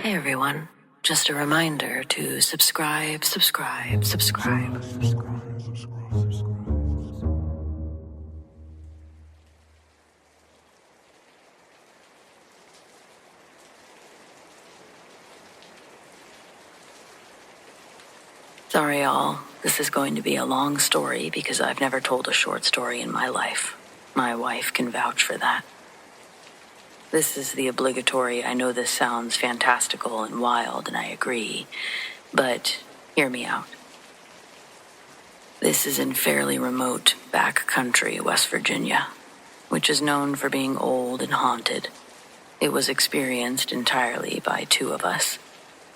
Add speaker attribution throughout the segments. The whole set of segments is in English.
Speaker 1: Hey everyone, just a reminder to subscribe. Sorry all, this is going to be a long story because I've never told a short story in my life. My wife can vouch for that. This is the obligatory, I know this sounds fantastical and wild, and I agree, but hear me out. This is in fairly remote back country, West Virginia, which is known for being old and haunted. It was experienced entirely by 2 of us,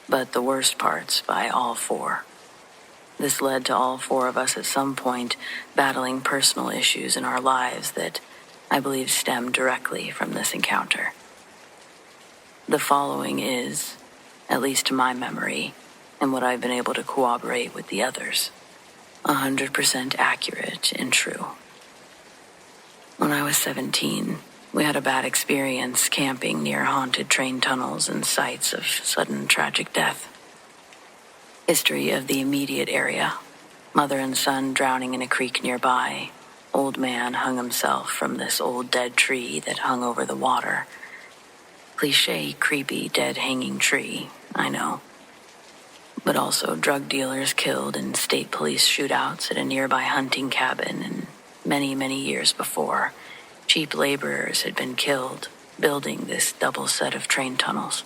Speaker 1: but the worst parts by all 4. This led to all 4 of us at some point battling personal issues in our lives that I believe stem directly from this encounter. The following is, at least to my memory, and what I've been able to corroborate with the others, 100% accurate and true. When I was 17, we had a bad experience camping near haunted train tunnels and sites of sudden tragic death. History of the immediate area: mother and son drowning in a creek nearby. Old man hung himself from this old dead tree that hung over the water. Cliché, creepy, dead hanging tree, I know. But also drug dealers killed in state police shootouts at a nearby hunting cabin, and many years before, cheap laborers had been killed building this double set of train tunnels.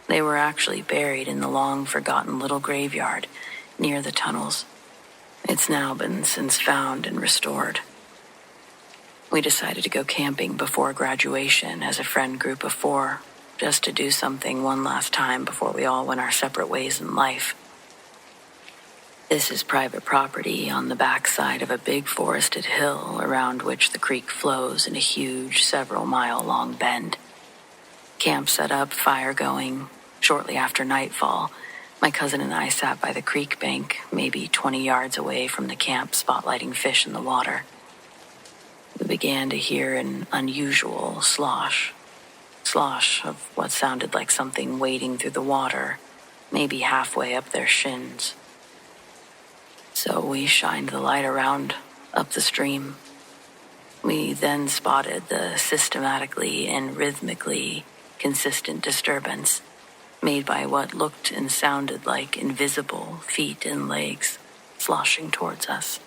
Speaker 1: They were actually buried in the long-forgotten little graveyard near the tunnels. It's now been since found and restored. We decided to go camping before graduation as a friend group of 4, just to do something one last time before we all went our separate ways in life. This is private property on the backside of a big forested hill around which the creek flows in a huge, several-mile-long bend. Camp set up, fire going. Shortly after nightfall, my cousin and I sat by the creek bank, maybe 20 yards away from the camp, spotlighting fish in the water. We began to hear an unusual slosh of what sounded like something wading through the water, maybe halfway up their shins. So we shined the light around up the stream. We then spotted the systematically and rhythmically consistent disturbance made by what looked and sounded like invisible feet and legs sloshing towards us.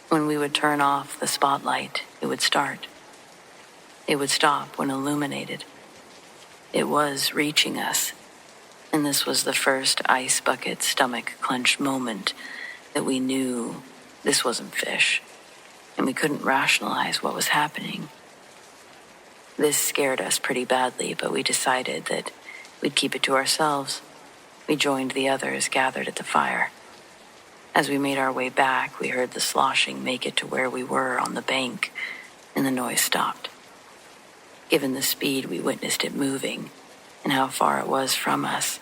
Speaker 1: When we would turn off the spotlight, it would start. It would stop when illuminated. It was reaching us, and this was the first ice bucket stomach clench moment that we knew this wasn't fish, and we couldn't rationalize what was happening. This scared us pretty badly, but we decided that we'd keep it to ourselves. We joined the others gathered at the fire. As we made our way back, we heard the sloshing make it to where we were on the bank, and the noise stopped. Given the speed we witnessed it moving, and how far it was from us,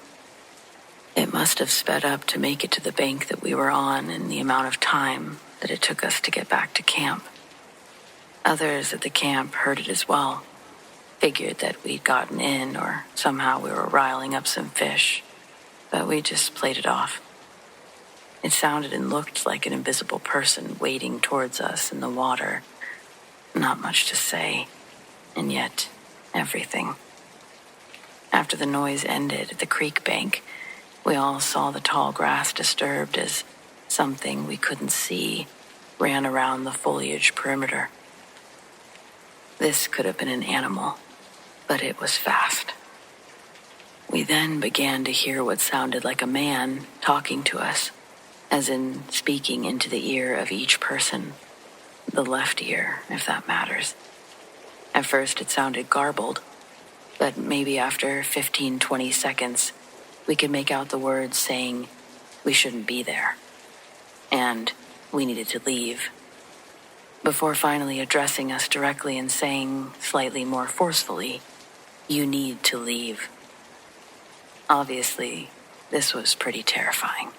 Speaker 1: it must have sped up to make it to the bank that we were on in the amount of time that it took us to get back to camp. Others at the camp heard it as well. Figured that we'd gotten in, or somehow we were riling up some fish, but we just played it off. It sounded and looked like an invisible person wading towards us in the water. Not much to say, and yet everything. After the noise ended at the creek bank, we all saw the tall grass disturbed as something we couldn't see ran around the foliage perimeter. This could have been an animal, but it was fast. We then began to hear what sounded like a man talking to us, as in speaking into the ear of each person, the left ear, if that matters. At first it sounded garbled, but maybe after 15-20 seconds, we could make out the words saying we shouldn't be there, and we needed to leave, before finally addressing us directly and saying, slightly more forcefully, "You need to leave." Obviously, this was pretty terrifying,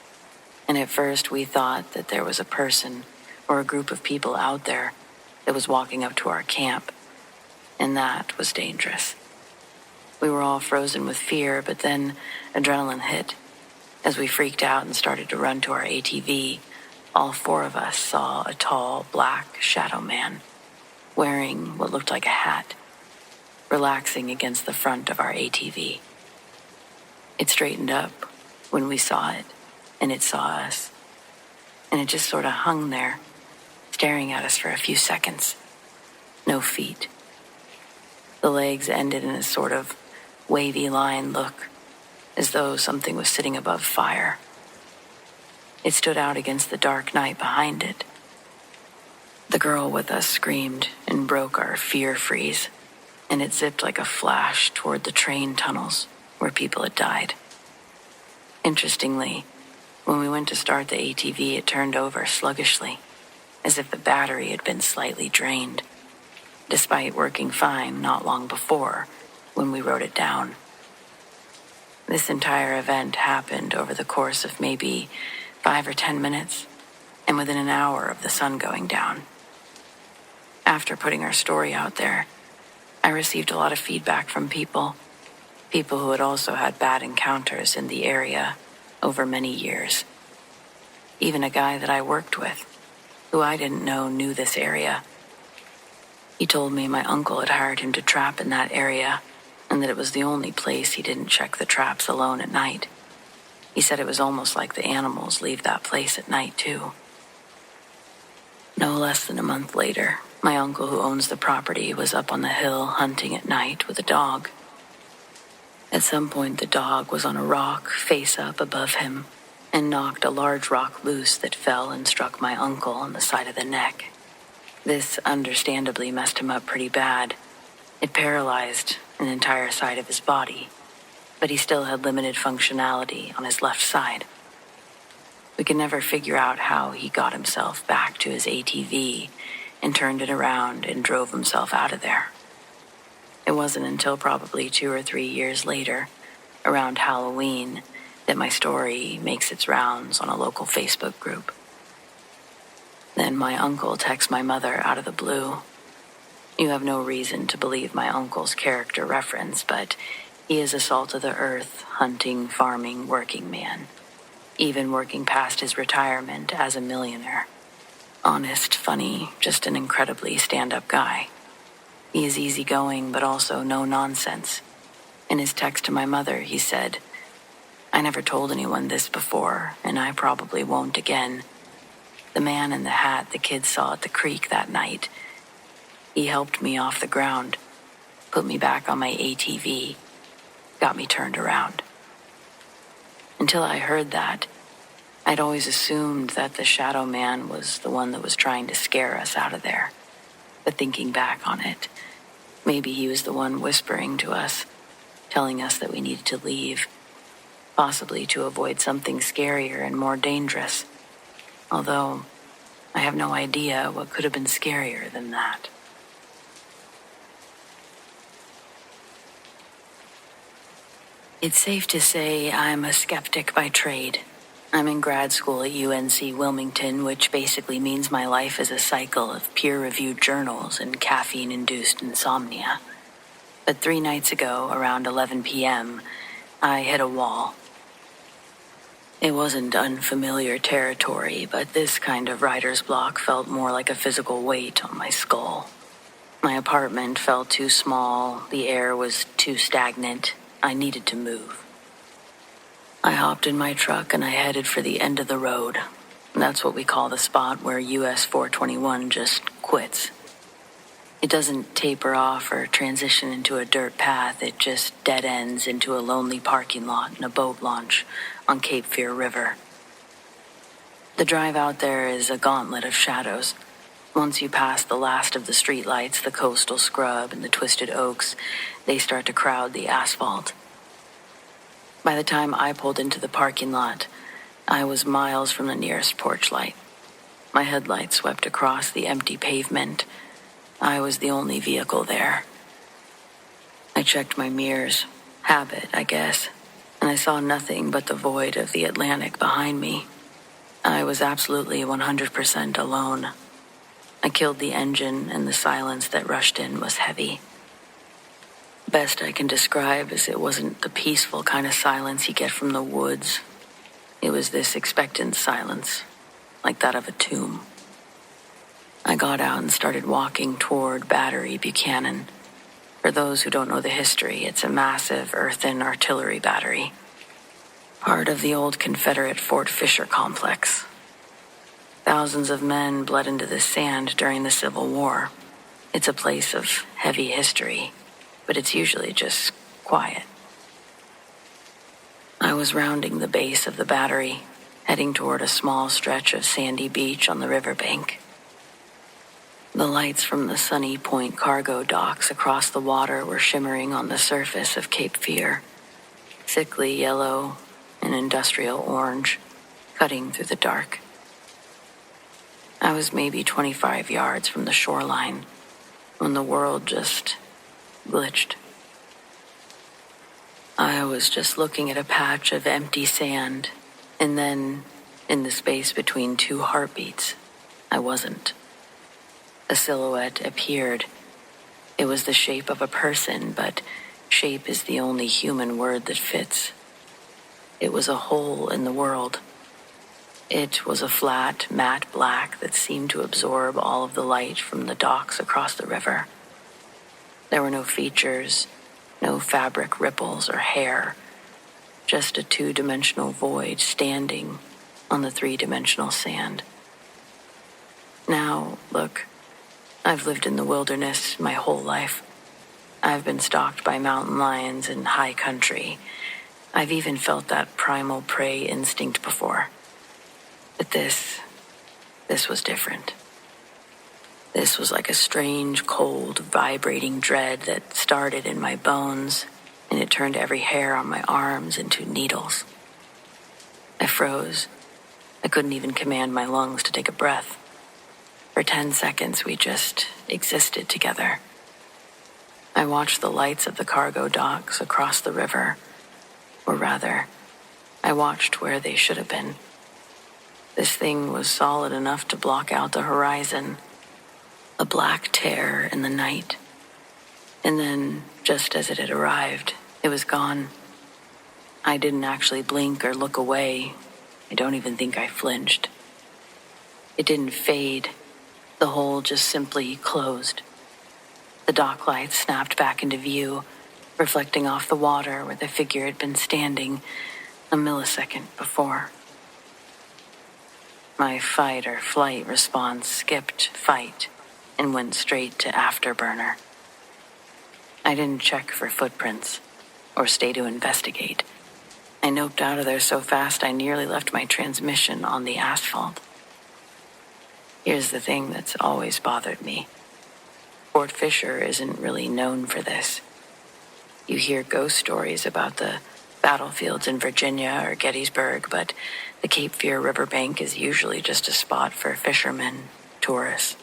Speaker 1: and at first we thought that there was a person or a group of people out there that was walking up to our camp, and that was dangerous. We were all frozen with fear, but then adrenaline hit. As we freaked out and started to run to our ATV, all four of us saw a tall, black shadow man, wearing what looked like a hat, relaxing against the front of our ATV. It straightened up when we saw it, and it saw us. And it just sort of hung there, staring at us for a few seconds. No feet. The legs ended in a sort of wavy line look, as though something was sitting above fire. It stood out against the dark night behind it. The girl with us screamed and broke our fear freeze, and it zipped like a flash toward the train tunnels where people had died. Interestingly, when we went to start the ATV, it turned over sluggishly, as if the battery had been slightly drained, despite working fine not long before when we rode it down. This entire event happened over the course of maybe 5 or 10 minutes, and within an hour of the sun going down. After putting our story out there, I received a lot of feedback from people who had also had bad encounters in the area over many years. Even a guy that I worked with, who I didn't know knew this area. He told me my uncle had hired him to trap in that area, and that it was the only place he didn't check the traps alone at night. He said it was almost like the animals leave that place at night too. No less than a month later, my uncle who owns the property was up on the hill hunting at night with a dog. At some point, the dog was on a rock face up above him and knocked a large rock loose that fell and struck my uncle on the side of the neck. This understandably messed him up pretty bad. It paralyzed an entire side of his body, but he still had limited functionality on his left side. We could never figure out how he got himself back to his ATV and turned it around and drove himself out of there. It wasn't until probably 2 or 3 years later, around Halloween, that my story makes its rounds on a local Facebook group. Then my uncle texts my mother out of the blue. You have no reason to believe my uncle's character reference, but he is a salt-of-the-earth, hunting, farming, working man, even working past his retirement as a millionaire. Honest, funny, just an incredibly stand-up guy. He is easygoing, but also no nonsense. In his text to my mother, he said, I never told anyone this before, and I probably won't again. The man in the hat the kids saw at the creek that night, he helped me off the ground, put me back on my ATV, got me turned around. Until I heard that, I'd always assumed that the shadow man was the one that was trying to scare us out of there. But thinking back on it, maybe he was the one whispering to us, telling us that we needed to leave, possibly to avoid something scarier and more dangerous. Although, I have no idea what could have been scarier than that. It's safe to say I'm a skeptic by trade. I'm in grad school at UNC Wilmington, which basically means my life is a cycle of peer-reviewed journals and caffeine-induced insomnia. But 3 nights ago, around 11 p.m., I hit a wall. It wasn't unfamiliar territory, but this kind of writer's block felt more like a physical weight on my skull. My apartment felt too small, the air was too stagnant, I needed to move. I hopped in my truck and I headed for the end of the road. That's what we call the spot where US 421 just quits. It doesn't taper off or transition into a dirt path, it just dead ends into a lonely parking lot and a boat launch on Cape Fear River. The drive out there is a gauntlet of shadows. Once you pass the last of the streetlights, the coastal scrub, and the twisted oaks, they start to crowd the asphalt. By the time I pulled into the parking lot, I was miles from the nearest porch light. My headlights swept across the empty pavement. I was the only vehicle there. I checked my mirrors. Habit, I guess. And I saw nothing but the void of the Atlantic behind me. I was absolutely 100% alone. I killed the engine, and the silence that rushed in was heavy. Best I can describe is it wasn't the peaceful kind of silence you get from the woods. It was this expectant silence, like that of a tomb. I got out and started walking toward Battery Buchanan. For those who don't know the history, it's a massive earthen artillery battery, part of the old Confederate Fort Fisher complex. Thousands of men bled into the sand during the Civil War. It's a place of heavy history, but it's usually just quiet. I was rounding the base of the battery, heading toward a small stretch of sandy beach on the riverbank. The lights from the Sunny Point cargo docks across the water were shimmering on the surface of Cape Fear, thickly yellow and industrial orange, cutting through the dark. I was maybe 25 yards from the shoreline when the world just glitched. I was just looking at a patch of empty sand, and then, in the space between two heartbeats, I wasn't. A silhouette appeared. It was the shape of a person, but shape is the only human word that fits. It was a hole in the world. It was a flat, matte black that seemed to absorb all of the light from the docks across the river. There were no features, no fabric ripples or hair, just a two-dimensional void standing on the three-dimensional sand. Now, look, I've lived in the wilderness my whole life. I've been stalked by mountain lions in high country. I've even felt that primal prey instinct before. But this was different. This was like a strange, cold, vibrating dread that started in my bones, and it turned every hair on my arms into needles. I froze. I couldn't even command my lungs to take a breath. For 10 seconds, we just existed together. I watched the lights of the cargo docks across the river, or rather, I watched where they should have been. This thing was solid enough to block out the horizon, a black tear in the night. And then, just as it had arrived, it was gone. I didn't actually blink or look away. I don't even think I flinched. It didn't fade. The hole just simply closed. The dock lights snapped back into view, reflecting off the water where the figure had been standing a millisecond before. My fight or flight response skipped fight and went straight to afterburner. I didn't check for footprints or stay to investigate. I noped out of there so fast I nearly left my transmission on the asphalt. Here's the thing that's always bothered me. Fort Fisher isn't really known for this. You hear ghost stories about the battlefields in Virginia or Gettysburg, but the Cape Fear riverbank is usually just a spot for fishermen, tourists.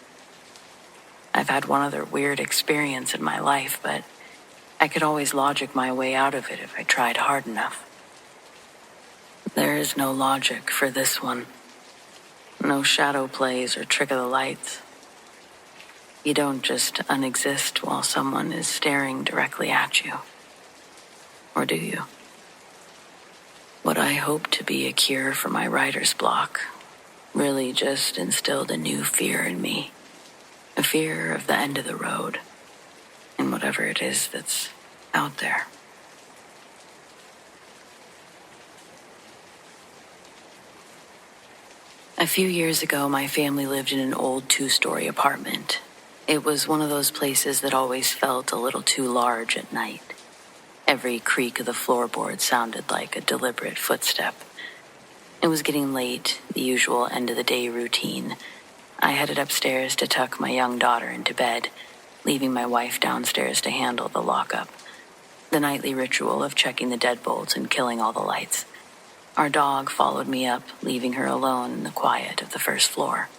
Speaker 1: I've had one other weird experience in my life, but I could always logic my way out of it if I tried hard enough. There is no logic for this one. No shadow plays or trick of the lights. You don't just unexist while someone is staring directly at you. Or do you? What I hoped to be a cure for my writer's block really just instilled a new fear in me. A fear of the end of the road, and whatever it is that's out there. A few years ago, my family lived in an old 2-story apartment. It was one of those places that always felt a little too large at night. Every creak of the floorboard sounded like a deliberate footstep. It was getting late, the usual end-of-the-day routine. I headed upstairs to tuck my young daughter into bed, leaving my wife downstairs to handle the lockup. The nightly ritual of checking the deadbolts and killing all the lights. Our dog followed me up, leaving her alone in the quiet of the first floor.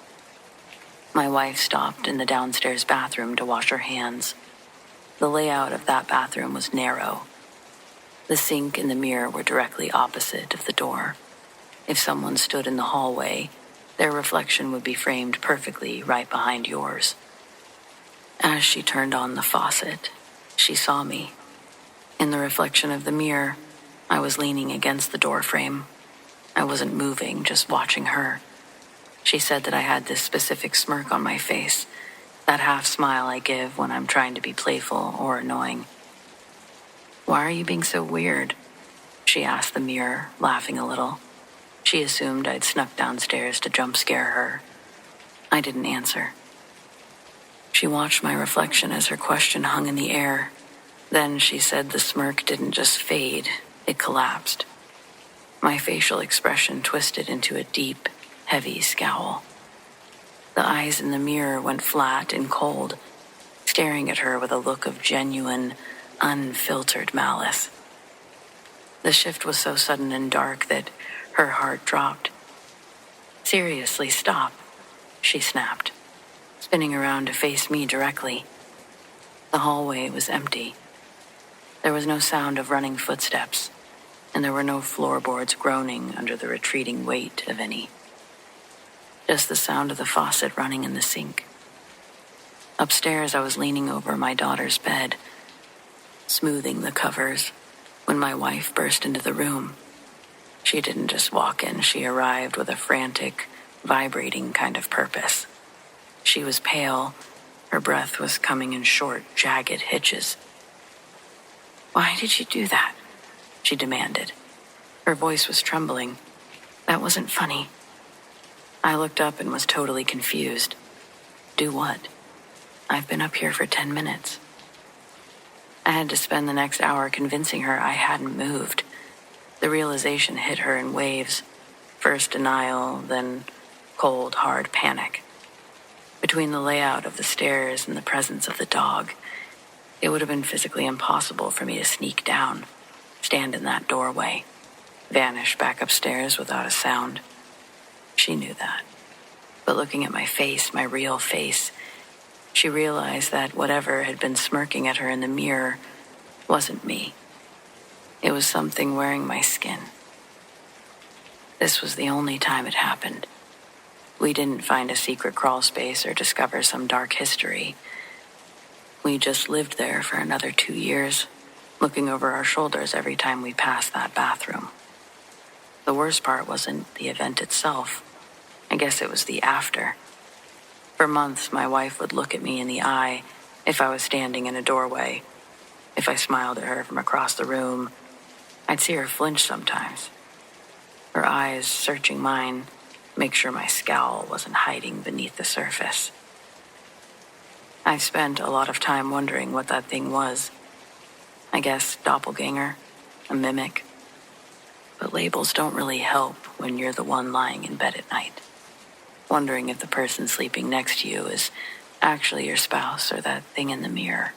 Speaker 1: My wife stopped in the downstairs bathroom to wash her hands. The layout of that bathroom was narrow. The sink and the mirror were directly opposite of the door. If someone stood in the hallway, their reflection would be framed perfectly right behind yours. As she turned on the faucet, she saw me, In the reflection of the mirror, I was leaning against the door frame. I wasn't moving, just watching her. She said that I had this specific smirk on my face, that half smile I give when I'm trying to be playful or annoying. "Why are you being so weird?" she asked the mirror, laughing a little. She assumed I'd snuck downstairs to jump scare her. I didn't answer. She watched my reflection as her question hung in the air. Then she said the smirk didn't just fade, it collapsed. My facial expression twisted into a deep, heavy scowl. The eyes in the mirror went flat and cold, staring at her with a look of genuine, unfiltered malice. The shift was so sudden and dark that her heart dropped. "Seriously, stop," she snapped, spinning around to face me directly. The hallway was empty. There was no sound of running footsteps, and there were no floorboards groaning under the retreating weight of any. Just the sound of the faucet running in the sink. Upstairs, I was leaning over my daughter's bed, smoothing the covers, when my wife burst into the room. She didn't just walk in, she arrived with a frantic, vibrating kind of purpose. She was pale, her breath was coming in short, jagged hitches. "Why did you do that?" she demanded. Her voice was trembling. "That wasn't funny." I looked up and was totally confused. "Do what?" "I've been up here for 10 minutes. I had to spend the next hour convincing her I hadn't moved. The realization hit her in waves. First denial, then cold, hard panic. Between the layout of the stairs and the presence of the dog, it would have been physically impossible for me to sneak down, stand in that doorway, vanish back upstairs without a sound. She knew that. But looking at my face, my real face, she realized that whatever had been smirking at her in the mirror wasn't me. It was something wearing my skin. This was the only time it happened. We didn't find a secret crawl space or discover some dark history. We just lived there for another 2 years, looking over our shoulders every time we passed that bathroom. The worst part wasn't the event itself. I guess it was the after. For months, my wife would look at me in the eye if I was standing in a doorway. If I smiled at her from across the room, I'd see her flinch sometimes. Her eyes searching mine, make sure my scowl wasn't hiding beneath the surface. I've spent a lot of time wondering what that thing was. I guess doppelganger, a mimic. But labels don't really help when you're the one lying in bed at night, wondering if the person sleeping next to you is actually your spouse or that thing in the mirror.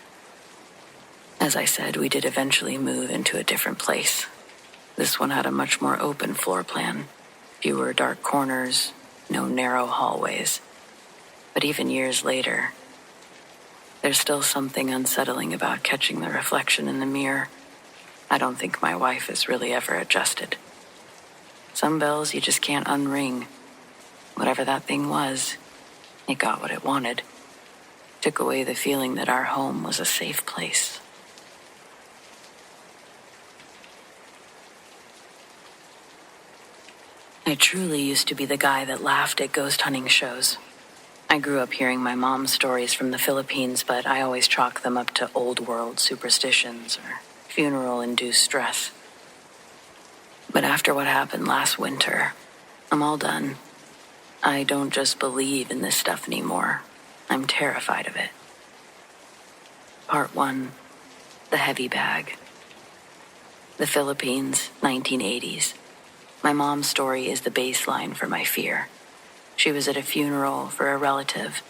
Speaker 1: As I said, we did eventually move into a different place. This one had a much more open floor plan, fewer dark corners, no narrow hallways. But even years later, there's still something unsettling about catching the reflection in the mirror. I don't think my wife has really ever adjusted. Some bells you just can't unring. Whatever that thing was, it got what it wanted. Took away the feeling that our home was a safe place. I truly used to be the guy that laughed at ghost hunting shows. I grew up hearing my mom's stories from the Philippines, but I always chalked them up to old world superstitions or funeral-induced stress. But after what happened last winter, I'm all done. I don't just believe in this stuff anymore. I'm terrified of it. Part 1. The Heavy Bag. The Philippines, 1980s. My mom's story is the baseline for my fear. She was at a funeral for a relative,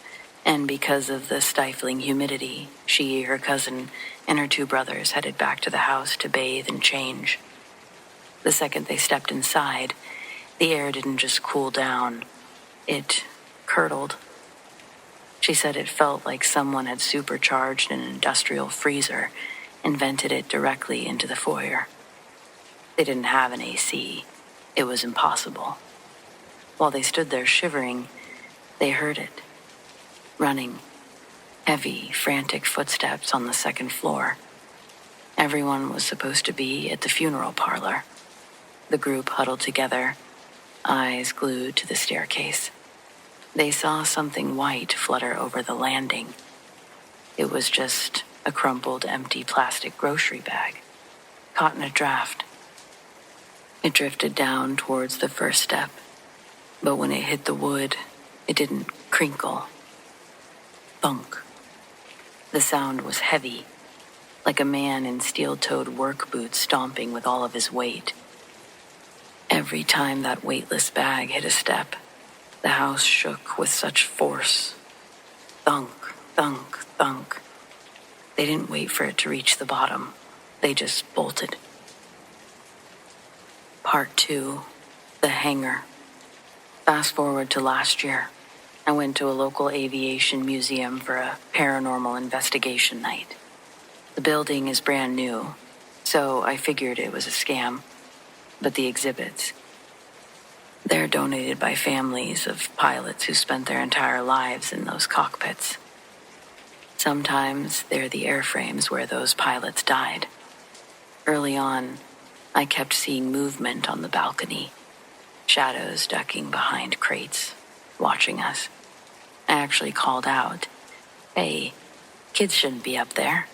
Speaker 1: and because of the stifling humidity, she, her cousin, and her 2 brothers headed back to the house to bathe and change. The second they stepped inside, the air didn't just cool down, it curdled. She said it felt like someone had supercharged an industrial freezer and vented it directly into the foyer. They didn't have an AC. It was impossible. While they stood there shivering, they heard it. Running, heavy, frantic footsteps on the second floor. Everyone was supposed to be at the funeral parlor. The group huddled together, eyes glued to the staircase. They saw something white flutter over the landing. It was just a crumpled, empty plastic grocery bag, caught in a draft. It drifted down towards the first step, but when it hit the wood, it didn't crinkle. Thunk. The sound was heavy, like a man in steel-toed work boots stomping with all of his weight. Every time that weightless bag hit a step, the house shook with such force. Thunk, thunk, thunk. They didn't wait for it to reach the bottom. They just bolted. Part 2, the hangar. Fast forward to last year. I went to a local aviation museum for a paranormal investigation night. The building is brand new, so I figured it was a scam. But the exhibits, they're donated by families of pilots who spent their entire lives in those cockpits. Sometimes they're the airframes where those pilots died. Early on, I kept seeing movement on the balcony, shadows ducking behind crates, watching us. I actually called out, "Hey, kids shouldn't be up there."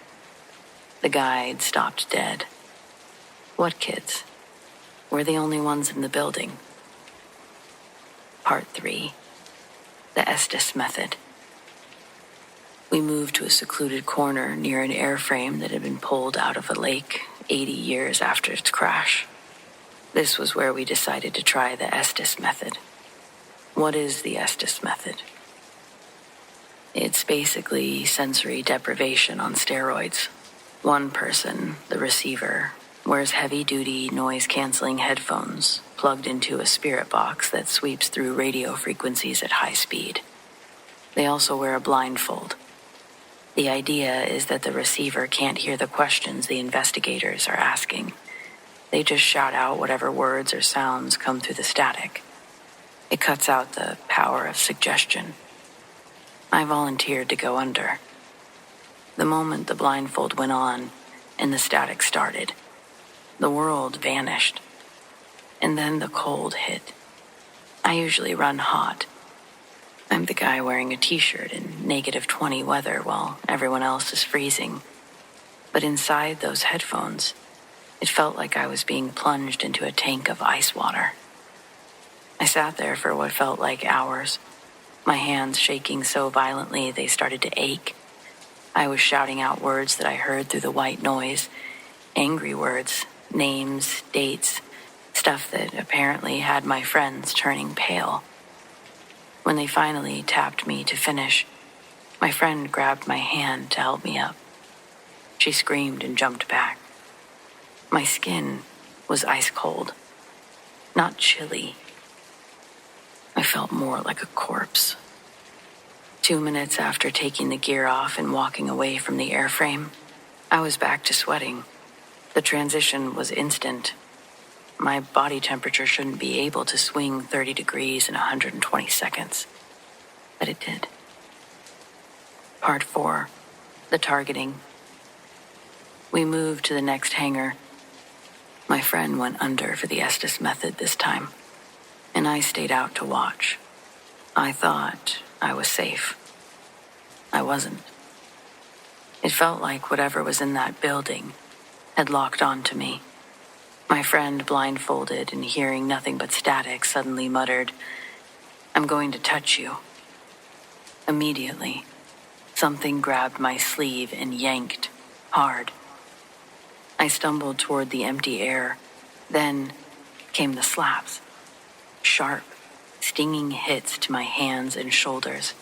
Speaker 1: The guide stopped dead. "What kids? We're the only ones in the building." Part 3, the Estes method. We moved to a secluded corner near an airframe that had been pulled out of a lake 80 years after its crash. This was where we decided to try the Estes method. What is the Estes method? It's basically sensory deprivation on steroids. One person, the receiver, wears heavy-duty noise-canceling headphones plugged into a spirit box that sweeps through radio frequencies at high speed. They also wear a blindfold. The idea is that the receiver can't hear the questions the investigators are asking. They just shout out whatever words or sounds come through the static. It cuts out the power of suggestion. I volunteered to go under. The moment the blindfold went on and the static started, the world vanished. And then the cold hit. I usually run hot. I'm the guy wearing a t-shirt in -20 weather while everyone else is freezing. But inside those headphones, it felt like I was being plunged into a tank of ice water. I sat there for what felt like hours, my hands shaking so violently they started to ache. I was shouting out words that I heard through the white noise, angry words, names, dates, stuff that apparently had my friends turning pale. When they finally tapped me to finish, my friend grabbed my hand to help me up. She screamed and jumped back. My skin was ice cold, not chilly. I felt more like a corpse. 2 minutes after taking the gear off and walking away from the airframe, I was back to sweating. The transition was instant. My body temperature shouldn't be able to swing 30 degrees in 120 seconds, but it did. Part 4, the targeting. We moved to the next hangar. My friend went under for the Estes method this time, and I stayed out to watch. I thought I was safe. I wasn't. It felt like whatever was in that building had locked onto me. My friend, blindfolded and hearing nothing but static, suddenly muttered, "I'm going to touch you." Immediately, something grabbed my sleeve and yanked, hard. I stumbled toward the empty air. Then came the slaps. Sharp, stinging hits to my hands and shoulders.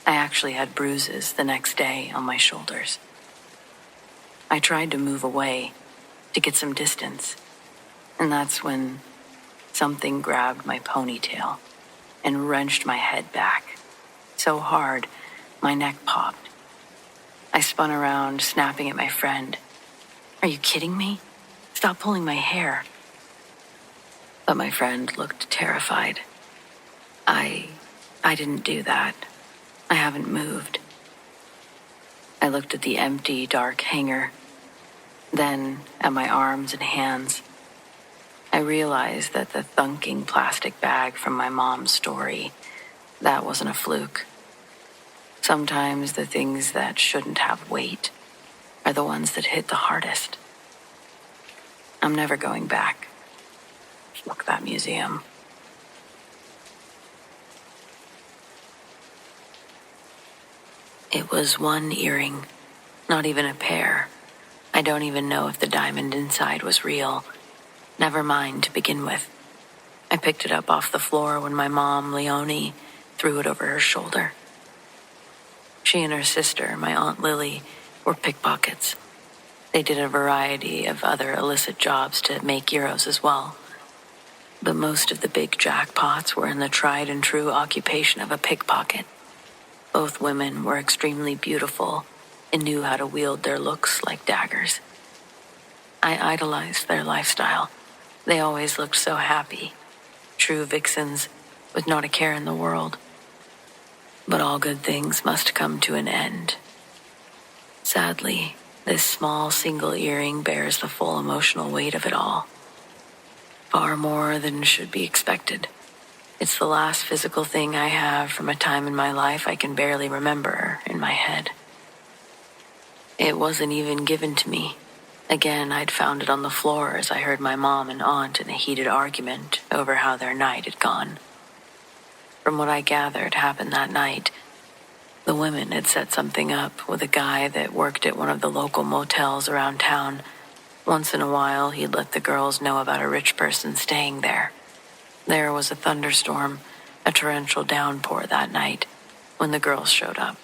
Speaker 1: I actually had bruises the next day on my shoulders. I tried to move away, to get some distance, and that's when something grabbed my ponytail and wrenched my head back, so hard my neck popped. I spun around, snapping at my friend. "Are you kidding me? Stop pulling my hair." But my friend looked terrified. I didn't do that. I haven't moved. I looked at the empty, dark hangar. Then, at my arms and hands, I realized that the thunking plastic bag from my mom's story, that wasn't a fluke. Sometimes the things that shouldn't have weight are the ones that hit the hardest. I'm never going back. Fuck that museum. It was one earring, not even a pair. I don't even know if the diamond inside was real. Never mind to begin with. I picked it up off the floor when my mom, Leonie, threw it over her shoulder. She and her sister, my Aunt Lily, were pickpockets. They did a variety of other illicit jobs to make euros as well. But most of the big jackpots were in the tried and true occupation of a pickpocket. Both women were extremely beautiful and knew how to wield their looks like daggers. I idolized their lifestyle. They always looked so happy. True vixens with not a care in the world. But all good things must come to an end. Sadly, this small single earring bears the full emotional weight of it all. Far more than should be expected. It's the last physical thing I have from a time in my life I can barely remember in my head. It wasn't even given to me. Again, I'd found it on the floor as I heard my mom and aunt in a heated argument over how their night had gone. From what I gathered happened that night, the women had set something up with a guy that worked at one of the local motels around town. Once in a while, he'd let the girls know about a rich person staying there. There was a thunderstorm, a torrential downpour that night, when the girls showed up.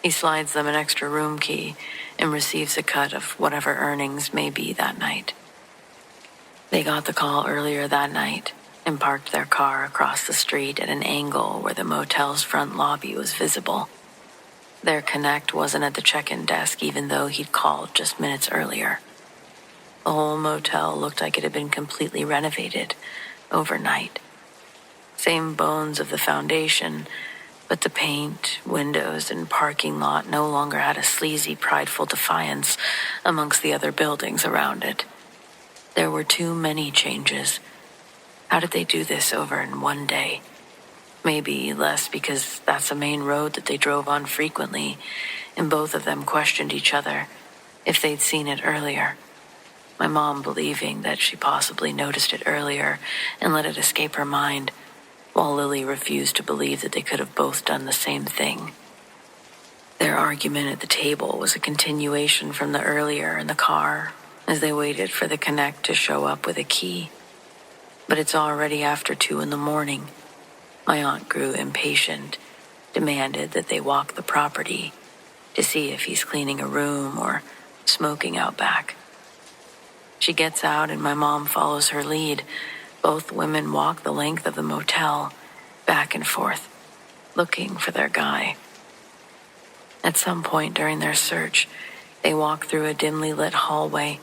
Speaker 1: He slides them an extra room key and receives a cut of whatever earnings may be that night. They got the call earlier that night and parked their car across the street at an angle where the motel's front lobby was visible. Their connect wasn't at the check-in desk even though he'd called just minutes earlier. The whole motel looked like it had been completely renovated overnight. Same bones of the foundation, but the paint, windows, and parking lot no longer had a sleazy, prideful defiance amongst the other buildings around it. There were too many changes. How did they do this over in one day? Maybe less because that's a main road that they drove on frequently, and both of them questioned each other if they'd seen it earlier. My mom believing that she possibly noticed it earlier and let it escape her mind, while Lily refused to believe that they could have both done the same thing. Their argument at the table was a continuation from the earlier in the car as they waited for the connect to show up with a key. But it's already after 2 a.m. My aunt grew impatient, demanded that they walk the property to see if he's cleaning a room or smoking out back. She gets out and my mom follows her lead. Both women walk the length of the motel, back and forth, looking for their guy. At some point during their search, they walk through a dimly lit hallway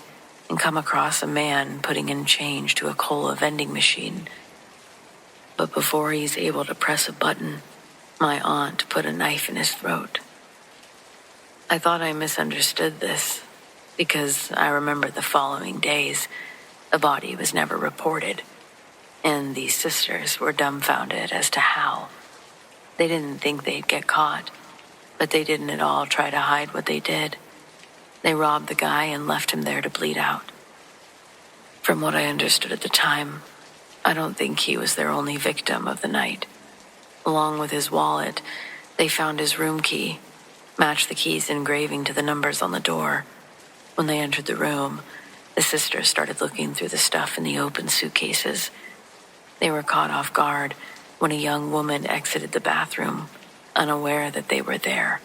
Speaker 1: and come across a man putting in change to a cola vending machine. But before he's able to press a button, my aunt put a knife in his throat. I thought I misunderstood this, because I remember the following days, the body was never reported, and these sisters were dumbfounded as to how. They didn't think they'd get caught, but they didn't at all try to hide what they did. They robbed the guy and left him there to bleed out. From what I understood at the time, I don't think he was their only victim of the night. Along with his wallet, they found his room key, matched the key's engraving to the numbers on the door. When they entered the room, the sisters started looking through the stuff in the open suitcases. They were caught off guard when a young woman exited the bathroom, unaware that they were there.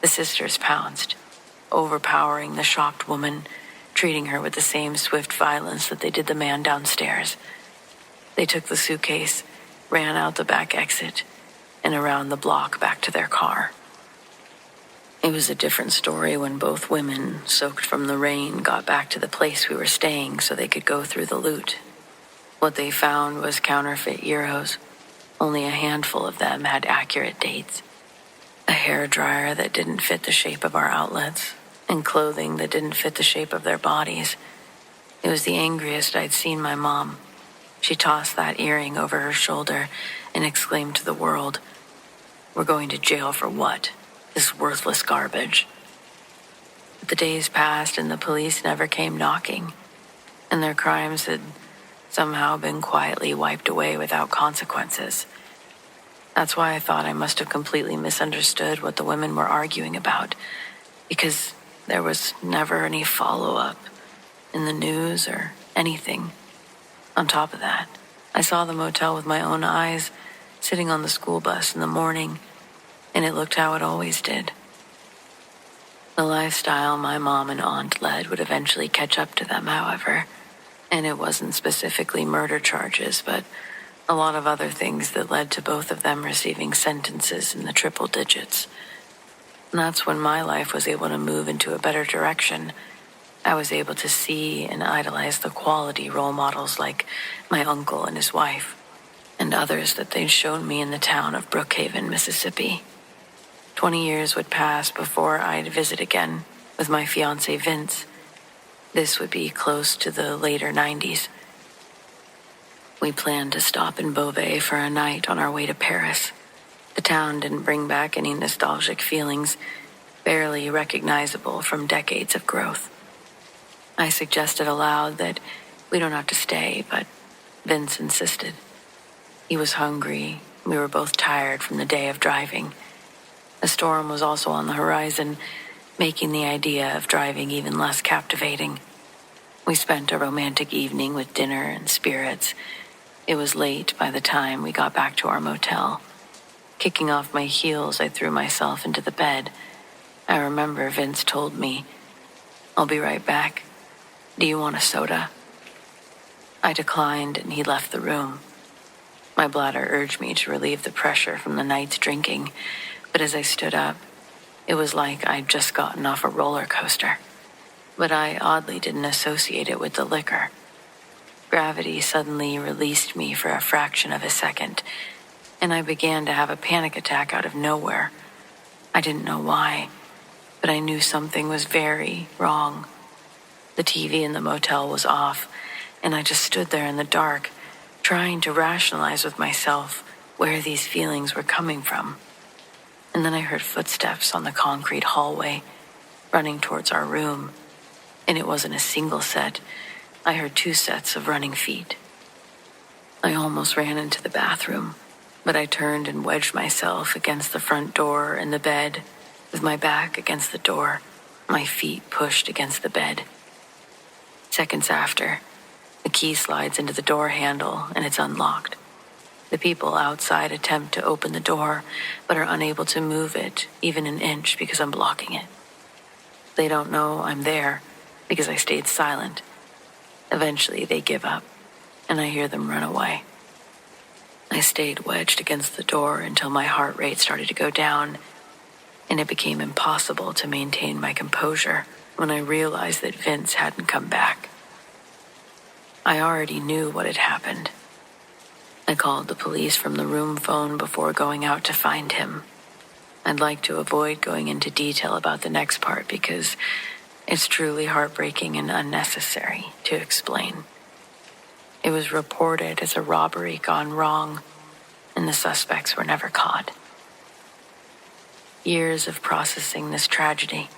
Speaker 1: The sisters pounced, overpowering the shocked woman, treating her with the same swift violence that they did the man downstairs. They took the suitcase, ran out the back exit, and around the block back to their car. It was a different story when both women, soaked from the rain, got back to the place we were staying so they could go through the loot. What they found was counterfeit euros. Only a handful of them had accurate dates. A hairdryer that didn't fit the shape of our outlets. and clothing that didn't fit the shape of their bodies. It was the angriest I'd seen my mom. She tossed that earring over her shoulder and exclaimed to the world, "We're going to jail for what? This worthless garbage." But the days passed and the police never came knocking, and their crimes had somehow been quietly wiped away without consequences. That's why I thought I must have completely misunderstood what the women were arguing about, because there was never any follow-up in the news or anything. On top of that, I saw the motel with my own eyes, sitting on the school bus in the morning, and it looked how it always did. The lifestyle my mom and aunt led would eventually catch up to them, however, and it wasn't specifically murder charges, but a lot of other things that led to both of them receiving sentences in the triple digits. And that's when my life was able to move into a better direction. I was able to see and idolize the quality role models like my uncle and his wife, and others that they'd shown me in the town of Brookhaven, Mississippi. 20 years would pass before I'd visit again with my fiancé Vince. This would be close to the later 90s. We planned to stop in Beauvais for a night on our way to Paris. The town didn't bring back any nostalgic feelings, barely recognizable from decades of growth. I suggested aloud that we don't have to stay, but Vince insisted. He was hungry. We were both tired from the day of driving. A storm was also on the horizon, making the idea of driving even less captivating. We spent a romantic evening with dinner and spirits. It was late by the time we got back to our motel. Kicking off my heels, I threw myself into the bed. I remember Vince told me, "I'll be right back. Do you want a soda?" I declined and he left the room. My bladder urged me to relieve the pressure from the night's drinking, but as I stood up, it was like I'd just gotten off a roller coaster. But I oddly didn't associate it with the liquor. Gravity suddenly released me for a fraction of a second, and I began to have a panic attack out of nowhere. I didn't know why, but I knew something was very wrong. The TV in the motel was off, and I just stood there in the dark, trying to rationalize with myself where these feelings were coming from. And then I heard footsteps on the concrete hallway, running towards our room. And it wasn't a single set. I heard 2 sets of running feet. I almost ran into the bathroom, but I turned and wedged myself against the front door and the bed, with my back against the door, my feet pushed against the bed. Seconds after, the key slides into the door handle and it's unlocked. The people outside attempt to open the door, but are unable to move it even an inch because I'm blocking it. They don't know I'm there because I stayed silent. Eventually, they give up, and I hear them run away. I stayed wedged against the door until my heart rate started to go down, and it became impossible to maintain my composure when I realized that Vince hadn't come back. I already knew what had happened. I called the police from the room phone before going out to find him. I'd like to avoid going into detail about the next part because it's truly heartbreaking and unnecessary to explain. It was reported as a robbery gone wrong, and the suspects were never caught. Years of processing this tragedy,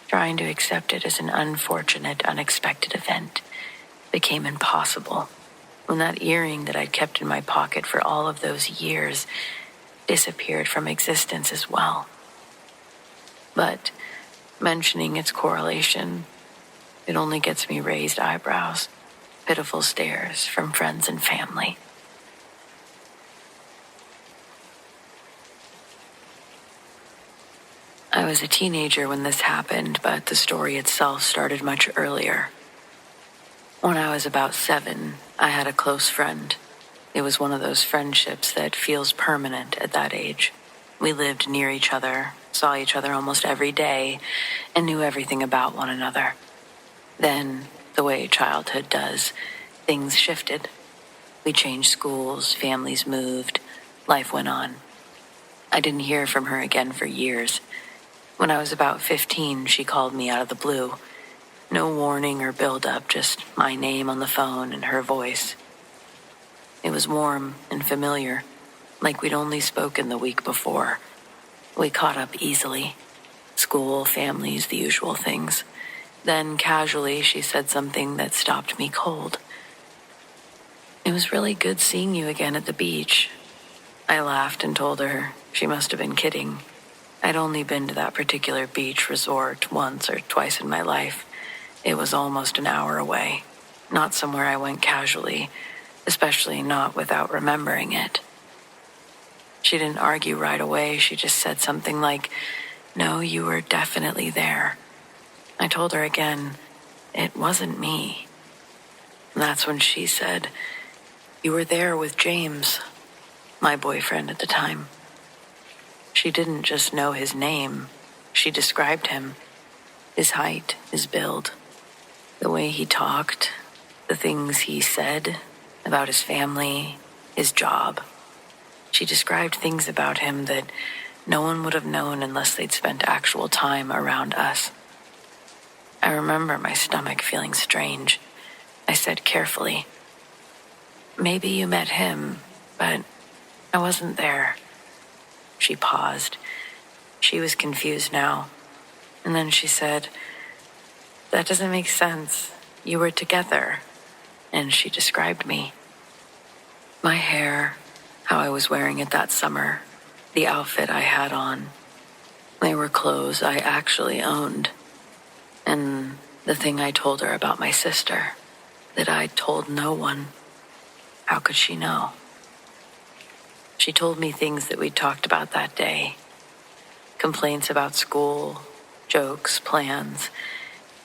Speaker 1: trying to accept it as an unfortunate, unexpected event, became impossible when that earring that I'd kept in my pocket for all of those years disappeared from existence as well. But mentioning its correlation, it only gets me raised eyebrows, pitiful stares from friends and family. I was a teenager when this happened, but the story itself started much earlier. When I was about 7, I had a close friend. It was one of those friendships that feels permanent at that age. We lived near each other, saw each other almost every day, and knew everything about one another. Then, the way childhood does, things shifted. We changed schools, families moved, life went on. I didn't hear from her again for years. When I was about 15, she called me out of the blue. No warning or build-up, just my name on the phone and her voice. It was warm and familiar, like we'd only spoken the week before. We caught up easily. School, families, the usual things. Then, casually, she said something that stopped me cold. "It was really good seeing you again at the beach." I laughed and told her she must have been kidding. I'd only been to that particular beach resort once or twice in my life. It was almost an hour away, not somewhere I went casually, especially not without remembering it. She didn't argue right away. She just said something like, "No, you were definitely there." I told her again, "It wasn't me." And that's when she said, "You were there with James," my boyfriend at the time. She didn't just know his name. She described him, his height, his build, the way he talked, the things he said about his family, his job. She described things about him that no one would have known unless they'd spent actual time around us. I remember my stomach feeling strange. I said carefully, "Maybe you met him, but I wasn't there." She paused. She was confused now. And then she said, "That doesn't make sense. You were together." And she described me. My hair, how I was wearing it that summer, the outfit I had on. They were clothes I actually owned. And the thing I told her about my sister, that I'd told no one. How could she know? She told me things that we'd talked about that day. Complaints about school, jokes, plans.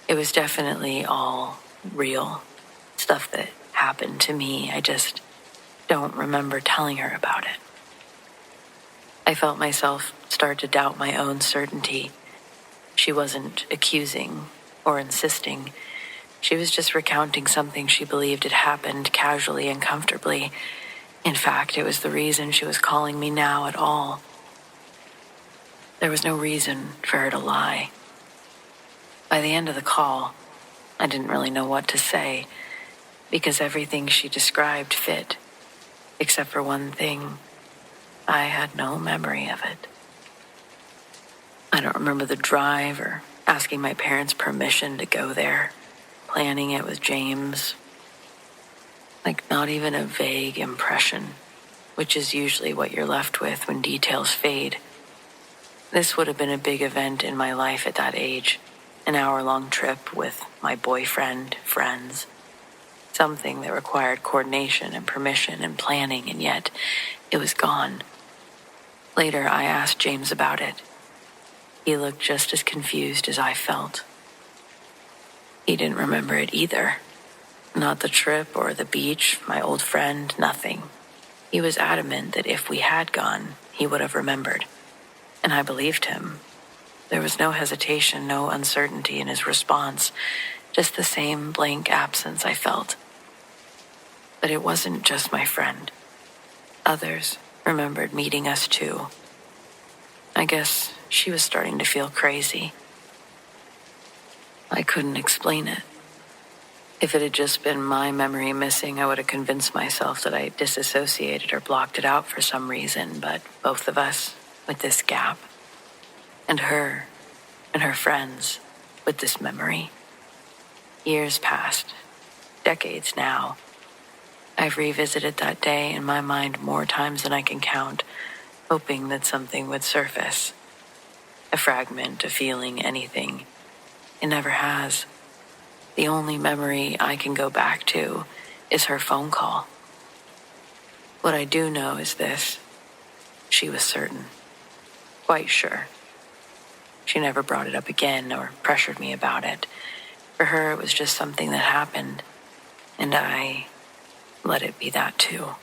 Speaker 1: It was definitely all real. Stuff that happened to me. I just don't remember telling her about it. I felt myself start to doubt my own certainty. She wasn't accusing or insisting. She was just recounting something she believed had happened casually and comfortably. In fact, it was the reason she was calling me now at all. There was no reason for her to lie. By the end of the call, I didn't really know what to say, because everything she described fit, except for one thing. I had no memory of it. I don't remember the drive or asking my parents' permission to go there, planning it with James. Like not even a vague impression, which is usually what you're left with when details fade. This would have been a big event in my life at that age, an hour-long trip with my boyfriend, friends, something that required coordination and permission and planning, and yet it was gone. Later, I asked James about it. He looked just as confused as I felt. He didn't remember it either. Not the trip or the beach, my old friend, nothing. He was adamant that if we had gone, he would have remembered. And I believed him. There was no hesitation, no uncertainty in his response, just the same blank absence I felt. But it wasn't just my friend. Others remembered meeting us too. I guess she was starting to feel crazy. I couldn't explain it. If it had just been my memory missing, I would have convinced myself that I disassociated or blocked it out for some reason, but both of us with this gap, and her friends with this memory. Years passed, decades now. I've revisited that day in my mind more times than I can count, hoping that something would surface. A fragment, a feeling, anything. It never has. The only memory I can go back to is her phone call. What I do know is this. She was certain. Quite sure. She never brought it up again or pressured me about it. For her, it was just something that happened, and I let it be that too.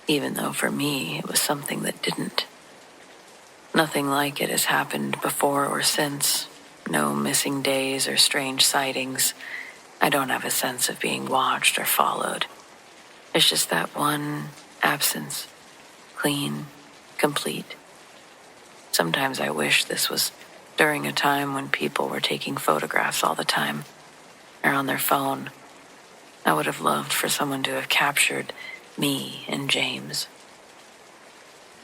Speaker 1: Even though for me, it was something that didn't. Nothing like it has happened before or since. No missing days or strange sightings. I don't have a sense of being watched or followed. It's just that one absence. Clean, complete. Sometimes I wish this was during a time when people were taking photographs all the time, or on their phone. I would have loved for someone to have captured me and James.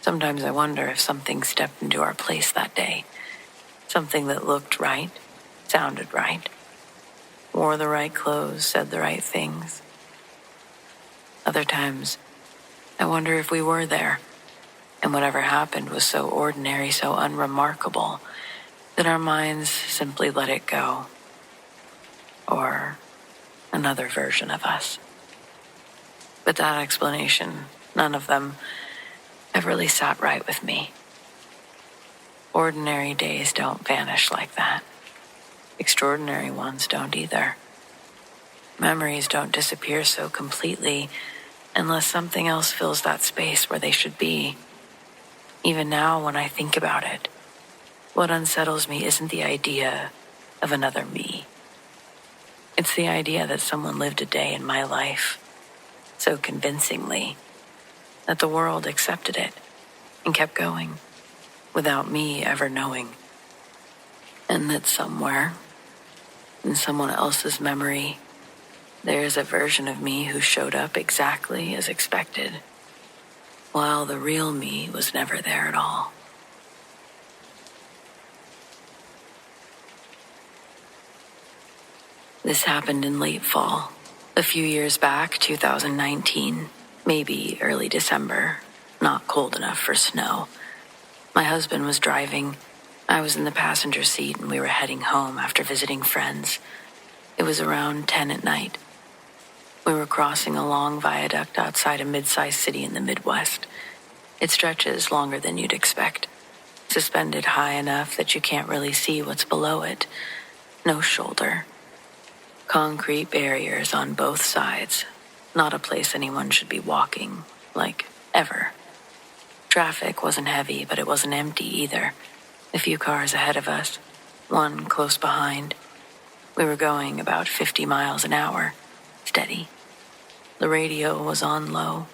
Speaker 1: Sometimes I wonder if something stepped into our place that day. Something that looked right, sounded right, wore the right clothes, said the right things. Other times, I wonder if we were there, and whatever happened was so ordinary, so unremarkable, that our minds simply let it go. Or another version of us. But that explanation, none of them, have really sat right with me. Ordinary days don't vanish like that. Extraordinary ones don't either. Memories don't disappear so completely unless something else fills that space where they should be. Even now, when I think about it, what unsettles me isn't the idea of another me. It's the idea that someone lived a day in my life so convincingly that the world accepted it and kept going without me ever knowing. And that somewhere, in someone else's memory, there is a version of me who showed up exactly as expected, while the real me was never there at all. This happened in late fall, a few years back, 2019, maybe early December, not cold enough for snow. My husband was driving. I was in the passenger seat and we were heading home after visiting friends. It was around 10 at night. We were crossing a long viaduct outside a mid-sized city in the Midwest. It stretches longer than you'd expect, suspended high enough that you can't really see what's below it. No shoulder. Concrete barriers on both sides. Not a place anyone should be walking, like, ever. Traffic wasn't heavy, but it wasn't empty either. A few cars ahead of us, one close behind. We were going about 50 miles an hour, steady. The radio was on low.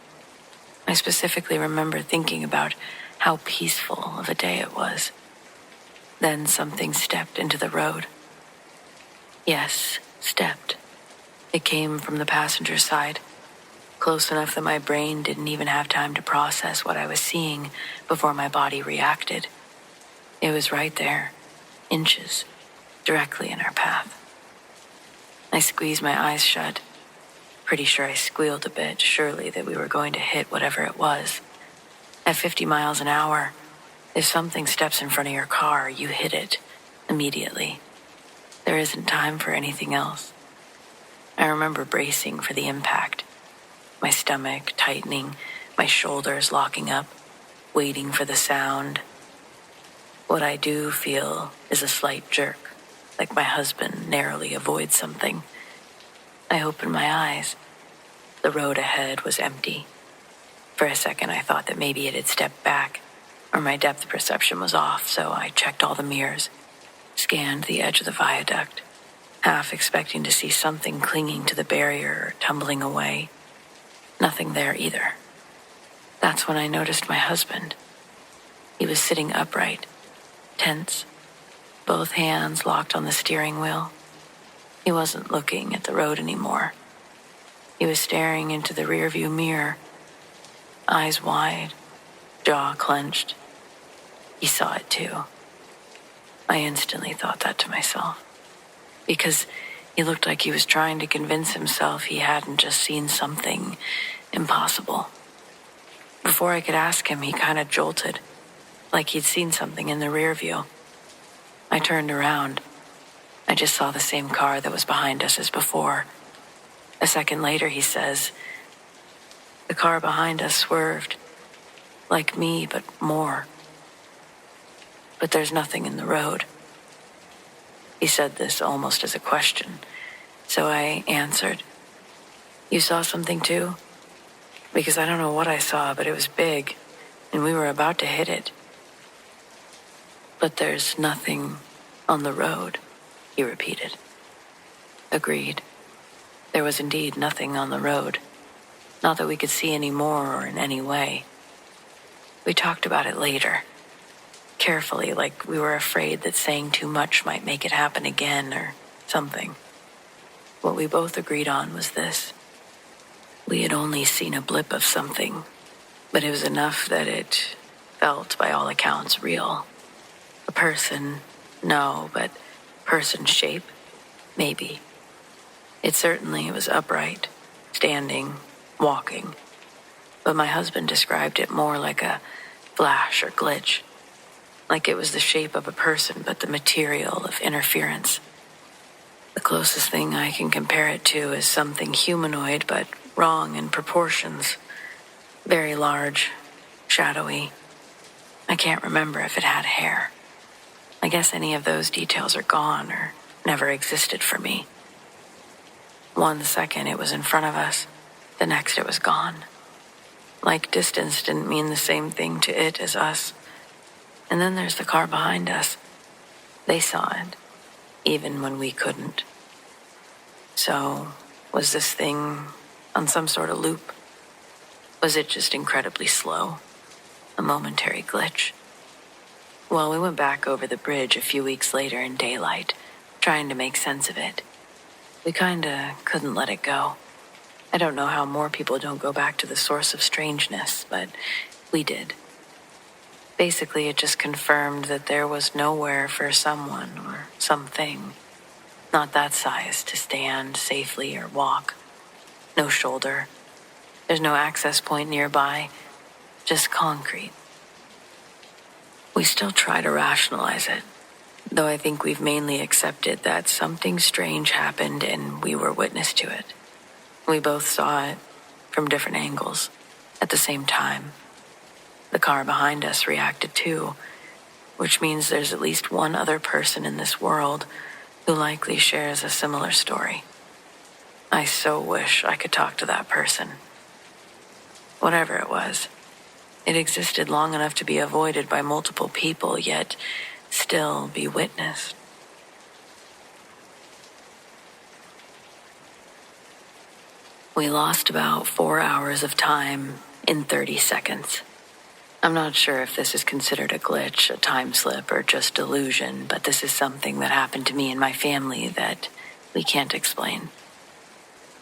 Speaker 1: I specifically remember thinking about how peaceful of a day it was. Then something stepped into the road. Yes, stepped. It came from the passenger side, close enough that my brain didn't even have time to process what I was seeing before my body reacted. It was right there, inches, directly in our path. I squeezed my eyes shut. Pretty sure I squealed a bit, surely that we were going to hit whatever it was. At 50 miles an hour, if something steps in front of your car, you hit it immediately. There isn't time for anything else. I remember bracing for the impact, my stomach tightening, my shoulders locking up, waiting for the sound. What I do feel is a slight jerk, like my husband narrowly avoids something. I opened my eyes. The road ahead was empty. For a second, I thought that maybe it had stepped back, or my depth perception was off, so I checked all the mirrors, scanned the edge of the viaduct, half expecting to see something clinging to the barrier or tumbling away. Nothing there either. That's when I noticed my husband. He was sitting upright, tense, both hands locked on the steering wheel. He wasn't looking at the road anymore. He was staring into the rearview mirror, eyes wide, jaw clenched. He saw it too. I instantly thought that to myself, because he looked like he was trying to convince himself he hadn't just seen something impossible. Before I could ask him, he kind of jolted, like he'd seen something in the rear view. I turned around. I just saw the same car that was behind us as before. A second later, he says, the car behind us swerved, like me, but more. But there's nothing in the road. He said this almost as a question, so I answered, you saw something too? Because I don't know what I saw, but it was big, and we were about to hit it. But there's nothing on the road, he repeated. Agreed. There was indeed nothing on the road. Not that we could see any more or in any way. We talked about it later. carefully, like we were afraid that saying too much might make it happen again or something. What we both agreed on was this. We had only seen a blip of something, but it was enough that it felt, by all accounts, real. A person, no, but person shape, maybe. It certainly was upright, standing, walking. But my husband described it more like a flash or glitch, like it was the shape of a person but the material of interference. The closest thing I can compare it to is something humanoid but wrong in proportions. Very large, shadowy. I can't remember if it had hair. I guess any of those details are gone or never existed for me. 1 second it was in front of us, the next it was gone. Like distance didn't mean the same thing to it as us. And then there's the car behind us. They saw it, even when we couldn't. So, was this thing on some sort of loop? Was it just incredibly slow? A momentary glitch? Well, we went back over the bridge a few weeks later in daylight, trying to make sense of it. We kinda couldn't let it go. I don't know how more people don't go back to the source of strangeness, but we did. Basically, it just confirmed that there was nowhere for someone or something, not that size, to stand safely or walk. No shoulder. There's no access point nearby, just concrete. We still try to rationalize it, though I think we've mainly accepted that something strange happened and we were witness to it. We both saw it from different angles at the same time. The car behind us reacted too, which means there's at least one other person in this world who likely shares a similar story. I so wish I could talk to that person. Whatever it was, it existed long enough to be avoided by multiple people, yet still be witnessed. We lost about 4 hours of time in 30 seconds. I'm not sure if this is considered a glitch, a time slip, or just delusion, but this is something that happened to me and my family that we can't explain.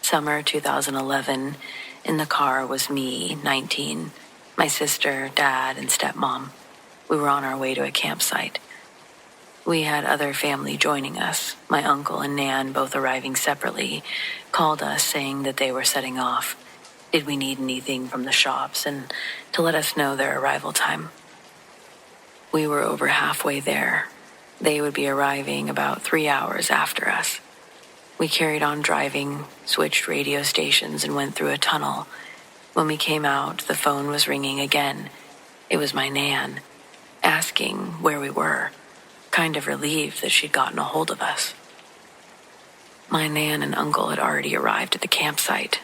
Speaker 1: Summer 2011, in the car was me, 19, my sister, dad, and stepmom. We were on our way to a campsite. We had other family joining us. My uncle and Nan, both arriving separately, called us saying that they were setting off. Did we need anything from the shops, and to let us know their arrival time. We were over halfway there. They would be arriving about 3 hours after us. We carried on driving, switched radio stations, and went through a tunnel. When we came out, the phone was ringing again. It was my Nan, asking where we were, kind of relieved that she'd gotten a hold of us. My Nan and uncle had already arrived at the campsite.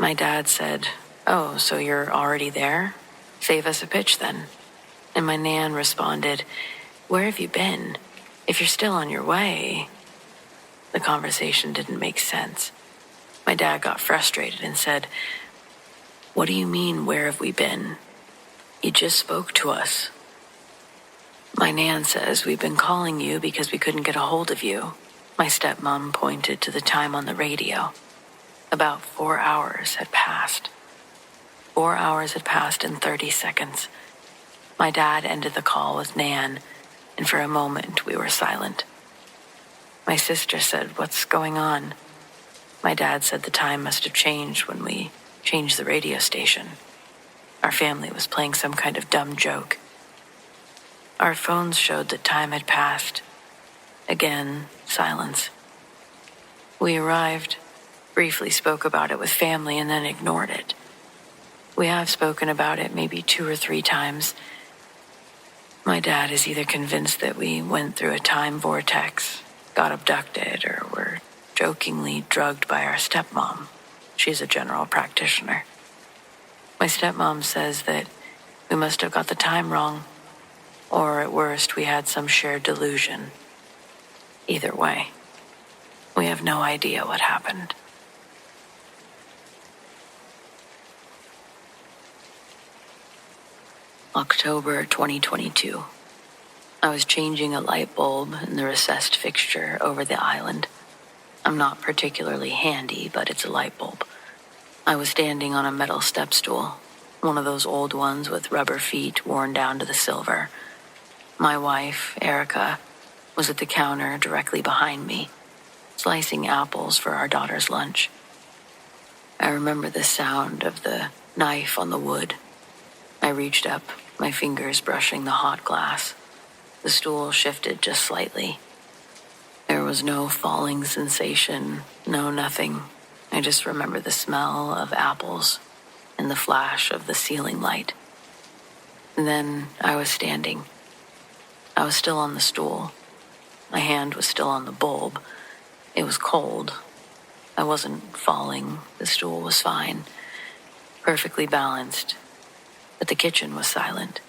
Speaker 1: My dad said, "Oh, so you're already there? Save us a pitch then." And my Nan responded, "Where have you been? If you're still on your way." The conversation didn't make sense. My dad got frustrated and said, "What do you mean, where have we been? You just spoke to us." My Nan says, "We've been calling you because we couldn't get a hold of you." My stepmom pointed to the time on the radio. About 4 hours had passed. 4 hours had passed in 30 seconds. My dad ended the call with Nan, and for a moment we were silent. My sister said, "What's going on?" My dad said the time must have changed when we changed the radio station. Our family was playing some kind of dumb joke. Our phones showed that time had passed. Again, silence. We arrived, briefly spoke about it with family, and then ignored it. We have spoken about it maybe 2 or 3 times. My dad is either convinced that we went through a time vortex, got abducted, or were jokingly drugged by our stepmom. She's a general practitioner. My stepmom says that we must have got the time wrong, or at worst we had some shared delusion. Either way, we have no idea what happened. October 2022. I was changing a light bulb in the recessed fixture over the island. I'm not particularly handy, but it's a light bulb. I was standing on a metal step stool, one of those old ones with rubber feet worn down to the silver. My wife, Erica, was at the counter directly behind me, slicing apples for our daughter's lunch. I remember the sound of the knife on the wood. I reached up, my fingers brushing the hot glass. The stool shifted just slightly. There was no falling sensation, no nothing. I just remember the smell of apples and the flash of the ceiling light. And then I was standing. I was still on the stool. My hand was still on the bulb. It was cold. I wasn't falling. The stool was fine, perfectly balanced. But the kitchen was silent.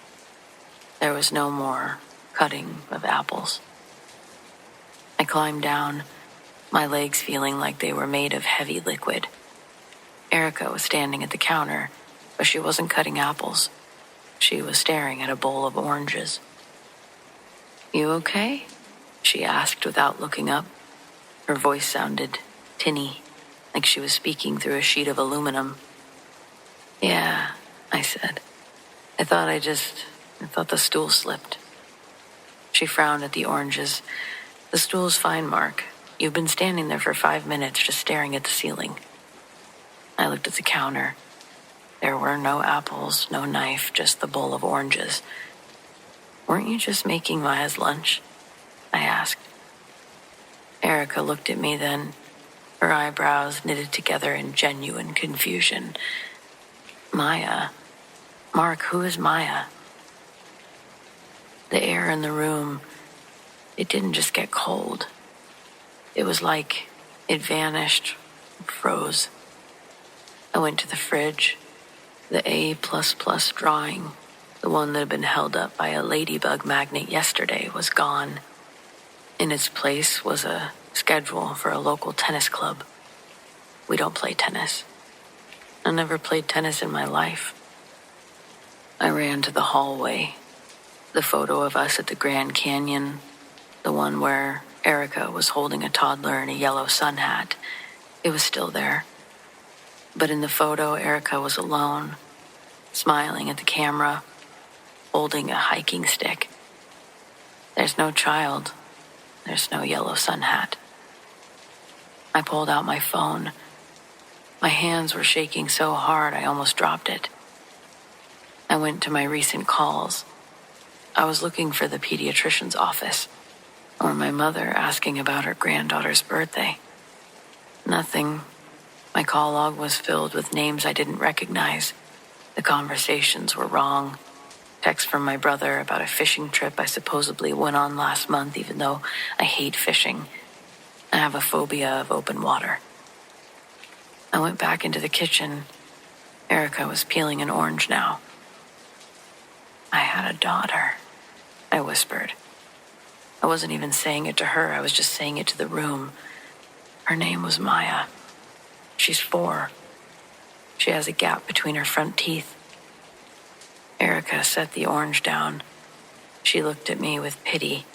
Speaker 1: There was no more cutting of apples. I climbed down, my legs feeling like they were made of heavy liquid. Erica was standing at the counter, but she wasn't cutting apples. She was staring at a bowl of oranges. "You okay?" she asked without looking up. Her voice sounded tinny, like she was speaking through a sheet of aluminum. "Yeah," I said. I thought the stool slipped." She frowned at the oranges. "The stool's fine, Mark. You've been standing there for 5 minutes just staring at the ceiling." I looked at the counter. There were no apples, no knife, just the bowl of oranges. "Weren't you just making Maya's lunch?" I asked. Erica looked at me then, her eyebrows knitted together in genuine confusion. "Maya? Mark, who is Maya?" The air in the room, it didn't just get cold. It was like it vanished, froze. I went to the fridge. The A++ drawing, the one that had been held up by a ladybug magnet yesterday, was gone. In its place was a schedule for a local tennis club. We don't play tennis. I never played tennis in my life. I ran to the hallway. The photo of us at the Grand Canyon, the one where Erica was holding a toddler in a yellow sun hat, it was still there. But in the photo, Erica was alone, smiling at the camera, holding a hiking stick. There's no child. There's no yellow sun hat. I pulled out my phone. My hands were shaking so hard I almost dropped it. I went to my recent calls. I was looking for the pediatrician's office, or my mother asking about her granddaughter's birthday. Nothing. My call log was filled with names I didn't recognize. The conversations were wrong. Text from my brother about a fishing trip I supposedly went on last month, even though I hate fishing. I have a phobia of open water. I went back into the kitchen. Erica was peeling an orange now. "I had a daughter," I whispered. I wasn't even saying it to her, I was just saying it to the room. Her name was Maya. She's 4. She has a gap between her front teeth. Erica set the orange down. She looked at me with pity.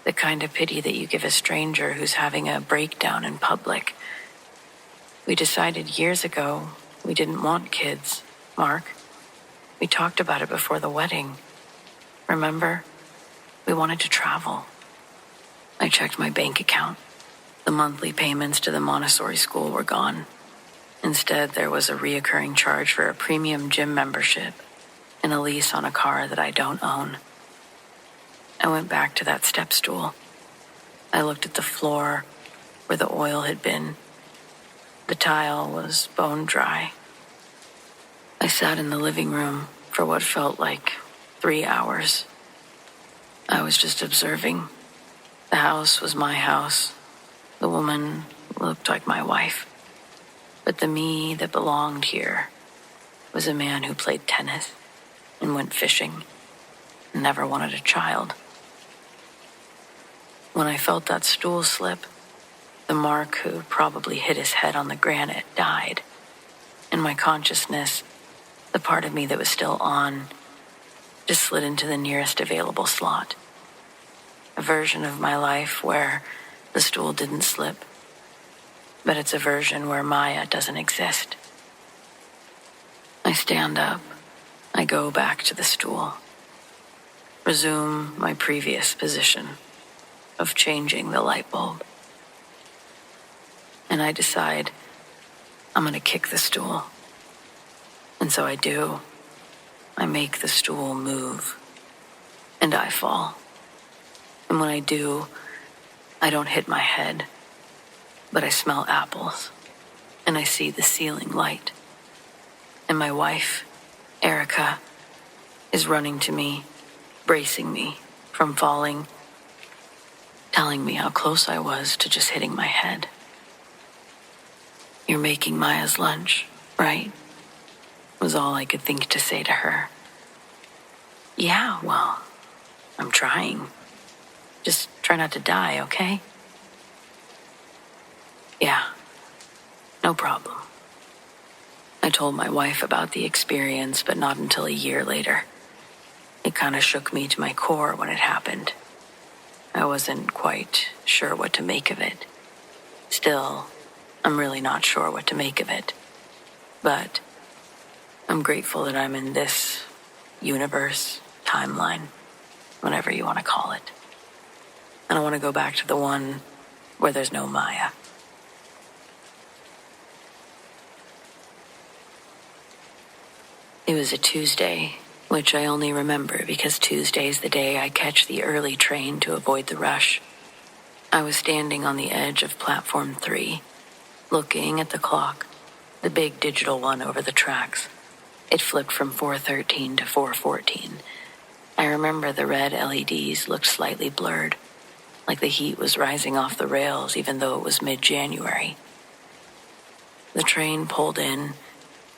Speaker 1: The kind of pity that you give a stranger who's having a breakdown in public. "We decided years ago we didn't want kids, Mark. We talked about it before the wedding. Remember? We wanted to travel." I checked my bank account. The monthly payments to the Montessori school were gone. Instead, there was a reoccurring charge for a premium gym membership and a lease on a car that I don't own. I went back to that step stool. I looked at the floor where the oil had been. The tile was bone dry. I sat in the living room for what felt like 3 hours. I was just observing. The house was my house. The woman looked like my wife. But the me that belonged here was a man who played tennis and went fishing and never wanted a child. When I felt that stool slip, the Mark who probably hit his head on the granite died. And my consciousness, the part of me that was still on, just slid into the nearest available slot. a version of my life where the stool didn't slip, but it's a version where Maya doesn't exist. I stand up. I go back to the stool. Resume my previous position of changing the light bulb. And I decide I'm going to kick the stool. And so I do. I make the stool move. And I fall. And when I do, I don't hit my head, but I smell apples. And I see the ceiling light. And my wife, Erica, is running to me, bracing me from falling, telling me how close I was to just hitting my head. "You're making Maya's lunch, right?" was all I could think to say to her. "Yeah, well, I'm trying. Just try not to die, okay?" "Yeah, no problem." I told my wife about the experience, but not until a year later. It kind of shook me to my core when it happened. I wasn't quite sure what to make of it. Still, I'm really not sure what to make of it. But I'm grateful that I'm in this universe, timeline, whatever you want to call it. And I want to go back to the one where there's no Maya. It was a Tuesday, which I only remember because Tuesday's the day I catch the early train to avoid the rush. I was standing on the edge of platform 3, looking at the clock, the big digital one over the tracks. It flipped from 4:13 to 4:14. I remember the red LEDs looked slightly blurred, like the heat was rising off the rails even though it was mid-January. The train pulled in.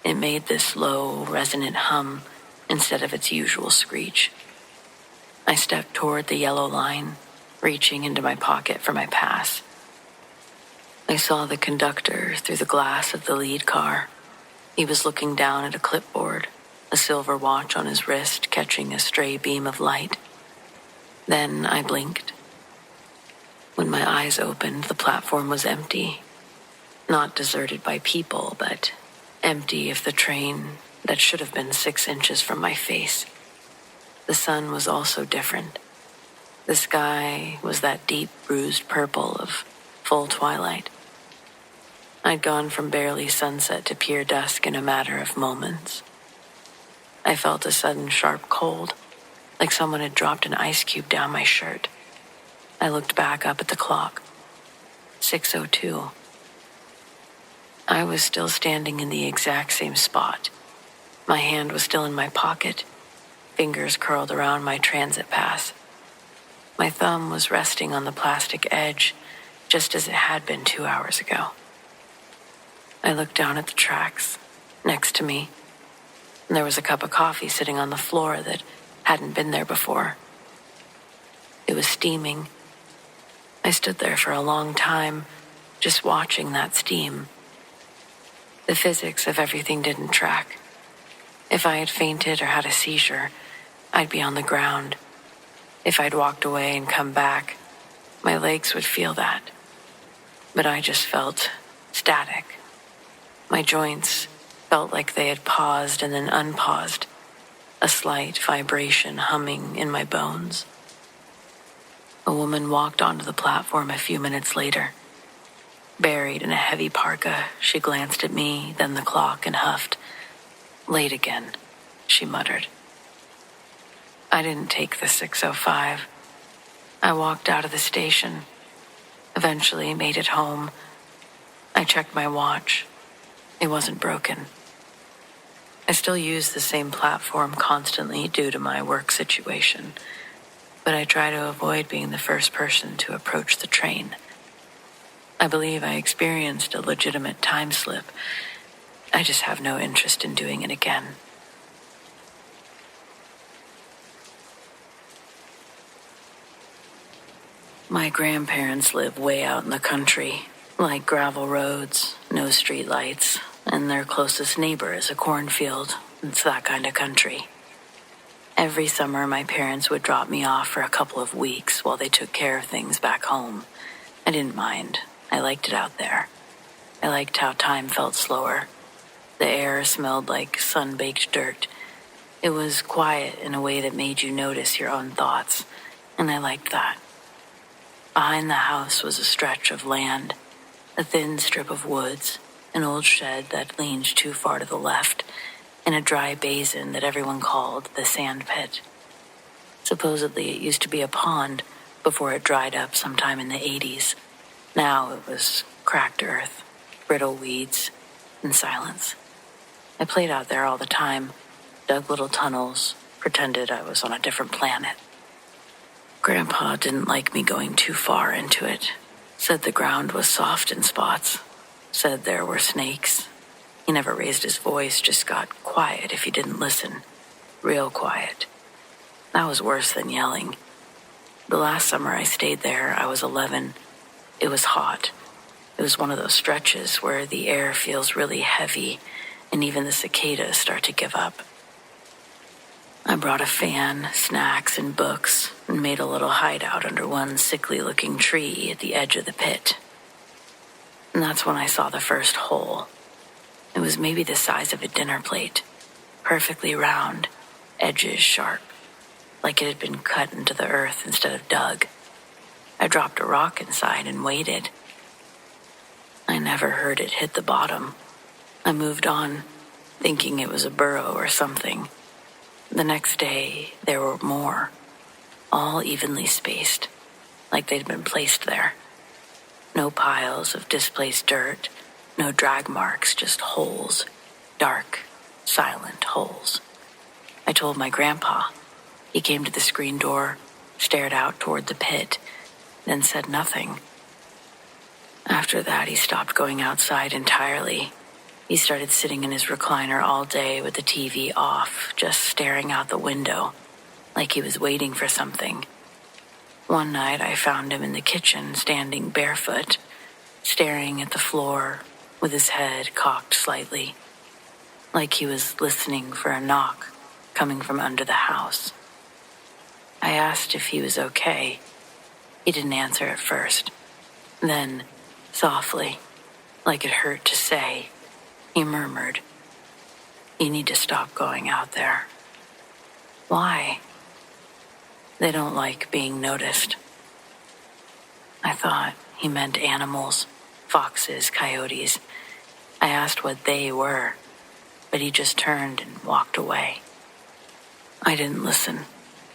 Speaker 1: It made this low, resonant hum instead of its usual screech. I stepped toward the yellow line, reaching into my pocket for my pass. I saw the conductor through the glass of the lead car. He was looking down at a clipboard, a silver watch on his wrist catching a stray beam of light. Then I blinked. When my eyes opened, the platform was empty. Not deserted by people, but empty of the train that should have been 6 inches from my face. The sun was also different. The sky was that deep bruised purple of full twilight. I'd gone from barely sunset to pure dusk in a matter of moments. I felt a sudden sharp cold, like someone had dropped an ice cube down my shirt. I looked back up at the clock. 6:02. I was still standing in the exact same spot. My hand was still in my pocket, fingers curled around my transit pass. My thumb was resting on the plastic edge, just as it had been 2 hours ago. I looked down at the tracks next to me, and there was a cup of coffee sitting on the floor that hadn't been there before. It was steaming. I stood there for a long time, just watching that steam. The physics of everything didn't track. If I had fainted or had a seizure, I'd be on the ground. If I'd walked away and come back, my legs would feel that. But I just felt static. My joints felt like they had paused and then unpaused, a slight vibration humming in my bones. A woman walked onto the platform a few minutes later. Buried in a heavy parka, she glanced at me, then the clock, and huffed. "Late again," she muttered. I didn't take the 6:05. I walked out of the station, eventually made it home. I checked my watch. It wasn't broken. I still use the same platform constantly due to my work situation, but I try to avoid being the first person to approach the train. I believe I experienced a legitimate time slip. I just have no interest in doing it again. My grandparents live way out in the country, like gravel roads, no street lights, and their closest neighbor is a cornfield. It's that kind of country. Every summer, my parents would drop me off for a couple of weeks while they took care of things back home. I didn't mind. I liked it out there. I liked how time felt slower. The air smelled like sun-baked dirt. It was quiet in a way that made you notice your own thoughts, and I liked that. Behind the house was a stretch of land, a thin strip of woods, an old shed that leaned too far to the left, and a dry basin that everyone called the sand pit. Supposedly it used to be a pond before it dried up sometime in the 80s. Now it was cracked earth, brittle weeds, and silence. I played out there all the time, dug little tunnels, pretended I was on a different planet. Grandpa didn't like me going too far into it. Said the ground was soft in spots. Said there were snakes. He never raised his voice, just got quiet if you didn't listen. Real quiet. That was worse than yelling. The last summer I stayed there, I was 11. It was hot. It was one of those stretches where the air feels really heavy and even the cicadas start to give up. I brought a fan, snacks, and books and made a little hideout under one sickly-looking tree at the edge of the pit. And that's when I saw the first hole. It was maybe the size of a dinner plate, perfectly round, edges sharp, like it had been cut into the earth instead of dug. I dropped a rock inside and waited. I never heard it hit the bottom. I moved on, thinking it was a burrow or something. The next day, there were more, all evenly spaced, like they'd been placed there. No piles of displaced dirt, no drag marks, just holes, dark, silent holes. I told my grandpa. He came to the screen door, stared out toward the pit, then said nothing. After that, he stopped going outside entirely. He started sitting in his recliner all day with the TV off, just staring out the window, like he was waiting for something. One night, I found him in the kitchen, standing barefoot, staring at the floor, with his head cocked slightly, like he was listening for a knock coming from under the house. I asked if he was okay. He didn't answer at first. Then, softly, like it hurt to say, he murmured, "You need to stop going out there." Why? They don't like being noticed. I thought he meant animals, foxes, coyotes. I asked what they were, but he just turned and walked away. I didn't listen.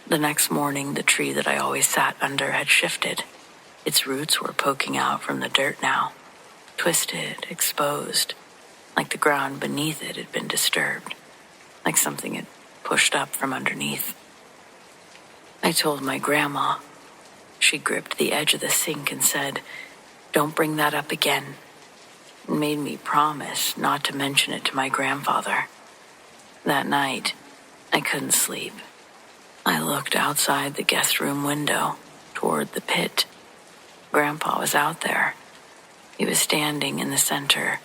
Speaker 1: The next morning, the tree that I always sat under had shifted. Its roots were poking out from the dirt now, twisted, exposed, like the ground beneath it had been disturbed, like something had pushed up from underneath. I told my grandma. She gripped the edge of the sink and said, "Don't bring that up again," and made me promise not to mention it to my grandfather. That night, I couldn't sleep. I looked outside the guest room window, toward the pit. Grandpa was out there. He was standing in the center,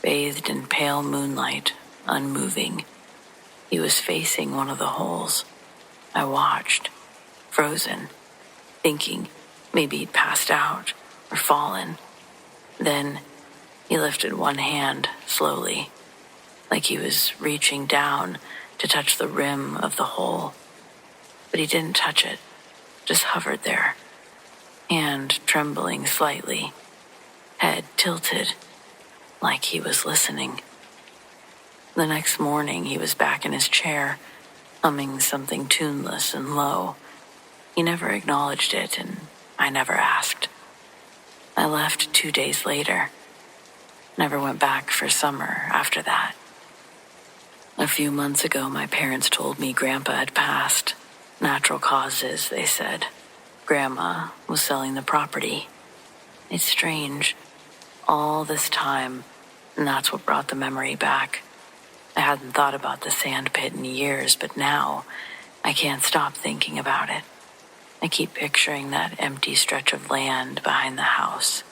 Speaker 1: bathed in pale moonlight, unmoving. He was facing one of the holes. I watched, frozen, thinking maybe he'd passed out or fallen. Then he lifted one hand slowly, like he was reaching down to touch the rim of the hole. But he didn't touch it, just hovered there, hand trembling slightly, head tilted, like he was listening. The next morning, he was back in his chair, humming something tuneless and low. He never acknowledged it, and I never asked. I left 2 days later. Never went back for summer after that. A few months ago, my parents told me Grandpa had passed. Natural causes, they said. Grandma was selling the property. It's strange. All this time, and that's what brought the memory back. I hadn't thought about the sand pit in years, but now I can't stop thinking about it. I keep picturing that empty stretch of land behind the house.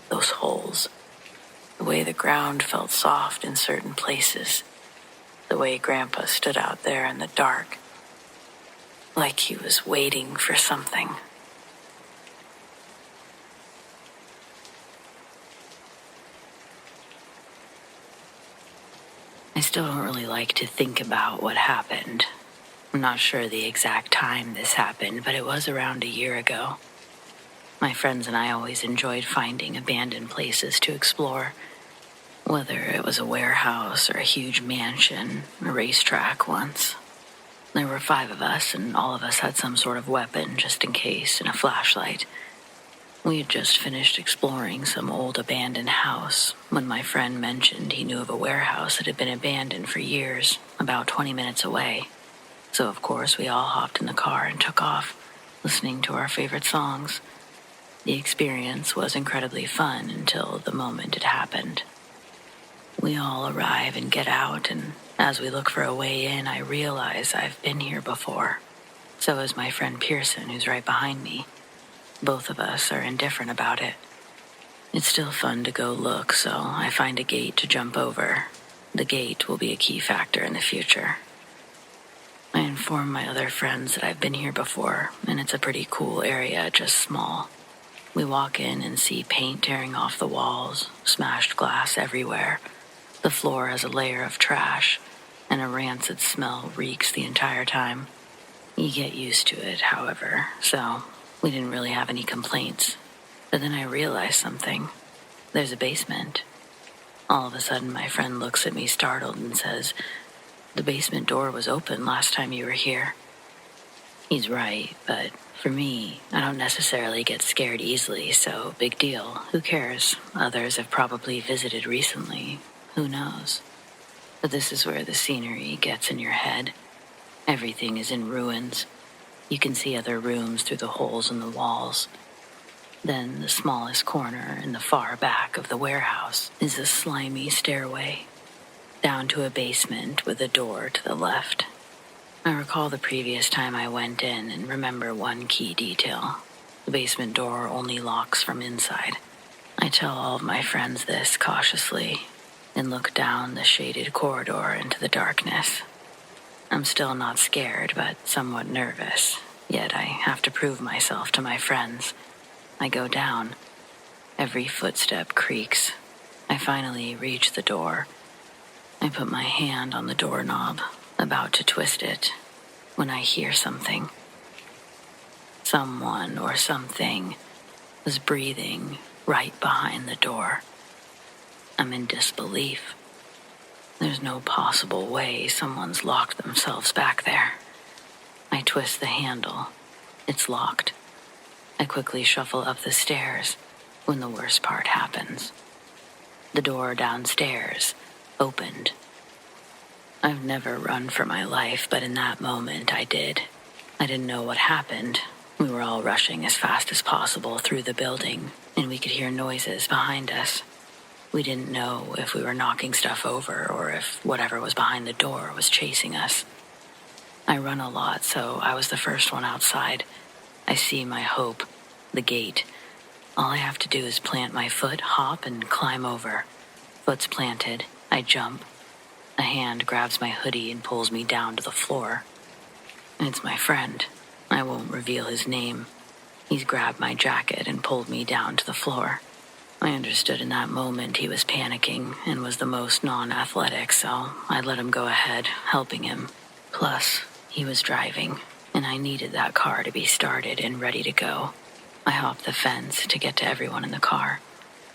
Speaker 1: Those holes. The way the ground felt soft in certain places. The way Grandpa stood out there in the dark, like he was waiting for something. I still don't really like to think about what happened. I'm not sure the exact time this happened, but it was around a year ago. My friends and I always enjoyed finding abandoned places to explore, whether it was a warehouse or a huge mansion, a racetrack once. There were 5 of us, and all of us had some sort of weapon just in case, and a flashlight. We had just finished exploring some old abandoned house when my friend mentioned he knew of a warehouse that had been abandoned for years, about 20 minutes away. So of course we all hopped in the car and took off, listening to our favorite songs. The experience was incredibly fun until the moment it happened. We all arrive and get out, and as we look for a way in, I realize I've been here before. So is my friend Pearson, who's right behind me. Both of us are indifferent about it. It's still fun to go look, so I find a gate to jump over. The gate will be a key factor in the future. I inform my other friends that I've been here before, and it's a pretty cool area, just small. We walk in and see paint tearing off the walls, smashed glass everywhere. The floor has a layer of trash, and a rancid smell reeks the entire time. You get used to it, however, so we didn't really have any complaints. But then I realized something. There's a basement. All of a sudden, my friend looks at me startled and says, "The basement door was open last time you were here." He's right, but for me, I don't necessarily get scared easily, so big deal. Who cares? Others have probably visited recently. Who knows? But this is where the scenery gets in your head. Everything is in ruins. You can see other rooms through the holes in the walls. Then the smallest corner in the far back of the warehouse is a slimy stairway down to a basement with a door to the left. I recall the previous time I went in and remember one key detail. The basement door only locks from inside. I tell all of my friends this cautiously and look down the shaded corridor into the darkness. I'm still not scared, but somewhat nervous, yet I have to prove myself to my friends. I go down. Every footstep creaks. I finally reach the door. I put my hand on the doorknob, about to twist it, when I hear something. Someone or something was breathing right behind the door. I'm in disbelief. There's no possible way someone's locked themselves back there. I twist the handle. It's locked. I quickly shuffle up the stairs when the worst part happens. The door downstairs opened. I've never run for my life, but in that moment I did. I didn't know what happened. We were all rushing as fast as possible through the building, and we could hear noises behind us. We didn't know if we were knocking stuff over or if whatever was behind the door was chasing us. I run a lot, so I was the first one outside. I see my hope, the gate. All I have to do is plant my foot, hop, and climb over. Foot's planted. I jump. A hand grabs my hoodie and pulls me down to the floor. It's my friend. I won't reveal his name. He's grabbed my jacket and pulled me down to the floor. I understood in that moment he was panicking and was the most non-athletic, so I let him go ahead, helping him. Plus, he was driving, and I needed that car to be started and ready to go. I hopped the fence to get to everyone in the car.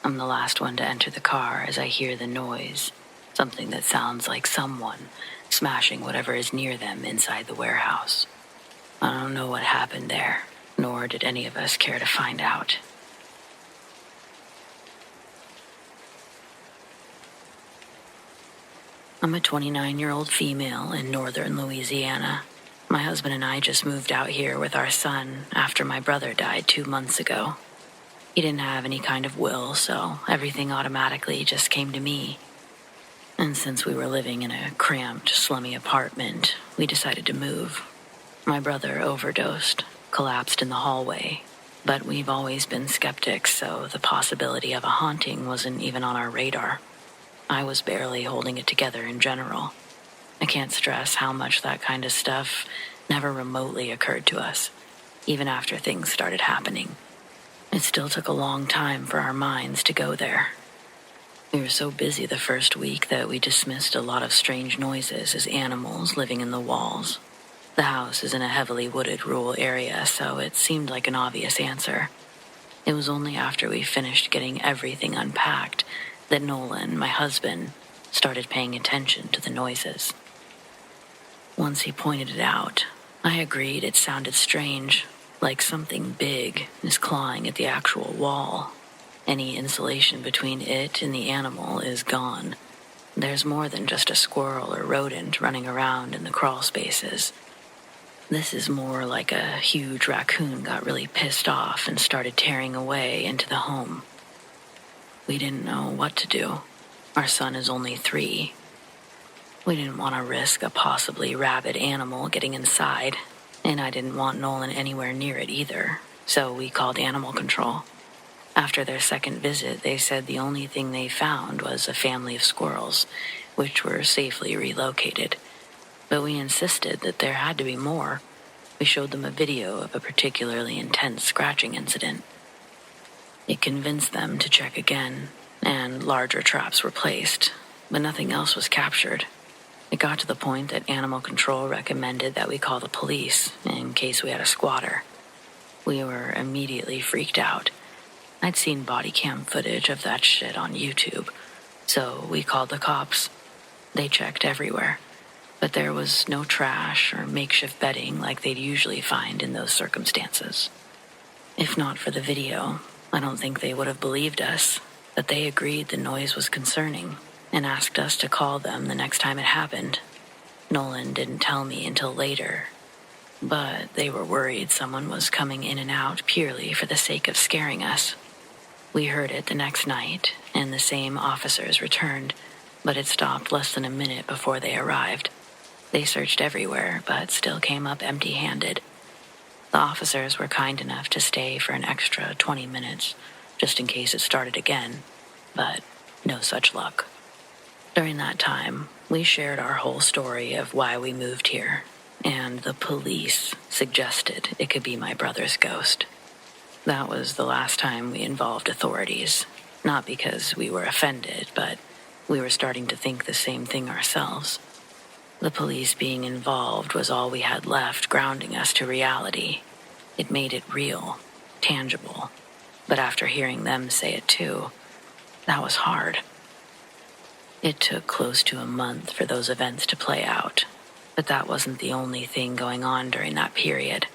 Speaker 1: I'm the last one to enter the car as I hear the noise, something that sounds like someone smashing whatever is near them inside the warehouse. I don't know what happened there, nor did any of us care to find out. I'm a 29-year-old female in northern Louisiana. My husband and I just moved out here with our son after my brother died 2 months ago. He didn't have any kind of will, so everything automatically just came to me. And since we were living in a cramped, slummy apartment, we decided to move. My brother overdosed, collapsed in the hallway, but we've always been skeptics, so the possibility of a haunting wasn't even on our radar. I was barely holding it together in general. I can't stress how much that kind of stuff never remotely occurred to us, even after things started happening. It still took a long time for our minds to go there. We were so busy the first week that we dismissed a lot of strange noises as animals living in the walls. The house is in a heavily wooded rural area, so it seemed like an obvious answer. It was only after we finished getting everything unpacked that Nolan, my husband, started paying attention to the noises. Once he pointed it out, I agreed it sounded strange, like something big is clawing at the actual wall. Any insulation between it and the animal is gone. There's more than just a squirrel or rodent running around in the crawl spaces. This is more like a huge raccoon got really pissed off and started tearing away into the home. We didn't know what to do. Our son is only 3. We didn't want to risk a possibly rabid animal getting inside, and I didn't want Nolan anywhere near it either, so we called animal control. After their second visit, they said the only thing they found was a family of squirrels, which were safely relocated. But we insisted that there had to be more. We showed them a video of a particularly intense scratching incident. It convinced them to check again, and larger traps were placed, but nothing else was captured. It got to the point that animal control recommended that we call the police in case we had a squatter. We were immediately freaked out. I'd seen body cam footage of that shit on YouTube, so we called the cops. They checked everywhere, but there was no trash or makeshift bedding like they'd usually find in those circumstances. If not for the video, I don't think they would have believed us, but they agreed the noise was concerning and asked us to call them the next time it happened. Nolan didn't tell me until later, but they were worried someone was coming in and out purely for the sake of scaring us. We heard it the next night, and the same officers returned, but it stopped less than a minute before they arrived. They searched everywhere, but still came up empty-handed. The officers were kind enough to stay for an extra 20 minutes, just in case it started again, but no such luck. During that time, we shared our whole story of why we moved here, and the police suggested it could be my brother's ghost. That was the last time we involved authorities, not because we were offended, but we were starting to think the same thing ourselves. The police being involved was all we had left grounding us to reality. It made it real, tangible, but after hearing them say it too, that was hard. It took close to a month for those events to play out, but that wasn't the only thing going on during that period.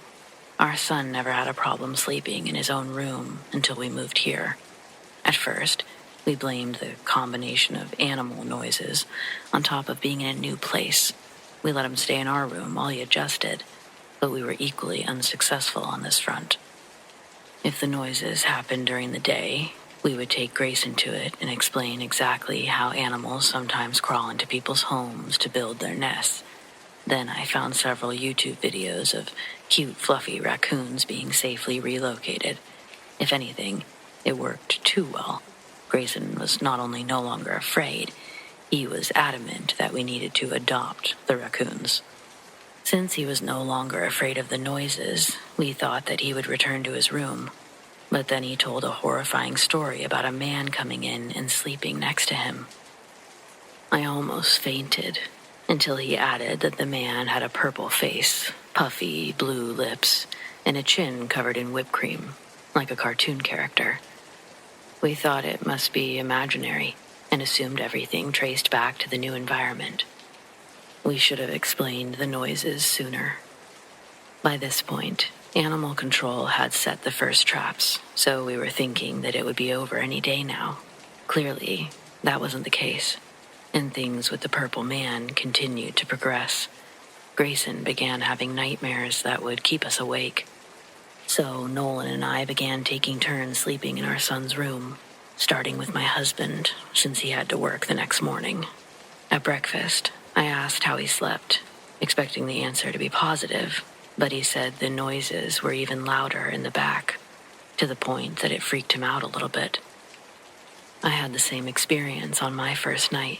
Speaker 1: Our son never had a problem sleeping in his own room until we moved here. At first, we blamed the combination of animal noises on top of being in a new place. We let him stay in our room while he adjusted, but we were equally unsuccessful on this front. If the noises happened during the day, we would take Grayson to it and explain exactly how animals sometimes crawl into people's homes to build their nests. Then I found several YouTube videos of cute, fluffy raccoons being safely relocated. If anything, it worked too well. Grayson was not only no longer afraid, he was adamant that we needed to adopt the raccoons. Since he was no longer afraid of the noises, we thought that he would return to his room. But then he told a horrifying story about a man coming in and sleeping next to him. I almost fainted until he added that the man had a purple face, puffy blue lips, and a chin covered in whipped cream, like a cartoon character. We thought it must be imaginary and assumed everything traced back to the new environment. We should have explained the noises sooner. By this point, animal control had set the first traps, so we were thinking that it would be over any day now. Clearly, that wasn't the case, and things with the purple man continued to progress. Grayson began having nightmares that would keep us awake. So Nolan and I began taking turns sleeping in our son's room, starting with my husband, since he had to work the next morning. At breakfast, I asked how he slept, expecting the answer to be positive, but he said the noises were even louder in the back, to the point that it freaked him out a little bit. I had the same experience on my first night,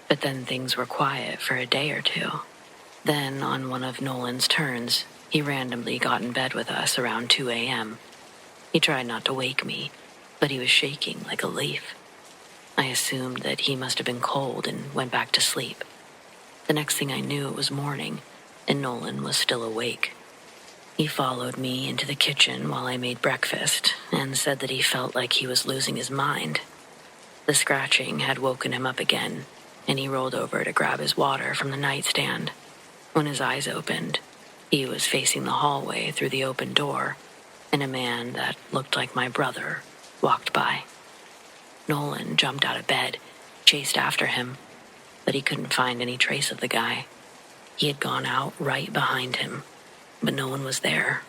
Speaker 1: but then things were quiet for a day or two. Then, on one of Nolan's turns, he randomly got in bed with us around 2 a.m. He tried not to wake me, but he was shaking like a leaf. I assumed that he must have been cold and went back to sleep. The next thing I knew, it was morning, and Nolan was still awake. He followed me into the kitchen while I made breakfast and said that he felt like he was losing his mind. The scratching had woken him up again, and he rolled over to grab his water from the nightstand. When his eyes opened, he was facing the hallway through the open door, and a man that looked like my brother walked by. Nolan jumped out of bed, chased after him, but he couldn't find any trace of the guy. He had gone out right behind him, but no one was there.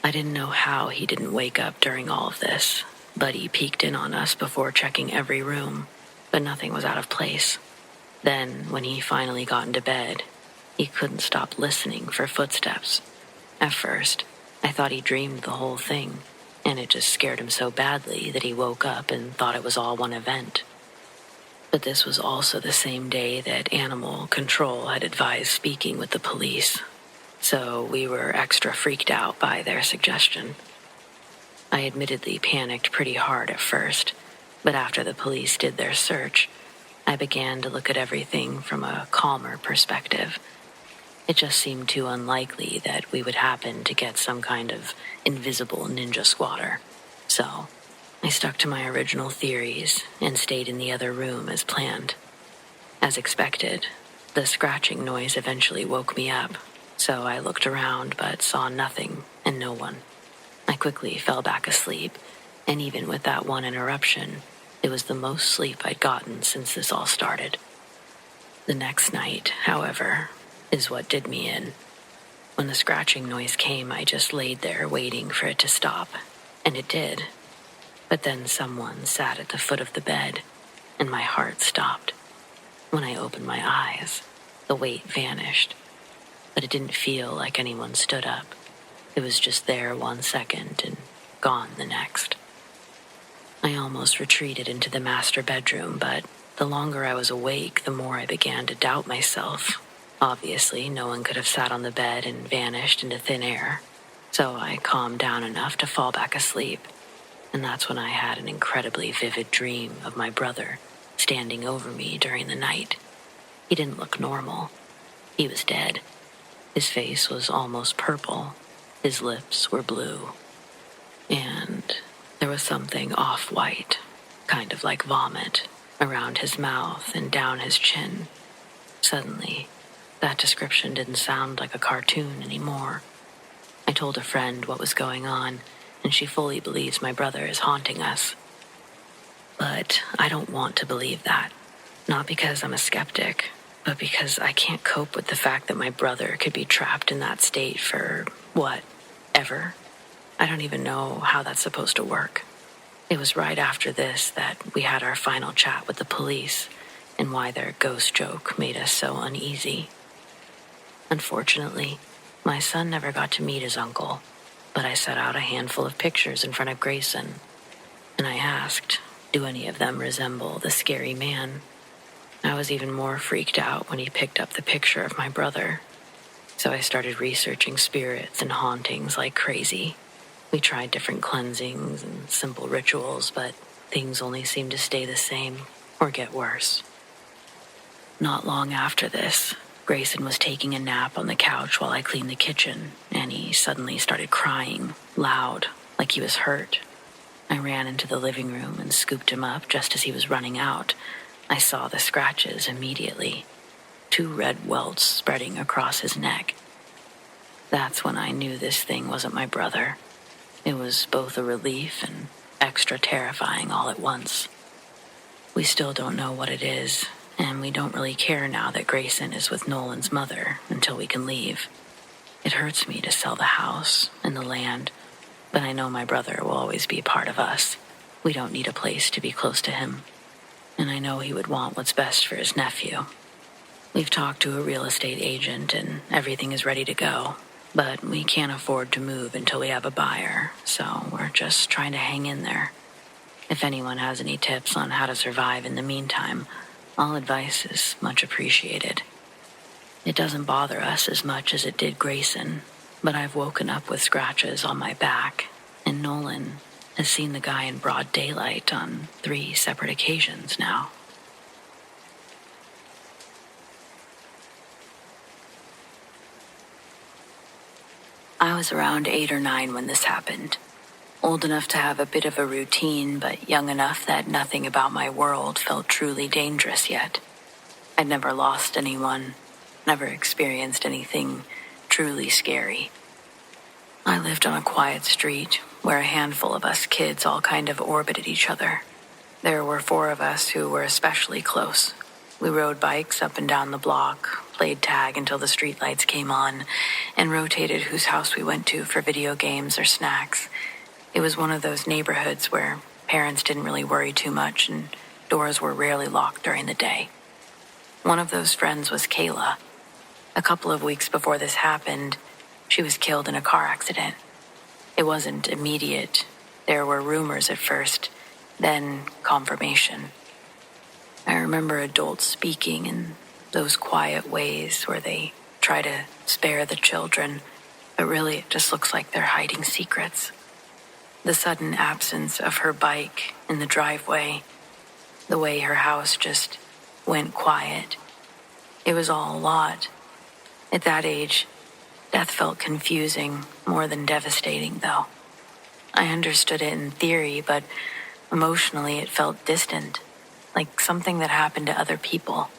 Speaker 1: I didn't know how he didn't wake up during all of this, but he peeked in on us before checking every room, but nothing was out of place. Then, when he finally got into bed, he couldn't stop listening for footsteps. At first, I thought he dreamed the whole thing, and it just scared him so badly that he woke up and thought it was all one event. But this was also the same day that Animal Control had advised speaking with the police, so we were extra freaked out by their suggestion. I admittedly panicked pretty hard at first, but after the police did their search, I began to look at everything from a calmer perspective. It just seemed too unlikely that we would happen to get some kind of invisible ninja squatter. So, I stuck to my original theories and stayed in the other room as planned. As expected, the scratching noise eventually woke me up, so I looked around but saw nothing and no one. I quickly fell back asleep, and even with that one interruption, it was the most sleep I'd gotten since this all started. The next night, however, is what did me in. When the scratching noise came, I just laid there waiting for it to stop, and it did. But then someone sat at the foot of the bed, and my heart stopped. When I opened my eyes, the weight vanished, but it didn't feel like anyone stood up. It was just there 1 second and gone the next. I almost retreated into the master bedroom, but the longer I was awake, the more I began to doubt myself. Obviously, no one could have sat on the bed and vanished into thin air, so I calmed down enough to fall back asleep, and that's when I had an incredibly vivid dream of my brother standing over me during the night. He didn't look normal. He was dead. His face was almost purple. His lips were blue. And there was something off-white, kind of like vomit, around his mouth and down his chin. Suddenly, that description didn't sound like a cartoon anymore. I told a friend what was going on, and she fully believes my brother is haunting us. But I don't want to believe that. Not because I'm a skeptic, but because I can't cope with the fact that my brother could be trapped in that state for, ever? I don't even know how that's supposed to work. It was right after this that we had our final chat with the police, and why their ghost joke made us so uneasy. Unfortunately, my son never got to meet his uncle, but I set out a handful of pictures in front of Grayson, and I asked, do any of them resemble the scary man? I was even more freaked out when he picked up the picture of my brother, so I started researching spirits and hauntings like crazy. We tried different cleansings and simple rituals, but things only seemed to stay the same or get worse. Not long after this, Grayson was taking a nap on the couch while I cleaned the kitchen, and he suddenly started crying, loud, like he was hurt. I ran into the living room and scooped him up just as he was running out. I saw the scratches immediately, 2 red welts spreading across his neck. That's when I knew this thing wasn't my brother. It was both a relief and extra terrifying all at once. We still don't know what it is, and we don't really care now that Grayson is with Nolan's mother until we can leave. It hurts me to sell the house and the land, but I know my brother will always be a part of us. We don't need a place to be close to him, and I know he would want what's best for his nephew. We've talked to a real estate agent and everything is ready to go, but we can't afford to move until we have a buyer, so we're just trying to hang in there. If anyone has any tips on how to survive in the meantime, all advice is much appreciated. It doesn't bother us as much as it did Grayson, but I've woken up with scratches on my back, and Nolan has seen the guy in broad daylight on 3 separate occasions now. I was around 8 or 9 when this happened. Old enough to have a bit of a routine, but young enough that nothing about my world felt truly dangerous yet. I'd never lost anyone, never experienced anything truly scary. I lived on a quiet street where a handful of us kids all kind of orbited each other. There were 4 of us who were especially close. We rode bikes up and down the block, played tag until the streetlights came on, and rotated whose house we went to for video games or snacks. It was one of those neighborhoods where parents didn't really worry too much and doors were rarely locked during the day. One of those friends was Kayla. A couple of weeks before this happened, she was killed in a car accident. It wasn't immediate. There were rumors at first, then confirmation. I remember adults speaking in those quiet ways where they try to spare the children, but really it just looks like they're hiding secrets. The sudden absence of her bike in the driveway, the way her house just went quiet. It was all a lot. At that age, death felt confusing more than devastating, though. I understood it in theory, but emotionally it felt distant, like something that happened to other people.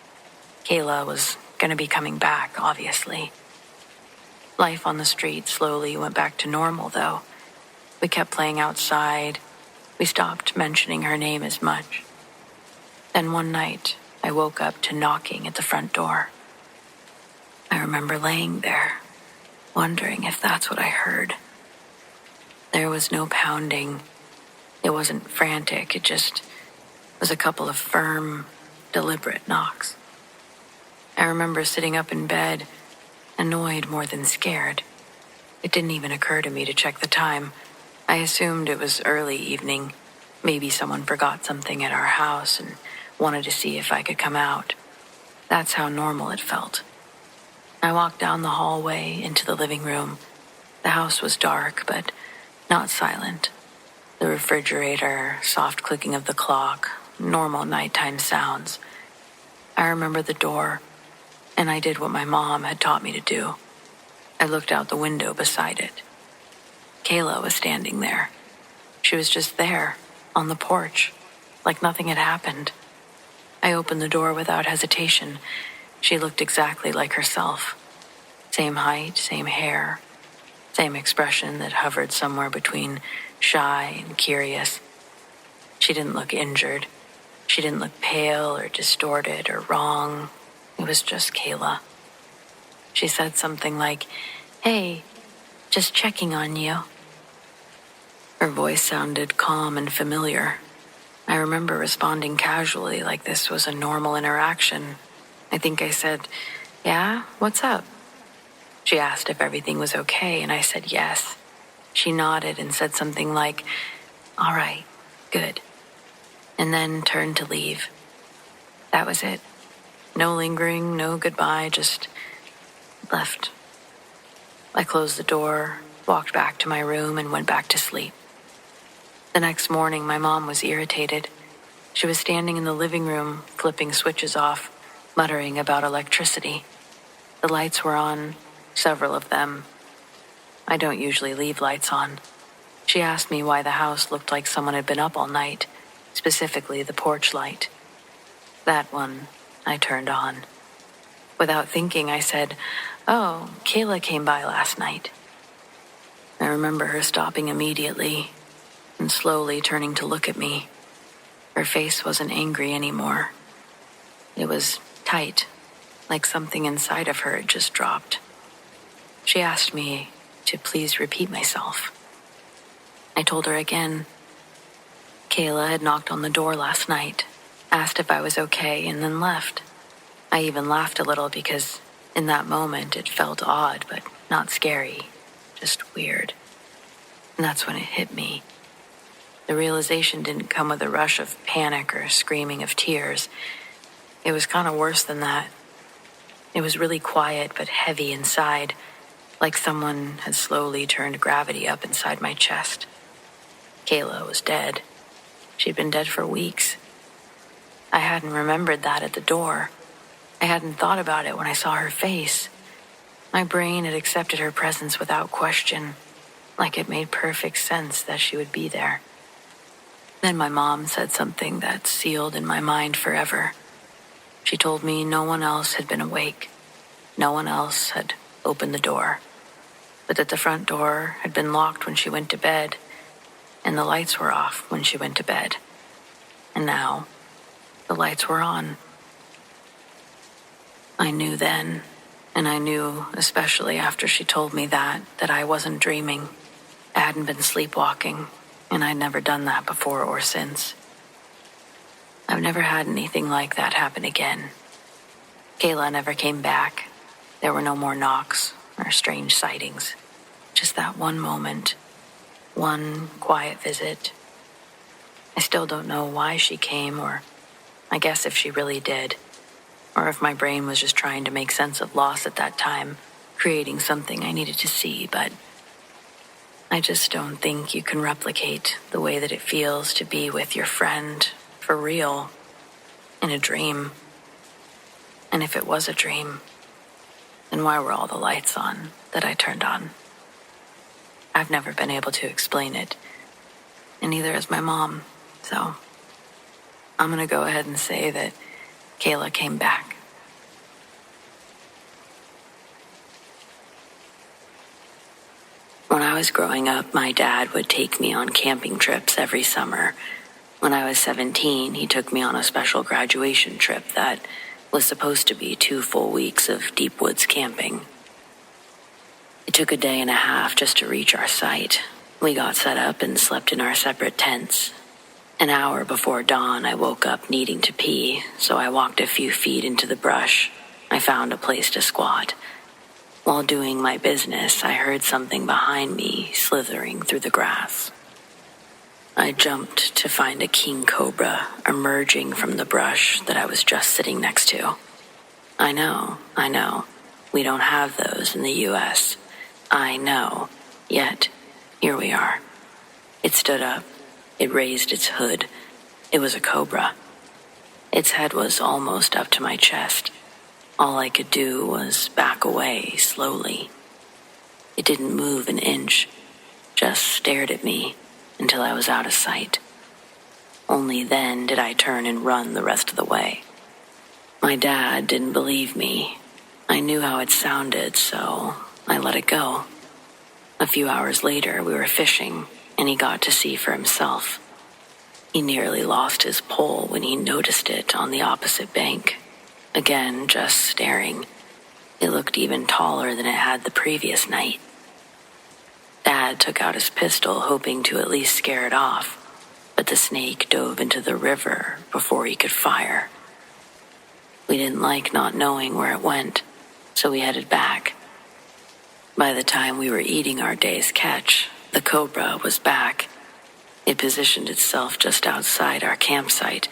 Speaker 1: Kayla was going to be coming back, obviously. Life on the street slowly went back to normal, though. We kept playing outside. We stopped mentioning her name as much. Then one night, I woke up to knocking at the front door. I remember laying there, wondering if that's what I heard. There was no pounding. It wasn't frantic. It just was a couple of firm, deliberate knocks. I remember sitting up in bed, annoyed more than scared. It didn't even occur to me to check the time. I assumed it was early evening. Maybe someone forgot something at our house and wanted to see if I could come out. That's how normal it felt. I walked down the hallway into the living room. The house was dark, but not silent. The refrigerator, soft clicking of the clock, normal nighttime sounds. I remember the door, and I did what my mom had taught me to do. I looked out the window beside it. Kayla was standing there. She was just there, on the porch, like nothing had happened. I opened the door without hesitation. She looked exactly like herself. Same height, same hair, same expression that hovered somewhere between shy and curious. She didn't look injured. She didn't look pale or distorted or wrong. It was just Kayla. She said something like, "Hey, just checking on you." Her voice sounded calm and familiar. I remember responding casually like this was a normal interaction. I think I said, "Yeah, what's up?" She asked if everything was okay, and I said yes. She nodded and said something like, "All right, good," and then turned to leave. That was it. No lingering, no goodbye, just left. I closed the door, walked back to my room, and went back to sleep. The next morning, my mom was irritated. She was standing in the living room, flipping switches off, muttering about electricity. The lights were on, several of them. I don't usually leave lights on. She asked me why the house looked like someone had been up all night, specifically the porch light. That one I turned on. Without thinking, I said, "Oh, Kayla came by last night." I remember her stopping immediately and slowly turning to look at me. Her face wasn't angry anymore. It was tight, like something inside of her had just dropped. She asked me to please repeat myself. I told her again. Kayla had knocked on the door last night, asked if I was okay, and then left. I even laughed a little because in that moment it felt odd, but not scary, just weird. And that's when it hit me. The realization didn't come with a rush of panic or screaming of tears. It was kind of worse than that. It was really quiet but heavy inside, like someone had slowly turned gravity up inside my chest. Kayla was dead. She'd been dead for weeks. I hadn't remembered that at the door. I hadn't thought about it when I saw her face. My brain had accepted her presence without question, like it made perfect sense that she would be there. Then my mom said something that sealed in my mind forever. She told me no one else had been awake. No one else had opened the door. But that the front door had been locked when she went to bed, and the lights were off when she went to bed. And now, the lights were on. I knew then, and I knew, especially after she told me that I wasn't dreaming. I hadn't been sleepwalking, and I'd never done that before or since. I've never had anything like that happen again. Kayla never came back. There were no more knocks or strange sightings. Just that one moment, one quiet visit. I still don't know why she came, or I guess if she really did, or if my brain was just trying to make sense of loss at that time, creating something I needed to see, but I just don't think you can replicate the way that it feels to be with your friend, for real, in a dream. And if it was a dream, then why were all the lights on that I turned on? I've never been able to explain it, and neither has my mom, so I'm gonna go ahead and say that Kayla came back. When I was growing up, my dad would take me on camping trips every summer. When I was 17, he took me on a special graduation trip that was supposed to be 2 full weeks of deep woods camping. It took a day and a half just to reach our site. We got set up and slept in our separate tents. An hour before dawn, I woke up needing to pee, so I walked a few feet into the brush. I found a place to squat. While doing my business, I heard something behind me slithering through the grass. I jumped to find a king cobra emerging from the brush that I was just sitting next to. I know. We don't have those in the U.S. I know. Yet, here we are. It stood up. It raised its hood. It was a cobra. Its head was almost up to my chest. All I could do was back away slowly. It didn't move an inch, just stared at me until I was out of sight. Only then did I turn and run the rest of the way. My dad didn't believe me. I knew how it sounded, so I let it go. A few hours later, we were fishing, and he got to see for himself. He nearly lost his pole when he noticed it on the opposite bank. Again, just staring. It looked even taller than it had the previous night. Dad took out his pistol, hoping to at least scare it off, but the snake dove into the river before he could fire. We didn't like not knowing where it went, so we headed back. By the time we were eating our day's catch, the cobra was back. It positioned itself just outside our campsite,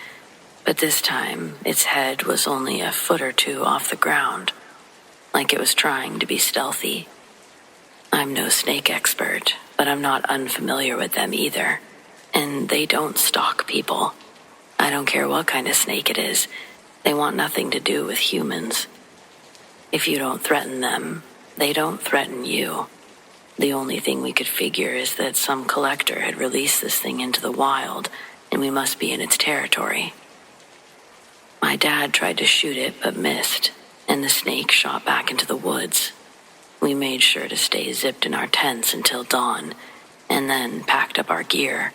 Speaker 1: but this time its head was only a foot or two off the ground, like it was trying to be stealthy. I'm no snake expert, but I'm not unfamiliar with them either, and they don't stalk people. I don't care what kind of snake it is. They want nothing to do with humans. If you don't threaten them, they don't threaten you. The only thing we could figure is that some collector had released this thing into the wild, and we must be in its territory. My dad tried to shoot it, but missed, and the snake shot back into the woods. We made sure to stay zipped in our tents until dawn, and then packed up our gear.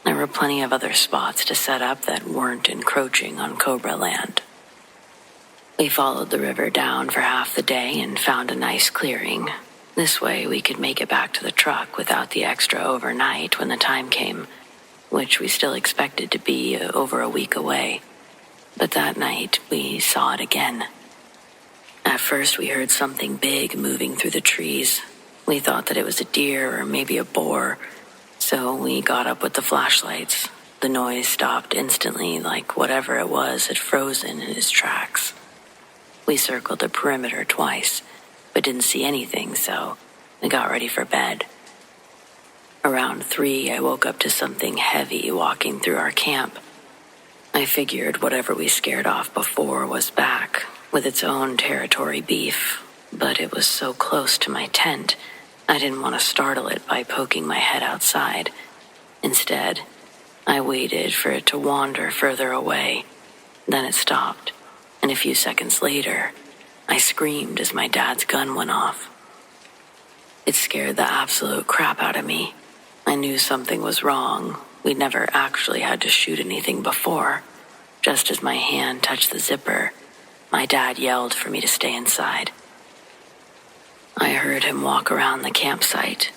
Speaker 1: There were plenty of other spots to set up that weren't encroaching on Cobra land. We followed the river down for half the day and found a nice clearing. This way we could make it back to the truck without the extra overnight when the time came, which we still expected to be over a week away. But that night we saw it again. At first we heard something big moving through the trees. We thought that it was a deer or maybe a boar, so we got up with the flashlights. The noise stopped instantly, like whatever it was had frozen in its tracks. We circled the perimeter twice, but didn't see anything, so we got ready for bed. Around 3, I woke up to something heavy walking through our camp. I figured whatever we scared off before was back, with its own territory beef, but it was so close to my tent, I didn't want to startle it by poking my head outside. Instead, I waited for it to wander further away. Then it stopped, and a few seconds later, I screamed as my dad's gun went off. It scared the absolute crap out of me. I knew something was wrong. We'd never actually had to shoot anything before. Just as my hand touched the zipper, my dad yelled for me to stay inside. I heard him walk around the campsite.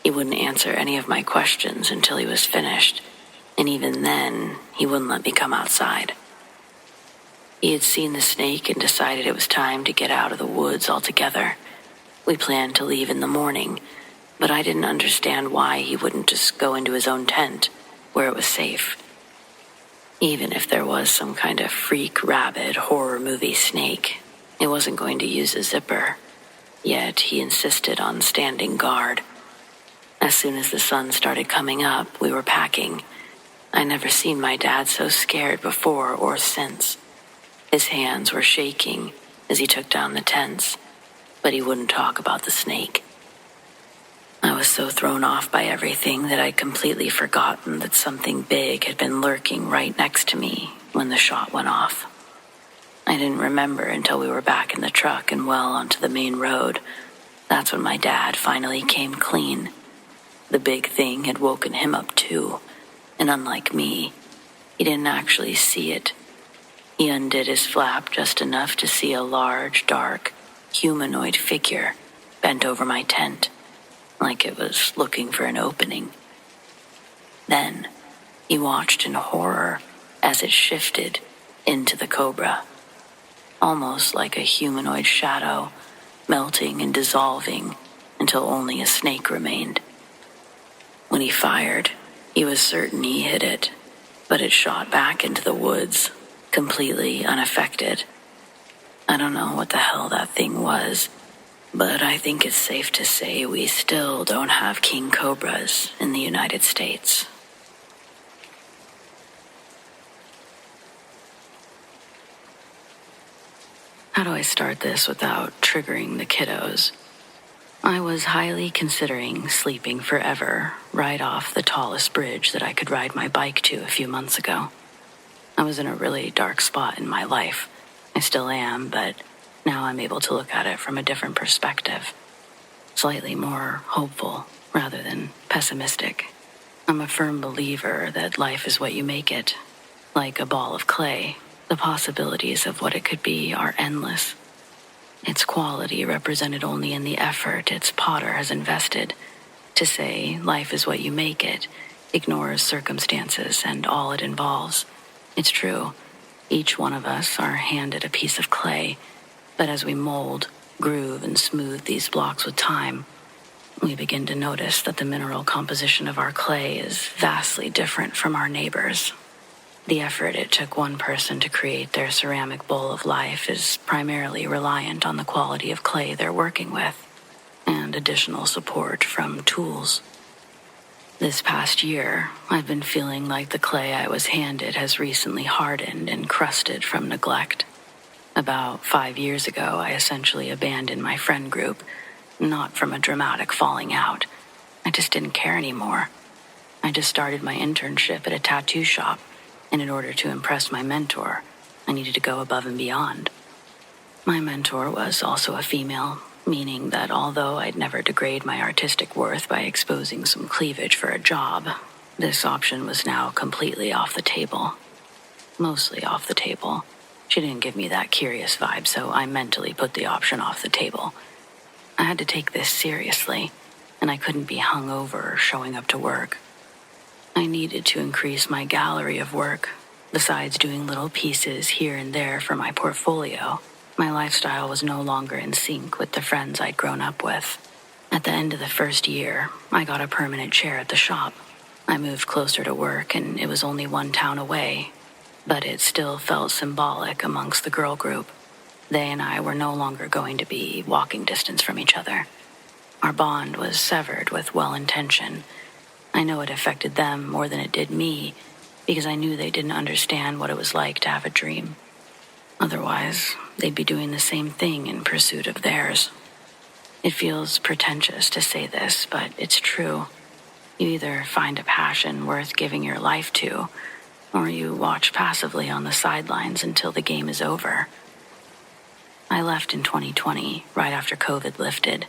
Speaker 1: He wouldn't answer any of my questions until he was finished, and even then, he wouldn't let me come outside. He had seen the snake and decided it was time to get out of the woods altogether. We planned to leave in the morning, but I didn't understand why he wouldn't just go into his own tent, where it was safe. Even if there was some kind of freak, rabid, horror movie snake, it wasn't going to use a zipper. Yet he insisted on standing guard. As soon as the sun started coming up, we were packing. I never seen my dad so scared before or since. His hands were shaking as he took down the tents, but he wouldn't talk about the snake. I was so thrown off by everything that I'd completely forgotten that something big had been lurking right next to me when the shot went off. I didn't remember until we were back in the truck and well onto the main road. That's when my dad finally came clean. The big thing had woken him up too, and unlike me, he didn't actually see it. He undid his flap just enough to see a large, dark, humanoid figure bent over my tent, like it was looking for an opening. Then, he watched in horror as it shifted into the cobra, almost like a humanoid shadow, melting and dissolving until only a snake remained. When he fired, he was certain he hit it, but it shot back into the woods, completely unaffected. I don't know what the hell that thing was, but I think it's safe to say we still don't have king cobras in the United States. How do I start this without triggering the kiddos? I was highly considering sleeping forever right off the tallest bridge that I could ride my bike to a few months ago. I was in a really dark spot in my life. I still am, but now I'm able to look at it from a different perspective. Slightly more hopeful rather than pessimistic. I'm a firm believer that life is what you make it. Like a ball of clay, the possibilities of what it could be are endless. Its quality represented only in the effort its potter has invested. To say life is what you make it ignores circumstances and all it involves. It's true. Each one of us are handed a piece of clay, but as we mold, groove, and smooth these blocks with time, we begin to notice that the mineral composition of our clay is vastly different from our neighbors. The effort it took one person to create their ceramic bowl of life is primarily reliant on the quality of clay they're working with, and additional support from tools. This past year, I've been feeling like the clay I was handed has recently hardened and crusted from neglect. About 5 years ago, I essentially abandoned my friend group, not from a dramatic falling out. I just didn't care anymore. I just started my internship at a tattoo shop, and in order to impress my mentor, I needed to go above and beyond. My mentor was also a female, meaning that although I'd never degrade my artistic worth by exposing some cleavage for a job, this option was now completely off the table. Mostly off the table. She didn't give me that curious vibe, so I mentally put the option off the table. I had to take this seriously, and I couldn't be hungover or showing up to work. I needed to increase my gallery of work. Besides doing little pieces here and there for my portfolio, my lifestyle was no longer in sync with the friends I'd grown up with. At the end of the first year, I got a permanent chair at the shop. I moved closer to work, and it was only one town away, but it still felt symbolic amongst the girl group. They and I were no longer going to be walking distance from each other. Our bond was severed with well-intention. I know it affected them more than it did me, because I knew they didn't understand what it was like to have a dream. Otherwise, they'd be doing the same thing in pursuit of theirs. It feels pretentious to say this, but it's true. You either find a passion worth giving your life to, or you watch passively on the sidelines until the game is over. I left in 2020, right after COVID lifted.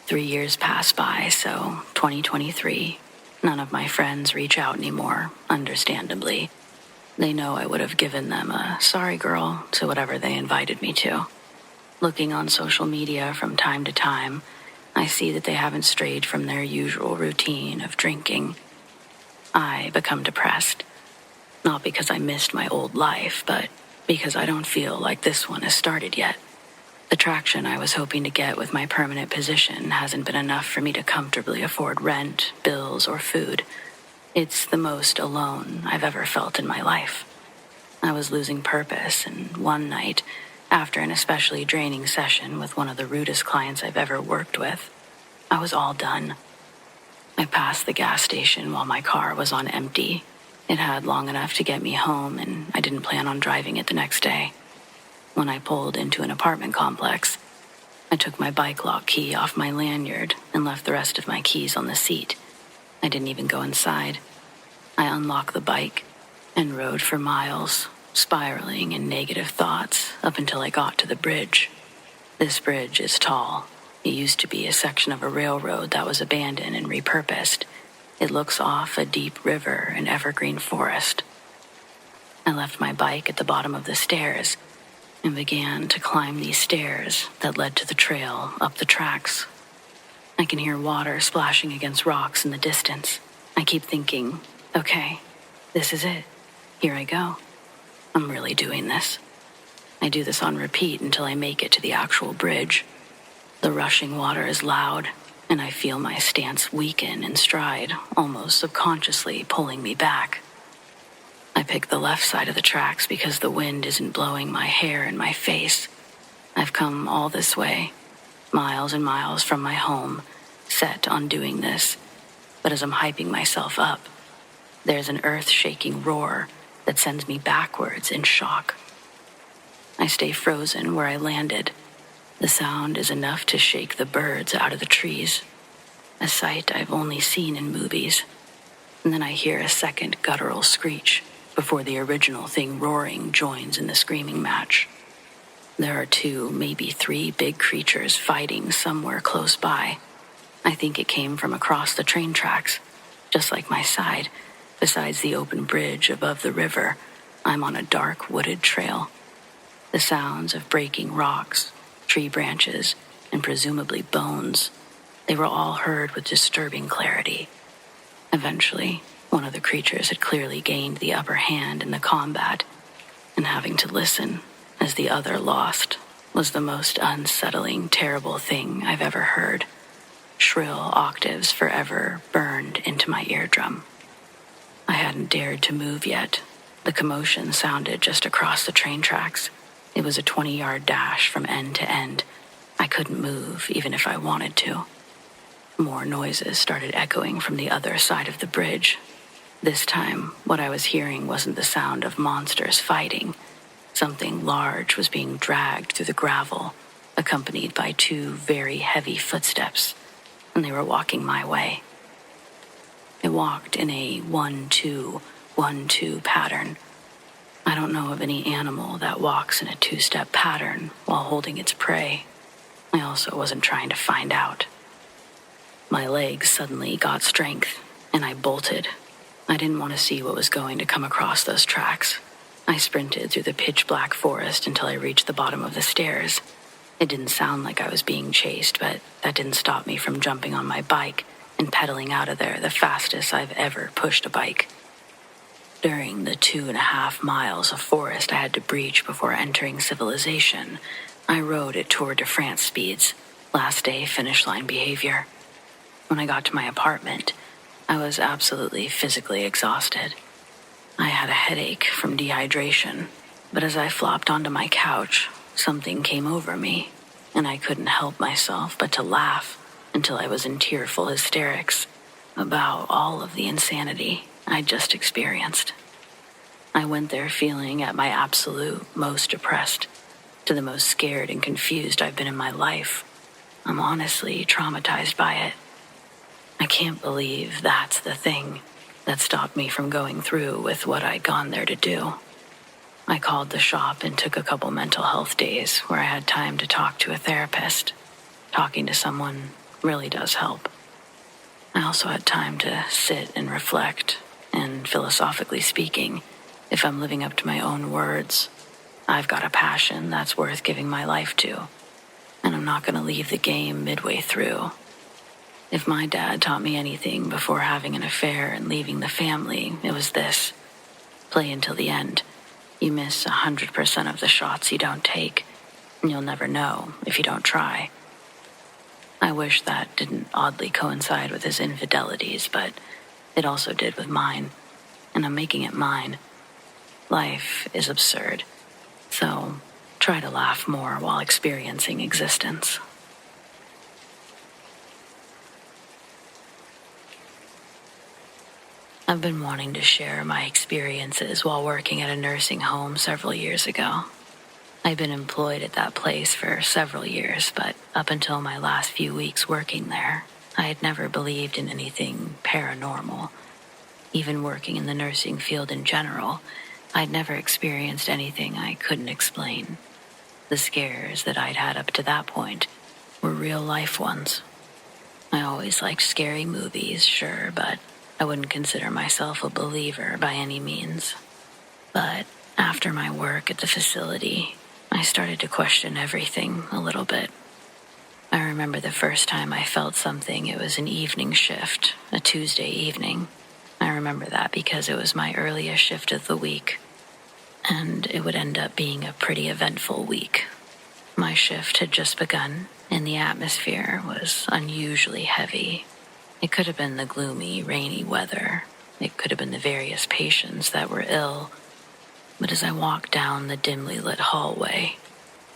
Speaker 1: 3 years passed by, so 2023, none of my friends reach out anymore, understandably. They know I would have given them a sorry girl to whatever they invited me to. Looking on social media from time to time, I see that they haven't strayed from their usual routine of drinking. I become depressed, not because I missed my old life, but because I don't feel like this one has started yet. The traction I was hoping to get with my permanent position hasn't been enough for me to comfortably afford rent, bills, or food. It's the most alone I've ever felt in my life. I was losing purpose, and one night, after an especially draining session with one of the rudest clients I've ever worked with, I was all done. I passed the gas station while my car was on empty. It had long enough to get me home, and I didn't plan on driving it the next day. When I pulled into an apartment complex, I took my bike lock key off my lanyard and left the rest of my keys on the seat. I didn't even go inside. I unlocked the bike and rode for miles, spiraling in negative thoughts up until I got to the bridge. This bridge is tall. It used to be a section of a railroad that was abandoned and repurposed. It looks off a deep river and evergreen forest. I left my bike at the bottom of the stairs and began to climb these stairs that led to the trail up the tracks. I can hear water splashing against rocks in the distance. I keep thinking, okay, this is it. Here I go. I'm really doing this. I do this on repeat until I make it to the actual bridge. The rushing water is loud, and I feel my stance weaken in stride, almost subconsciously pulling me back. I pick the left side of the tracks because the wind isn't blowing my hair in my face. I've come all this way, miles and miles from my home, set on doing this. But as I'm hyping myself up, there's an earth-shaking roar that sends me backwards in shock. I stay frozen where I landed. The sound is enough to shake the birds out of the trees, a sight I've only seen in movies. And then I hear a second guttural screech before the original thing roaring joins in the screaming match. There are 2, maybe 3 big creatures fighting somewhere close by. I think it came from across the train tracks, just like my side. Besides the open bridge above the river, I'm on a dark wooded trail. The sounds of breaking rocks, tree branches, and presumably bones, they were all heard with disturbing clarity. Eventually, one of the creatures had clearly gained the upper hand in the combat, and having to listen as the other lost was the most unsettling, terrible thing I've ever heard. Shrill octaves forever burned into my eardrum. I hadn't dared to move yet. The commotion sounded just across the train tracks. It was a 20-yard dash from end to end. I couldn't move even if I wanted to. More noises started echoing from the other side of the bridge. This time, what I was hearing wasn't the sound of monsters fighting. Something large was being dragged through the gravel, accompanied by 2 very heavy footsteps, and they were walking my way. It walked in a 1-2, 1-2 pattern. I don't know of any animal that walks in a 2-step pattern while holding its prey. I also wasn't trying to find out. My legs suddenly got strength, and I bolted. I didn't want to see what was going to come across those tracks. I sprinted through the pitch-black forest until I reached the bottom of the stairs. It didn't sound like I was being chased, but that didn't stop me from jumping on my bike and pedaling out of there the fastest I've ever pushed a bike. During the 2.5 miles of forest I had to breach before entering civilization, I rode at Tour de France speeds, last day finish line behavior. When I got to my apartment, I was absolutely physically exhausted. I had a headache from dehydration, but as I flopped onto my couch, something came over me, and I couldn't help myself but to laugh until I was in tearful hysterics about all of the insanity I'd just experienced. I went there feeling at my absolute most depressed, to the most scared and confused I've been in my life. I'm honestly traumatized by it. I can't believe that's the thing that stopped me from going through with what I'd gone there to do. I called the shop and took a couple mental health days where I had time to talk to a therapist. Talking to someone really does help. I also had time to sit and reflect, and philosophically speaking, if I'm living up to my own words, I've got a passion that's worth giving my life to, and I'm not going to leave the game midway through. If my dad taught me anything before having an affair and leaving the family, it was this: play until the end. You miss 100% of the shots you don't take, and you'll never know if you don't try. I wish that didn't oddly coincide with his infidelities, but it also did with mine, and I'm making it mine. Life is absurd, so try to laugh more while experiencing existence. I've been wanting to share my experiences while working at a nursing home several years ago. I've been employed at that place for several years, but up until my last few weeks working there, I had never believed in anything paranormal. Even working in the nursing field in general, I'd never experienced anything I couldn't explain. The scares that I'd had up to that point were real-life ones. I always liked scary movies, sure, but I wouldn't consider myself a believer by any means. But after my work at the facility, I started to question everything a little bit. I remember the first time I felt something, it was an evening shift, a Tuesday evening. I remember that because it was my earliest shift of the week, and it would end up being a pretty eventful week. My shift had just begun, and the atmosphere was unusually heavy. It could have been the gloomy, rainy weather. It could have been the various patients that were ill. But as I walked down the dimly lit hallway,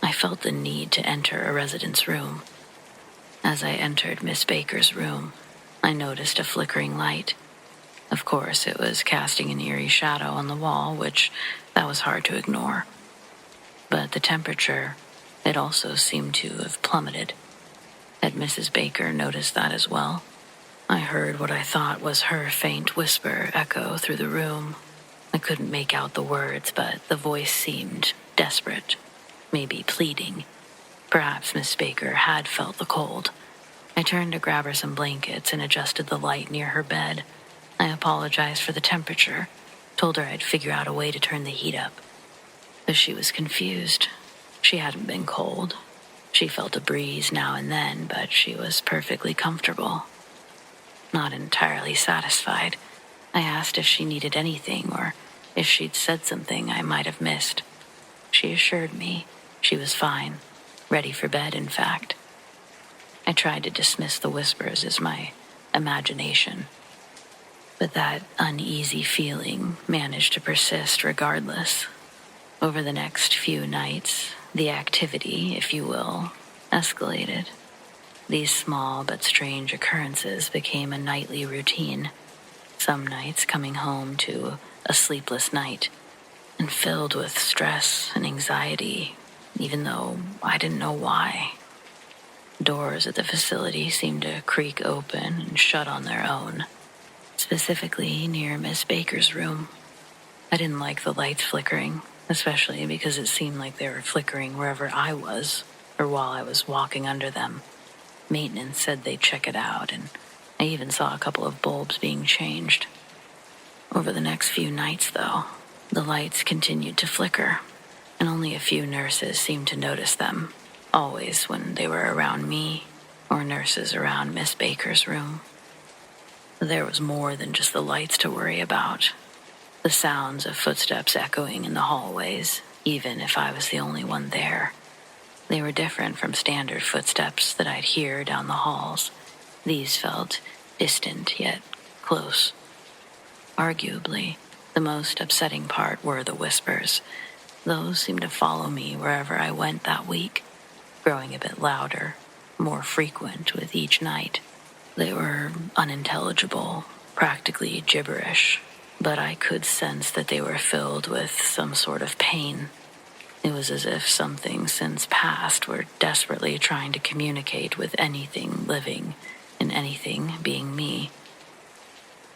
Speaker 1: I felt the need to enter a resident's room. As I entered Miss Baker's room, I noticed a flickering light. Of course, it was casting an eerie shadow on the wall, which that was hard to ignore. But the temperature, it also seemed to have plummeted. Had Mrs. Baker noticed that as well? I heard what I thought was her faint whisper echo through the room. I couldn't make out the words, but the voice seemed desperate, maybe pleading. Perhaps Miss Baker had felt the cold. I turned to grab her some blankets and adjusted the light near her bed. I apologized for the temperature, told her I'd figure out a way to turn the heat up. But she was confused. She hadn't been cold. She felt a breeze now and then, but she was perfectly comfortable. Not entirely satisfied, I asked if she needed anything or if she'd said something I might have missed. She assured me she was fine, ready for bed, in fact. I tried to dismiss the whispers as my imagination, but that uneasy feeling managed to persist regardless. Over the next few nights, the activity, if you will, escalated. These small but strange occurrences became a nightly routine, some nights coming home to a sleepless night, and filled with stress and anxiety, even though I didn't know why. Doors at the facility seemed to creak open and shut on their own, specifically near Miss Baker's room. I didn't like the lights flickering, especially because it seemed like they were flickering wherever I was, or while I was walking under them. Maintenance said they'd check it out, and I even saw a couple of bulbs being changed. Over the next few nights, though, the lights continued to flicker, and only a few nurses seemed to notice them, always when they were around me or nurses around Miss Baker's room. There was more than just the lights to worry about. The sounds of footsteps echoing in the hallways, even if I was the only one there. They were different from standard footsteps that I'd hear down the halls. These felt distant yet close. Arguably, the most upsetting part were the whispers. Those seemed to follow me wherever I went that week, growing a bit louder, more frequent with each night. They were unintelligible, practically gibberish, but I could sense that they were filled with some sort of pain. It was as if something since past were desperately trying to communicate with anything living, and anything being me.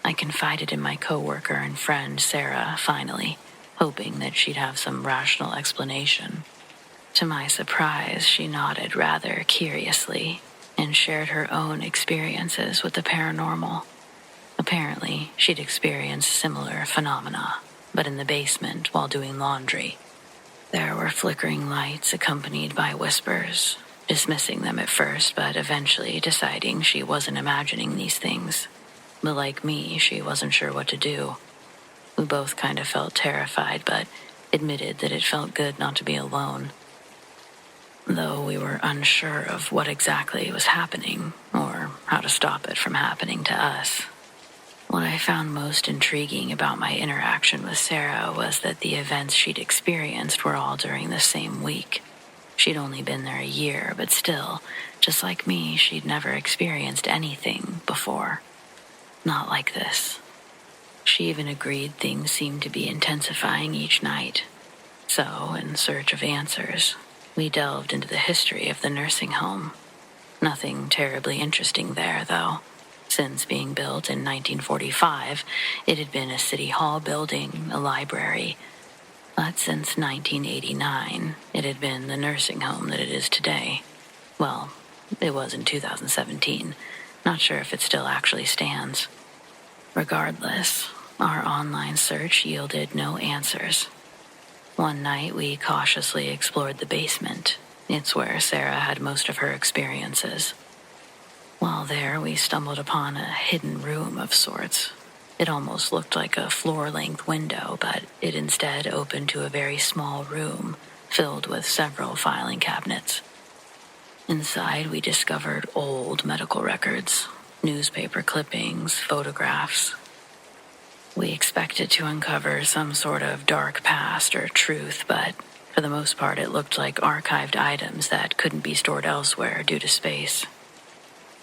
Speaker 1: I confided in my coworker and friend Sara, finally, hoping that she'd have some rational explanation. To my surprise, she nodded rather curiously and shared her own experiences with the paranormal. Apparently, she'd experienced similar phenomena, but in the basement while doing laundry. There were flickering lights accompanied by whispers, dismissing them at first, but eventually deciding she wasn't imagining these things. But like me, she wasn't sure what to do. We both kind of felt terrified, but admitted that it felt good not to be alone. Though we were unsure of what exactly was happening, or how to stop it from happening to us. What I found most intriguing about my interaction with Sara was that the events she'd experienced were all during the same week. She'd only been there a year, but still, just like me, she'd never experienced anything before. Not like this. She even agreed things seemed to be intensifying each night. So, in search of answers, we delved into the history of the nursing home. Nothing terribly interesting there, though. Since being built in 1945, it had been a city hall building, a library. But since 1989, it had been the nursing home that it is today. Well, it was in 2017. Not sure if it still actually stands. Regardless, our online search yielded no answers. One night, we cautiously explored the basement. It's where Sara had most of her experiences. While there, we stumbled upon a hidden room of sorts. It almost looked like a floor-length window, but it instead opened to a very small room filled with several filing cabinets. Inside, we discovered old medical records, newspaper clippings, photographs. We expected to uncover some sort of dark past or truth, but for the most part, it looked like archived items that couldn't be stored elsewhere due to space.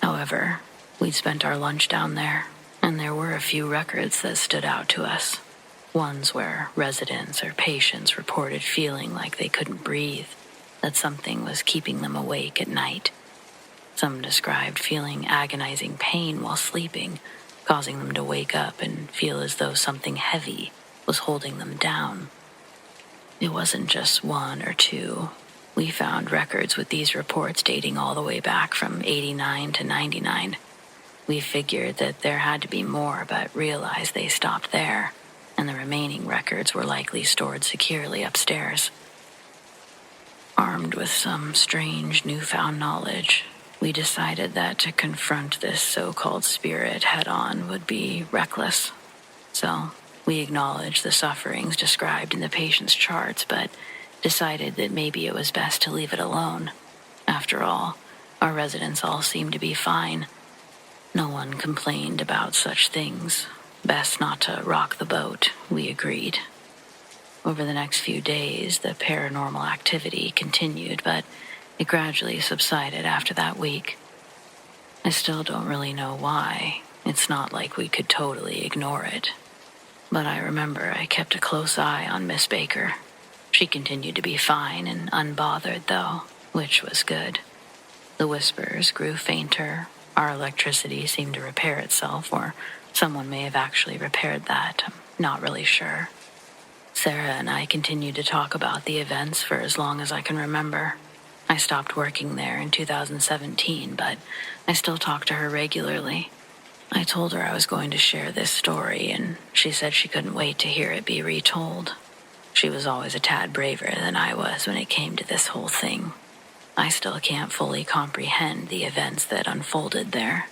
Speaker 1: However, we'd spent our lunch down there, and there were a few records that stood out to us. Ones where residents or patients reported feeling like they couldn't breathe, that something was keeping them awake at night. Some described feeling agonizing pain while sleeping, causing them to wake up and feel as though something heavy was holding them down. It wasn't just one or two. We found records with these reports dating all the way back from 89 to 99. We figured that there had to be more, but realized they stopped there, and the remaining records were likely stored securely upstairs. Armed with some strange newfound knowledge, we decided that to confront this so-called spirit head-on would be reckless. So, we acknowledged the sufferings described in the patient's charts, but decided that maybe it was best to leave it alone. After all, our residents all seemed to be fine. No one complained about such things. Best not to rock the boat, we agreed. Over the next few days, the paranormal activity continued, but it gradually subsided after that week. I still don't really know why. It's not like we could totally ignore it. But I remember I kept a close eye on Miss Baker. She continued to be fine and unbothered, though, which was good. The whispers grew fainter. Our electricity seemed to repair itself, or someone may have actually repaired that. I'm not really sure. Sara and I continued to talk about the events for as long as I can remember. I stopped working there in 2017, but I still talk to her regularly. I told her I was going to share this story, and she said she couldn't wait to hear it be retold. She was always a tad braver than I was when it came to this whole thing. I still can't fully comprehend the events that unfolded there,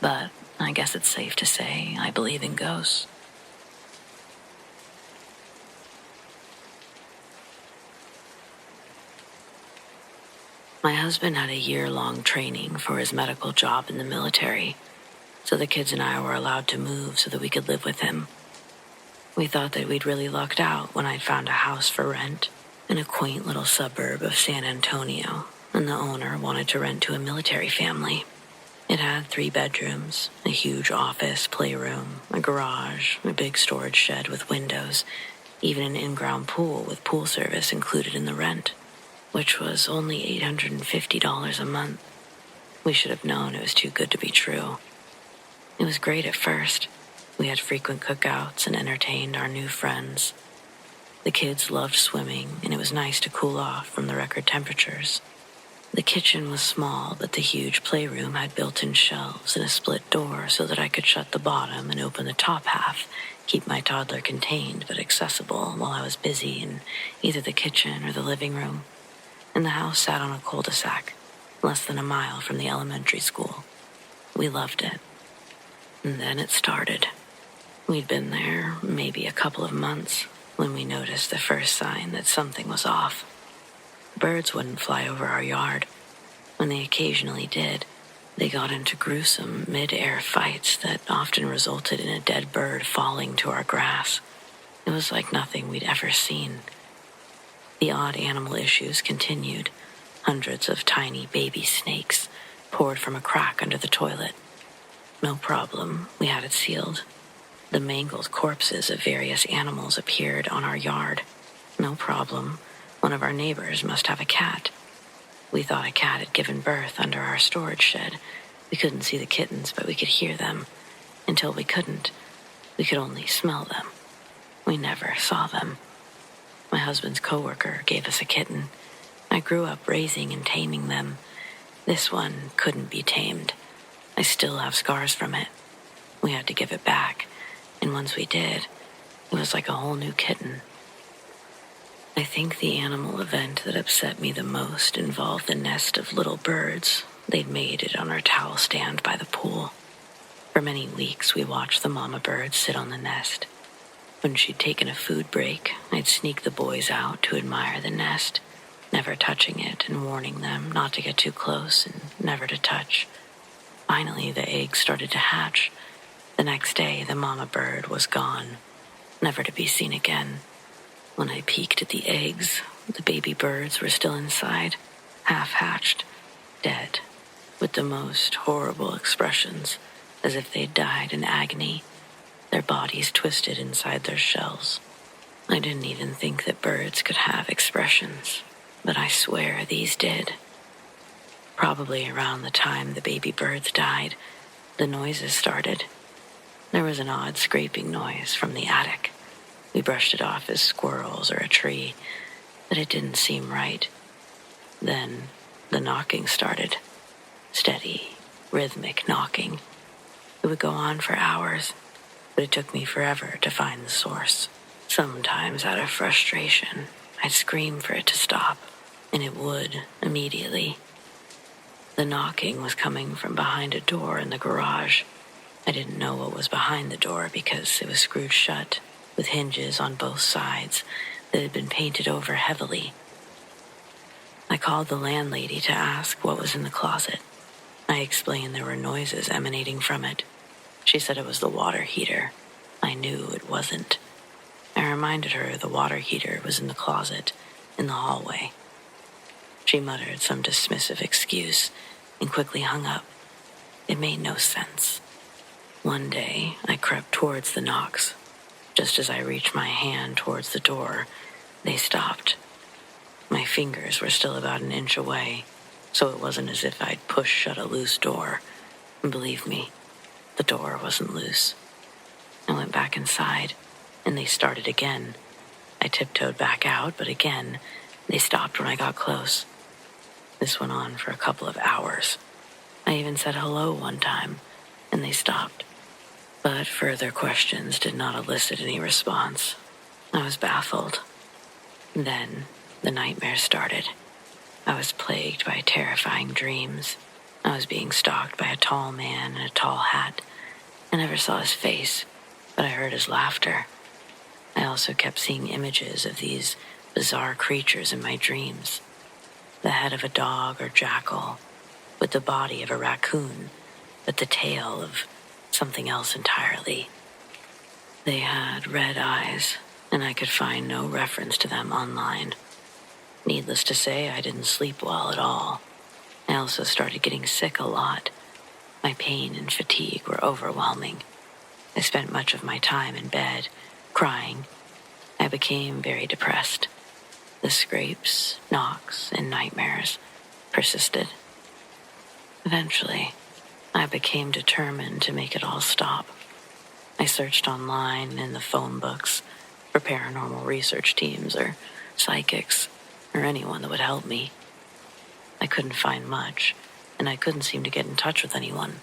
Speaker 1: but I guess it's safe to say I believe in ghosts. My husband had a year-long training for his medical job in the military, so the kids and I were allowed to move so that we could live with him. We thought that we'd really lucked out when I'd found a house for rent, in a quaint little suburb of San Antonio, and the owner wanted to rent to a military family. It had 3 bedrooms, a huge office, playroom, a garage, a big storage shed with windows, even an in-ground pool with pool service included in the rent, which was only $850 a month. We should have known it was too good to be true. It was great at first. We had frequent cookouts and entertained our new friends. The kids loved swimming, and it was nice to cool off from the record temperatures. The kitchen was small, but the huge playroom had built-in shelves and a split door so that I could shut the bottom and open the top half, keep my toddler contained but accessible while I was busy in either the kitchen or the living room. And the house sat on a cul-de-sac, less than a mile from the elementary school. We loved it. And then it started. We'd been there maybe a couple of months when we noticed the first sign that something was off. Birds wouldn't fly over our yard. When they occasionally did, they got into gruesome mid-air fights that often resulted in a dead bird falling to our grass. It was like nothing we'd ever seen. The odd animal issues continued. Hundreds of tiny baby snakes poured from a crack under the toilet. No problem, we had it sealed. The mangled corpses of various animals appeared on our yard. No problem. One of our neighbors must have a cat. We thought a cat had given birth under our storage shed. We couldn't see the kittens, but we could hear them. Until we couldn't. We could only smell them. We never saw them. My husband's coworker gave us a kitten. I grew up raising and taming them. This one couldn't be tamed. I still have scars from it. We had to give it back, and once we did, it was like a whole new kitten. I think the animal event that upset me the most involved the nest of little birds. They'd made it on our towel stand by the pool. For many weeks, we watched the mama bird sit on the nest. When she'd taken a food break, I'd sneak the boys out to admire the nest, never touching it and warning them not to get too close and never to touch. Finally, the eggs started to hatch. The next day, the mama bird was gone, never to be seen again. When I peeked at the eggs, the baby birds were still inside, half-hatched, dead, with the most horrible expressions, as if they'd died in agony, their bodies twisted inside their shells. I didn't even think that birds could have expressions, but I swear these did. Probably around the time the baby birds died, the noises started. There was an odd scraping noise from the attic. We brushed it off as squirrels or a tree, but it didn't seem right. Then the knocking started. Steady, rhythmic knocking. It would go on for hours, but it took me forever to find the source. Sometimes, out of frustration, I'd scream for it to stop, and it would immediately. The knocking was coming from behind a door in the garage. I didn't know what was behind the door because it was screwed shut, with hinges on both sides that had been painted over heavily. I called the landlady to ask what was in the closet. I explained there were noises emanating from it. She said it was the water heater. I knew it wasn't. I reminded her the water heater was in the closet, in the hallway. She muttered some dismissive excuse and quickly hung up. It made no sense. One day, I crept towards the knocks. Just as I reached my hand towards the door, they stopped. My fingers were still about an inch away, so it wasn't as if I'd pushed shut a loose door. And believe me, the door wasn't loose. I went back inside, and they started again. I tiptoed back out, but again, they stopped when I got close. This went on for a couple of hours. I even said hello one time, and they stopped. But further questions did not elicit any response. I was baffled. Then the nightmares started. I was plagued by terrifying dreams. I was being stalked by a tall man in a tall hat. I never saw his face, but I heard his laughter. I also kept seeing images of these bizarre creatures in my dreams. The head of a dog or jackal, with the body of a raccoon, but the tail of something else entirely. They had red eyes, and I could find no reference to them online. Needless to say, I didn't sleep well at all. I also started getting sick a lot. My pain and fatigue were overwhelming. I spent much of my time in bed, crying. I became very depressed. The scrapes, knocks, and nightmares persisted. Eventually, I became determined to make it all stop. I searched online and in the phone books for paranormal research teams or psychics or anyone that would help me. I couldn't find much, and I couldn't seem to get in touch with anyone.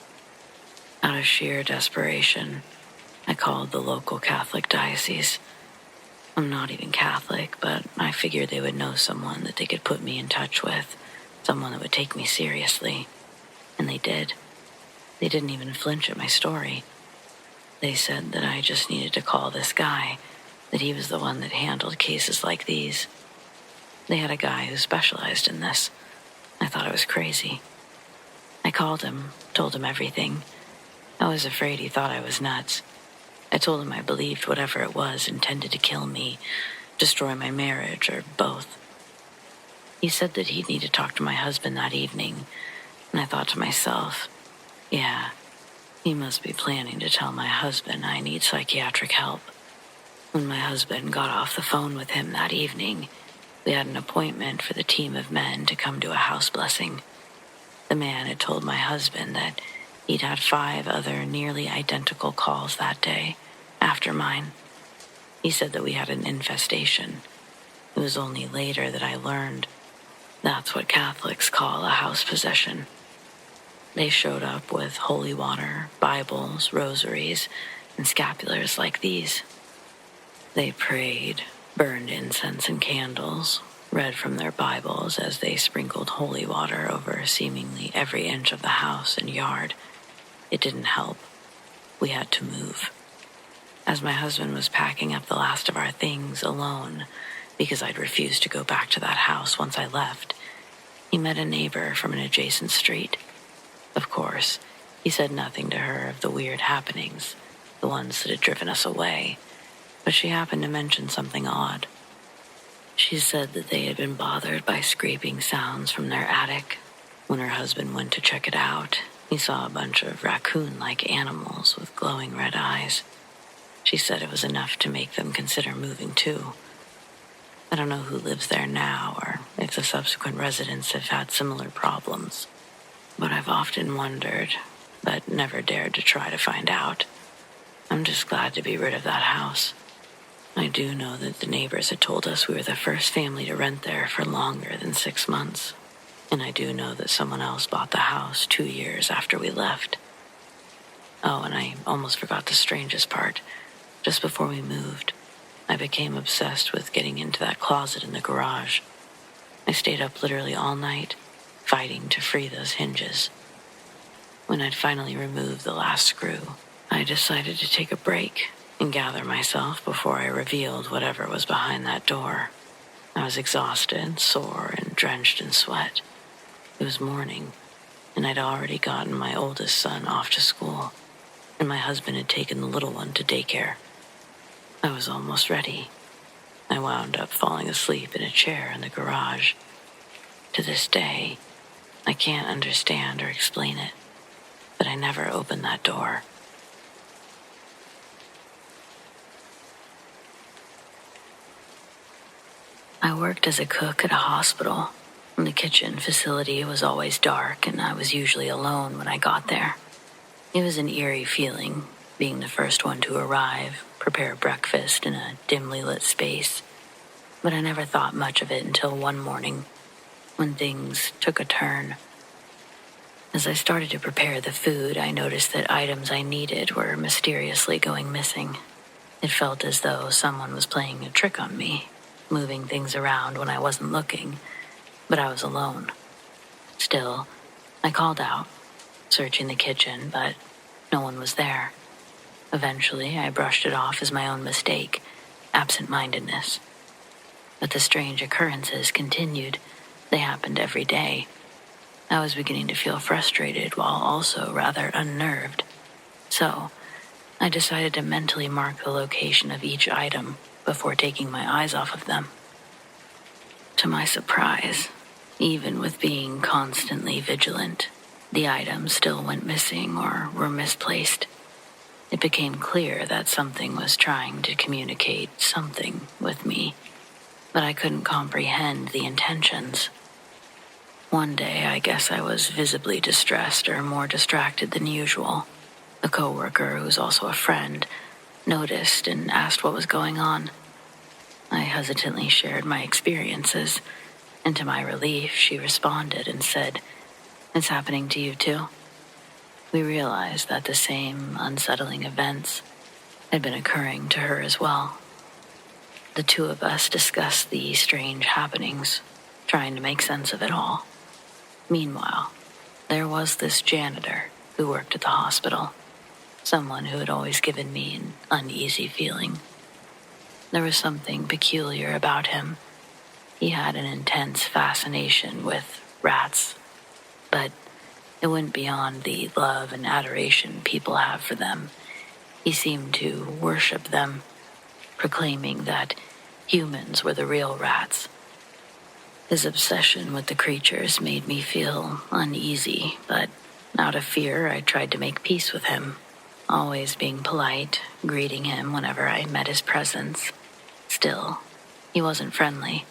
Speaker 1: Out of sheer desperation, I called the local Catholic diocese. I'm not even Catholic, but I figured they would know someone that they could put me in touch with, someone that would take me seriously. And they did. They didn't even flinch at my story. They said that I just needed to call this guy, that he was the one that handled cases like these. They had a guy who specialized in this. I thought I was crazy. I called him, told him everything. I was afraid he thought I was nuts. I told him I believed whatever it was intended to kill me, destroy my marriage, or both. He said that he'd need to talk to my husband that evening, and I thought to myself, yeah, he must be planning to tell my husband I need psychiatric help. When my husband got off the phone with him that evening, we had an appointment for the team of men to come to a house blessing. The man had told my husband that he'd had 5 other nearly identical calls that day, after mine. He said that we had an infestation. It was only later that I learned that's what Catholics call a house possession. They showed up with holy water, Bibles, rosaries, and scapulars like these. They prayed, burned incense and candles, read from their Bibles as they sprinkled holy water over seemingly every inch of the house and yard. It didn't help. We had to move. As my husband was packing up the last of our things alone, because I'd refused to go back to that house once I left, he met a neighbor from an adjacent street. Of course, he said nothing to her of the weird happenings, the ones that had driven us away, but she happened to mention something odd. She said that they had been bothered by scraping sounds from their attic. When her husband went to check it out, he saw a bunch of raccoon-like animals with glowing red eyes. She said it was enough to make them consider moving too. I don't know who lives there now or if the subsequent residents have had similar problems, but I've often wondered, but never dared to try to find out. I'm just glad to be rid of that house. I do know that the neighbors had told us we were the first family to rent there for longer than 6 months. And I do know that someone else bought the house 2 years after we left. Oh, and I almost forgot the strangest part. Just before we moved, I became obsessed with getting into that closet in the garage. I stayed up literally all night, fighting to free those hinges. When I'd finally removed the last screw, I decided to take a break and gather myself before I revealed whatever was behind that door. I was exhausted, sore, and drenched in sweat. It was morning, and I'd already gotten my oldest son off to school, and my husband had taken the little one to daycare. I was almost ready. I wound up falling asleep in a chair in the garage. To this day, I can't understand or explain it, but I never opened that door. I worked as a cook at a hospital. The kitchen facility was always dark, and I was usually alone when I got there. It was an eerie feeling, being the first one to arrive, prepare breakfast in a dimly lit space. But I never thought much of it until one morning, when things took a turn. As I started to prepare the food, I noticed that items I needed were mysteriously going missing. It felt as though someone was playing a trick on me, moving things around when I wasn't looking, but I was alone. Still, I called out, searching the kitchen, but no one was there. Eventually, I brushed it off as my own mistake, absent-mindedness. But the strange occurrences continued. They happened every day. I was beginning to feel frustrated while also rather unnerved. So, I decided to mentally mark the location of each item before taking my eyes off of them. To my surprise, even with being constantly vigilant, the items still went missing or were misplaced. It became clear that something was trying to communicate something with me, but I couldn't comprehend the intentions. One day, I guess I was visibly distressed or more distracted than usual. A coworker, who's also a friend, noticed and asked what was going on. I hesitantly shared my experiences, and to my relief, she responded and said, "It's happening to you too." We realized that the same unsettling events had been occurring to her as well. The two of us discussed the strange happenings, trying to make sense of it all. Meanwhile, there was this janitor who worked at the hospital, someone who had always given me an uneasy feeling. There was something peculiar about him. He had an intense fascination with rats, but it went beyond the love and adoration people have for them. He seemed to worship them, proclaiming that humans were the real rats. His obsession with the creatures made me feel uneasy, but out of fear, I tried to make peace with him, always being polite, greeting him whenever I met his presence. Still, he wasn't friendly,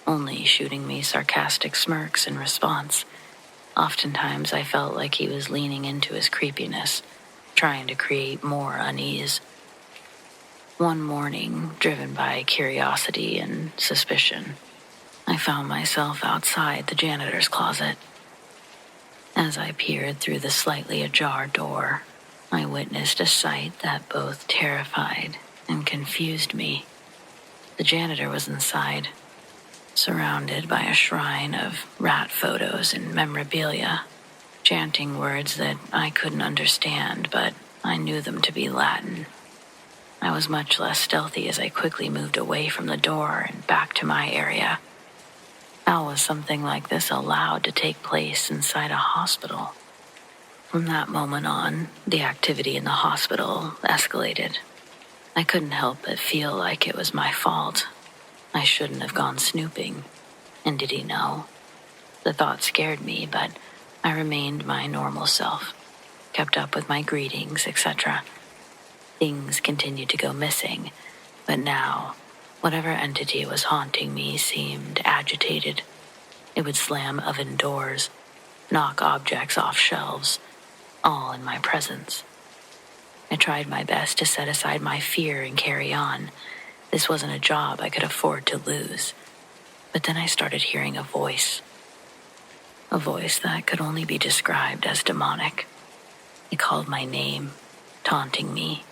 Speaker 1: only shooting me sarcastic smirks in response. Oftentimes, I felt like he was leaning into his creepiness, trying to create more unease. One morning, driven by curiosity and suspicion, I found myself outside the janitor's closet. As I peered through the slightly ajar door, I witnessed a sight that both terrified and confused me. The janitor was inside, surrounded by a shrine of rat photos and memorabilia, chanting words that I couldn't understand, but I knew them to be Latin. I was much less stealthy as I quickly moved away from the door and back to my area. How was something like this allowed to take place inside a hospital? From that moment on, the activity in the hospital escalated. I couldn't help but feel like it was my fault. I shouldn't have gone snooping. And did he know? The thought scared me, but I remained my normal self, kept up with my greetings, etc. Things continued to go missing, but now, whatever entity was haunting me seemed agitated. It would slam oven doors, knock objects off shelves, all in my presence. I tried my best to set aside my fear and carry on. This wasn't a job I could afford to lose. But then I started hearing a voice that could only be described as demonic. It called my name, taunting me,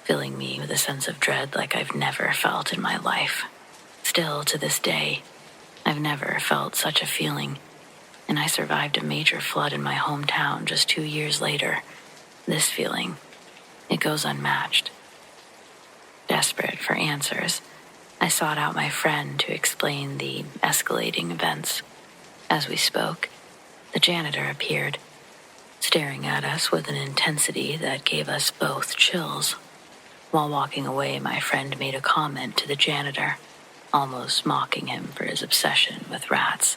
Speaker 1: filling me with a sense of dread like I've never felt in my life. Still, to this day, I've never felt such a feeling, and I survived a major flood in my hometown just 2 years later. This feeling, it goes unmatched. Desperate for answers, I sought out my friend to explain the escalating events. As we spoke, the janitor appeared, staring at us with an intensity that gave us both chills. While walking away, my friend made a comment to the janitor, almost mocking him for his obsession with rats.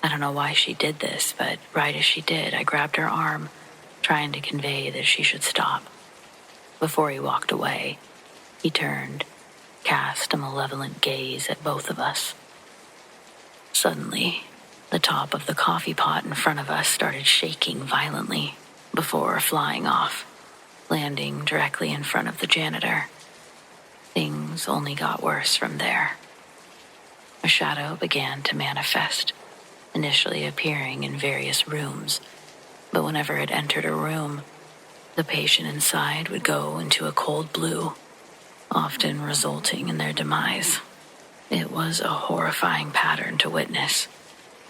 Speaker 1: I don't know why she did this, but right as she did, I grabbed her arm, trying to convey that she should stop. Before he walked away, he turned, cast a malevolent gaze at both of us. Suddenly, the top of the coffee pot in front of us started shaking violently before flying off, landing directly in front of the janitor. Things only got worse from there. A shadow began to manifest, initially appearing in various rooms, but whenever it entered a room, the patient inside would go into a cold blue, often resulting in their demise. It was a horrifying pattern to witness,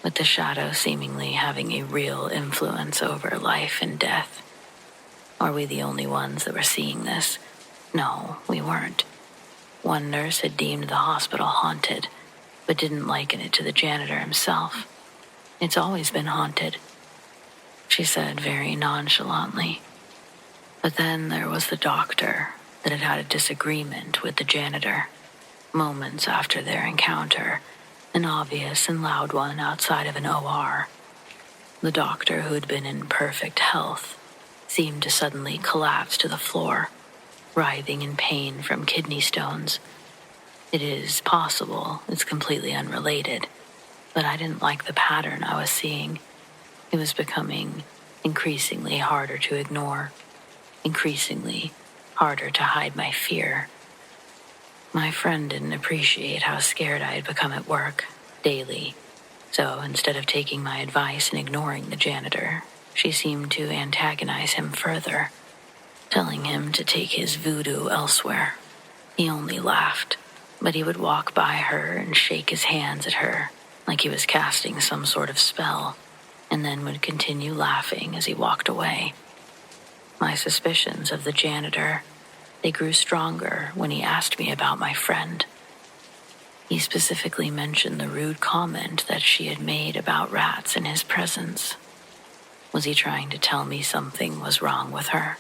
Speaker 1: with the shadow seemingly having a real influence over life and death. Are we the only ones that were seeing this? No, we weren't. One nurse had deemed the hospital haunted, but didn't liken it to the janitor himself. "It's always been haunted," she said very nonchalantly. But then there was the doctor that had had a disagreement with the janitor. Moments after their encounter, an obvious and loud one outside of an OR. The doctor, who had been in perfect health, seemed to suddenly collapse to the floor, writhing in pain from kidney stones. It is possible it's completely unrelated, but I didn't like the pattern I was seeing. It was becoming increasingly harder to ignore, increasingly harder to hide my fear. My friend didn't appreciate how scared I had become at work, daily. So instead of taking my advice and ignoring the janitor, she seemed to antagonize him further, telling him to take his voodoo elsewhere. He only laughed, but he would walk by her and shake his hands at her like he was casting some sort of spell, and then would continue laughing as he walked away. My suspicions of the janitor, they grew stronger when he asked me about my friend. He specifically mentioned the rude comment that she had made about rats in his presence. Was he trying to tell me something was wrong with her?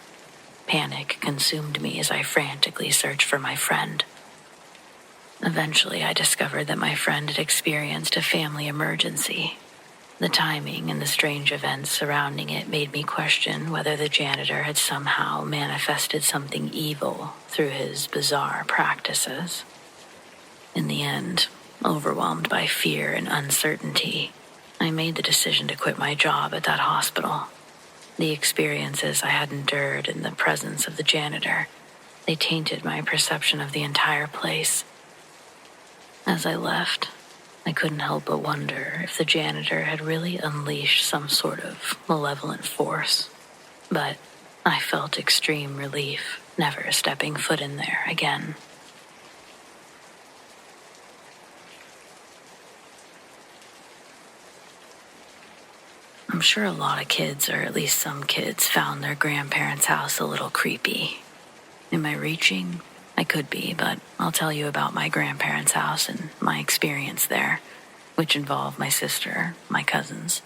Speaker 1: Panic consumed me as I frantically searched for my friend. Eventually, I discovered that my friend had experienced a family emergency. The timing and the strange events surrounding it made me question whether the janitor had somehow manifested something evil through his bizarre practices. In the end, overwhelmed by fear and uncertainty, I made the decision to quit my job at that hospital. The experiences I had endured in the presence of the janitor, they tainted my perception of the entire place. As I left, I couldn't help but wonder if the janitor had really unleashed some sort of malevolent force. But I felt extreme relief, never stepping foot in there again. I'm sure a lot of kids, or at least some kids, found their grandparents' house a little creepy. Am I reaching? I could be, but I'll tell you about my grandparents' house and my experience there, which involved my sister, my cousins.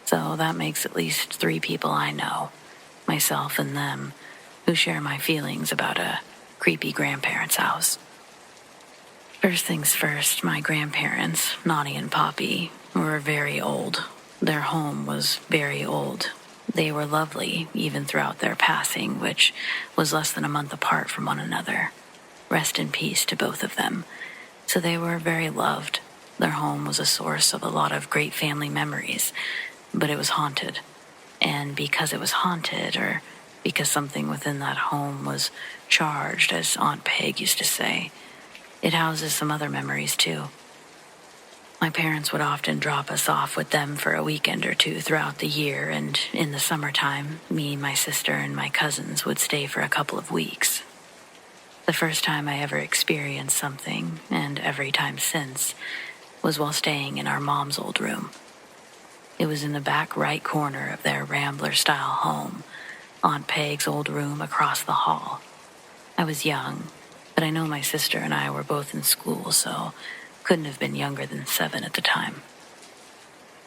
Speaker 1: So that makes at least 3 people I know, myself and them, who share my feelings about a creepy grandparents' house. First things first, my grandparents, Nonnie and Poppy, were very old. Their home was very old. They were lovely, even throughout their passing, which was less than a month apart from one another. Rest in peace to both of them. So they were very loved. Their home was a source of a lot of great family memories, but it was haunted. And because it was haunted, or because something within that home was charged, as Aunt Peg used to say, it houses some other memories too. My parents would often drop us off with them for a weekend or 2 throughout the year, and in the summertime, me, my sister, and my cousins would stay for a couple of weeks. The first time I ever experienced something, and every time since, was while staying in our mom's old room. It was in the back right corner of their Rambler-style home, Aunt Peg's old room across the hall. I was young, but I know my sister and I were both in school, so couldn't have been younger than 7 at the time.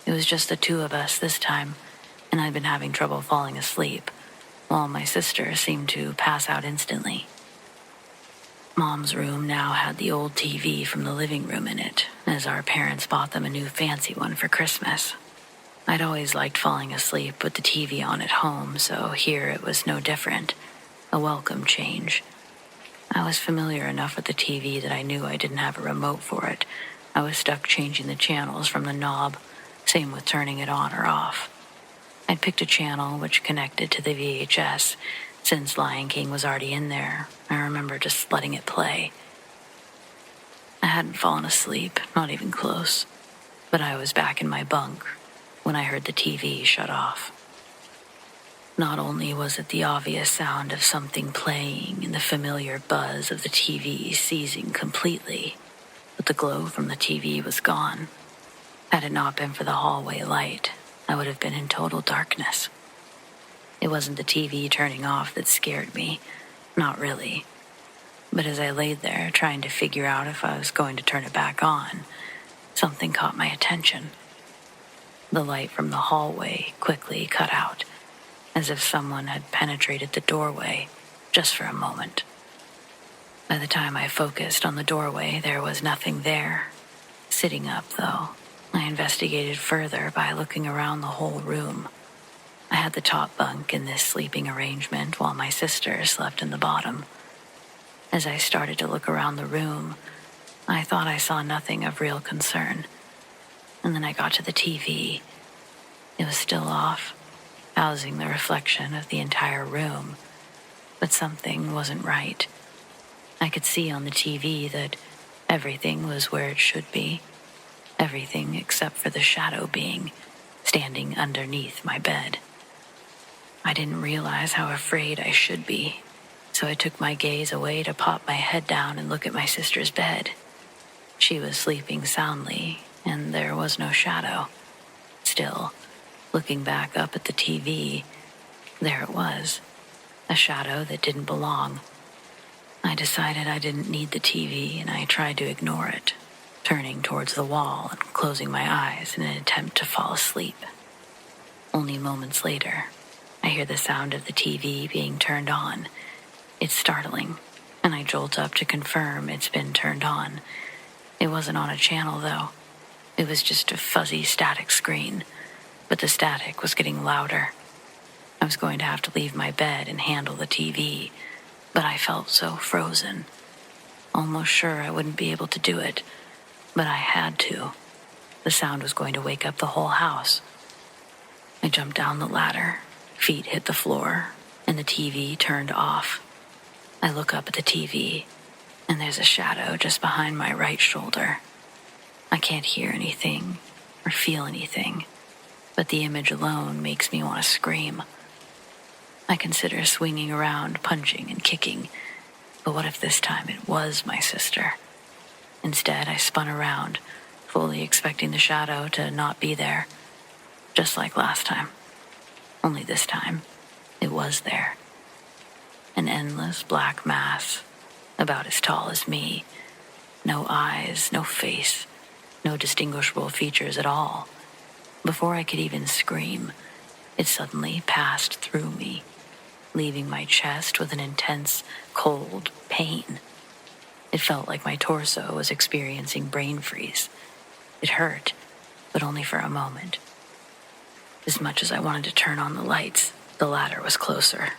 Speaker 1: It was just the 2 of us this time, and I'd been having trouble falling asleep, while my sister seemed to pass out instantly. Mom's room now had the old TV from the living room in it, as our parents bought them a new fancy one for Christmas. I'd always liked falling asleep with the TV on at home, so here it was no different, a welcome change. I was familiar enough with the TV that I knew I didn't have a remote for it. I was stuck changing the channels from the knob, same with turning it on or off. I'd picked a channel which connected to the VHS. Since Lion King was already in there, I remember just letting it play. I hadn't fallen asleep, not even close, but I was back in my bunk when I heard the TV shut off. Not only was it the obvious sound of something playing and the familiar buzz of the TV ceasing completely, but the glow from the TV was gone. Had it not been for the hallway light, I would have been in total darkness. It wasn't the TV turning off that scared me, not really. But as I laid there trying to figure out if I was going to turn it back on, something caught my attention. The light from the hallway quickly cut out, as if someone had penetrated the doorway just for a moment. By the time I focused on the doorway, there was nothing there. Sitting up, though, I investigated further by looking around the whole room. I had the top bunk in this sleeping arrangement while my sister slept in the bottom. As I started to look around the room, I thought I saw nothing of real concern. And then I got to the TV. It was still off, housing the reflection of the entire room. But something wasn't right. I could see on the TV that everything was where it should be. Everything except for the shadow being standing underneath my bed. I didn't realize how afraid I should be, so I took my gaze away to pop my head down and look at my sister's bed. She was sleeping soundly, and there was no shadow. Still, looking back up at the TV, there it was, a shadow that didn't belong. I decided I didn't need the TV, and I tried to ignore it, turning towards the wall and closing my eyes in an attempt to fall asleep. Only moments later, I hear the sound of the TV being turned on. It's startling, and I jolt up to confirm it's been turned on. It wasn't on a channel, though. It was just a fuzzy static screen, but the static was getting louder. I was going to have to leave my bed and handle the TV, but I felt so frozen. Almost sure I wouldn't be able to do it, but I had to. The sound was going to wake up the whole house. I jumped down the ladder, feet hit the floor, and the TV turned off. I look up at the TV, and there's a shadow just behind my right shoulder. I can't hear anything or feel anything, but the image alone makes me want to scream. I consider swinging around, punching and kicking, but what if this time it was my sister? Instead, I spun around, fully expecting the shadow to not be there, just like last time. Only this time, it was there. An endless black mass, about as tall as me. No eyes, no face, no distinguishable features at all. Before I could even scream, it suddenly passed through me, leaving my chest with an intense, cold pain. It felt like my torso was experiencing brain freeze. It hurt, but only for a moment. As much as I wanted to turn on the lights, the ladder was closer.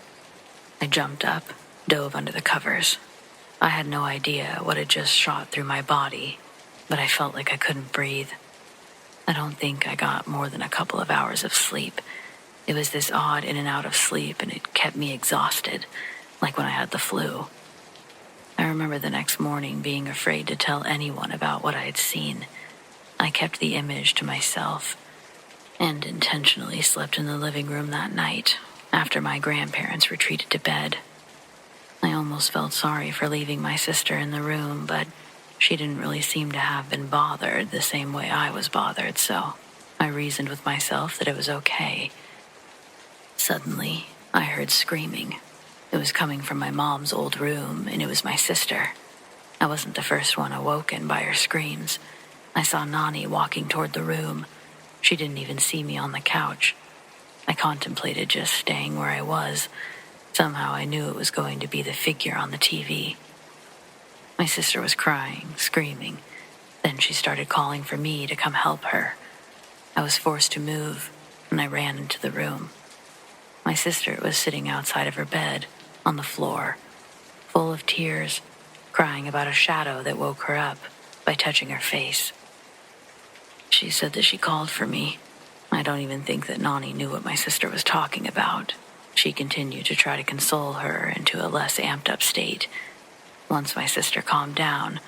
Speaker 1: I jumped up, dove under the covers. I had no idea what had just shot through my body, but I felt like I couldn't breathe. I don't think I got more than a couple of hours of sleep. It was this odd in and out of sleep, and it kept me exhausted, like when I had the flu. I remember the next morning being afraid to tell anyone about what I had seen. I kept the image to myself, and intentionally slept in the living room that night, after my grandparents retreated to bed. I almost felt sorry for leaving my sister in the room, but she didn't really seem to have been bothered the same way I was bothered, so I reasoned with myself that it was okay. Suddenly, I heard screaming. It was coming from my mom's old room, and it was my sister. I wasn't the first one awoken by her screams. I saw Nani walking toward the room. She didn't even see me on the couch. I contemplated just staying where I was. Somehow I knew it was going to be the figure on the TV. My sister was crying, screaming. Then she started calling for me to come help her. I was forced to move, and I ran into the room. My sister was sitting outside of her bed, on the floor, full of tears, crying about a shadow that woke her up by touching her face. She said that she called for me. I don't even think that Nani knew what my sister was talking about. She continued to try to console her into a less amped up state. Once my sister calmed down,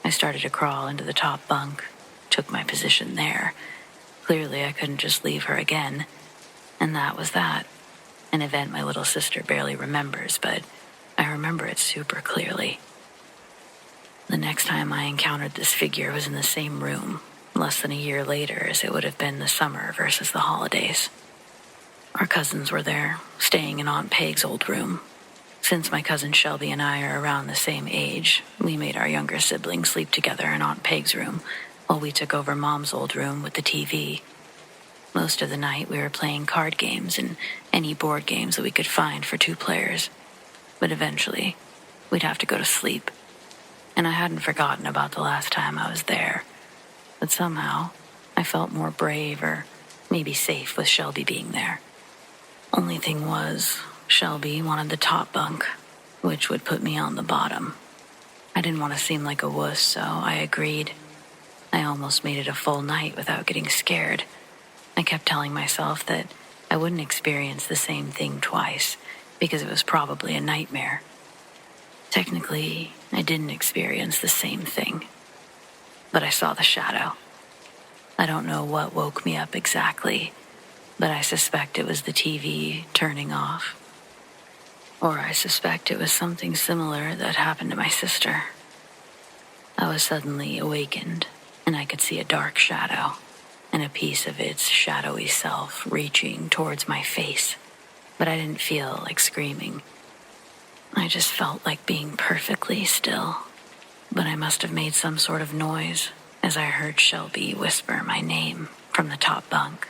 Speaker 1: I started to crawl into the top bunk, took my position there. Clearly I couldn't just leave her again. And that was that. An event my little sister barely remembers, but I remember it super clearly. The next time I encountered this figure was in the same room, less than a year later, as it would have been the summer versus the holidays. Our cousins were there, staying in Aunt Peg's old room. Since my cousin Shelby and I are around the same age, we made our younger siblings sleep together in Aunt Peg's room, while we took over Mom's old room with the TV. Most of the night we were playing card games and any board games that we could find for 2 players. But eventually, we'd have to go to sleep. And I hadn't forgotten about the last time I was there. but somehow I felt more brave or maybe safe with Shelby being there. Only thing was, Shelby wanted the top bunk, which would put me on the bottom. I didn't want to seem like a wuss, so I agreed. I almost made it a full night without getting scared. I kept telling myself that I wouldn't experience the same thing twice because it was probably a nightmare. Technically, I didn't experience the same thing, but I saw the shadow. I don't know what woke me up exactly, but I suspect it was the TV turning off. Or I suspect it was something similar that happened to my sister. I was suddenly awakened, and I could see a dark shadow, and a piece of its shadowy self reaching towards my face, but I didn't feel like screaming. I just felt like being perfectly still, but I must have made some sort of noise as I heard Shelby whisper my name from the top bunk.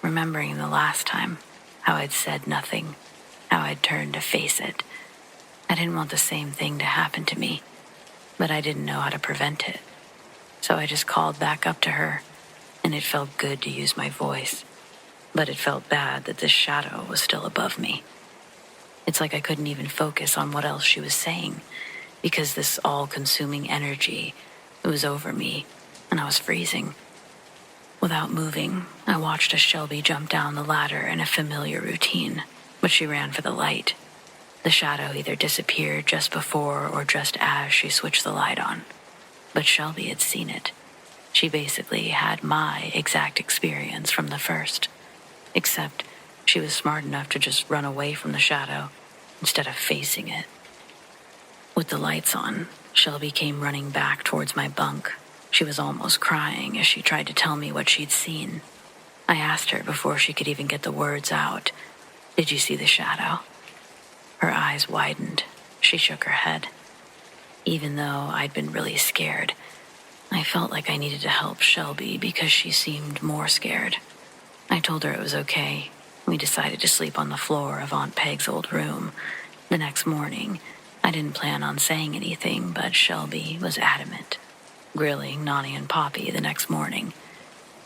Speaker 1: Remembering the last time, how I'd said nothing, how I'd turned to face it. I didn't want the same thing to happen to me, but I didn't know how to prevent it. So I just called back up to her, and it felt good to use my voice, but it felt bad that this shadow was still above me. It's like I couldn't even focus on what else she was saying, because this all-consuming energy, it was over me, and I was freezing. Without moving, I watched as Shelby jumped down the ladder in a familiar routine, but she ran for the light. The shadow either disappeared just before or just as she switched the light on. But Shelby had seen it. She basically had my exact experience from the first, except she was smart enough to just run away from the shadow instead of facing it. With the lights on, Shelby came running back towards my bunk. She was almost crying as she tried to tell me what she'd seen. I asked her before she could even get the words out, "Did you see the shadow?" Her eyes widened. She shook her head. Even though I'd been really scared, I felt like I needed to help Shelby because she seemed more scared. I told her it was okay. We decided to sleep on the floor of Aunt Peg's old room. The next morning, I didn't plan on saying anything, but Shelby was adamant, grilling Nani and Poppy the next morning.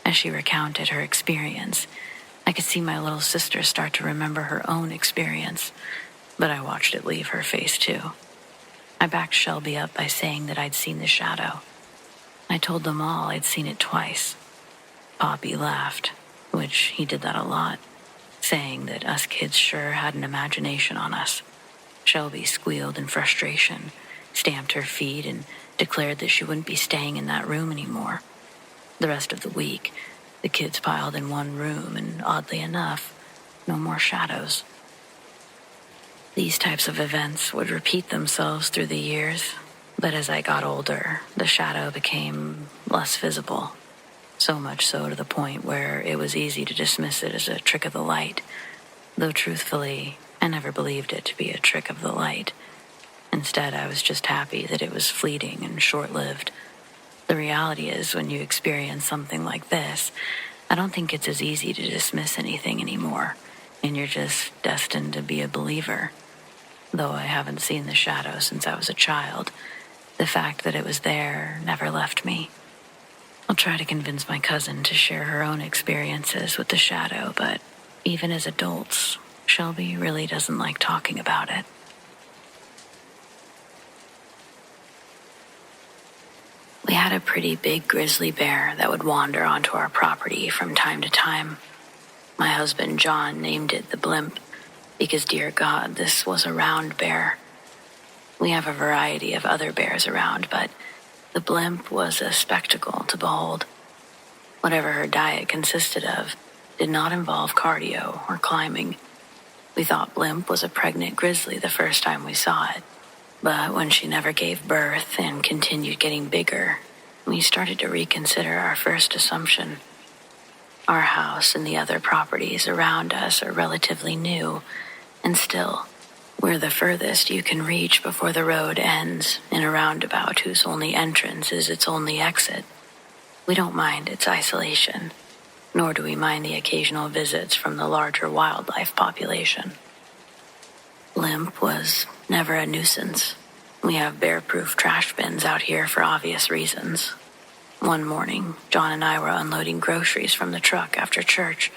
Speaker 1: As she recounted her experience, I could see my little sister start to remember her own experience, but I watched it leave her face too. I backed Shelby up by saying that I'd seen the shadow. I told them all I'd seen it twice. Poppy laughed, which he did that a lot, saying that us kids sure had an imagination on us. Shelby squealed in frustration, stamped her feet, and declared that she wouldn't be staying in that room anymore. The rest of the week, the kids piled in one room, and oddly enough, no more shadows. These types of events would repeat themselves through the years, but as I got older, the shadow became less visible, so much so to the point where it was easy to dismiss it as a trick of the light, though truthfully, I never believed it to be a trick of the light. Instead, I was just happy that it was fleeting and short-lived. The reality is, when you experience something like this, I don't think it's as easy to dismiss anything anymore, and you're just destined to be a believer. Though I haven't seen the shadow since I was a child, the fact that it was there never left me. I'll try to convince my cousin to share her own experiences with the shadow, but even as adults, Shelby really doesn't like talking about it. We had a pretty big grizzly bear that would wander onto our property from time to time. My husband John named it the Blimp because, dear God, this was a round bear. We have a variety of other bears around, but the Blimp was a spectacle to behold. Whatever her diet consisted of did not involve cardio or climbing. We thought Blimp was a pregnant grizzly the first time we saw it, but when she never gave birth and continued getting bigger, we started to reconsider our first assumption. Our house and the other properties around us are relatively new, and still, we're the furthest you can reach before the road ends in a roundabout whose only entrance is its only exit. We don't mind its isolation, nor do we mind the occasional visits from the larger wildlife population. Limp was never a nuisance. We have bear-proof trash bins out here for obvious reasons. One morning, John and I were unloading groceries from the truck after church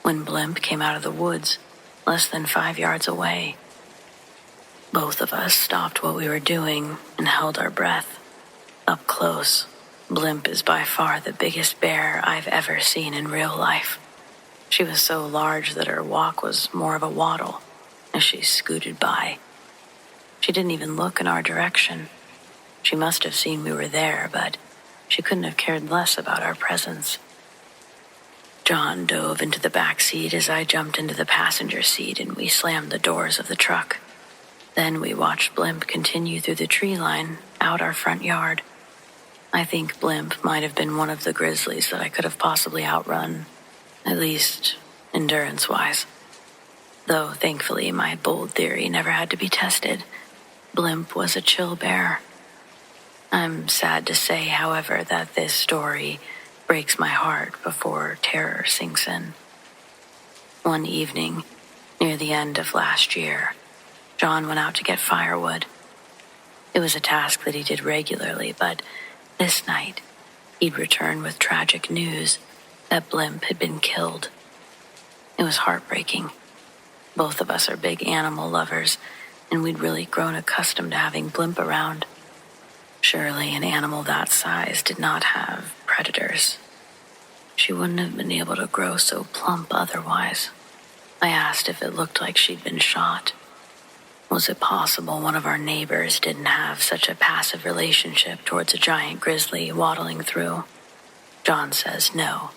Speaker 1: when Blimp came out of the woods, less than 5 yards away. Both of us stopped what we were doing and held our breath. Up close, Blimp is by far the biggest bear I've ever seen in real life. She was so large that her walk was more of a waddle as she scooted by. She didn't even look in our direction. She must have seen we were there, but she couldn't have cared less about our presence. John dove into the back seat as I jumped into the passenger seat and we slammed the doors of the truck. Then we watched Blimp continue through the tree line out our front yard. I think Blimp might have been one of the grizzlies that I could have possibly outrun, at least endurance-wise. Though, thankfully, my bold theory never had to be tested. Blimp was a chill bear. I'm sad to say, however, that this story breaks my heart before terror sinks in. One evening, near the end of last year, John went out to get firewood. It was a task that he did regularly, but this night, he'd returned with tragic news that Blimp had been killed. It was heartbreaking. Both of us are big animal lovers, and we'd really grown accustomed to having Blimp around. Surely an animal that size did not have predators. She wouldn't have been able to grow so plump otherwise. I asked if it looked like she'd been shot. Was it possible one of our neighbors didn't have such a passive relationship towards a giant grizzly waddling through? John says no.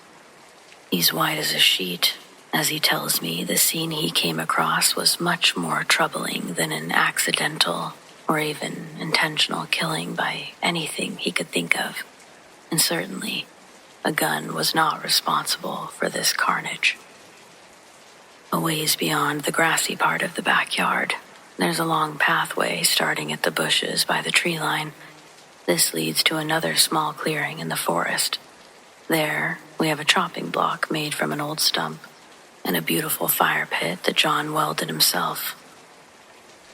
Speaker 1: He's white as a sheet. As he tells me, the scene he came across was much more troubling than an accidental or even intentional killing by anything he could think of. And certainly, a gun was not responsible for this carnage. A ways beyond the grassy part of the backyard, there's a long pathway starting at the bushes by the tree line. This leads to another small clearing in the forest. There, we have a chopping block made from an old stump and a beautiful fire pit that John welded himself.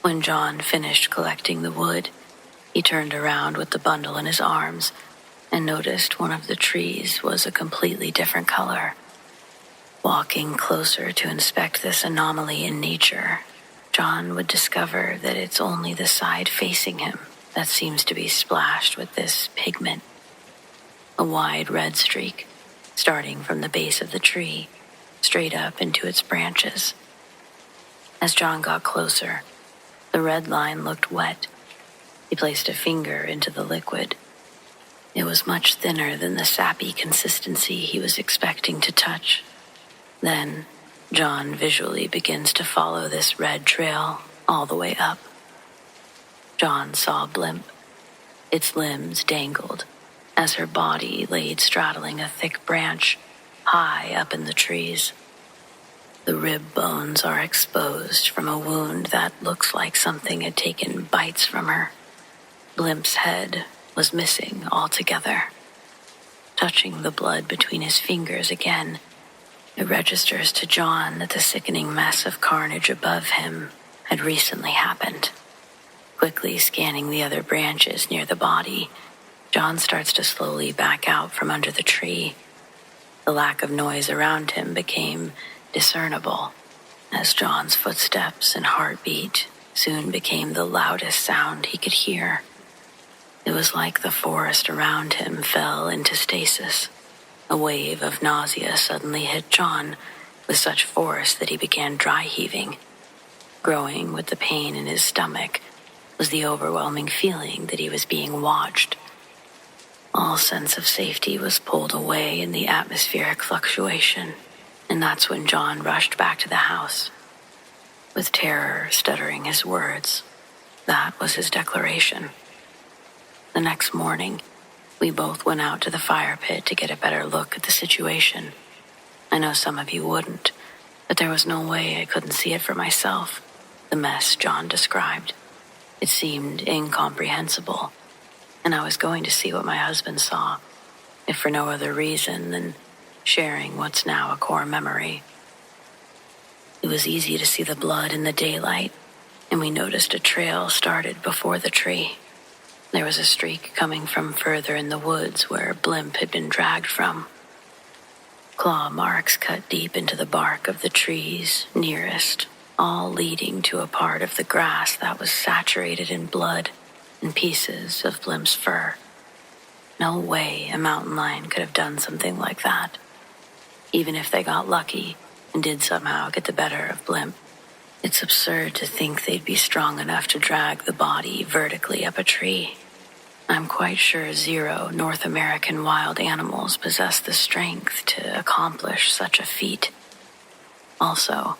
Speaker 1: When John finished collecting the wood, he turned around with the bundle in his arms and noticed one of the trees was a completely different color. Walking closer to inspect this anomaly in nature, John would discover that it's only the side facing him that seems to be splashed with this pigment. A wide red streak, starting from the base of the tree, straight up into its branches. As John got closer, the red line looked wet. He placed a finger into the liquid. It was much thinner than the sappy consistency he was expecting to touch. Then, John visually begins to follow this red trail all the way up. John saw Blimp. Its limbs dangled as her body laid straddling a thick branch high up in the trees. The rib bones are exposed from a wound that looks like something had taken bites from her. Blimp's head was missing altogether. Touching the blood between his fingers again, it registers to John that the sickening mess of carnage above him had recently happened. Quickly scanning the other branches near the body, John starts to slowly back out from under the tree. The lack of noise around him became discernible as John's footsteps and heartbeat soon became the loudest sound he could hear. It was like the forest around him fell into stasis. A wave of nausea suddenly hit John with such force that he began dry heaving. Growing with the pain in his stomach was the overwhelming feeling that he was being watched. All sense of safety was pulled away in the atmospheric fluctuation, and that's when John rushed back to the house. With terror stuttering his words, that was his declaration. The next morning, we both went out to the fire pit to get a better look at the situation. I know some of you wouldn't, but there was no way I couldn't see it for myself, the mess John described. It seemed incomprehensible, and I was going to see what my husband saw, if for no other reason than sharing what's now a core memory. It was easy to see the blood in the daylight, and we noticed a trail started before the tree. There was a streak coming from further in the woods where Blimp had been dragged from. Claw marks cut deep into the bark of the trees nearest, all leading to a part of the grass that was saturated in blood and pieces of Blimp's fur. No way a mountain lion could have done something like that. Even if they got lucky and did somehow get the better of Blimp, it's absurd to think they'd be strong enough to drag the body vertically up a tree. I'm quite sure 0 North American wild animals possess the strength to accomplish such a feat. Also,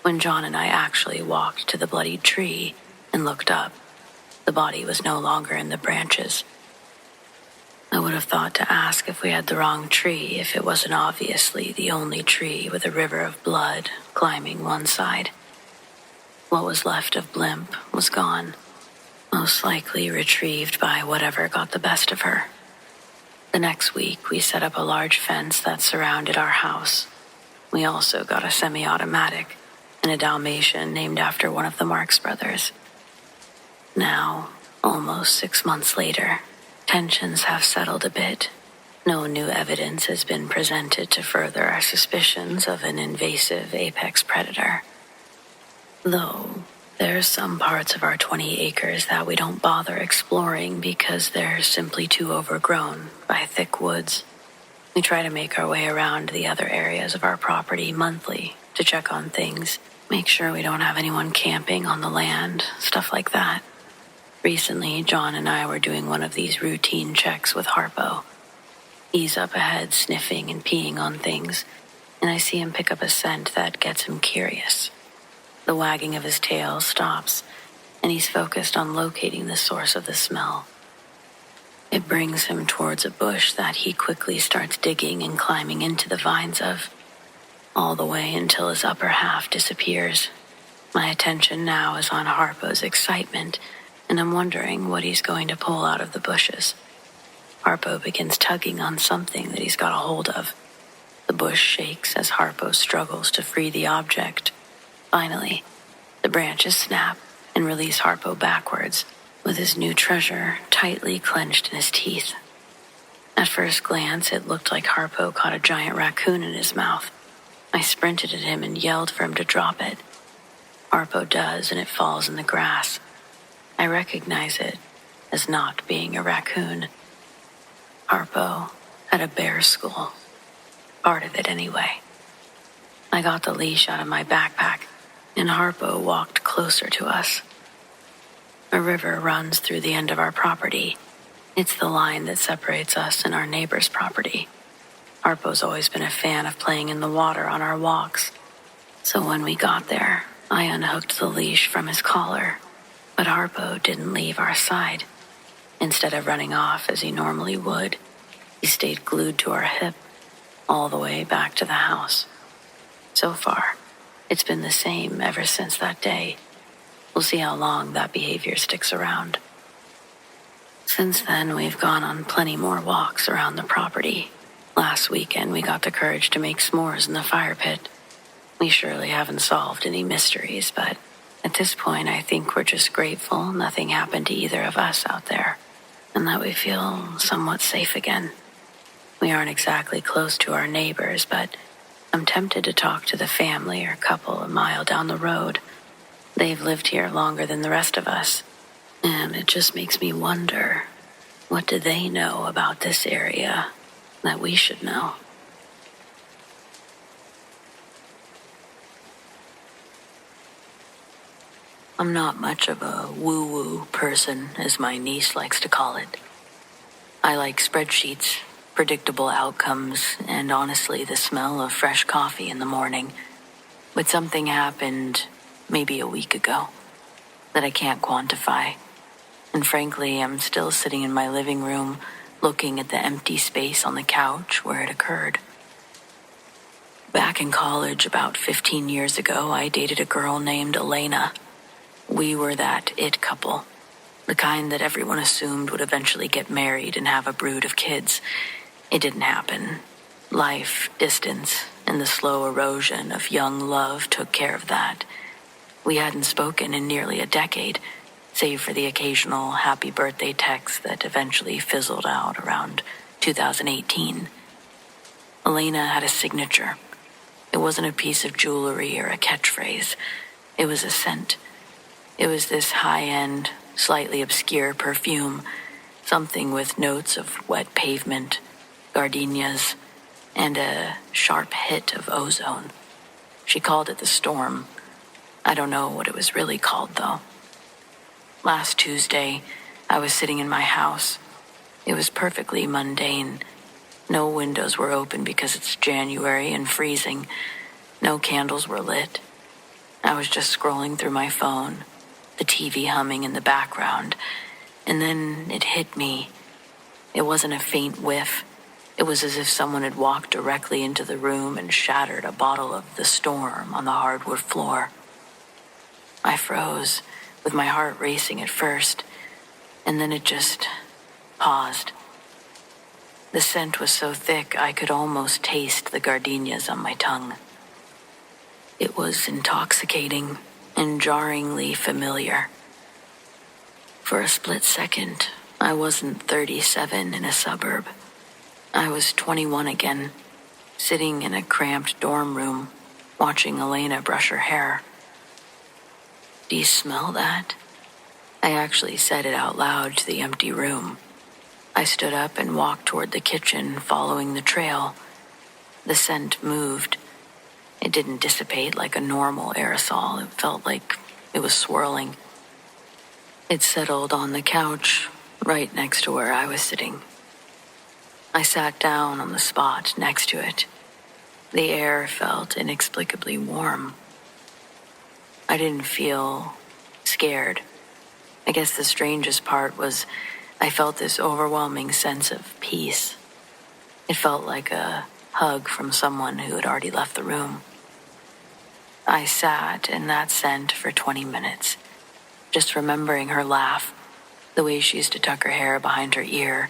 Speaker 1: when John and I actually walked to the bloodied tree and looked up, the body was no longer in the branches. I would have thought to ask if we had the wrong tree if it wasn't obviously the only tree with a river of blood climbing one side. What was left of Blimp was gone, most likely retrieved by whatever got the best of her. The next week, we set up a large fence that surrounded our house. We also got a semi-automatic and a Dalmatian named after one of the Marx brothers. Now, almost 6 months later, tensions have settled a bit. No new evidence has been presented to further our suspicions of an invasive apex predator. Though, there's some parts of our 20 acres that we don't bother exploring because they're simply too overgrown by thick woods. We try to make our way around the other areas of our property monthly to check on things, make sure we don't have anyone camping on the land, stuff like that. Recently, John and I were doing one of these routine checks with Harpo. He's up ahead sniffing and peeing on things, and I see him pick up a scent that gets him curious. The wagging of his tail stops, and he's focused on locating the source of the smell. It brings him towards a bush that he quickly starts digging and climbing into the vines of, all the way until his upper half disappears. My attention now is on Harpo's excitement, and I'm wondering what he's going to pull out of the bushes. Harpo begins tugging on something that he's got a hold of. The bush shakes as Harpo struggles to free the object. Finally, the branches snap and release Harpo backwards, with his new treasure tightly clenched in his teeth. At first glance, it looked like Harpo caught a giant raccoon in his mouth. I sprinted at him and yelled for him to drop it. Harpo does, and it falls in the grass. I recognize it as not being a raccoon. Harpo had a bear skull. Part of it, anyway. I got the leash out of my backpack, and Harpo walked closer to us. A river runs through the end of our property. It's the line that separates us and our neighbor's property. Harpo's always been a fan of playing in the water on our walks. So when we got there, I unhooked the leash from his collar. But Harpo didn't leave our side. Instead of running off as he normally would, he stayed glued to our hip, all the way back to the house. So far, it's been the same ever since that day. We'll see how long that behavior sticks around. Since then, we've gone on plenty more walks around the property. Last weekend, we got the courage to make s'mores in the fire pit. We surely haven't solved any mysteries, but at this point, I think we're just grateful nothing happened to either of us out there, and that we feel somewhat safe again. We aren't exactly close to our neighbors, but I'm tempted to talk to the family or couple a mile down the road. They've lived here longer than the rest of us, and it just makes me wonder, what do they know about this area that we should know? I'm not much of a woo-woo person, as my niece likes to call it. I like spreadsheets, predictable outcomes, and honestly the smell of fresh coffee in the morning. But something happened maybe a week ago that I can't quantify. And frankly, I'm still sitting in my living room looking at the empty space on the couch where it occurred. Back in college about 15 years ago, I dated a girl named Elena. We were that it couple, the kind that everyone assumed would eventually get married and have a brood of kids. It didn't happen. Life, distance, and the slow erosion of young love took care of that. We hadn't spoken in nearly a decade, save for the occasional happy birthday text that eventually fizzled out around 2018. Elena had a signature. It wasn't a piece of jewelry or a catchphrase. It was a scent. It was this high-end, slightly obscure perfume, something with notes of wet pavement, gardenias, and a sharp hit of ozone. She called it the storm. I don't know what it was really called, though. Last Tuesday, I was sitting in my house. It was perfectly mundane. No windows were open because it's January and freezing. No candles were lit. I was just scrolling through my phone, the TV humming in the background, and then it hit me. It wasn't a faint whiff. It was as if someone had walked directly into the room and shattered a bottle of the storm on the hardwood floor. I froze, with my heart racing at first, and then it just paused. The scent was so thick I could almost taste the gardenias on my tongue. It was intoxicating and jarringly familiar. For a split second, I wasn't 37 in a suburb. I was 21 again, sitting in a cramped dorm room, watching Elena brush her hair. "Do you smell that?" I actually said it out loud to the empty room. I stood up and walked toward the kitchen, following the trail. The scent moved. It didn't dissipate like a normal aerosol. It felt like it was swirling. It settled on the couch, right next to where I was sitting. I sat down on the spot next to it. The air felt inexplicably warm. I didn't feel scared. I guess the strangest part was I felt this overwhelming sense of peace. It felt like a hug from someone who had already left the room. I sat in that scent for 20 minutes, just remembering her laugh, the way she used to tuck her hair behind her ear.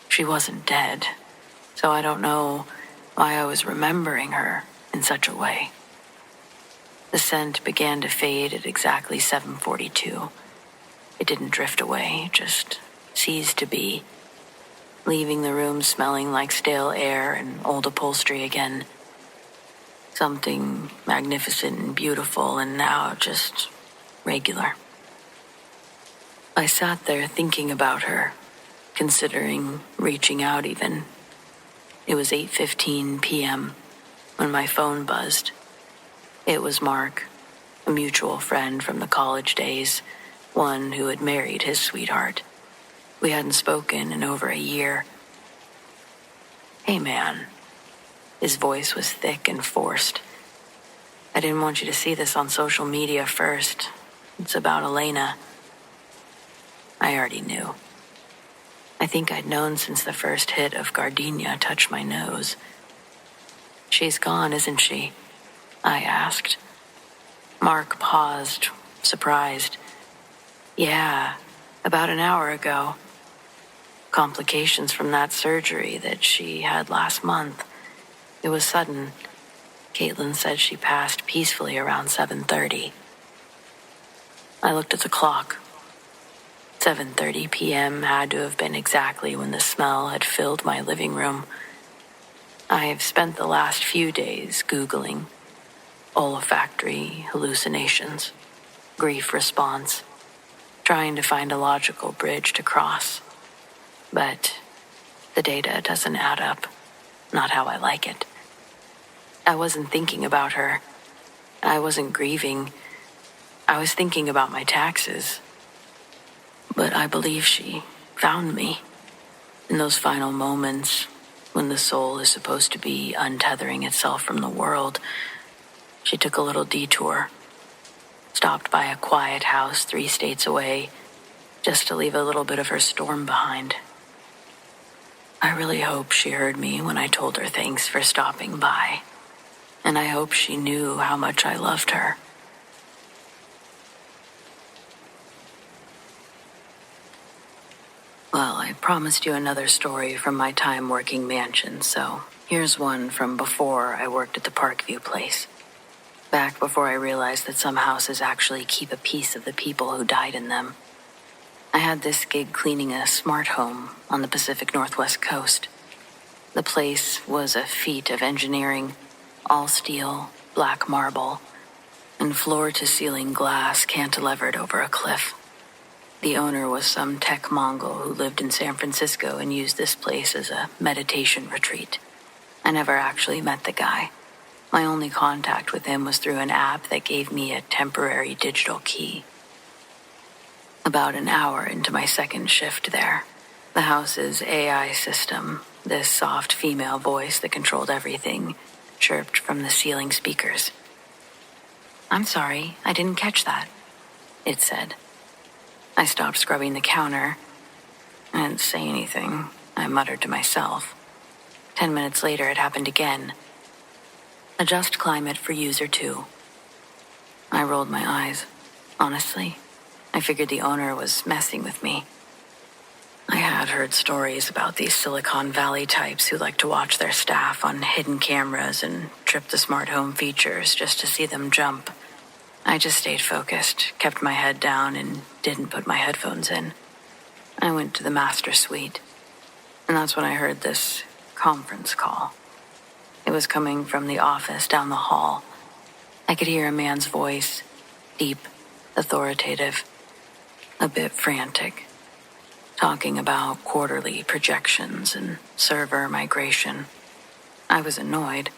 Speaker 1: She wasn't dead, so I don't know why I was remembering her in such a way. The scent began to fade at exactly 7:42. It didn't drift away, just ceased to be, leaving the room smelling like stale air and old upholstery again. Something magnificent and beautiful, and now just regular. I sat there thinking about her, considering reaching out even. It was 8:15 p.m. when my phone buzzed. It was Mark, a mutual friend from the college days, one who had married his sweetheart. We hadn't spoken in over a year. "Hey, man." His voice was thick and forced. "I didn't want you to see this on social media first. It's about Elena." I already knew. I think I'd known since the first hit of gardenia touched my nose. "She's gone, isn't she?" I asked. Mark paused, surprised. "Yeah, about an hour ago. Complications from that surgery that she had last month. It was sudden. Caitlin said she passed peacefully around 7:30. I looked at the clock. 7:30 p.m. had to have been exactly when the smell had filled my living room. I've spent the last few days Googling olfactory hallucinations, grief response, trying to find a logical bridge to cross. But the data doesn't add up, not how I like it. I wasn't thinking about her. I wasn't grieving. I was thinking about my taxes. But I believe she found me. In those final moments, when the soul is supposed to be untethering itself from the world, she took a little detour, stopped by a quiet house 3 states away, just to leave a little bit of her storm behind. I really hope she heard me when I told her thanks for stopping by, and I hope she knew how much I loved her. Well, I promised you another story from my time working mansions, so here's one from before I worked at the Parkview place. back before I realized that some houses actually keep a piece of the people who died in them. I had this gig cleaning a smart home on the Pacific Northwest coast. The place was a feat of engineering, all steel, black marble, and floor-to-ceiling glass cantilevered over a cliff. The owner was some tech Mongol who lived in San Francisco and used this place as a meditation retreat. I never actually met the guy. My only contact with him was through an app that gave me a temporary digital key. About an hour into my second shift there, the house's AI system, this soft female voice that controlled everything, chirped from the ceiling speakers. "I'm sorry, I didn't catch that," it said. I stopped scrubbing the counter. I didn't say anything, I muttered to myself. 10 minutes later, it happened again. "Adjust climate for user 2. I rolled my eyes. Honestly, I figured the owner was messing with me. I had heard stories about these Silicon Valley types who like to watch their staff on hidden cameras and trip the smart home features just to see them jump. I just stayed focused, kept my head down, and didn't put my headphones in. I went to the master suite, and that's when I heard this conference call. It was coming from the office down the hall. I could hear a man's voice, deep, authoritative, a bit frantic, talking about quarterly projections and server migration. I was annoyed.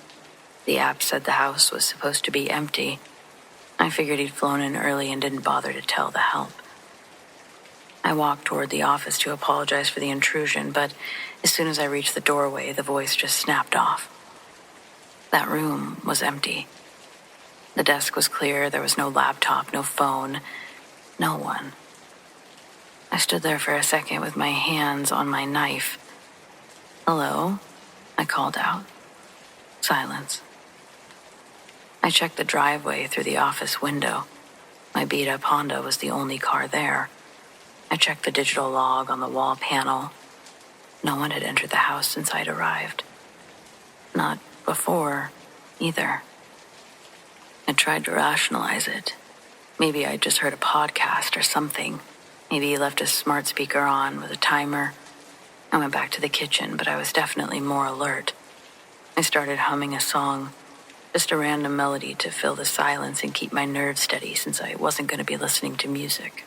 Speaker 1: The app said the house was supposed to be empty. I figured he'd flown in early and didn't bother to tell the help. I walked toward the office to apologize for the intrusion, but as soon as I reached the doorway, the voice just snapped off. That room was empty. The desk was clear, there was no laptop, no phone, no one. I stood there for a second with my hands on my knife. "Hello?" I called out. Silence. I checked the driveway through the office window. My beat-up Honda was the only car there. I checked the digital log on the wall panel. No one had entered the house since I'd arrived. Not before, either. I tried to rationalize it. Maybe I'd just heard a podcast or something. Maybe he left his smart speaker on with a timer. I went back to the kitchen, but I was definitely more alert. I started humming a song, just a random melody to fill the silence and keep my nerves steady since I wasn't going to be listening to music.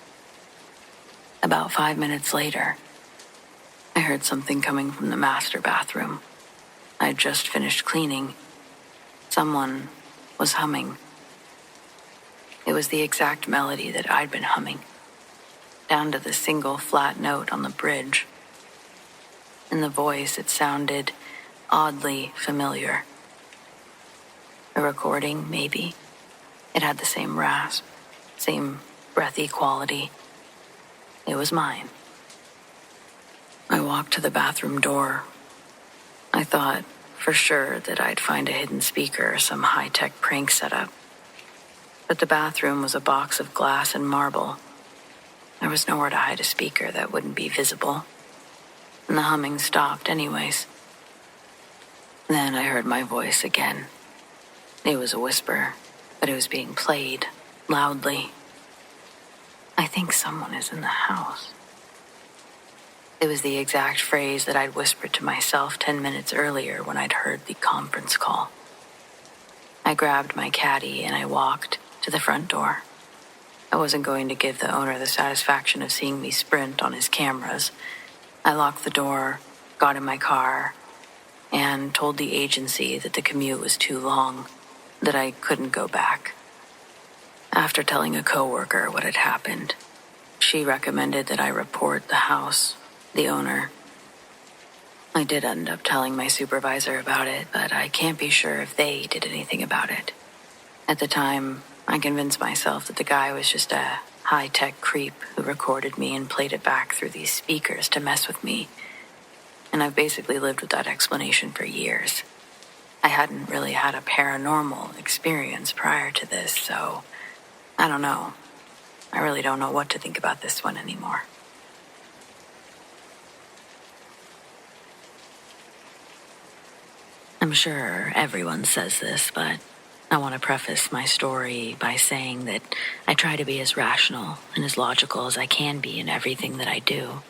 Speaker 1: About 5 minutes later, I heard something coming from the master bathroom. I'd just finished cleaning. Someone was humming. It was the exact melody that I'd been humming, down to the single flat note on the bridge. In the voice, it sounded oddly familiar. A recording, maybe. It had the same rasp, same breathy quality. It was mine. I walked to the bathroom door. I thought for sure that I'd find a hidden speaker or some high-tech prank setup. But the bathroom was a box of glass and marble. There was nowhere to hide a speaker that wouldn't be visible. And the humming stopped anyways. Then I heard my voice again. It was a whisper, but it was being played loudly. "I think someone is in the house." It was the exact phrase that I'd whispered to myself 10 minutes earlier when I'd heard the conference call. I grabbed my caddy and I walked to the front door. I wasn't going to give the owner the satisfaction of seeing me sprint on his cameras. I locked the door, got in my car, and told the agency that the commute was too long, that I couldn't go back. After telling a coworker what had happened, she recommended that I report the house, the owner. I did end up telling my supervisor about it, but I can't be sure if they did anything about it. At the time, I convinced myself that the guy was just a high-tech creep who recorded me and played it back through these speakers to mess with me. And I've basically lived with that explanation for years. I hadn't really had a paranormal experience prior to this, so I don't know. I really don't know what to think about this one anymore. I'm sure everyone says this, but I want to preface my story by saying that I try to be as rational and as logical as I can be in everything that I do.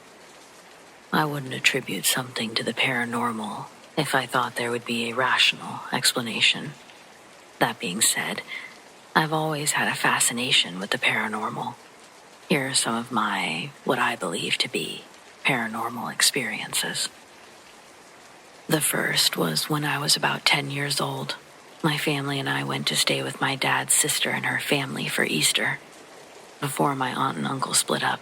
Speaker 1: I wouldn't attribute something to the paranormal if I thought there would be a rational explanation. That being said, I've always had a fascination with the paranormal. Here are some of my, what I believe to be, paranormal experiences. The first was when I was about 10 years old. My family and I went to stay with my dad's sister and her family for Easter. Before my aunt and uncle split up,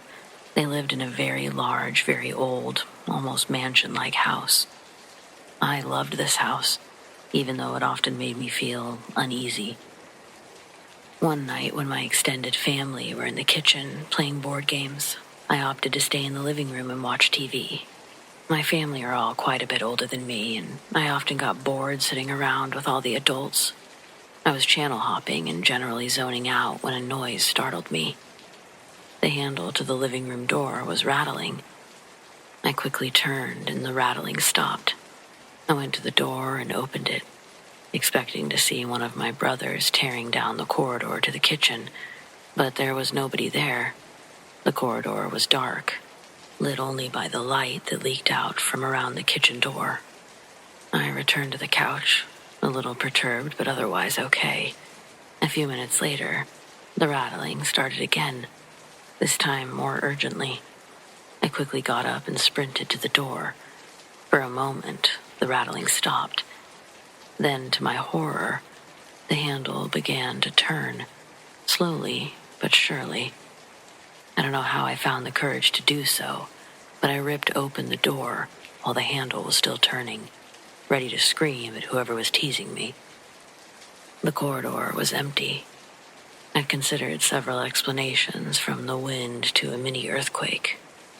Speaker 1: they lived in a very large, very old, almost mansion-like house. I loved this house, even though it often made me feel uneasy. One night when my extended family were in the kitchen playing board games, I opted to stay in the living room and watch TV. My family are all quite a bit older than me, and I often got bored sitting around with all the adults. I was channel hopping and generally zoning out when a noise startled me. The handle to the living room door was rattling. I quickly turned and the rattling stopped. I went to the door and opened it, expecting to see one of my brothers tearing down the corridor to the kitchen, but there was nobody there. The corridor was dark, lit only by the light that leaked out from around the kitchen door. I returned to the couch, a little perturbed but otherwise okay. A few minutes later, the rattling started again, this time more urgently. I quickly got up and sprinted to the door. For a moment, the rattling stopped. Then, to my horror, the handle began to turn, slowly but surely. I don't know how I found the courage to do so, but I ripped open the door while the handle was still turning, ready to scream at whoever was teasing me. The corridor was empty. I considered several explanations, from the wind to a mini earthquake,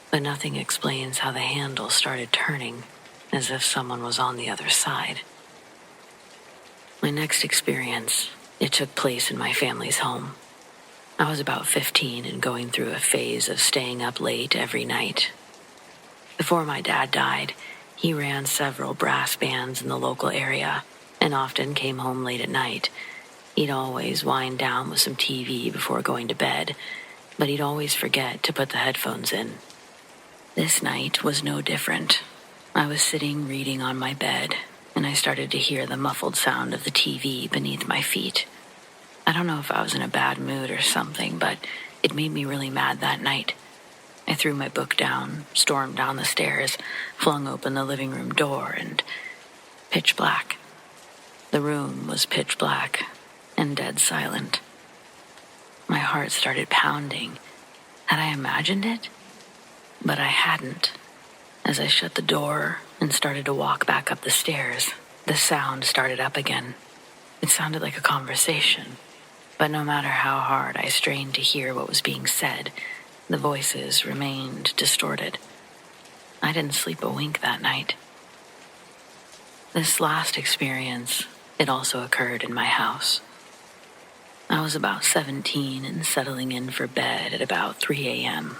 Speaker 1: but nothing explains how the handle started turning, as if someone was on the other side. My next experience, it took place in my family's home. I was about 15 and going through a phase of staying up late every night. Before my dad died, he ran several brass bands in the local area and often came home late at night. He'd always wind down with some TV before going to bed, but he'd always forget to put the headphones in. This night was no different. I was sitting reading on my bed, and I started to hear the muffled sound of the TV beneath my feet. I don't know if I was in a bad mood or something, but it made me really mad that night. I threw my book down, stormed down the stairs, flung open the living room door, and pitch black. The room was pitch black and dead silent. My heart started pounding. Had I imagined it? But I hadn't. As I shut the door and started to walk back up the stairs, the sound started up again. It sounded like a conversation. But no matter how hard I strained to hear what was being said, the voices remained distorted. I didn't sleep a wink that night. This last experience, it also occurred in my house. I was about 17 and settling in for bed at about 3 a.m.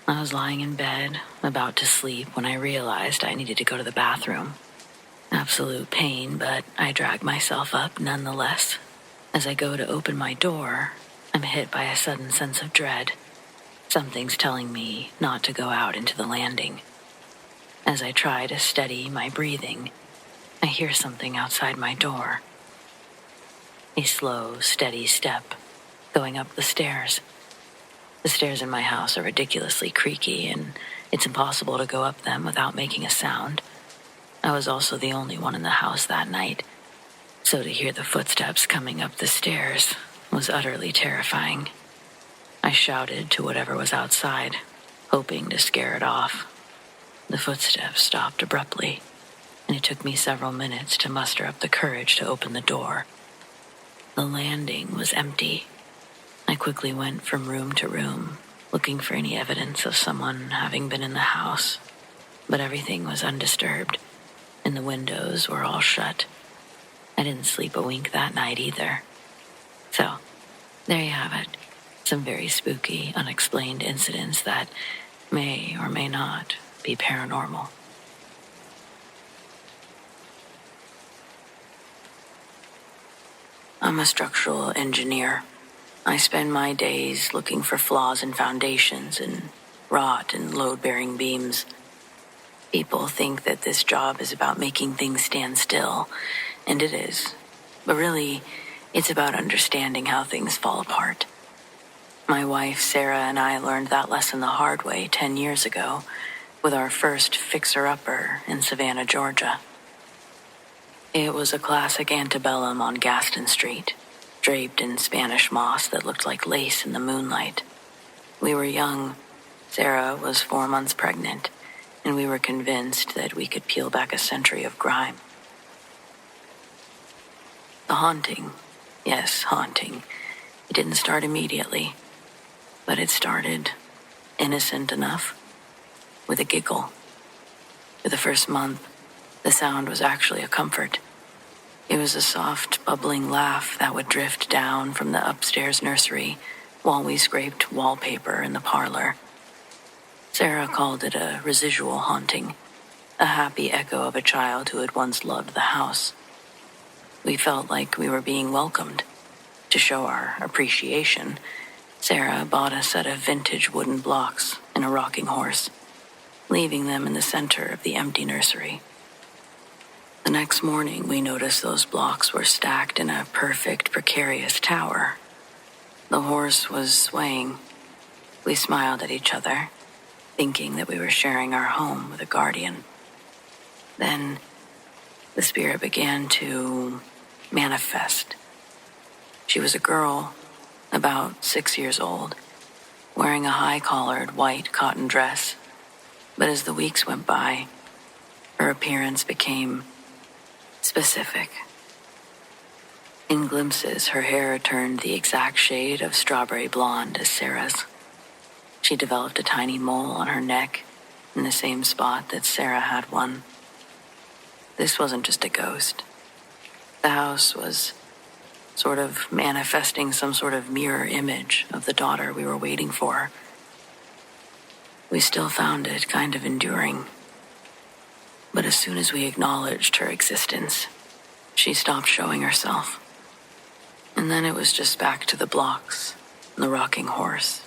Speaker 1: I was lying in bed, about to sleep, when I realized I needed to go to the bathroom. Absolute pain, but I dragged myself up nonetheless. As I go to open my door, I'm hit by a sudden sense of dread. Something's telling me not to go out into the landing. As I try to steady my breathing, I hear something outside my door. A slow, steady step going up the stairs. The stairs in my house are ridiculously creaky, and it's impossible to go up them without making a sound. I was also the only one in the house that night, so to hear the footsteps coming up the stairs was utterly terrifying. I shouted to whatever was outside, hoping to scare it off. The footsteps stopped abruptly, and it took me several minutes to muster up the courage to open the door. The landing was empty. I quickly went from room to room, looking for any evidence of someone having been in the house, but everything was undisturbed, and the windows were all shut. I didn't sleep a wink that night either. So, there you have it. Some very spooky, unexplained incidents that may or may not be paranormal. I'm a structural engineer. I spend my days looking for flaws in foundations and rot in load-bearing beams. People think that this job is about making things stand still, and it is. But really, it's about understanding how things fall apart. My wife, Sara, and I learned that lesson the hard way 10 years ago with our first fixer-upper in Savannah, Georgia. It was a classic antebellum on Gaston Street, draped in Spanish moss that looked like lace in the moonlight. We were young. Sara was 4 months pregnant, and we were convinced that we could peel back a century of grime. The haunting, yes, haunting, it didn't start immediately, but it started innocent enough, with a giggle. For the first month, the sound was actually a comfort. It was a soft, bubbling laugh that would drift down from the upstairs nursery while we scraped wallpaper in the parlor. Sara called it a residual haunting, a happy echo of a child who had once loved the house. We felt like we were being welcomed. To show our appreciation, Sara bought a set of vintage wooden blocks and a rocking horse, leaving them in the center of the empty nursery. The next morning, we noticed those blocks were stacked in a perfect, precarious tower. The horse was swaying. We smiled at each other, thinking that we were sharing our home with a guardian. Then, the spirit began to manifest. She was a girl, about 6 years old, wearing a high-collared white cotton dress. But as the weeks went by, her appearance became specific. In glimpses, her hair turned the exact shade of strawberry blonde as Sara's. She developed a tiny mole on her neck in the same spot that Sara had one. This wasn't just a ghost. The house was sort of manifesting some sort of mirror image of the daughter we were waiting for. We still found it kind of enduring. But as soon as we acknowledged her existence, she stopped showing herself. And then it was just back to the blocks and the rocking horse.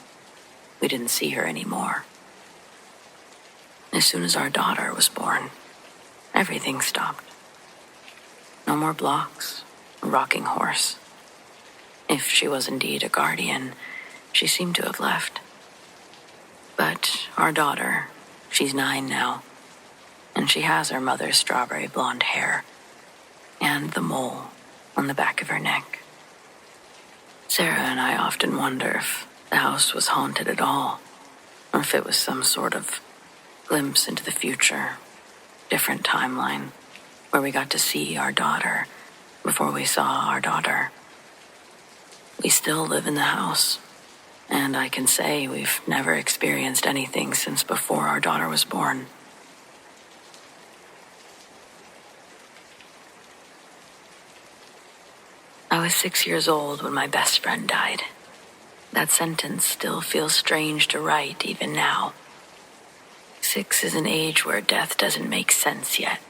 Speaker 1: We didn't see her anymore. As soon as our daughter was born, everything stopped. No more blocks, a rocking horse. If she was indeed a guardian, she seemed to have left. But our daughter, she's 9 now, and she has her mother's strawberry blonde hair and the mole on the back of her neck. Sara and I often wonder if the house was haunted at all, or if it was some sort of glimpse into the future, different timeline, where we got to see our daughter before we saw our daughter. We still live in the house, and I can say we've never experienced anything since before our daughter was born. I was 6 years old when my best friend died. That sentence still feels strange to write even now. 6 is an age where death doesn't make sense yet.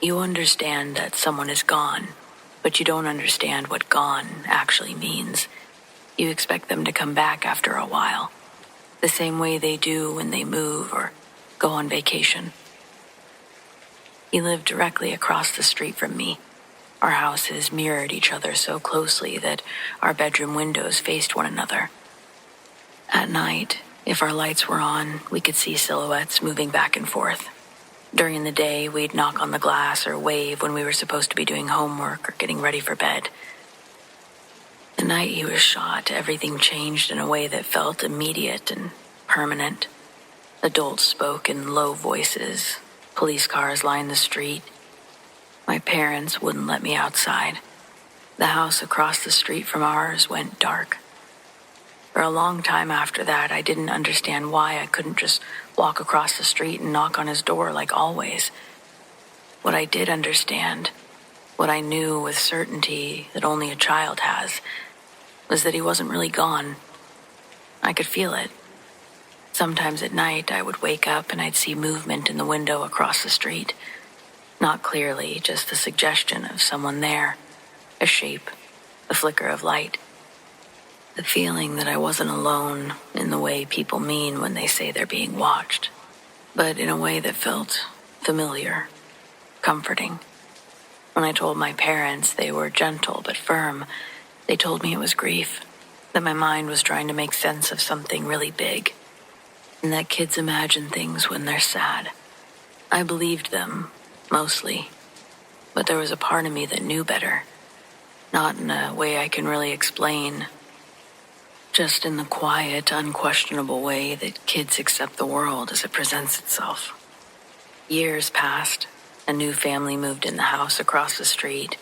Speaker 1: You understand that someone is gone, but you don't understand what gone actually means. You expect them to come back after a while, the same way they do when they move or go on vacation. He lived directly across the street from me. Our houses mirrored each other so closely that our bedroom windows faced one another. At night, if our lights were on, we could see silhouettes moving back and forth. During the day, we'd knock on the glass or wave when we were supposed to be doing homework or getting ready for bed. The night he was shot, everything changed in a way that felt immediate and permanent. Adults spoke in low voices. Police cars lined the street. My parents wouldn't let me outside. The house across the street from ours went dark. For a long time after that, I didn't understand why I couldn't just walk across the street and knock on his door like always. What I did understand, what I knew with certainty that only a child has, was that he wasn't really gone. I could feel it. Sometimes at night, I would wake up and I'd see movement in the window across the street. Not clearly, just the suggestion of someone there, a shape, the flicker of light, the feeling that I wasn't alone in the way people mean when they say they're being watched, but in a way that felt familiar, comforting. When I told my parents, they were gentle but firm. They told me it was grief, that my mind was trying to make sense of something really big, and that kids imagine things when they're sad. I believed them, mostly, but there was a part of me that knew better. Not in a way I can really explain, just in the quiet, unquestionable way that kids accept the world as it presents itself. Years passed. A new family moved in the house across the street.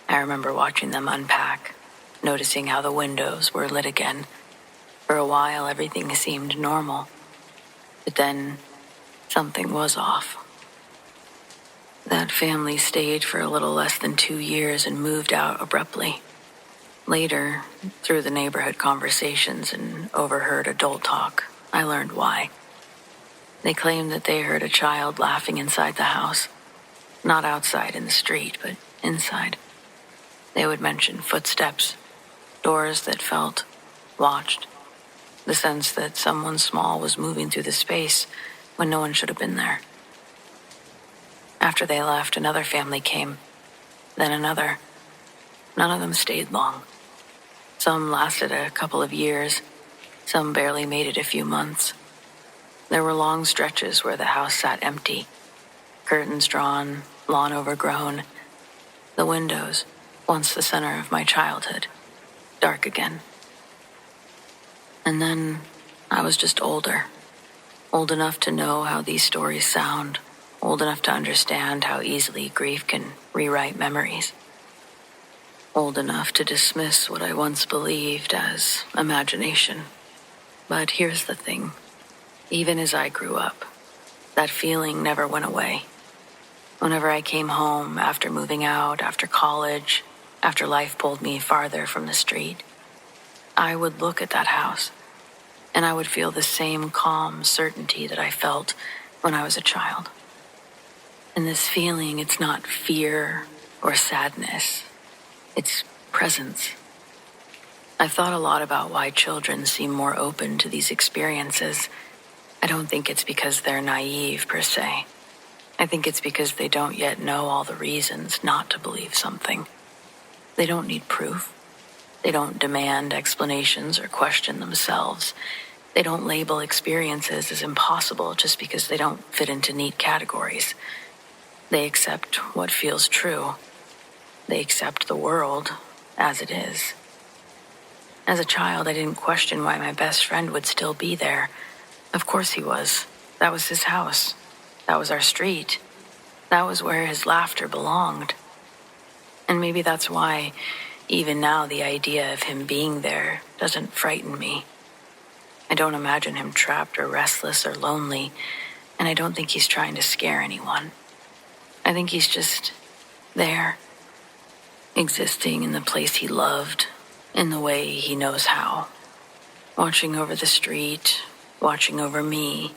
Speaker 1: I remember watching them unpack, noticing how the windows were lit again. For a while, everything seemed normal. But then, something was off. That family stayed for a little less than 2 years and moved out abruptly. Later, through the neighborhood conversations and overheard adult talk, I learned why. They claimed that they heard a child laughing inside the house. Not outside in the street, but inside. They would mention footsteps, doors that felt watched, the sense that someone small was moving through the space when no one should have been there. After they left, another family came, then another. None of them stayed long. Some lasted a couple of years, some barely made it a few months. There were long stretches where the house sat empty, curtains drawn, lawn overgrown. The windows, once the center of my childhood, dark again. And then I was just older, old enough to know how these stories sound, old enough to understand how easily grief can rewrite memories, old enough to dismiss what I once believed as imagination. But here's the thing. Even as I grew up, that feeling never went away. Whenever I came home, after moving out, after college, after life pulled me farther from the street, I would look at that house, and I would feel the same calm certainty that I felt when I was a child. And this feeling, it's not fear or sadness, it's presence. I've thought a lot about why children seem more open to these experiences. I don't think it's because they're naive per se. I think it's because they don't yet know all the reasons not to believe something. They don't need proof. They don't demand explanations or question themselves. They don't label experiences as impossible just because they don't fit into neat categories. They accept what feels true. They accept the world as it is. As a child, I didn't question why my best friend would still be there. Of course he was. That was his house. That was our street. That was where his laughter belonged. And maybe that's why, even now, the idea of him being there doesn't frighten me. I don't imagine him trapped or restless or lonely, and I don't think he's trying to scare anyone. I think he's just there, existing in the place he loved, in the way he knows how, watching over the street, watching over me.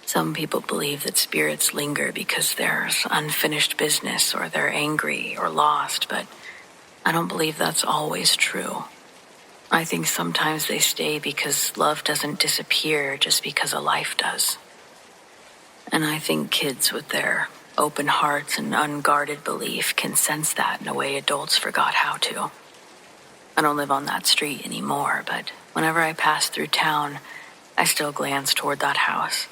Speaker 1: Some people believe that spirits linger because there's unfinished business or they're angry or lost, but I don't believe that's always true. I think sometimes they stay because love doesn't disappear just because a life does. And I think kids with their open hearts and unguarded belief can sense that in a way adults forgot how to. I don't live on that street anymore, but whenever I pass through town, I still glance toward that house.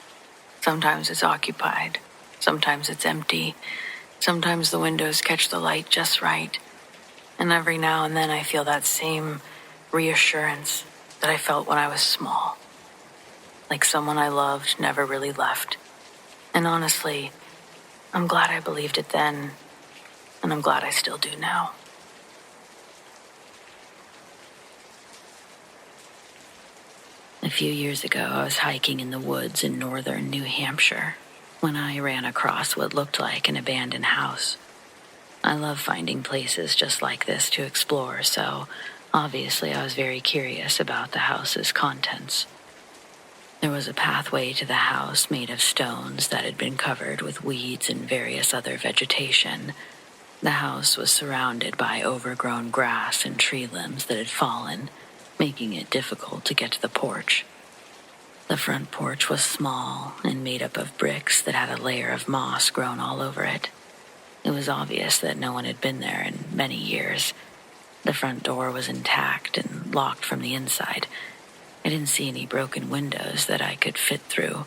Speaker 1: Sometimes it's occupied, sometimes it's empty, sometimes the windows catch the light just right, and every now and then I feel that same reassurance that I felt when I was small, like someone I loved never really left. And honestly, I'm glad I believed it then, and I'm glad I still do now. A few years ago, I was hiking in the woods in northern New Hampshire when I ran across what looked like an abandoned house. I love finding places just like this to explore, so obviously I was very curious about the house's contents. There was a pathway to the house made of stones that had been covered with weeds and various other vegetation. The house was surrounded by overgrown grass and tree limbs that had fallen, making it difficult to get to the porch. The front porch was small and made up of bricks that had a layer of moss grown all over it. It was obvious that no one had been there in many years. The front door was intact and locked from the inside. I didn't see any broken windows that I could fit through,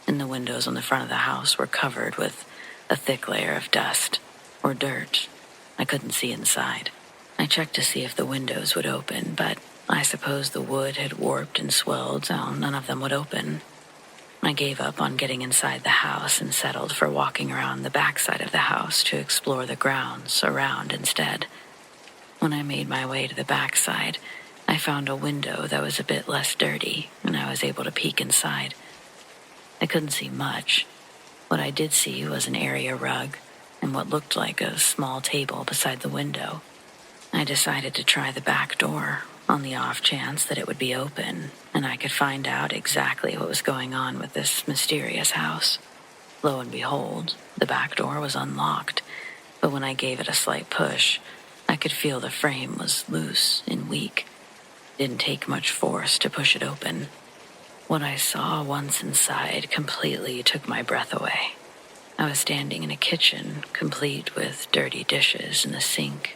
Speaker 1: and the windows on the front of the house were covered with a thick layer of dust or dirt. I couldn't see inside. I checked to see if the windows would open, but I suppose the wood had warped and swelled, so none of them would open. I gave up on getting inside the house and settled for walking around the backside of the house to explore the grounds around instead. When I made my way to the backside, I found a window that was a bit less dirty, and I was able to peek inside. I couldn't see much. What I did see was an area rug and what looked like a small table beside the window. I decided to try the back door on the off chance that it would be open and I could find out exactly what was going on with this mysterious house. Lo and behold, the back door was unlocked, but when I gave it a slight push, I could feel the frame was loose and weak. It didn't take much force to push it open. What I saw once inside completely took my breath away. I was standing in a kitchen, complete with dirty dishes in the sink,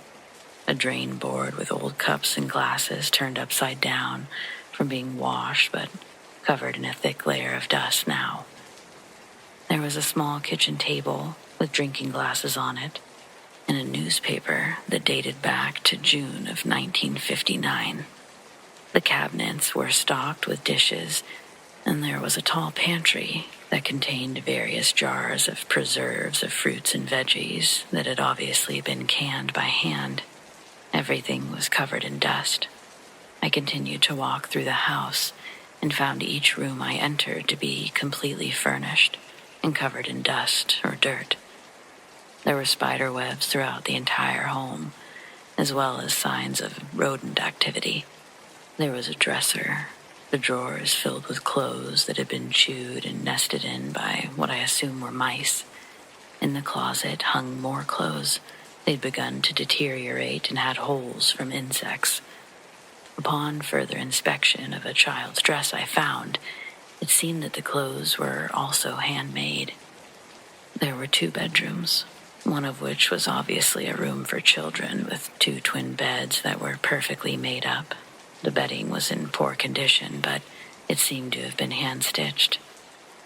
Speaker 1: a drain board with old cups and glasses turned upside down from being washed but covered in a thick layer of dust now. There was a small kitchen table with drinking glasses on it and a newspaper that dated back to June of 1959. The cabinets were stocked with dishes, and there was a tall pantry that contained various jars of preserves of fruits and veggies that had obviously been canned by hand. Everything was covered in dust. I continued to walk through the house and found each room I entered to be completely furnished and covered in dust or dirt. There were spider webs throughout the entire home, as well as signs of rodent activity. There was a dresser, the drawers filled with clothes that had been chewed and nested in by what I assume were mice. In the closet hung more clothes. They'd begun to deteriorate and had holes from insects. Upon further inspection of a child's dress I found, it seemed that the clothes were also handmade. There were 2 bedrooms, one of which was obviously a room for children with 2 twin beds that were perfectly made up. The bedding was in poor condition, but it seemed to have been hand-stitched.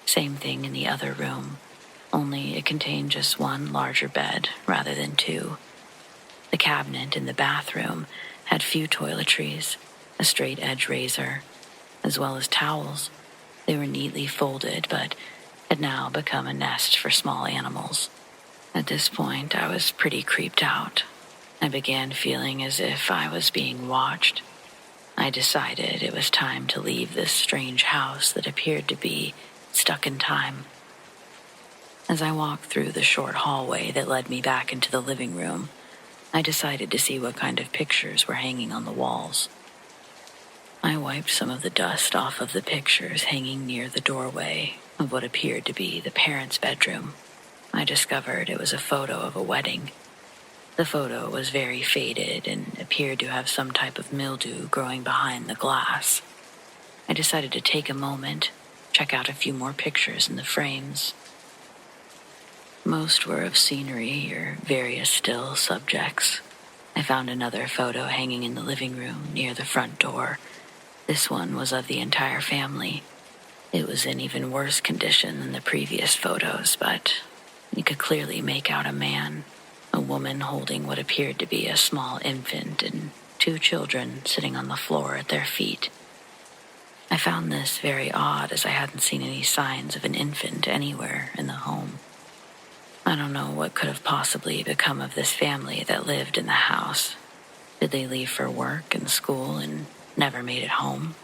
Speaker 1: Same thing in the other room, only it contained just 1 larger bed rather than 2. The cabinet in the bathroom had few toiletries, a straight-edge razor, as well as towels. They were neatly folded, but had now become a nest for small animals. At this point, I was pretty creeped out. I began feeling as if I was being watched. I decided it was time to leave this strange house that appeared to be stuck in time. As I walked through the short hallway that led me back into the living room, I decided to see what kind of pictures were hanging on the walls. I wiped some of the dust off of the pictures hanging near the doorway of what appeared to be the parents' bedroom. I discovered it was a photo of a wedding. The photo was very faded and appeared to have some type of mildew growing behind the glass. I decided to take a moment, check out a few more pictures in the frames. Most were of scenery or various still subjects. I found another photo hanging in the living room near the front door. This one was of the entire family. It was in even worse condition than the previous photos, but you could clearly make out a man, a woman holding what appeared to be a small infant, and 2 children sitting on the floor at their feet. I found this very odd as I hadn't seen any signs of an infant anywhere in the home. I don't know what could have possibly become of this family that lived in the house. Did they leave for work and school and never made it home?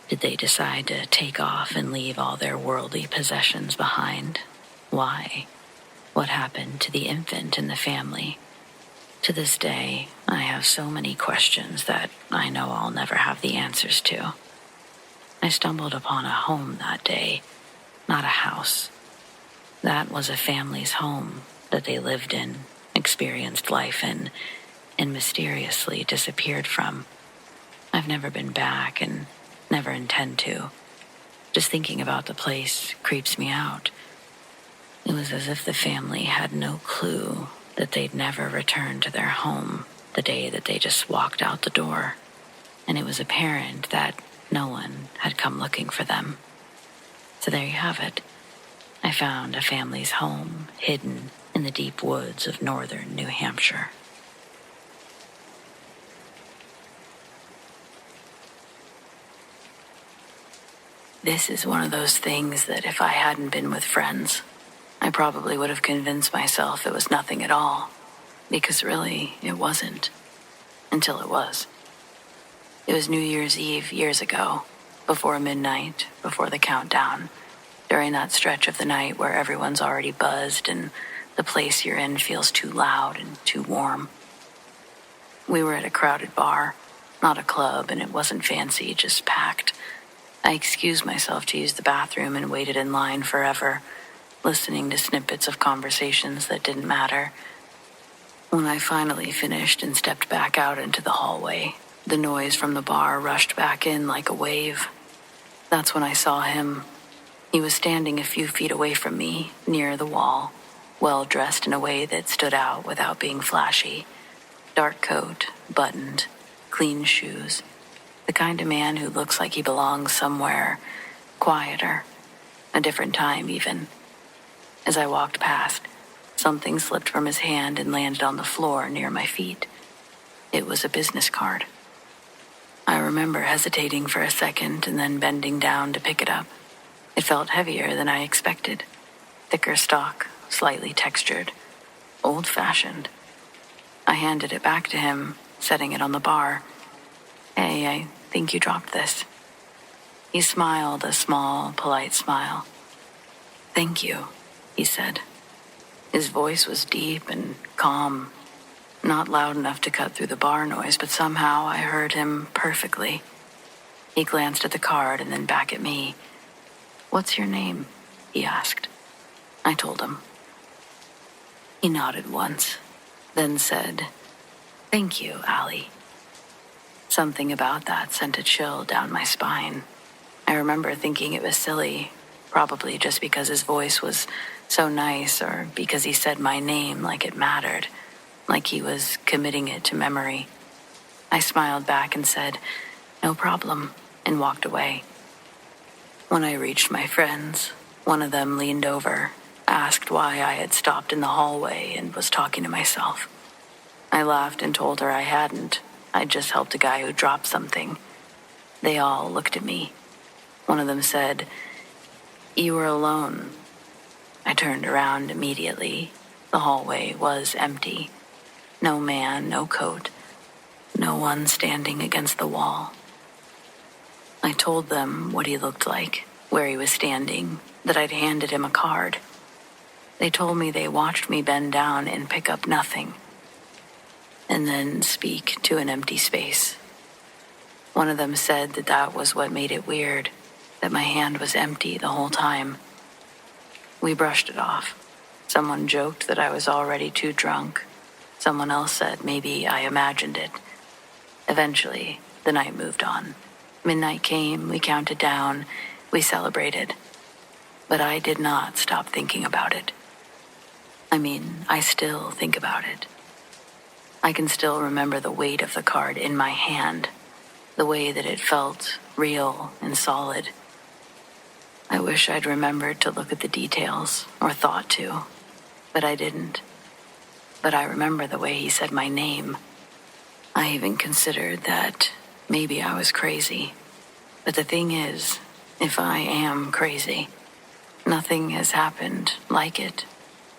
Speaker 1: Did they decide to take off and leave all their worldly possessions behind? Why? What happened to the infant in the family? To this day, I have so many questions that I know I'll never have the answers to. I stumbled upon a home that day, not a house. That was a family's home that they lived in experienced life in, and mysteriously disappeared from. I've never been back and never intend to. Just thinking about the place creeps me out. It was as if the family had no clue that they'd never return to their home the day that they just walked out the door. And it was apparent that no one had come looking for them. So there you have it. I found a family's home hidden in the deep woods of northern New Hampshire. This is one of those things that if I hadn't been with friends, I probably would have convinced myself it was nothing at all, because really, it wasn't, until it was. It was New Year's Eve years ago, before midnight, before the countdown, during that stretch of the night where everyone's already buzzed and the place you're in feels too loud and too warm. We were at a crowded bar, not a club, and it wasn't fancy, just packed. I excused myself to use the bathroom and waited in line forever, listening to snippets of conversations that didn't matter. When I finally finished and stepped back out into the hallway, the noise from the bar rushed back in like a wave. That's when I saw him. He was standing a few feet away from me, near the wall, well dressed in a way that stood out without being flashy. Dark coat, buttoned, clean shoes. The kind of man who looks like he belongs somewhere quieter, a different time even. As I walked past, something slipped from his hand and landed on the floor near my feet. It was a business card. I remember hesitating for a second and then bending down to pick it up. It felt heavier than I expected. Thicker stock, slightly textured, old-fashioned. I handed it back to him, setting it on the bar. "Hey, I think you dropped this." He smiled a small, polite smile. "Thank you," he said. His voice was deep and calm, not loud enough to cut through the bar noise, but somehow I heard him perfectly. He glanced at the card and then back at me. "What's your name?" he asked. I told him. He nodded once, then said, "Thank you, Allie." Something about that sent a chill down my spine. I remember thinking it was silly, probably just because his voice was so nice or because he said my name like it mattered, like he was committing it to memory. I smiled back and said, "No problem," and walked away. When I reached my friends, one of them leaned over, asked why I had stopped in the hallway and was talking to myself. I laughed and told her I hadn't. I'd just helped a guy who dropped something. They all looked at me. One of them said, "You were alone." I turned around immediately. The hallway was empty. No man, no coat. No one standing against the wall. I told them what he looked like, where he was standing, that I'd handed him a card. They told me they watched me bend down and pick up nothing, and then speak to an empty space. One of them said that that was what made it weird, that my hand was empty the whole time. We brushed it off. Someone joked that I was already too drunk. Someone else said maybe I imagined it. Eventually, the night moved on. Midnight came, we counted down, we celebrated. But I did not stop thinking about it. I mean, I still think about it. I can still remember the weight of the card in my hand, the way that it felt real and solid. I wish I'd remembered to look at the details, or thought to, but I didn't. But I remember the way he said my name. I even considered that maybe I was crazy. But the thing is, if I am crazy, nothing has happened like it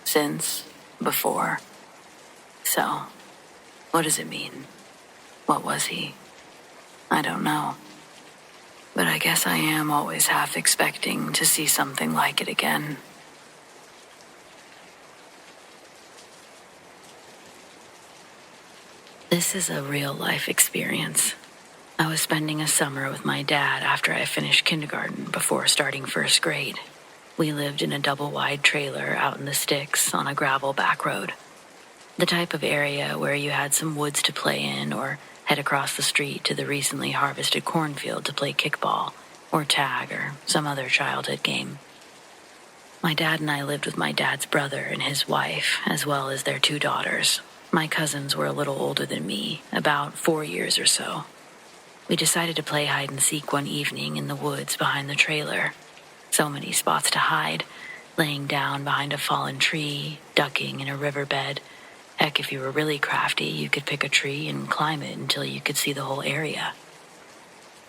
Speaker 1: since, before. So, what does it mean? What was he? I don't know. But I guess I am always half expecting to see something like it again. This is a real-life experience. I was spending a summer with my dad after I finished kindergarten before starting first grade. We lived in a double-wide trailer out in the sticks on a gravel back road. The type of area where you had some woods to play in or head across the street to the recently harvested cornfield to play kickball or tag or some other childhood game. My dad and I lived with my dad's brother and his wife, as well as their 2 daughters. My cousins were a little older than me, about 4 years or so. We decided to play hide and seek one evening in the woods behind the trailer. So many spots to hide, laying down behind a fallen tree, ducking in a riverbed. Heck, if you were really crafty, you could pick a tree and climb it until you could see the whole area.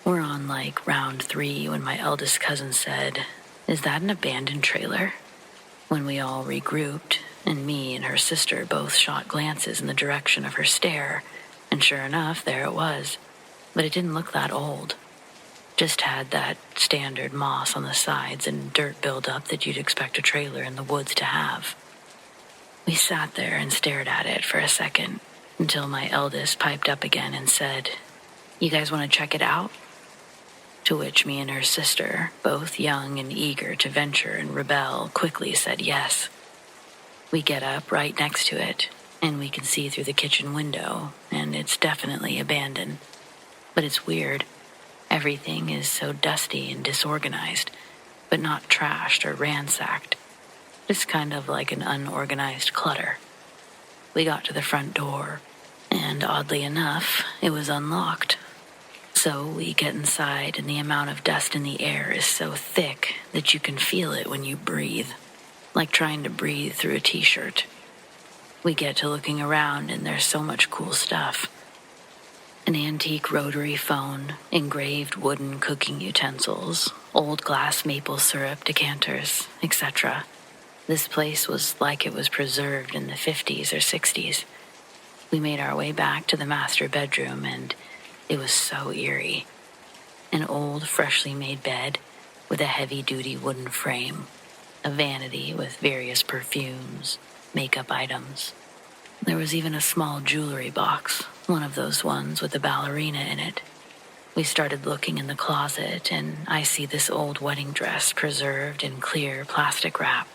Speaker 1: We're on round 3 when my eldest cousin said, "Is that an abandoned trailer?" When we all regrouped, and me and her sister both shot glances in the direction of her stare, and sure enough, there it was. But it didn't look that old. Just had that standard moss on the sides and dirt buildup that you'd expect a trailer in the woods to have. We sat there and stared at it for a second, until my eldest piped up again and said, "You guys want to check it out?" To which me and her sister, both young and eager to venture and rebel, quickly said yes. We get up right next to it, and we can see through the kitchen window, and it's definitely abandoned. But it's weird. Everything is so dusty and disorganized, but not trashed or ransacked. Just kind of like an unorganized clutter. We got to the front door, and oddly enough, it was unlocked. So we get inside, and the amount of dust in the air is so thick that you can feel it when you breathe, like trying to breathe through a t-shirt. We get to looking around, and there's so much cool stuff. An antique rotary phone, engraved wooden cooking utensils, old glass maple syrup decanters, etc. This place was like it was preserved in the 50s or 60s. We made our way back to the master bedroom, and it was so eerie. An old, freshly made bed with a heavy-duty wooden frame, a vanity with various perfumes, makeup items. There was even a small jewelry box, one of those ones with a ballerina in it. We started looking in the closet, and I see this old wedding dress preserved in clear plastic wrap.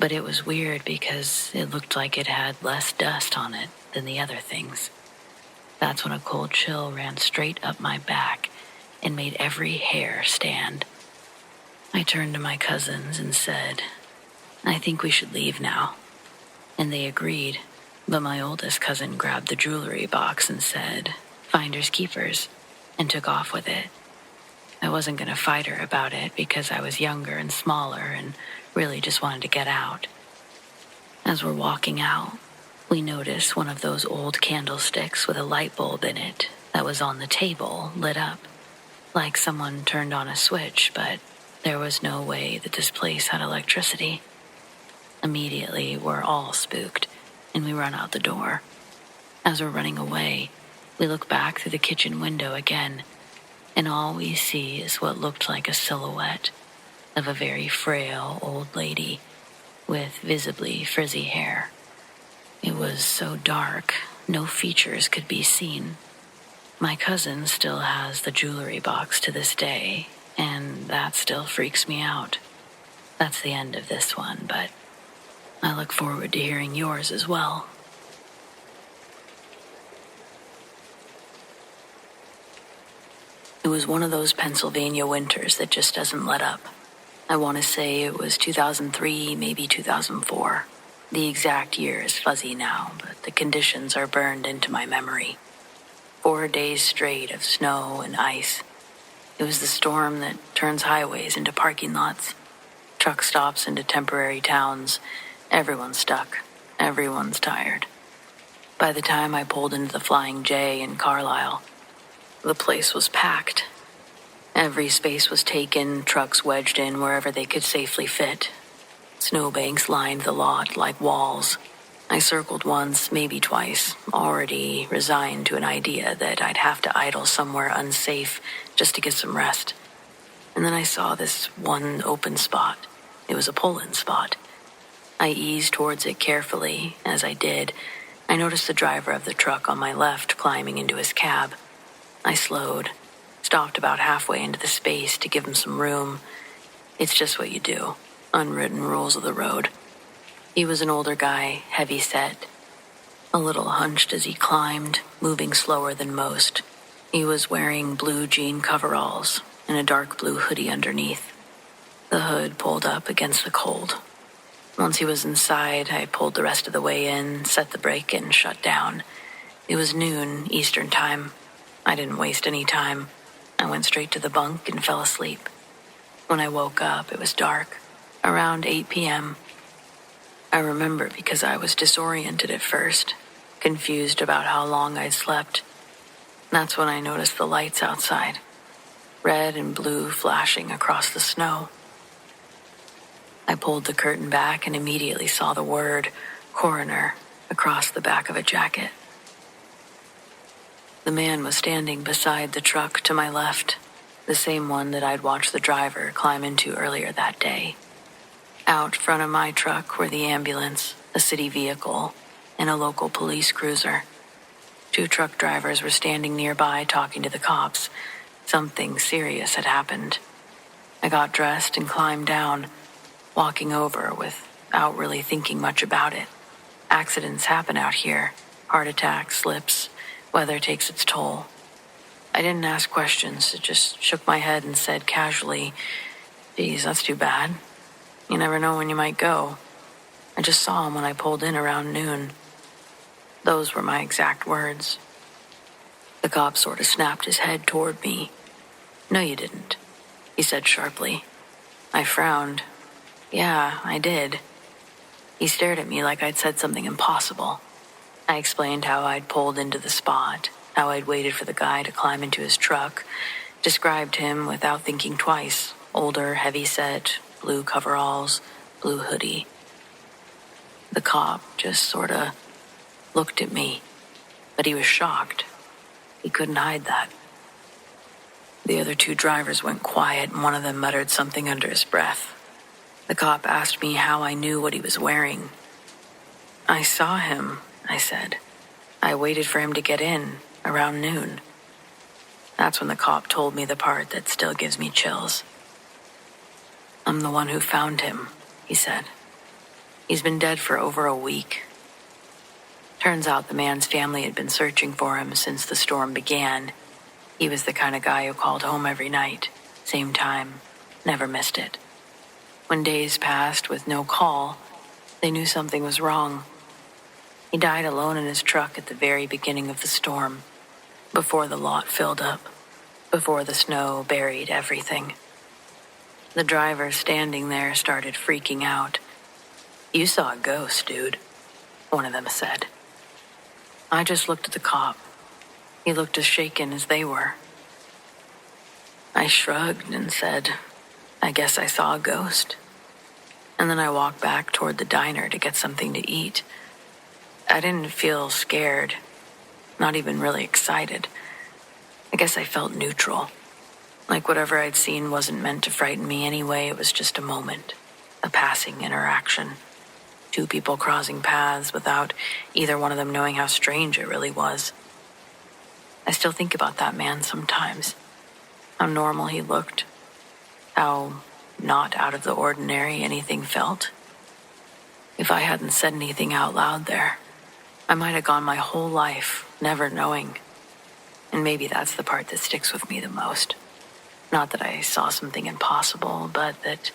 Speaker 1: But it was weird because it looked like it had less dust on it than the other things. That's when a cold chill ran straight up my back and made every hair stand. I turned to my cousins and said, "I think we should leave now." And they agreed, but my oldest cousin grabbed the jewelry box and said, "Finders keepers," and took off with it. I wasn't going to fight her about it because I was younger and smaller and really just wanted to get out. As we're walking out, we notice one of those old candlesticks with a light bulb in it that was on the table lit up, like someone turned on a switch, but there was no way that this place had electricity. Immediately, we're all spooked, and we run out the door. As we're running away, we look back through the kitchen window again, and all we see is what looked like a silhouette of a very frail old lady with visibly frizzy hair. It was so dark, no features could be seen. My cousin still has the jewelry box to this day, and that still freaks me out. That's the end of this one, but I look forward to hearing yours as well. It was one of those Pennsylvania winters that just doesn't let up. I want to say it was 2003, maybe 2004. The exact year is fuzzy now, but the conditions are burned into my memory. 4 days straight of snow and ice. It was the storm that turns highways into parking lots, truck stops into temporary towns. Everyone's stuck. Everyone's tired. By the time I pulled into the Flying J in Carlisle, the place was packed. Every space was taken, trucks wedged in wherever they could safely fit. Snowbanks lined the lot like walls. I circled once, maybe twice, already resigned to an idea that I'd have to idle somewhere unsafe just to get some rest. And then I saw this one open spot. It was a pull-in spot. I eased towards it carefully. As I did, I noticed the driver of the truck on my left climbing into his cab. I slowed, stopped about halfway into the space to give him some room. It's just what you do. Unwritten rules of the road. He was an older guy, heavy set. a little hunched as he climbed, moving slower than most. He was wearing blue jean coveralls and a dark blue hoodie underneath. The hood pulled up against the cold. Once he was inside, I pulled the rest of the way in, set the brake, and shut down. It was noon, Eastern time. I didn't waste any time. I went straight to the bunk and fell asleep. When I woke up, it was dark, around 8 p.m. I remember because I was disoriented at first, confused about how long I'd slept. That's when I noticed the lights outside, red and blue flashing across the snow. I pulled the curtain back and immediately saw the word coroner across the back of a jacket. The man was standing beside the truck to my left, the same one that I'd watched the driver climb into earlier that day. Out front of my truck were the ambulance, a city vehicle, and a local police cruiser. 2 truck drivers were standing nearby talking to the cops. Something serious had happened. I got dressed and climbed down, walking over without really thinking much about it. Accidents happen out here. Heart attacks, slips, weather takes its toll. I didn't ask questions, just shook my head and said casually, "Geez, that's too bad. You never know when you might go." I just saw him when I pulled in around noon. Those were my exact words. The cop sort of snapped his head toward me. "No, you didn't," he said sharply. I frowned. "Yeah, I did." He stared at me like I'd said something impossible. I explained how I'd pulled into the spot, how I'd waited for the guy to climb into his truck, described him without thinking twice. Older, heavy-set, blue coveralls, blue hoodie. The cop just sort of looked at me, but he was shocked. He couldn't hide that. The other 2 drivers went quiet, and one of them muttered something under his breath. The cop asked me how I knew what he was wearing. "I saw him," I said. "I waited for him to get in, around noon." That's when the cop told me the part that still gives me chills. "I'm the one who found him," he said. "He's been dead for over a week." Turns out the man's family had been searching for him since the storm began. He was the kind of guy who called home every night, same time, never missed it. When days passed with no call, they knew something was wrong. He died alone in his truck at the very beginning of the storm, before the lot filled up, before the snow buried everything. The driver standing there started freaking out. "You saw a ghost, dude," one of them said. I just looked at the cop. He looked as shaken as they were. I shrugged and said, "I guess I saw a ghost." And then I walked back toward the diner to get something to eat. I didn't feel scared, not even really excited. I guess I felt neutral. Like whatever I'd seen wasn't meant to frighten me anyway. It was just a moment, a passing interaction. 2 people crossing paths without either one of them knowing how strange it really was. I still think about that man sometimes. How normal he looked. How not out of the ordinary anything felt. If I hadn't said anything out loud there, I might have gone my whole life never knowing. And maybe that's the part that sticks with me the most. Not that I saw something impossible, but that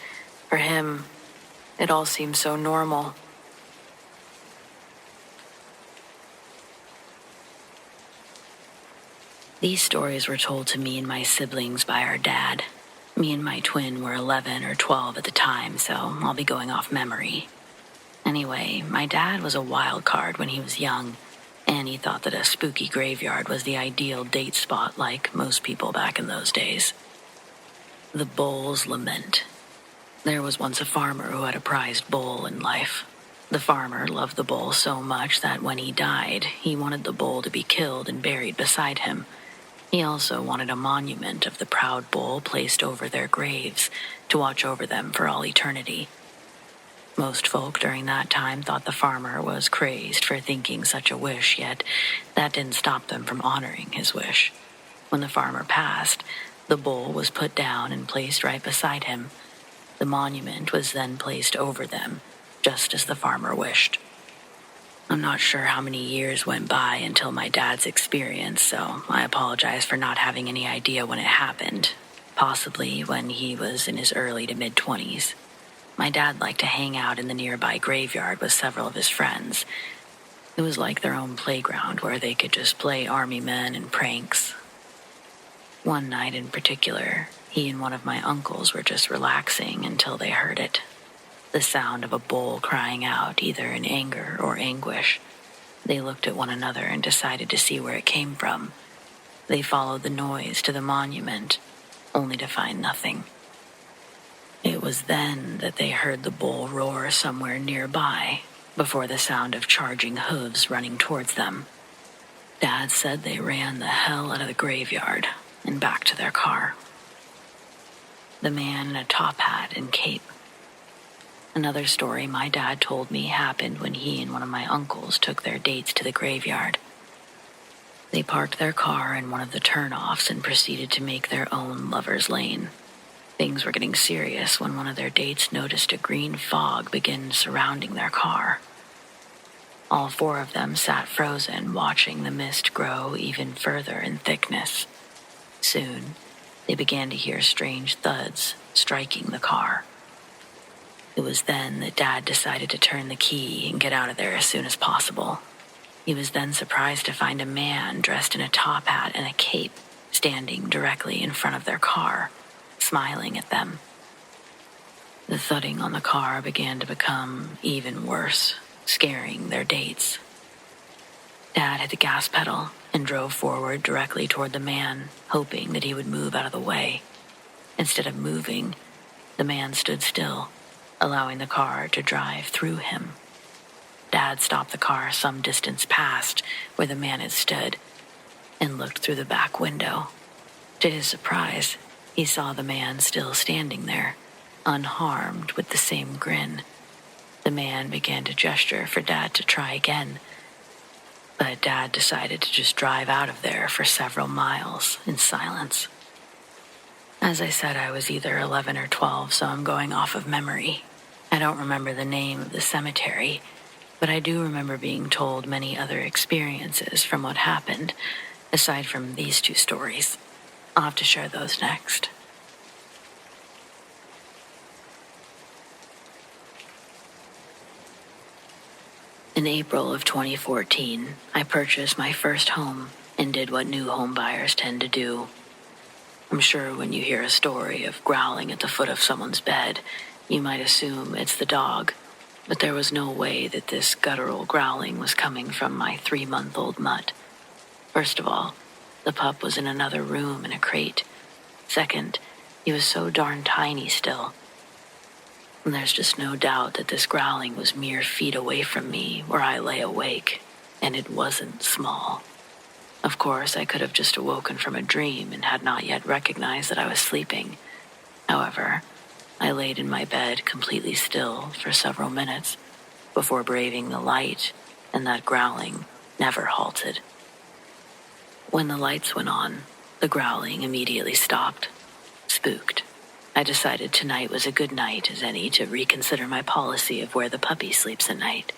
Speaker 1: for him, it all seemed so normal. These stories were told to me and my siblings by our dad. Me and my twin were 11 or 12 at the time, so I'll be going off memory. Anyway, my dad was a wild card when he was young, and he thought that a spooky graveyard was the ideal date spot like most people back in those days. The Bull's Lament. There was once a farmer who had a prized bull in life. The farmer loved the bull so much that when he died, he wanted the bull to be killed and buried beside him. He also wanted a monument of the proud bull placed over their graves to watch over them for all eternity. Most folk during that time thought the farmer was crazed for thinking such a wish, yet that didn't stop them from honoring his wish. When the farmer passed, the bull was put down and placed right beside him. The monument was then placed over them, just as the farmer wished. I'm not sure how many years went by until my dad's experience, so I apologize for not having any idea when it happened, possibly when he was in his early to mid-20s. My dad liked to hang out in the nearby graveyard with several of his friends. It was like their own playground where they could just play army men and pranks. One night in particular, he and one of my uncles were just relaxing until they heard it. The sound of a bull crying out, either in anger or anguish. They looked at one another and decided to see where it came from. They followed the noise to the monument, only to find nothing. It was then that they heard the bull roar somewhere nearby, before the sound of charging hooves running towards them. Dad said they ran the hell out of the graveyard and back to their car. The man in a top hat and cape. Another story my dad told me happened when he and one of my uncles took their dates to the graveyard. They parked their car in one of the turnoffs and proceeded to make their own lover's lane. Things were getting serious when one of their dates noticed a green fog begin surrounding their car. All four of them sat frozen, watching the mist grow even further in thickness. Soon, they began to hear strange thuds striking the car. It was then that Dad decided to turn the key and get out of there as soon as possible. He was then surprised to find a man dressed in a top hat and a cape standing directly in front of their car, smiling at them. The thudding on the car began to become even worse, scaring their dates. Dad hit the gas pedal and drove forward directly toward the man, hoping that he would move out of the way. Instead of moving, the man stood still, allowing the car to drive through him. Dad stopped the car some distance past where the man had stood and looked through the back window. To his surprise, he saw the man still standing there, unharmed, with the same grin. The man began to gesture for Dad to try again, but Dad decided to just drive out of there for several miles in silence. As I said, I was either 11 or 12, so I'm going off of memory. I don't remember the name of the cemetery, but I do remember being told many other experiences from what happened, aside from these two stories. I'll have to share those next. In April of 2014, I purchased my first home and did what new home buyers tend to do. I'm sure when you hear a story of growling at the foot of someone's bed, you might assume it's the dog, but there was no way that this guttural growling was coming from my 3-month-old mutt. First of all, the pup was in another room in a crate. Second, he was so darn tiny still. And there's just no doubt that this growling was mere feet away from me where I lay awake, and it wasn't small. Of course, I could have just awoken from a dream and had not yet recognized that I was sleeping. However, I laid in my bed completely still for several minutes before braving the light, and that growling never halted. When the lights went on, the growling immediately stopped. Spooked, I decided tonight was a good night as any to reconsider my policy of where the puppy sleeps at night.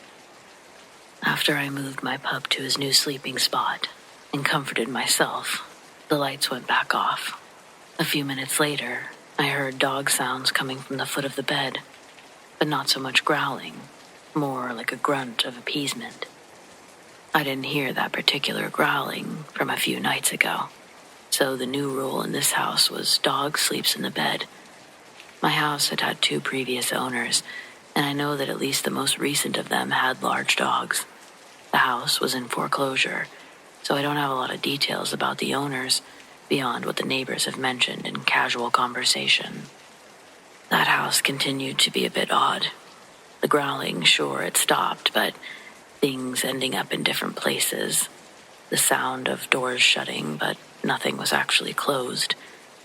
Speaker 1: After I moved my pup to his new sleeping spot and comforted myself, the lights went back off. A few minutes later, I heard dog sounds coming from the foot of the bed, but not so much growling, more like a grunt of appeasement. I didn't hear that particular growling from a few nights ago, so the new rule in this house was dog sleeps in the bed. My house had had 2 previous owners, and I know that at least the most recent of them had large dogs. The house was in foreclosure, so I don't have a lot of details about the owners beyond what the neighbors have mentioned in casual conversation. That house continued to be a bit odd. The growling, sure, it stopped, but things ending up in different places. The sound of doors shutting, but nothing was actually closed.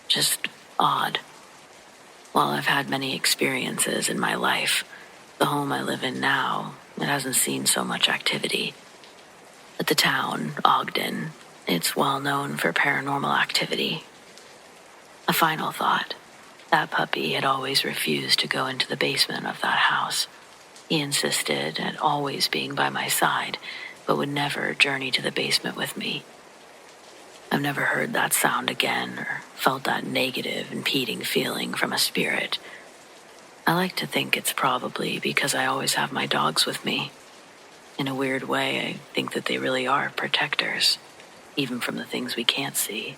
Speaker 1: Just odd. While I've had many experiences in my life, the home I live in now, it hasn't seen so much activity. At the town, Ogden, it's well known for paranormal activity. A final thought. That puppy had always refused to go into the basement of that house. He insisted at always being by my side, but would never journey to the basement with me. I've never heard that sound again or felt that negative, impeding feeling from a spirit. I like to think it's probably because I always have my dogs with me. In a weird way, I think that they really are protectors, even from the things we can't see.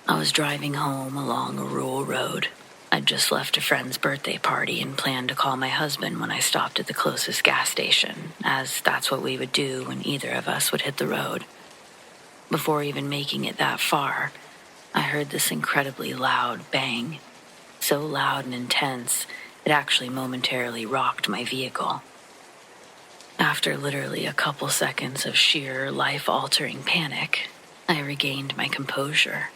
Speaker 1: I was driving home along a rural road. I'd just left a friend's birthday party and planned to call my husband when I stopped at the closest gas station, as that's what we would do when either of us would hit the road. Before even making it that far, I heard this incredibly loud bang. So loud and intense, it actually momentarily rocked my vehicle. After literally a couple seconds of sheer life-altering panic, I regained my composure.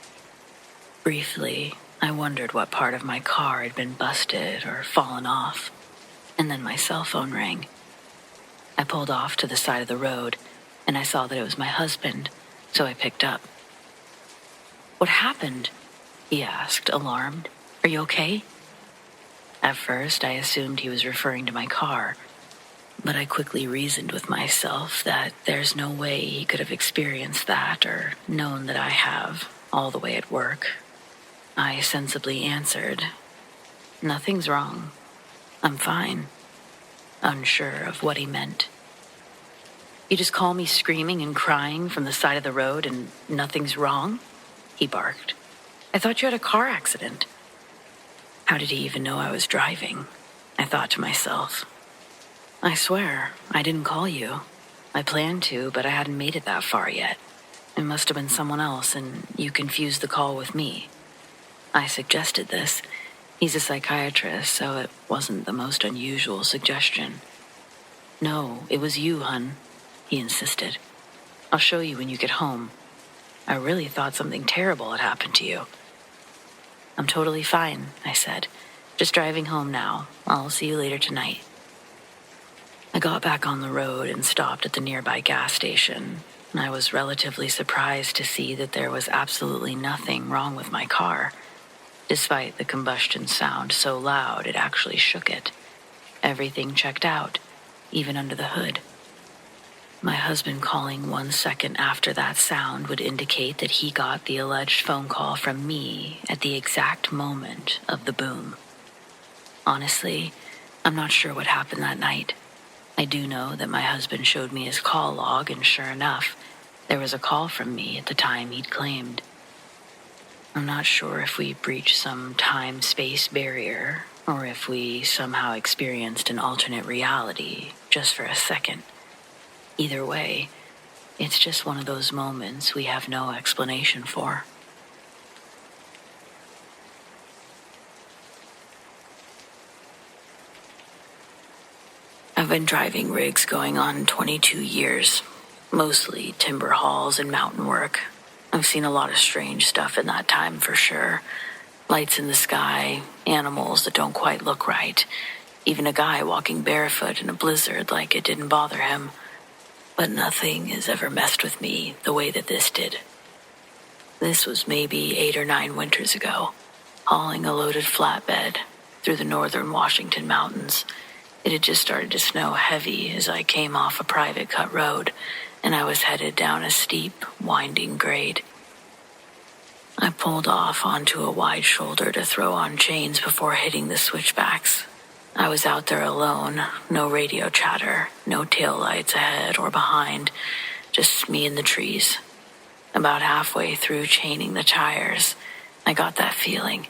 Speaker 1: Briefly, I wondered what part of my car had been busted or fallen off, and then my cell phone rang. I pulled off to the side of the road, and I saw that it was my husband, so I picked up. "What happened?" he asked, alarmed. "Are you okay?" At first, I assumed he was referring to my car, but I quickly reasoned with myself that there's no way he could have experienced that or known that I have, all the way at work. I sensibly answered, "Nothing's wrong. I'm fine," unsure of what he meant. "You just call me screaming and crying from the side of the road and nothing's wrong?" he barked. "I thought you had a car accident." How did he even know I was driving? I thought to myself. "I swear, I didn't call you. I planned to, but I hadn't made it that far yet. It must have been someone else, and you confused the call with me." I suggested this. He's a psychiatrist, so it wasn't the most unusual suggestion. "No, it was you, hun," he insisted. "I'll show you when you get home. I really thought something terrible had happened to you." "I'm totally fine," I said. "Just driving home now. I'll see you later tonight." I got back on the road and stopped at the nearby gas station. I was relatively surprised to see that there was absolutely nothing wrong with my car. Despite the combustion sound so loud it actually shook it. Everything checked out, even under the hood. My husband calling 1 second after that sound would indicate that he got the alleged phone call from me at the exact moment of the boom. Honestly, I'm not sure what happened that night. I do know that my husband showed me his call log, and sure enough, there was a call from me at the time he'd claimed. I'm not sure if we breached some time-space barrier, or if we somehow experienced an alternate reality just for a second. Either way, it's just one of those moments we have no explanation for. I've been driving rigs going on 22 years, mostly timber hauls and mountain work. I've seen a lot of strange stuff in that time for sure. Lights in the sky, animals that don't quite look right, even a guy walking barefoot in a blizzard like it didn't bother him. But nothing has ever messed with me the way that this did. This was maybe 8 or 9 winters ago, hauling a loaded flatbed through the northern Washington mountains. It had just started to snow heavy as I came off a private cut road, and I was headed down a steep, winding grade. I pulled off onto a wide shoulder to throw on chains before hitting the switchbacks. I was out there alone, no radio chatter, no taillights ahead or behind, just me and the trees. About halfway through chaining the tires, I got that feeling.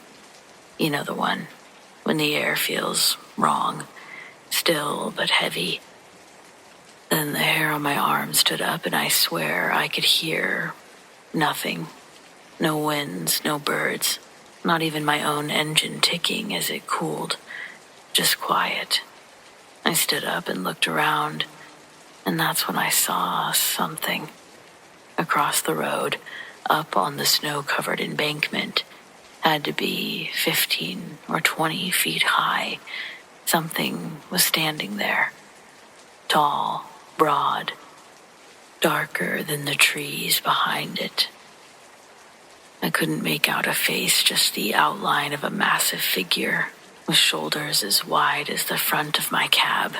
Speaker 1: You know the one, when the air feels wrong, still but heavy. Then the hair on my arm stood up, and I swear I could hear nothing. No winds, no birds, not even my own engine ticking as it cooled. Just quiet. I stood up and looked around, and that's when I saw something. Across the road, up on the snow-covered embankment, had to be 15 or 20 feet high. Something was standing there. Tall, broad, darker than the trees behind it. I couldn't make out a face, just the outline of a massive figure with shoulders as wide as the front of my cab.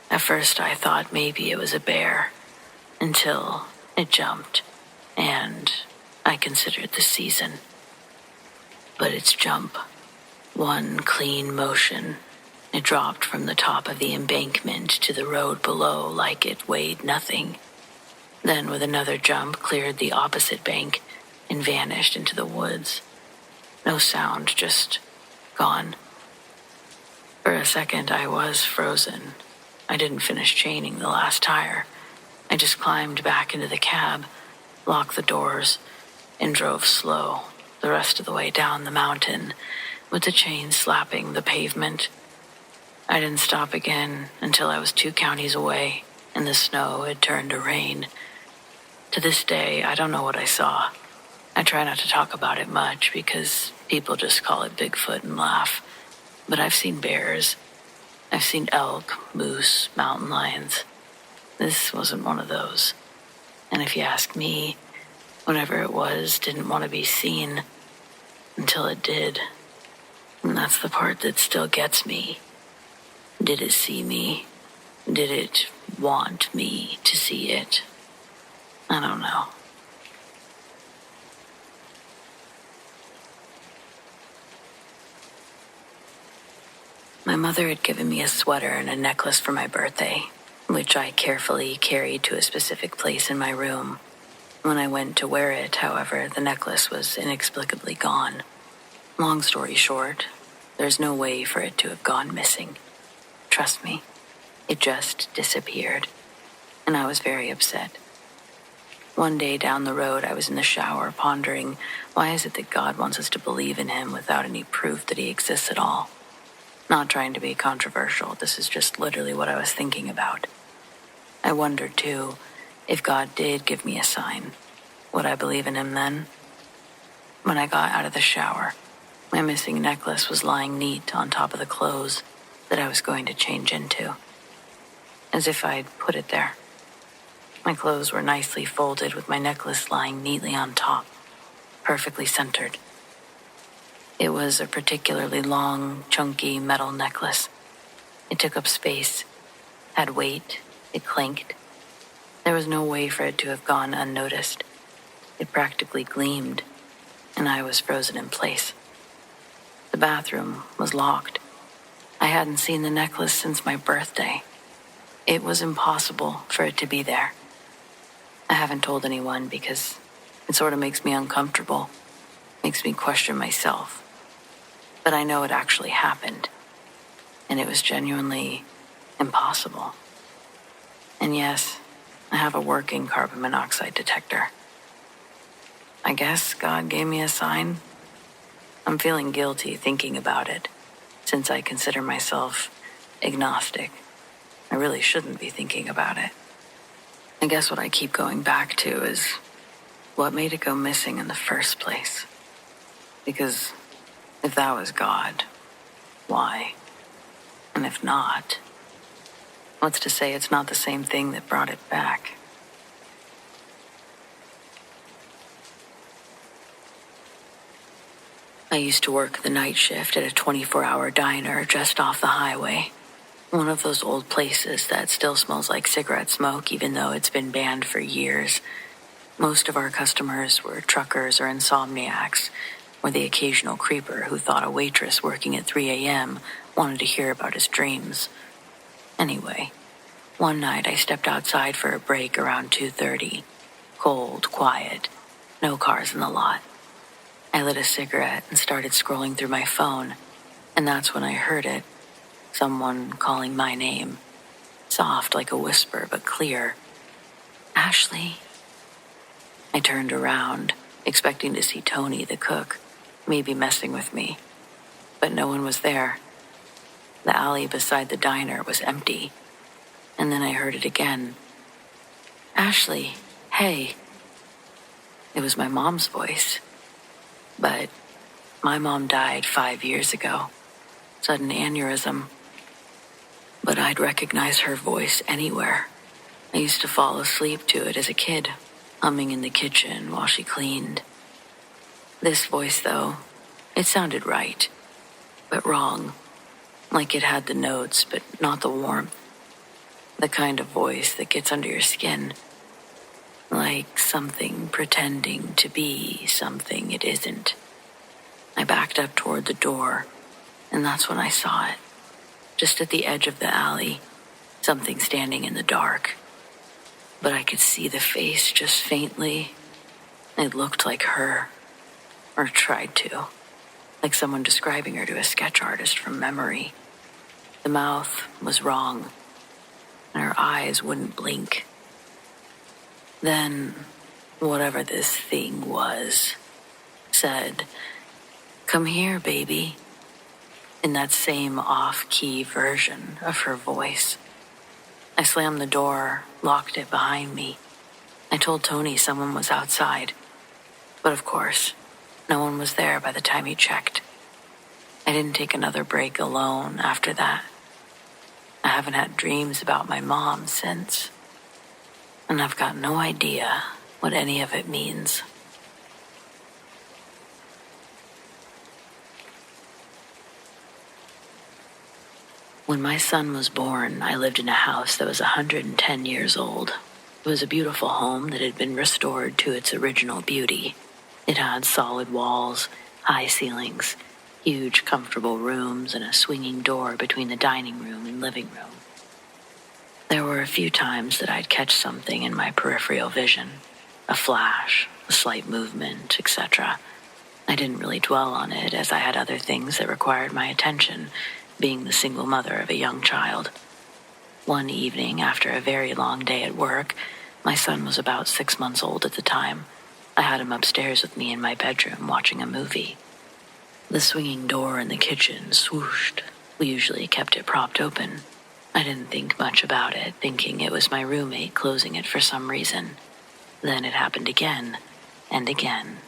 Speaker 1: At first I thought maybe it was a bear, until it jumped, and I considered the season. But its jump, one clean motion, it dropped from the top of the embankment to the road below like it weighed nothing. Then with another jump cleared the opposite bank and vanished into the woods. No sound, just gone. For a second I was frozen. I didn't finish chaining the last tire. I just climbed back into the cab, locked the doors, and drove slow the rest of the way down the mountain with the chain slapping the pavement. I didn't stop again until I was 2 counties away and the snow had turned to rain. To this day, I don't know what I saw. I try not to talk about it much because people just call it Bigfoot and laugh. But I've seen bears. I've seen elk, moose, mountain lions. This wasn't one of those. And if you ask me, whatever it was didn't want to be seen until it did. And that's the part that still gets me. Did it see me? Did it want me to see it? I don't know. My mother had given me a sweater and a necklace for my birthday, which I carefully carried to a specific place in my room. When I went to wear it, however, the necklace was inexplicably gone. Long story short, there's no way for it to have gone missing. Trust me, it just disappeared, and I was very upset. One day down the road, I was in the shower pondering, why is it that God wants us to believe in him without any proof that he exists at all? Not trying to be controversial, this is just literally what I was thinking about. I wondered, too, if God did give me a sign, would I believe in him then? When I got out of the shower, my missing necklace was lying neat on top of the clothes that I was going to change into, as if I'd put it there. My clothes were nicely folded with my necklace lying neatly on top, perfectly centered. It was a particularly long, chunky metal necklace. It took up space, had weight, it clanked. There was no way for it to have gone unnoticed. It practically gleamed, and I was frozen in place. The bathroom was locked. I hadn't seen the necklace since my birthday. It was impossible for it to be there. I haven't told anyone because it sort of makes me uncomfortable, makes me question myself. But I know it actually happened, and it was genuinely impossible. And yes, I have a working carbon monoxide detector. I guess God gave me a sign. I'm feeling guilty thinking about it, since I consider myself agnostic. I really shouldn't be thinking about it. I guess what I keep going back to is what made it go missing in the first place. Because if that was God, why? And if not, what's to say it's not the same thing that brought it back? I used to work the night shift at a 24-hour diner just off the highway. One of those old places that still smells like cigarette smoke even though it's been banned for years. Most of our customers were truckers or insomniacs, or the occasional creeper who thought a waitress working at 3 a.m. wanted to hear about his dreams. Anyway, one night I stepped outside for a break around 2:30. Cold, quiet, no cars in the lot. I lit a cigarette and started scrolling through my phone, and that's when I heard it. Someone calling my name. Soft like a whisper, but clear. Ashley. I turned around, expecting to see Tony, the cook, maybe messing with me. But no one was there. The alley beside the diner was empty. And then I heard it again. Ashley, hey. It was my mom's voice. But my mom died 5 years ago. Sudden aneurysm. But I'd recognize her voice anywhere. I used to fall asleep to it as a kid, humming in the kitchen while she cleaned. This voice, though, it sounded right, but wrong. Like it had the notes, but not the warmth. The kind of voice that gets under your skin. Like something pretending to be something it isn't. I backed up toward the door, and that's when I saw it. Just at the edge of the alley, something standing in the dark. But I could see the face just faintly. It looked like her, or tried to. Like someone describing her to a sketch artist from memory. The mouth was wrong, and her eyes wouldn't blink. Then, whatever this thing was, said, "Come here, baby," in that same off-key version of her voice. I slammed the door, locked it behind me. I told Tony someone was outside, but of course, no one was there by the time he checked. I didn't take another break alone after that. I haven't had dreams about my mom since, and I've got no idea what any of it means. When my son was born, I lived in a house that was 110 years old. It was a beautiful home that had been restored to its original beauty. It had solid walls, high ceilings, huge comfortable rooms, and a swinging door between the dining room and living room. There were a few times that I'd catch something in my peripheral vision, a flash, a slight movement, etc. I didn't really dwell on it as I had other things that required my attention, being the single mother of a young child. One evening, after a very long day at work, my son was about 6 months old at the time. I had him upstairs with me in my bedroom watching a movie. The swinging door in the kitchen swooshed. We usually kept it propped open. I didn't think much about it, thinking it was my roommate closing it for some reason. Then it happened again, and again,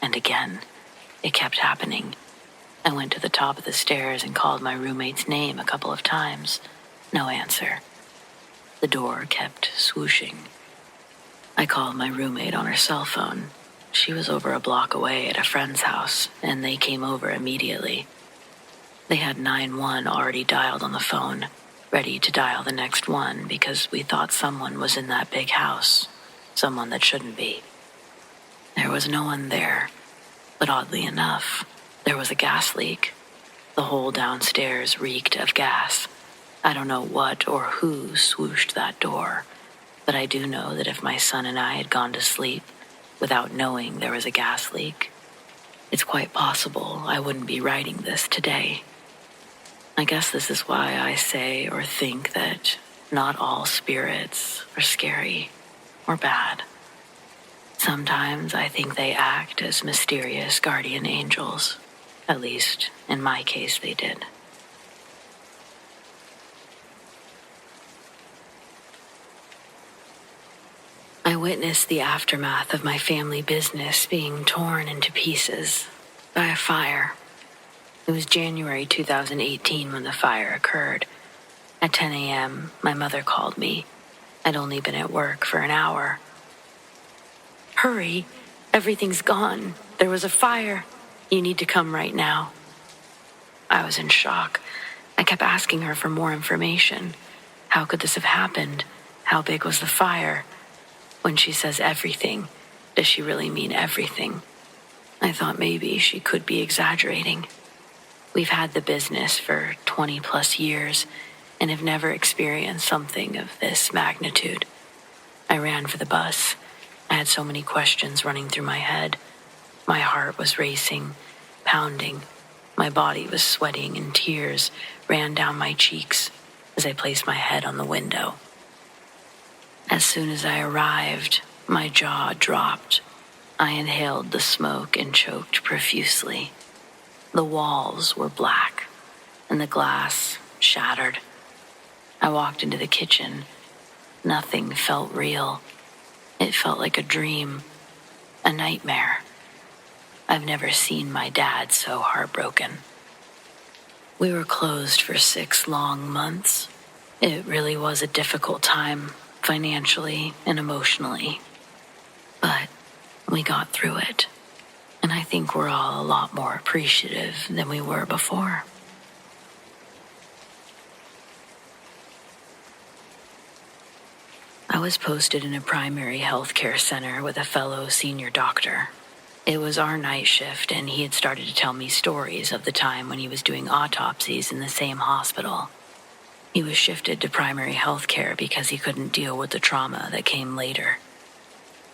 Speaker 1: and again. It kept happening. I went to the top of the stairs and called my roommate's name a couple of times. No answer. The door kept swooshing. I called my roommate on her cell phone. She was over a block away at a friend's house, and they came over immediately. They had 911 already dialed on the phone, ready to dial the next one because we thought someone was in that big house, someone that shouldn't be. There was no one there, but oddly enough, there was a gas leak. The whole downstairs reeked of gas. I don't know what or who swooshed that door, but I do know that if my son and I had gone to sleep without knowing there was a gas leak, it's quite possible I wouldn't be writing this today. I guess this is why I say or think that not all spirits are scary or bad. Sometimes I think they act as mysterious guardian angels. At least, in my case, they did. I witnessed the aftermath of my family business being torn into pieces by a fire. It was January 2018 when the fire occurred. At 10 a.m., my mother called me. I'd only been at work for an hour. "Hurry, everything's gone. There was a fire. You need to come right now." I was in shock. I kept asking her for more information. How could this have happened? How big was the fire? When she says everything, does she really mean everything? I thought maybe she could be exaggerating. We've had the business for 20 plus years and have never experienced something of this magnitude. I ran for the bus. I had so many questions running through my head. My heart was racing, pounding. My body was sweating and tears ran down my cheeks as I placed my head on the window. As soon as I arrived, my jaw dropped. I inhaled the smoke and choked profusely. The walls were black, and the glass shattered. I walked into the kitchen. Nothing felt real. It felt like a dream, a nightmare. I've never seen my dad so heartbroken. We were closed for 6 long months. It really was a difficult time, financially and emotionally. But we got through it, and I think we're all a lot more appreciative than we were before. I was posted in a primary health care center with a fellow senior doctor. It was our night shift, and he had started to tell me stories of the time when he was doing autopsies in the same hospital. He was shifted to primary health care because he couldn't deal with the trauma that came later.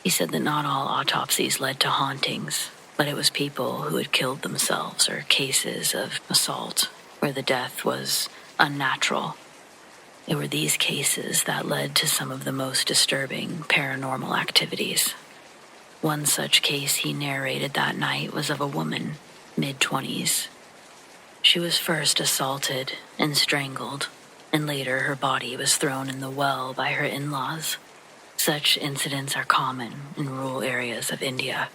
Speaker 1: He said that not all autopsies led to hauntings, but it was people who had killed themselves or cases of assault where the death was unnatural. It were these cases that led to some of the most disturbing paranormal activities. One such case he narrated that night was of a woman, mid-20s. She was first assaulted and strangled, and later her body was thrown in the well by her in-laws. Such incidents are common in rural areas of India.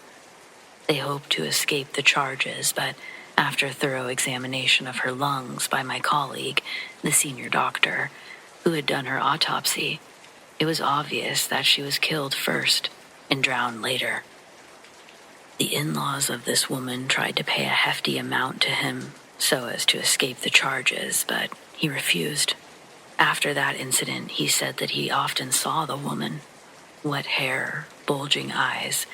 Speaker 1: They hoped to escape the charges, but after thorough examination of her lungs by my colleague, the senior doctor, who had done her autopsy, it was obvious that she was killed first and drowned later. The in-laws of this woman tried to pay a hefty amount to him so as to escape the charges, but he refused. After that incident, he said that he often saw the woman, wet hair, bulging eyes,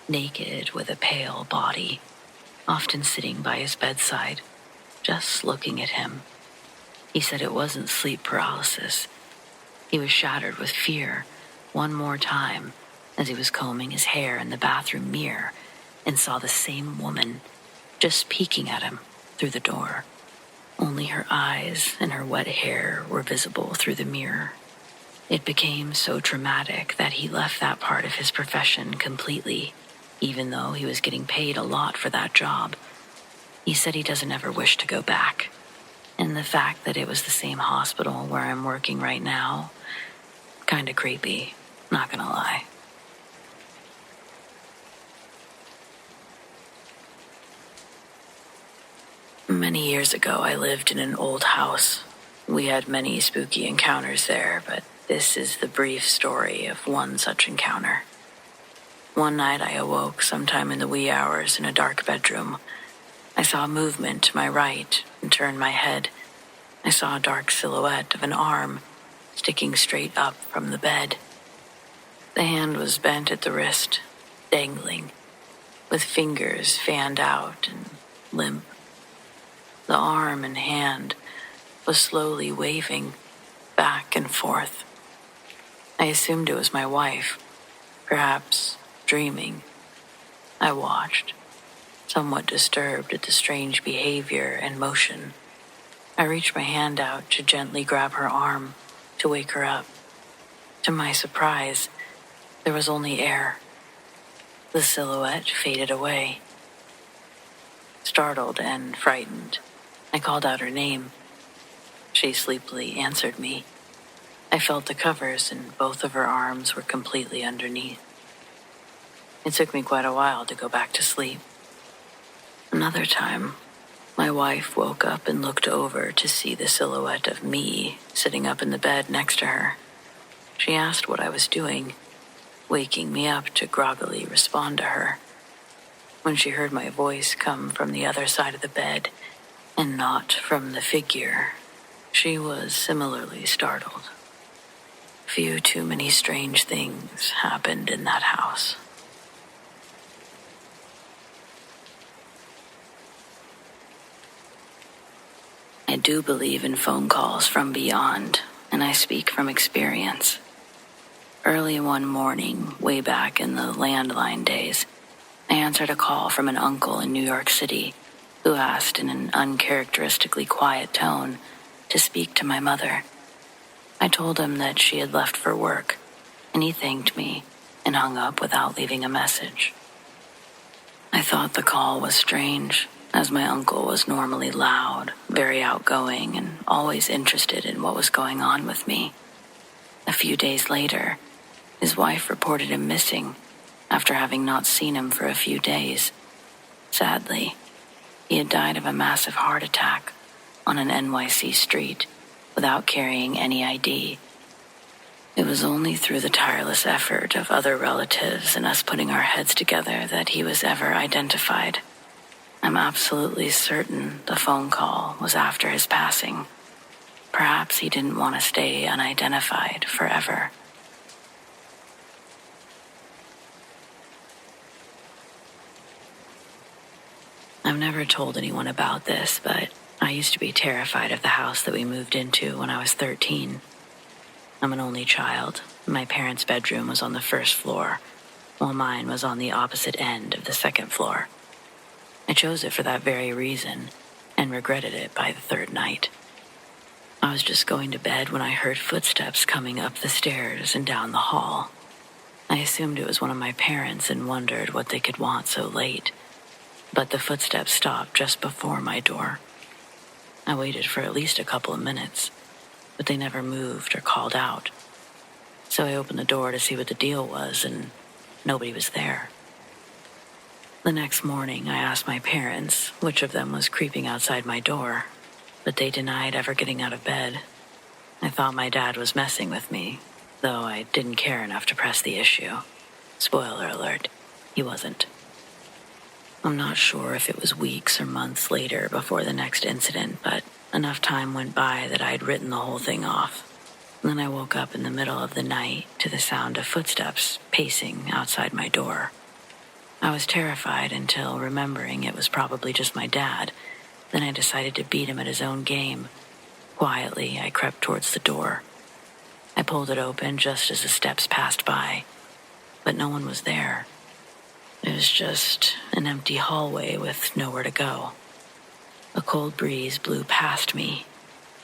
Speaker 1: naked with a pale body, often sitting by his bedside, just looking at him. He said it wasn't sleep paralysis. He was shattered with fear one more time as he was combing his hair in the bathroom mirror and saw the same woman just peeking at him through the door. Only her eyes and her wet hair were visible through the mirror. It became so traumatic that he left that part of his profession completely, even though he was getting paid a lot for that job. He said he doesn't ever wish to go back. And the fact that it was the same hospital where I'm working right now, kinda creepy, not gonna lie. Many years ago, I lived in an old house. We had many spooky encounters there, but this is the brief story of one such encounter. One night I awoke sometime in the wee hours in a dark bedroom. I saw movement to my right and turned my head. I saw a dark silhouette of an arm sticking straight up from the bed. The hand was bent at the wrist, dangling, with fingers fanned out and limp. The arm and hand was slowly waving back and forth. I assumed it was my wife, perhaps dreaming. I watched, somewhat disturbed at the strange behavior and motion. I reached my hand out to gently grab her arm, to wake her up. To my surprise, there was only air. The silhouette faded away. Startled and frightened, I called out her name. She sleepily answered me. I felt the covers and both of her arms were completely underneath. It took me quite a while to go back to sleep. Another time, my wife woke up and looked over to see the silhouette of me sitting up in the bed next to her. She asked what I was doing, waking me up to groggily respond to her. When she heard my voice come from the other side of the bed and not from the figure, she was similarly startled. Few too many strange things happened in that house. I do believe in phone calls from beyond, and I speak from experience. Early one morning, way back in the landline days, I answered a call from an uncle in New York City who asked in an uncharacteristically quiet tone to speak to my mother. I told him that she had left for work, and he thanked me and hung up without leaving a message. I thought the call was strange, as my uncle was normally loud, very outgoing, and always interested in what was going on with me. A few days later, his wife reported him missing after having not seen him for a few days. Sadly, he had died of a massive heart attack on an NYC street without carrying any ID. It was only through the tireless effort of other relatives and us putting our heads together that he was ever identified. I'm absolutely certain the phone call was after his passing. Perhaps he didn't want to stay unidentified forever. I've never told anyone about this, but I used to be terrified of the house that we moved into when I was 13. I'm an only child. My parents' bedroom was on the first floor, while mine was on the opposite end of the second floor. I chose it for that very reason, and regretted it by the third night. I was just going to bed when I heard footsteps coming up the stairs and down the hall. I assumed it was one of my parents and wondered what they could want so late. But the footsteps stopped just before my door. I waited for at least a couple of minutes, but they never moved or called out. So I opened the door to see what the deal was, and nobody was there. The next morning, I asked my parents which of them was creeping outside my door, but they denied ever getting out of bed. I thought my dad was messing with me, though I didn't care enough to press the issue. Spoiler alert, he wasn't. I'm not sure if it was weeks or months later before the next incident, but enough time went by that I'd written the whole thing off. And then I woke up in the middle of the night to the sound of footsteps pacing outside my door. I was terrified until, remembering it was probably just my dad, then I decided to beat him at his own game. Quietly, I crept towards the door. I pulled it open just as the steps passed by, but no one was there. It was just an empty hallway with nowhere to go. A cold breeze blew past me,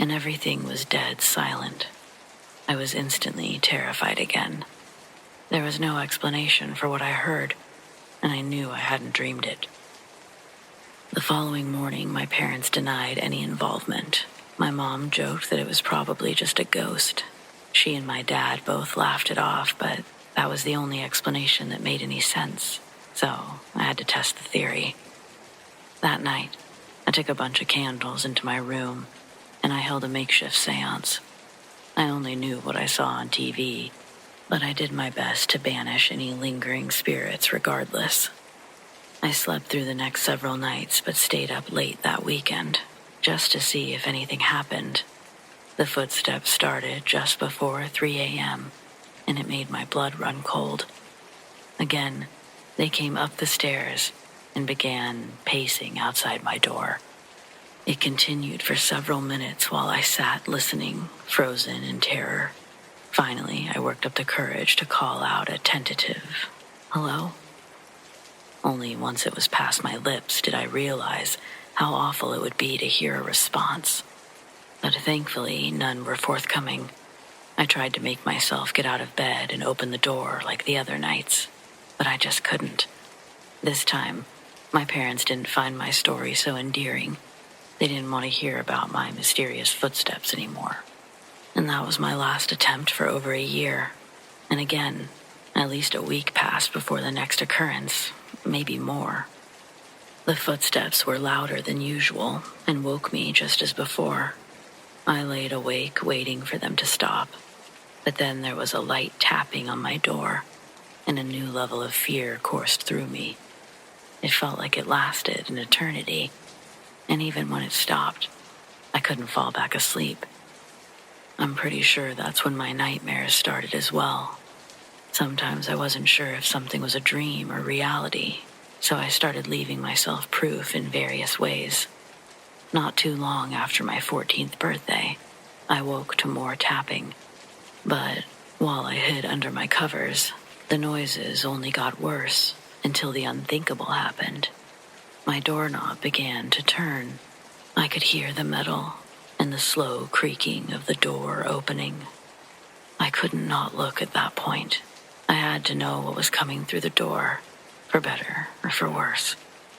Speaker 1: and everything was dead silent. I was instantly terrified again. There was no explanation for what I heard, and I knew I hadn't dreamed it. The following morning, my parents denied any involvement. My mom joked that it was probably just a ghost. She and my dad both laughed it off, but that was the only explanation that made any sense. So I had to test the theory. That night, I took a bunch of candles into my room, and I held a makeshift seance. I only knew what I saw on TV, but I did my best to banish any lingering spirits regardless. I slept through the next several nights, but stayed up late that weekend, just to see if anything happened. The footsteps started just before 3 a.m., and it made my blood run cold. Again, they came up the stairs and began pacing outside my door. It continued for several minutes while I sat listening, frozen in terror. Finally, I worked up the courage to call out a tentative, "Hello?" Only once it was past my lips did I realize how awful it would be to hear a response. But thankfully, none were forthcoming. I tried to make myself get out of bed and open the door like the other nights, but I just couldn't. This time, my parents didn't find my story so endearing. They didn't want to hear about my mysterious footsteps anymore. And that was my last attempt for over a year. And again, at least a week passed before the next occurrence, maybe more. The footsteps were louder than usual and woke me just as before. I laid awake waiting for them to stop. But then there was a light tapping on my door, and a new level of fear coursed through me. It felt like it lasted an eternity, and even when it stopped, I couldn't fall back asleep. I'm pretty sure that's when my nightmares started as well. Sometimes I wasn't sure if something was a dream or reality, so I started leaving myself proof in various ways. Not too long after my 14th birthday, I woke to more tapping. But while I hid under my covers, the noises only got worse until the unthinkable happened. My doorknob began to turn. I could hear the metal and the slow creaking of the door opening. I couldn't not look at that point. I had to know what was coming through the door, for better or for worse.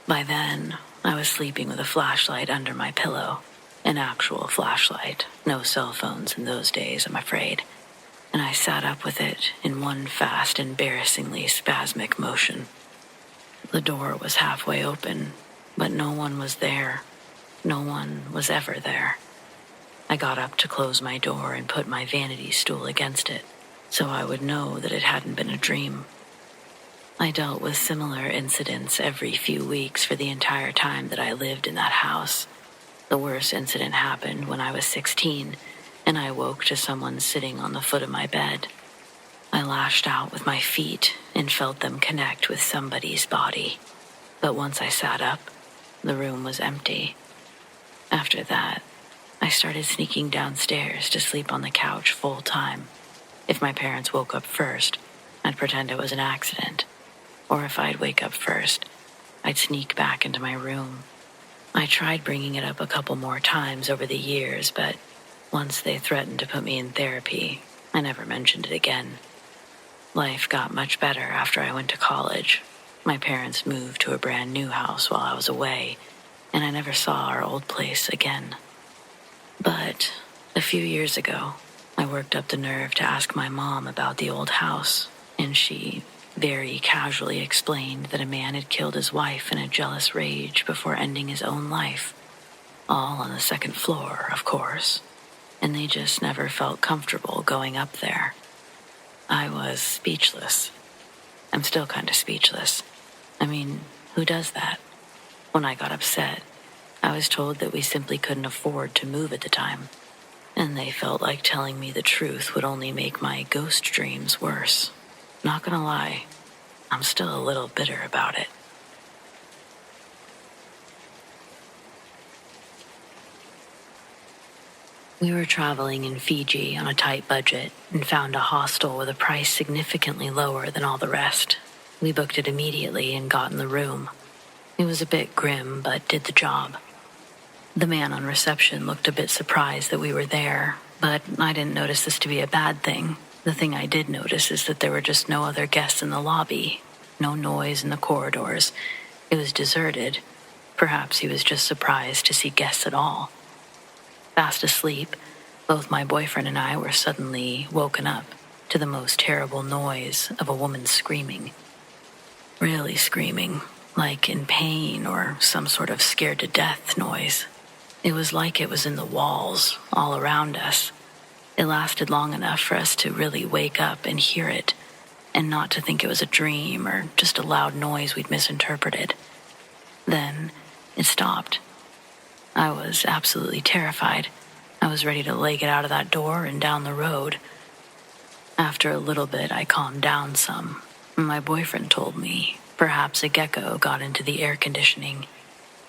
Speaker 1: By then, I was sleeping with a flashlight under my pillow, an actual flashlight, no cell phones in those days, I'm afraid, and I sat up with it in one fast, embarrassingly spasmic motion. The door was halfway open, but no one was there. No one was ever there. I got up to close my door and put my vanity stool against it, so I would know that it hadn't been a dream. I dealt with similar incidents every few weeks for the entire time that I lived in that house. The worst incident happened when I was 16, and I woke to someone sitting on the foot of my bed. I lashed out with my feet and felt them connect with somebody's body. But once I sat up, the room was empty. After that, I started sneaking downstairs to sleep on the couch full time. If my parents woke up first, I'd pretend it was an accident. Or if I'd wake up first, I'd sneak back into my room. I tried bringing it up a couple more times over the years, but once they threatened to put me in therapy, I never mentioned it again. Life got much better after I went to college. My parents moved to a brand new house while I was away, and I never saw our old place again. But a few years ago, I worked up the nerve to ask my mom about the old house, and she very casually explained that a man had killed his wife in a jealous rage before ending his own life. All on the second floor, of course, and they just never felt comfortable going up there. I was speechless. I'm still kind of speechless. I mean, who does that? When I got upset, I was told that we simply couldn't afford to move at the time, and they felt like telling me the truth would only make my ghost dreams worse. Not gonna lie, I'm still a little bitter about it. We were traveling in Fiji on a tight budget and found a hostel with a price significantly lower than all the rest. We booked it immediately and got in the room. It was a bit grim, but did the job. The man on reception looked a bit surprised that we were there, but I didn't notice this to be a bad thing. The thing I did notice is that there were just no other guests in the lobby, no noise in the corridors. It was deserted. Perhaps he was just surprised to see guests at all. Fast asleep, both my boyfriend and I were suddenly woken up to the most terrible noise of a woman screaming. Really screaming, like in pain or some sort of scared-to-death noise. It was like it was in the walls, all around us. It lasted long enough for us to really wake up and hear it, and not to think it was a dream or just a loud noise we'd misinterpreted. Then it stopped. I was absolutely terrified. I was ready to leg it out of that door and down the road. After a little bit, I calmed down some. My boyfriend told me perhaps a gecko got into the air conditioning.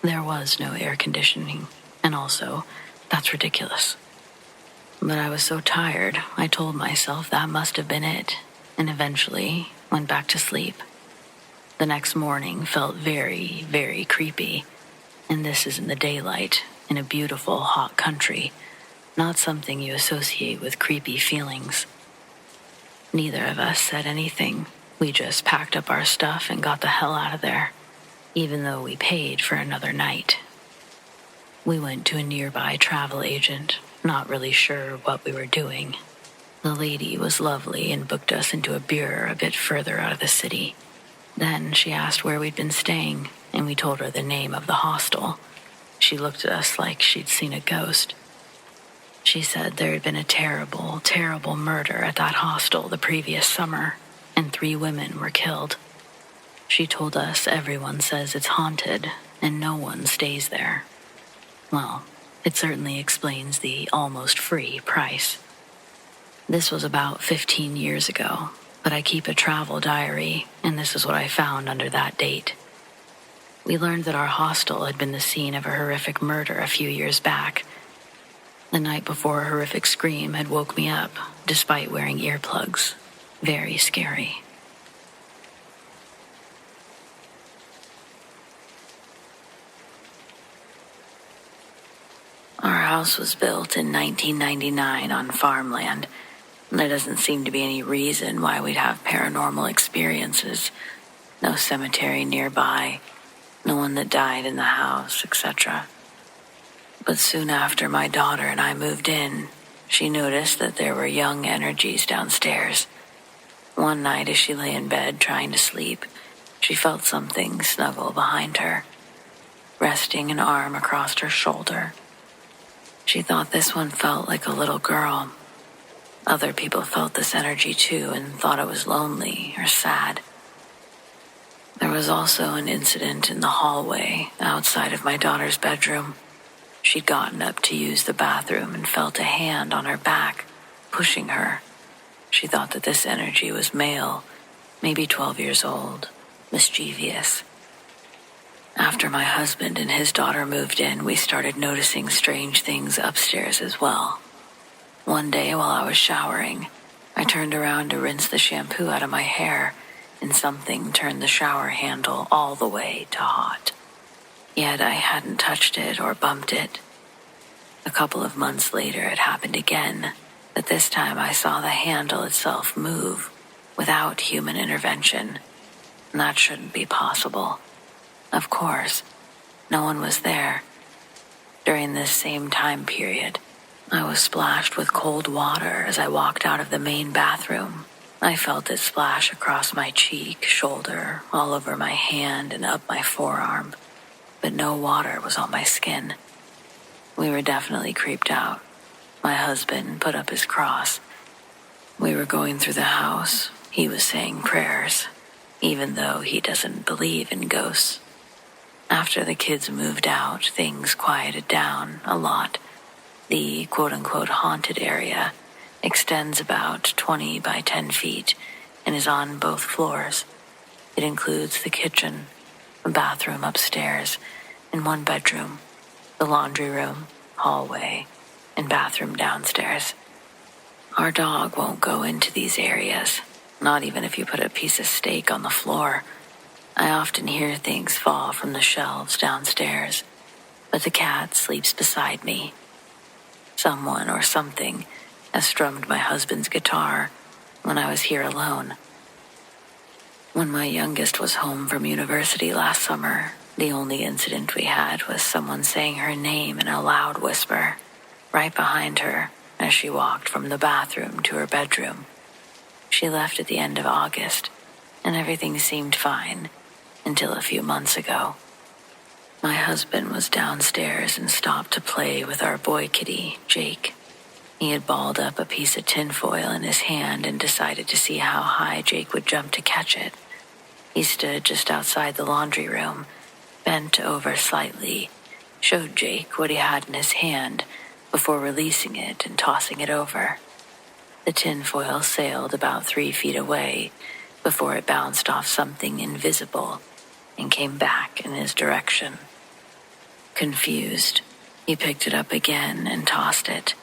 Speaker 1: There was no air conditioning, and also, that's ridiculous. But I was so tired, I told myself that must have been it, and eventually went back to sleep. The next morning felt very, very creepy, and this is in the daylight, in a beautiful, hot country, not something you associate with creepy feelings. Neither of us said anything. We just packed up our stuff and got the hell out of there, even though we paid for another night. We went to a nearby travel agent, not really sure what we were doing. The lady was lovely and booked us into a bureau a bit further out of the city. Then she asked where we'd been staying, and we told her the name of the hostel. She looked at us like she'd seen a ghost. She said there had been a terrible, terrible murder at that hostel the previous summer, and 3 women were killed. She told us everyone says it's haunted, and no one stays there. Well, it certainly explains the almost free price. This was about 15 years ago, but I keep a travel diary, and this is what I found under that date. We learned that our hostel had been the scene of a horrific murder a few years back. The night before, a horrific scream had woke me up, despite wearing earplugs. Very scary. Our house was built in 1999 on farmland. There doesn't seem to be any reason why we'd have paranormal experiences. No cemetery nearby, no one that died in the house, etc. But soon after my daughter and I moved in, she noticed that there were young energies downstairs. One night as she lay in bed trying to sleep, she felt something snuggle behind her, resting an arm across her shoulder. She thought this one felt like a little girl. Other people felt this energy too and thought it was lonely or sad. was also an incident in the hallway outside of my daughter's bedroom. She'd gotten up to use the bathroom and felt a hand on her back, pushing her. She thought that this energy was male, maybe 12 years old, mischievous. After my husband and his daughter moved in, we started noticing strange things upstairs as well. One day while I was showering, I turned around to rinse the shampoo out of my hair, and something turned the shower handle all the way to hot. Yet I hadn't touched it or bumped it. A couple of months later, it happened again, but this time I saw the handle itself move without human intervention. And that shouldn't be possible. Of course, no one was there. During this same time period, I was splashed with cold water as I walked out of the main bathroom. I felt it splash across my cheek, shoulder, all over my hand and up my forearm, but no water was on my skin. We were definitely creeped out. My husband put up his cross. We were going through the house. He was saying prayers, even though he doesn't believe in ghosts. After the kids moved out, things quieted down a lot. The quote-unquote haunted area extends about 20 by 10 feet and is on both floors. It includes the kitchen, a bathroom upstairs, and one bedroom, the laundry room, hallway, and bathroom downstairs. Our dog won't go into these areas, not even if you put a piece of steak on the floor. I often hear things fall from the shelves downstairs, but the cat sleeps beside me. Someone or something has strummed my husband's guitar when I was here alone. When my youngest was home from university last summer, the only incident we had was someone saying her name in a loud whisper, right behind her as she walked from the bathroom to her bedroom. She left at the end of August, and everything seemed fine until a few months ago. My husband was downstairs and stopped to play with our boy kitty, Jake. He had balled up a piece of tinfoil in his hand and decided to see how high Jake would jump to catch it. He stood just outside the laundry room, bent over slightly, showed Jake what he had in his hand before releasing it and tossing it over. The tinfoil sailed about 3 feet away before it bounced off something invisible and came back in his direction. Confused, he picked it up again and tossed it.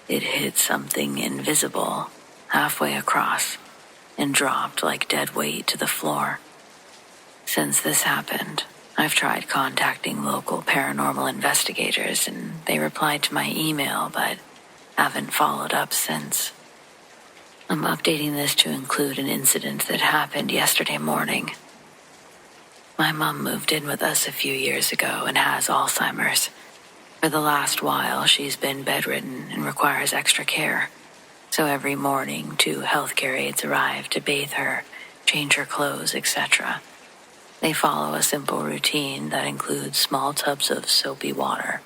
Speaker 1: It hit something invisible halfway across and dropped like dead weight to the floor. Since this happened, I've tried contacting local paranormal investigators and they replied to my email but haven't followed up since. I'm updating this to include an incident that happened yesterday morning. My mom moved in with us a few years ago and has Alzheimer's. For the last while, she's been bedridden and requires extra care. So every morning, 2 healthcare aides arrive to bathe her, change her clothes, etc. They follow a simple routine that includes small tubs of soapy water.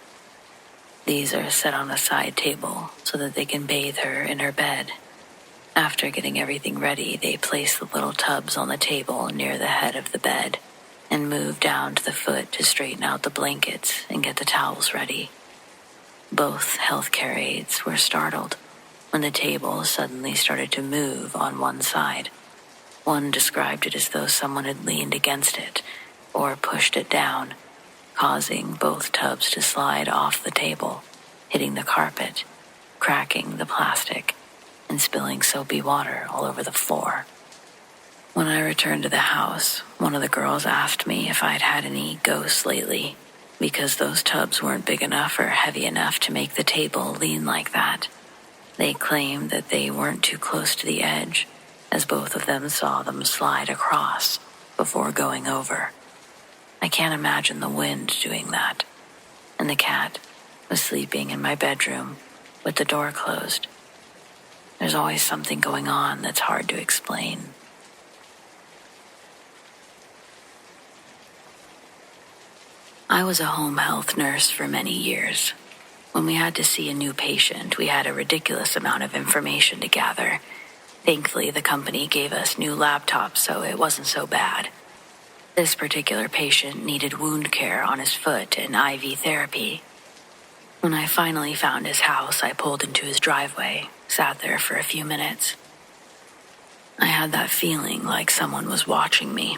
Speaker 1: These are set on a side table so that they can bathe her in her bed. After getting everything ready, they place the little tubs on the table near the head of the bed and move down to the foot to straighten out the blankets and get the towels ready. Both healthcare aides were startled when the table suddenly started to move on one side. One described it as though someone had leaned against it or pushed it down, causing both tubs to slide off the table, hitting the carpet, cracking the plastic, and spilling soapy water all over the floor. When I returned to the house, one of the girls asked me if I'd had any ghosts lately, because those tubs weren't big enough or heavy enough to make the table lean like that. They claimed that they weren't too close to the edge, as both of them saw them slide across before going over. I can't imagine the wind doing that. And the cat was sleeping in my bedroom with the door closed. There's always something going on that's hard to explain. I was a home health nurse for many years. When we had to see a new patient, we had a ridiculous amount of information to gather. Thankfully, the company gave us new laptops, so it wasn't so bad. This particular patient needed wound care on his foot and IV therapy. When I finally found his house, I pulled into his driveway, sat there for a few minutes. I had that feeling like someone was watching me.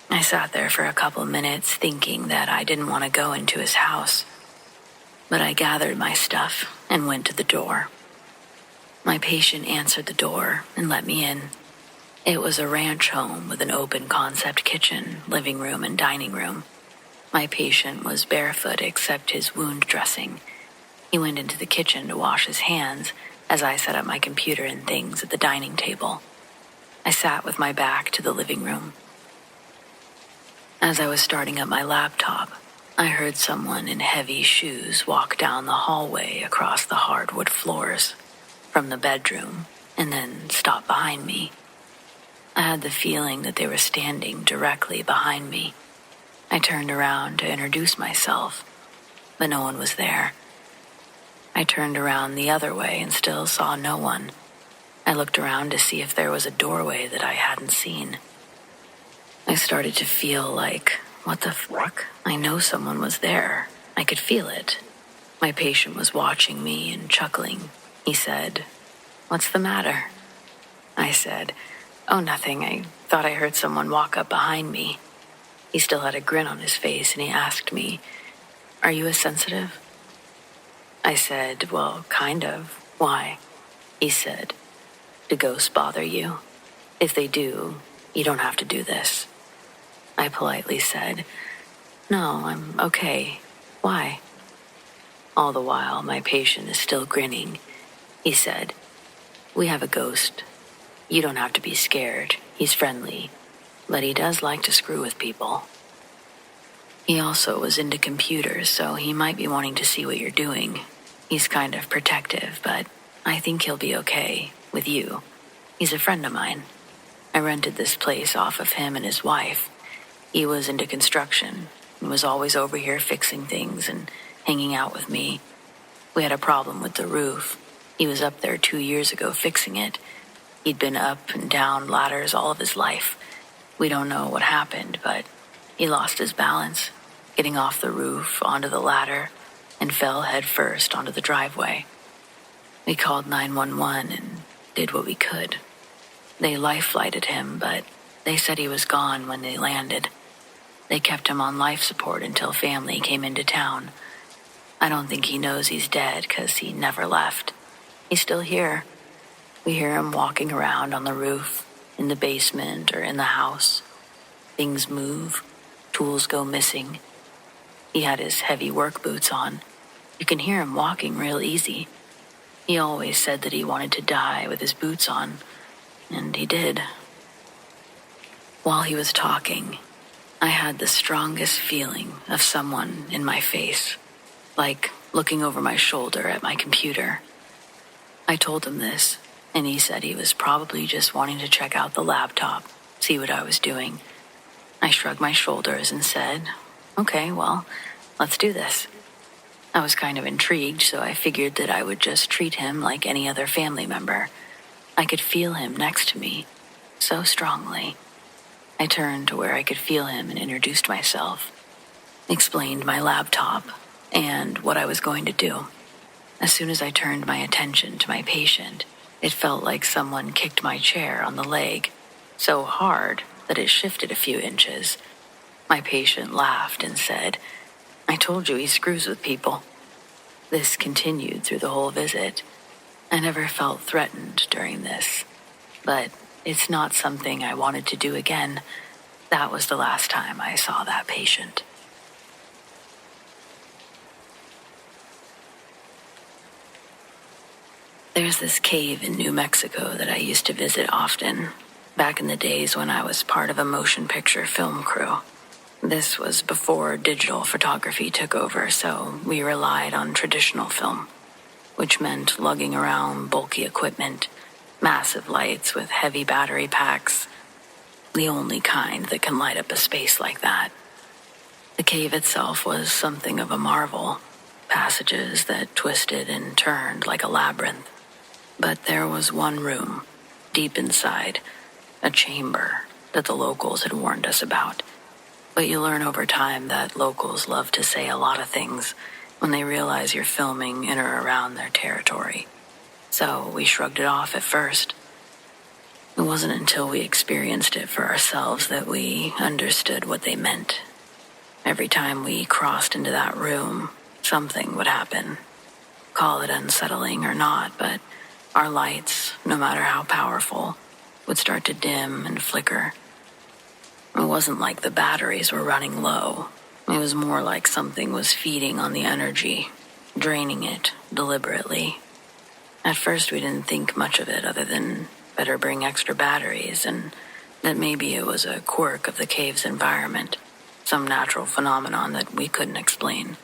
Speaker 1: I sat there for a couple minutes thinking that I didn't want to go into his house. But I gathered my stuff and went to the door. My patient answered the door and let me in. It was a ranch home with an open concept kitchen, living room, and dining room. My patient was barefoot except his wound dressing. He went into the kitchen to wash his hands as I set up my computer and things at the dining table. I sat with my back to the living room. As I was starting up my laptop, I heard someone in heavy shoes walk down the hallway across the hardwood floors from the bedroom and then stop behind me. I had the feeling that they were standing directly behind me. I turned around to introduce myself, but no one was there. I turned around the other way and still saw no one. I looked around to see if there was a doorway that I hadn't seen. I started to feel like, what the fuck? I know someone was there. I could feel it. My patient was watching me and chuckling. He said, "What's the matter?" I said, "Oh, nothing. I thought I heard someone walk up behind me." He still had a grin on his face and he asked me, "Are you a sensitive?" I said, "Well, kind of. Why?" He said, "Do ghosts bother you? If they do, you don't have to do this." I politely said, "No, I'm okay. Why?" All the while, my patient is still grinning. He said, "We have a ghost. You don't have to be scared. He's friendly, but he does like to screw with people." He also was into computers, so he might be wanting to see what you're doing. He's kind of protective, but I think he'll be okay with you. He's a friend of mine. I rented this place off of him and his wife. He was into construction and was always over here fixing things and hanging out with me. We had a problem with the roof. He was up there 2 years ago fixing it. He'd been up and down ladders all of his life. We don't know what happened, but he lost his balance, getting off the roof onto the ladder, and fell head first onto the driveway. We called 911 and did what we could. They life-flighted him, but they said he was gone when they landed. They kept him on life support until family came into town. I don't think he knows he's dead because he never left. He's still here. We hear him walking around on the roof, in the basement, or in the house. Things move. Tools go missing. He had his heavy work boots on. You can hear him walking real easy. He always said that he wanted to die with his boots on, and he did. While he was talking, I had the strongest feeling of someone in my face, like looking over my shoulder at my computer. I told him this, and he said he was probably just wanting to check out the laptop, see what I was doing. I shrugged my shoulders and said, "Okay, well, let's do this." I was kind of intrigued, so I figured that I would just treat him like any other family member. I could feel him next to me, so strongly. I turned to where I could feel him and introduced myself, explained my laptop, and what I was going to do. As soon as I turned my attention to my patient, it felt like someone kicked my chair on the leg, so hard that it shifted a few inches. My patient laughed and said, "I told you he screws with people." This continued through the whole visit. I never felt threatened during this, but it's not something I wanted to do again. That was the last time I saw that patient. There's this cave in New Mexico that I used to visit often, back in the days when I was part of a motion picture film crew. This was before digital photography took over, so we relied on traditional film, which meant lugging around bulky equipment, massive lights with heavy battery packs, the only kind that can light up a space like that. The cave itself was something of a marvel, passages that twisted and turned like a labyrinth. But there was one room, deep inside, a chamber that the locals had warned us about. But you learn over time that locals love to say a lot of things when they realize you're filming in or around their territory. So we shrugged it off at first. It wasn't until we experienced it for ourselves that we understood what they meant. Every time we crossed into that room, something would happen. Call it unsettling or not, but our lights, no matter how powerful, would start to dim and flicker. It wasn't like the batteries were running low. It was more like something was feeding on the energy, draining it deliberately. At first we didn't think much of it other than better bring extra batteries and that maybe it was a quirk of the cave's environment, some natural phenomenon that we couldn't explain.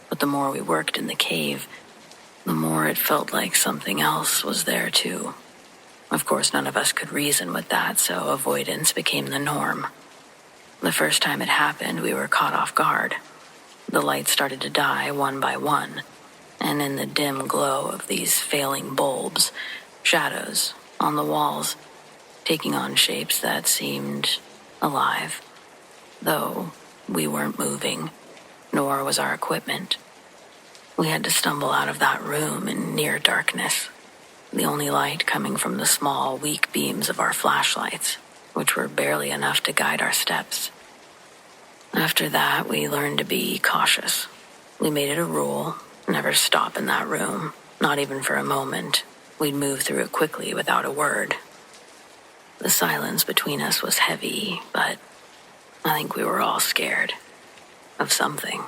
Speaker 1: But the more we worked in the cave, the more it felt like something else was there too. Of course, none of us could reason with that, so avoidance became the norm. The first time it happened, we were caught off guard. The lights started to die one by one, and in the dim glow of these failing bulbs, shadows on the walls, taking on shapes that seemed alive. Though we weren't moving, nor was our equipment. We had to stumble out of that room in near darkness, the only light coming from the small, weak beams of our flashlights, which were barely enough to guide our steps. After that, we learned to be cautious. We made it a rule, never stop in that room, not even for a moment. We'd move through it quickly without a word. The silence between us was heavy, but I think we were all scared of something.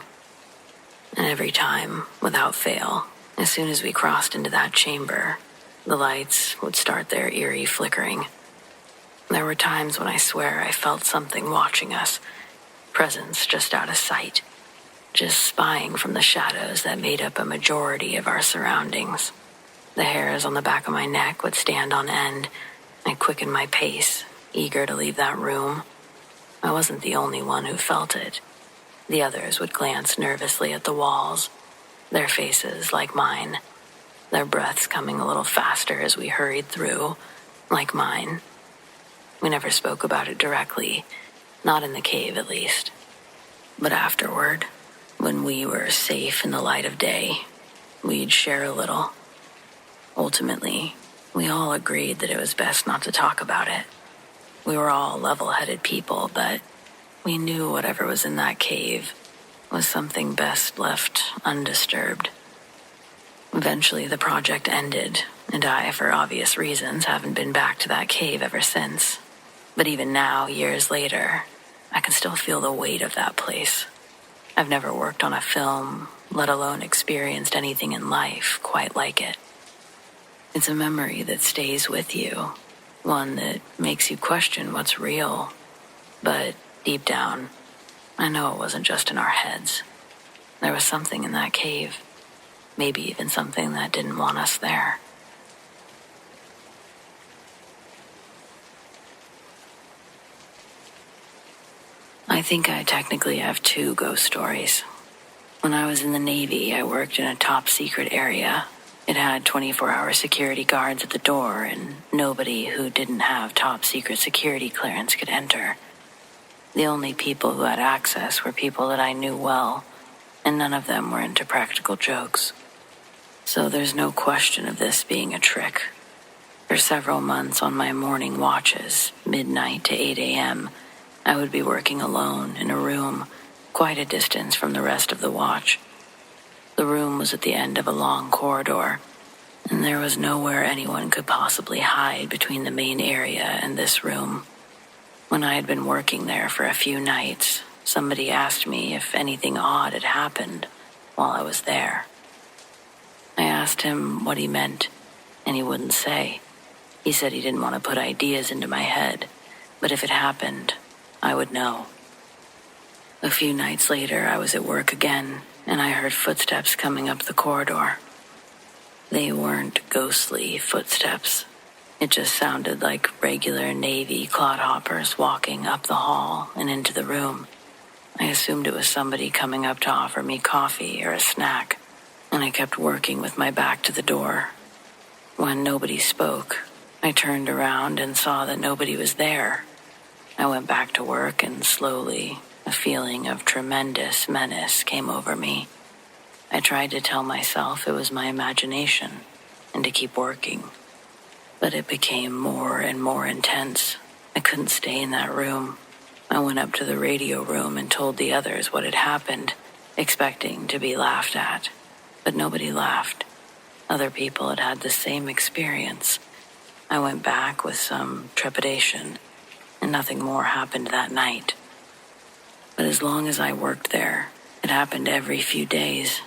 Speaker 1: And every time, without fail, as soon as we crossed into that chamber, the lights would start their eerie flickering. There were times when I swear I felt something watching us, presence just out of sight, just spying from the shadows that made up a majority of our surroundings. The hairs on the back of my neck would stand on end. I'd quicken my pace, eager to leave that room. I wasn't the only one who felt it. The others would glance nervously at the walls, their faces like mine, their breaths coming a little faster as we hurried through, like mine. We never spoke about it directly, not in the cave at least. But afterward, when we were safe in the light of day, we'd share a little. Ultimately, we all agreed that it was best not to talk about it. We were all level-headed people, but we knew whatever was in that cave was something best left undisturbed. Eventually, the project ended, and I, for obvious reasons, haven't been back to that cave ever since. But even now, years later, I can still feel the weight of that place. I've never worked on a film, let alone experienced anything in life quite like it. It's a memory that stays with you, one that makes you question what's real. But deep down, I know it wasn't just in our heads. There was something in that cave, maybe even something that didn't want us there. I think I technically have two ghost stories. When I was in the Navy, I worked in a top-secret area. It had 24-hour security guards at the door, and nobody who didn't have top-secret security clearance could enter. The only people who had access were people that I knew well, and none of them were into practical jokes. So there's no question of this being a trick. For several months on my morning watches, midnight to 8 a.m., I would be working alone in a room, quite a distance from the rest of the watch. The room was at the end of a long corridor, and there was nowhere anyone could possibly hide between the main area and this room. When I had been working there for a few nights, somebody asked me if anything odd had happened while I was there. I asked him what he meant, and he wouldn't say. He said he didn't want to put ideas into my head, but if it happened, I would know. A few nights later, I was at work again, and I heard footsteps coming up the corridor. They weren't ghostly footsteps. It just sounded like regular Navy clodhoppers walking up the hall and into the room. I assumed it was somebody coming up to offer me coffee or a snack, and I kept working with my back to the door. When nobody spoke, I turned around and saw that nobody was there. I went back to work and slowly, a feeling of tremendous menace came over me. I tried to tell myself it was my imagination and to keep working, but it became more and more intense. I couldn't stay in that room. I went up to the radio room and told the others what had happened, expecting to be laughed at, but nobody laughed. Other people had had the same experience. I went back with some trepidation, and nothing more happened that night. But as long as I worked there, it happened every few days,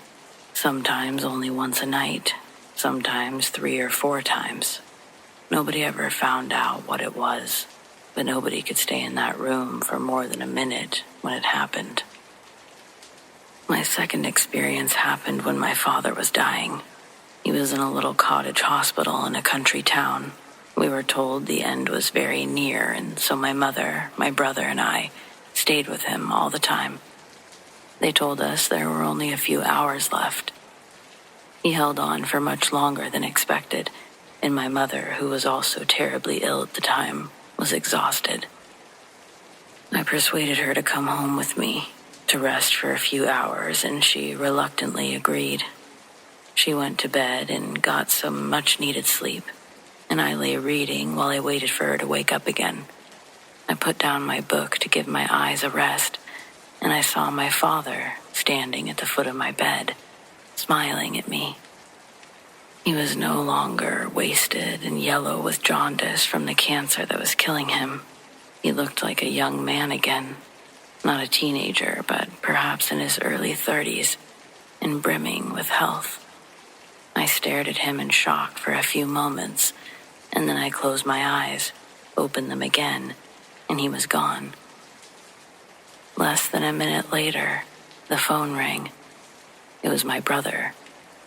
Speaker 1: sometimes only once a night, sometimes 3 or 4 times. Nobody ever found out what it was, but nobody could stay in that room for more than a minute when it happened. My second experience happened when my father was dying. He was in a little cottage hospital in a country town. We were told the end was very near, and so my mother, my brother, and I stayed with him all the time. They told us there were only a few hours left. He held on for much longer than expected, and my mother, who was also terribly ill at the time, was exhausted. I persuaded her to come home with me, to rest for a few hours, and she reluctantly agreed. She went to bed and got some much-needed sleep, and I lay reading while I waited for her to wake up again. I put down my book to give my eyes a rest, and I saw my father standing at the foot of my bed, smiling at me. He was no longer wasted and yellow with jaundice from the cancer that was killing him. He looked like a young man again, not a teenager, but perhaps in his early 30s, and brimming with health. I stared at him in shock for a few moments, and then I closed my eyes, opened them again, and he was gone. Less than a minute later, the phone rang. It was my brother,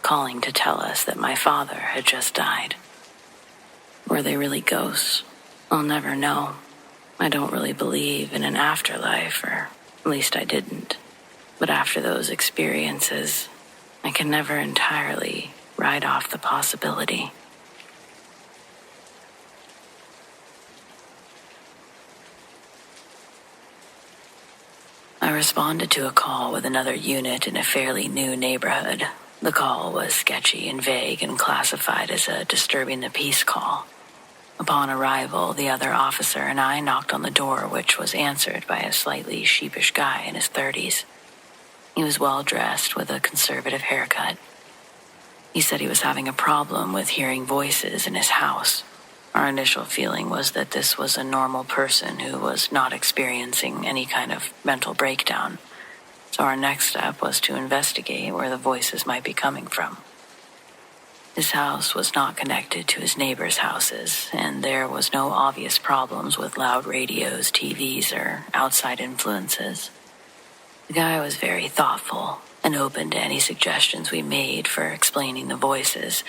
Speaker 1: calling to tell us that my father had just died. Were they really ghosts? I'll never know. I don't really believe in an afterlife, or at least I didn't. But after those experiences, I can never entirely write off the possibility. I responded to a call with another unit in a fairly new neighborhood. The call was sketchy and vague and classified as a disturbing the peace call. Upon arrival, the other officer and I knocked on the door, which was answered by a slightly sheepish guy in his 30s. He was well-dressed with a conservative haircut. He said he was having a problem with hearing voices in his house. Our initial feeling was that this was a normal person who was not experiencing any kind of mental breakdown. So our next step was to investigate where the voices might be coming from. His house was not connected to his neighbors' houses, and there was no obvious problems with loud radios, TVs, or outside influences. The guy was very thoughtful and open to any suggestions we made for explaining the voices,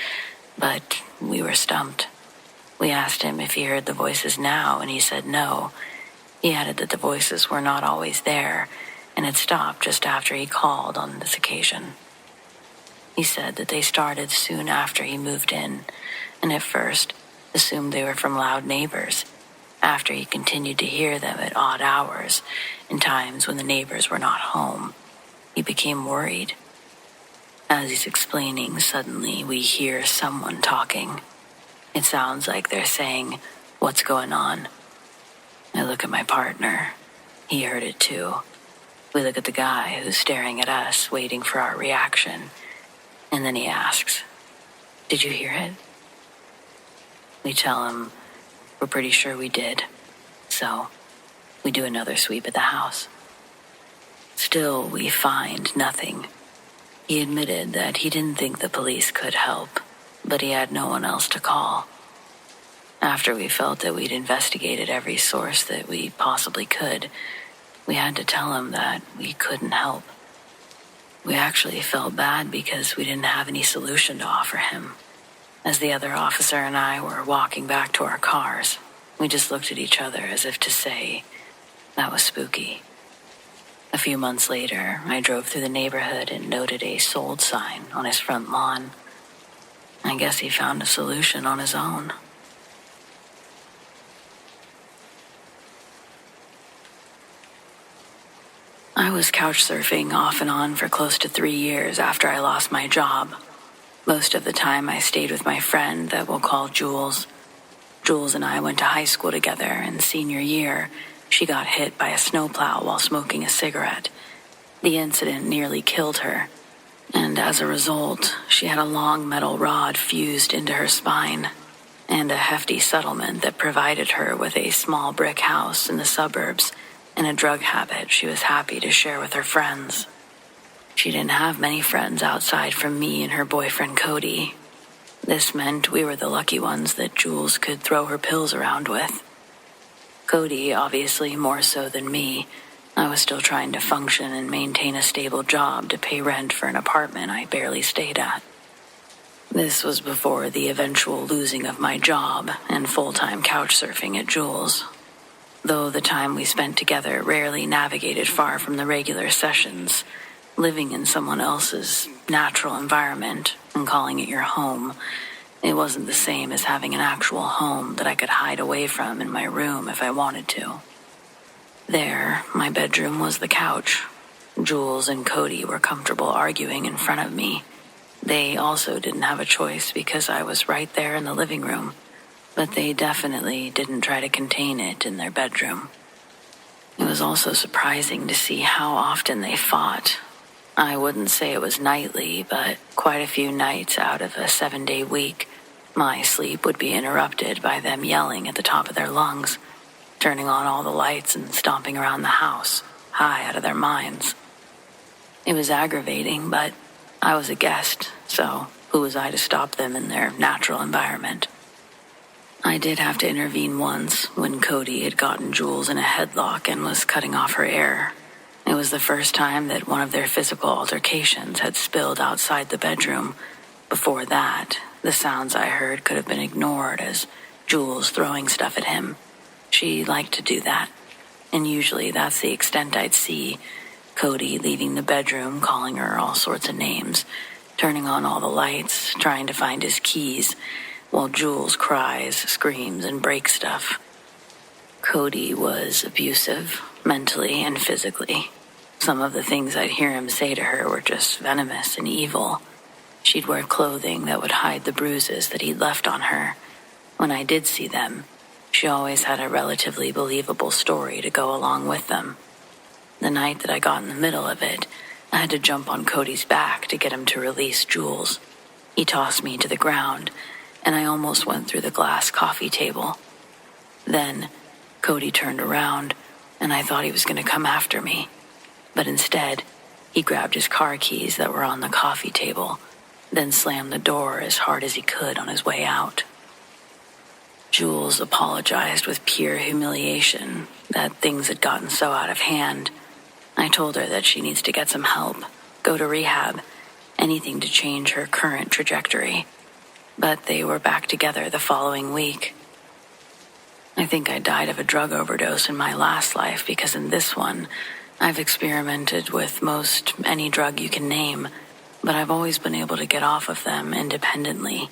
Speaker 1: but we were stumped. We asked him if he heard the voices now, and he said no. He added that the voices were not always there, and had stopped just after he called on this occasion. He said that they started soon after he moved in, and at first assumed they were from loud neighbors. After he continued to hear them at odd hours, and times when the neighbors were not home, he became worried. As he's explaining, suddenly we hear someone talking. It sounds like they're saying, "What's going on?" I look at my partner. He heard it too. We look at the guy who's staring at us, waiting for our reaction. And then he asks, "Did you hear it?" We tell him we're pretty sure we did. So we do another sweep at the house. Still, we find nothing. He admitted that he didn't think the police could help, but he had no one else to call. After we felt that we'd investigated every source that we possibly could, we had to tell him that we couldn't help. We actually felt bad because we didn't have any solution to offer him. As the other officer and I were walking back to our cars, we just looked at each other as if to say, that was spooky. A few months later, I drove through the neighborhood and noted a sold sign on his front lawn. I guess he found a solution on his own. I was couch surfing off and on for close to 3 years after I lost my job. Most of the time I stayed with my friend that we'll call Jules. Jules and I went to high school together, and senior year, she got hit by a snowplow while smoking a cigarette. The incident nearly killed her, and as a result, she had a long metal rod fused into her spine and a hefty settlement that provided her with a small brick house in the suburbs and a drug habit she was happy to share with her friends. She didn't have many friends outside from me and her boyfriend Cody. This meant we were the lucky ones that Jules could throw her pills around with. Cody, obviously more so than me. I was still trying to function and maintain a stable job to pay rent for an apartment I barely stayed at. This was before the eventual losing of my job and full-time couch surfing at Jules. Though the time we spent together rarely navigated far from the regular sessions, living in someone else's natural environment and calling it your home, it wasn't the same as having an actual home that I could hide away from in my room if I wanted to. There, my bedroom was the couch. Jules and Cody were comfortable arguing in front of me. They also didn't have a choice because I was right there in the living room, but they definitely didn't try to contain it in their bedroom. It was also surprising to see how often they fought. I wouldn't say it was nightly, but quite a few nights out of a 7-day week, my sleep would be interrupted by them yelling at the top of their lungs, turning on all the lights and stomping around the house, high out of their minds. It was aggravating, but I was a guest, so who was I to stop them in their natural environment? I did have to intervene once when Cody had gotten Jules in a headlock and was cutting off her air. It was the first time that one of their physical altercations had spilled outside the bedroom. Before that, the sounds I heard could have been ignored as Jules throwing stuff at him. She liked to do that, and usually that's the extent I'd see. Cody leaving the bedroom, calling her all sorts of names, turning on all the lights, trying to find his keys, while Jules cries, screams, and breaks stuff. Cody was abusive, mentally and physically. Some of the things I'd hear him say to her were just venomous and evil. She'd wear clothing that would hide the bruises that he'd left on her. When I did see them, she always had a relatively believable story to go along with them. The night that I got in the middle of it, I had to jump on Cody's back to get him to release Jules. He tossed me to the ground, and I almost went through the glass coffee table. Then, Cody turned around, and I thought he was going to come after me. But instead, he grabbed his car keys that were on the coffee table, then slammed the door as hard as he could on his way out. Jules apologized with pure humiliation that things had gotten so out of hand. I told her that she needs to get some help, go to rehab, anything to change her current trajectory. But they were back together the following week. I think I died of a drug overdose in my last life because in this one, I've experimented with most any drug you can name, but I've always been able to get off of them independently.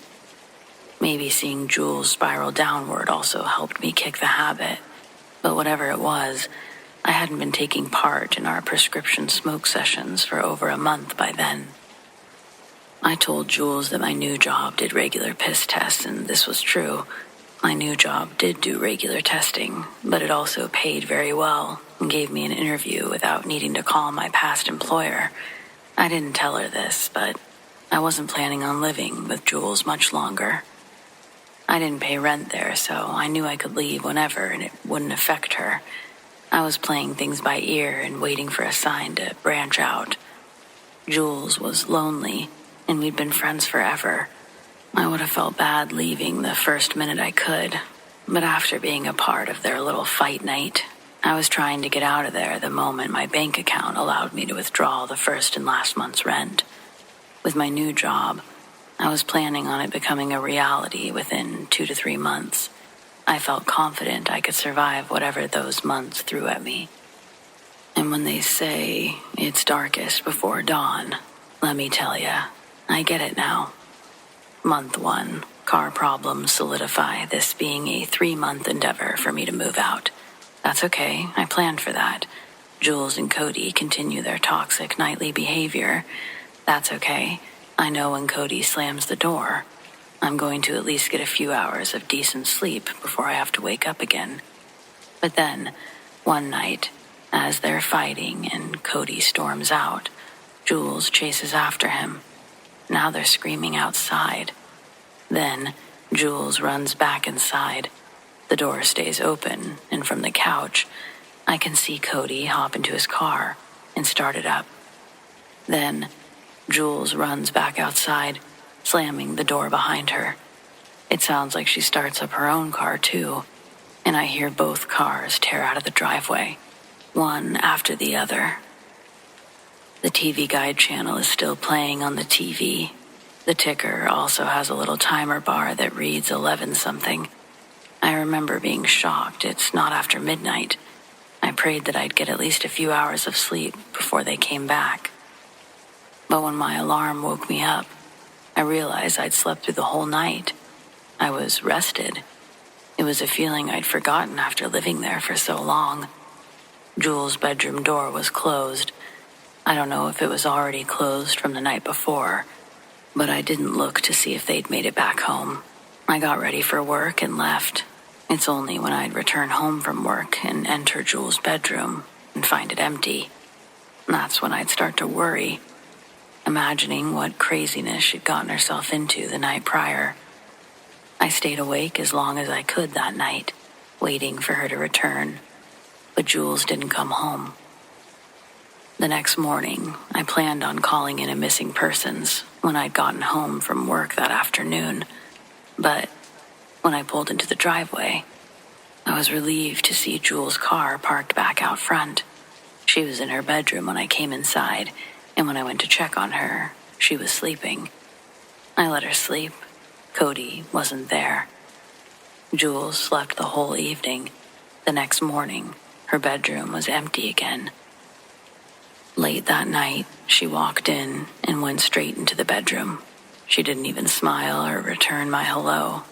Speaker 1: Maybe seeing Jules spiral downward also helped me kick the habit, but whatever it was, I hadn't been taking part in our prescription smoke sessions for over a month by then. I told Jules that my new job did regular piss tests, and this was true. My new job did do regular testing, but it also paid very well and gave me an interview without needing to call my past employer. I didn't tell her this, but I wasn't planning on living with Jules much longer. I didn't pay rent there, so I knew I could leave whenever and it wouldn't affect her. I was playing things by ear and waiting for a sign to branch out. Jules was lonely, and we'd been friends forever. I would have felt bad leaving the first minute I could, but after being a part of their little fight night, I was trying to get out of there the moment my bank account allowed me to withdraw the first and last month's rent. With my new job, I was planning on it becoming a reality within 2 to 3 months. I felt confident I could survive whatever those months threw at me. And when they say it's darkest before dawn, let me tell ya, I get it now. Month 1, car problems solidify this being a 3-month endeavor for me to move out. That's okay, I planned for that. Jules and Cody continue their toxic nightly behavior, that's okay. I know when Cody slams the door, I'm going to at least get a few hours of decent sleep before I have to wake up again. But then, one night, as they're fighting and Cody storms out, Jules chases after him. Now they're screaming outside. Then, Jules runs back inside. The door stays open, and from the couch, I can see Cody hop into his car and start it up. Then, Jules runs back outside, slamming the door behind her. It sounds like she starts up her own car, too, and I hear both cars tear out of the driveway, one after the other. The TV Guide channel is still playing on the TV. The ticker also has a little timer bar that reads 11-something. I remember being shocked it's not after midnight. I prayed that I'd get at least a few hours of sleep before they came back. But when my alarm woke me up, I realized I'd slept through the whole night. I was rested. It was a feeling I'd forgotten after living there for so long. Jules' bedroom door was closed. I don't know if it was already closed from the night before, but I didn't look to see if they'd made it back home. I got ready for work and left. It's only when I'd return home from work and enter Jules' bedroom and find it empty. That's when I'd start to worry, imagining what craziness she'd gotten herself into the night prior. I stayed awake as long as I could that night, waiting for her to return, but Jules didn't come home. The next morning, I planned on calling in a missing persons when I'd gotten home from work that afternoon, but when I pulled into the driveway, I was relieved to see Jules' car parked back out front. She was in her bedroom when I came inside, and when I went to check on her, she was sleeping. I let her sleep. Cody wasn't there. Jules slept the whole evening. The next morning, her bedroom was empty again. Late that night, she walked in and went straight into the bedroom. She didn't even smile or return my hello.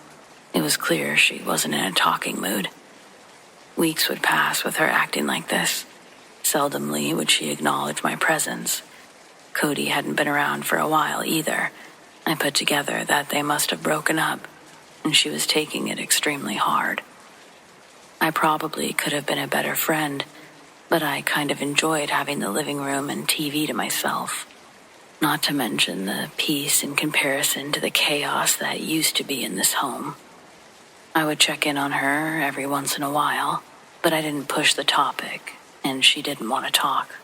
Speaker 1: It was clear she wasn't in a talking mood. Weeks would pass with her acting like this. Seldomly would she acknowledge my presence. Cody hadn't been around for a while either. I put together that they must have broken up, and she was taking it extremely hard. I probably could have been a better friend, but I kind of enjoyed having the living room and TV to myself. Not to mention the peace in comparison to the chaos that used to be in this home. I would check in on her every once in a while, but I didn't push the topic, and she didn't want to talk.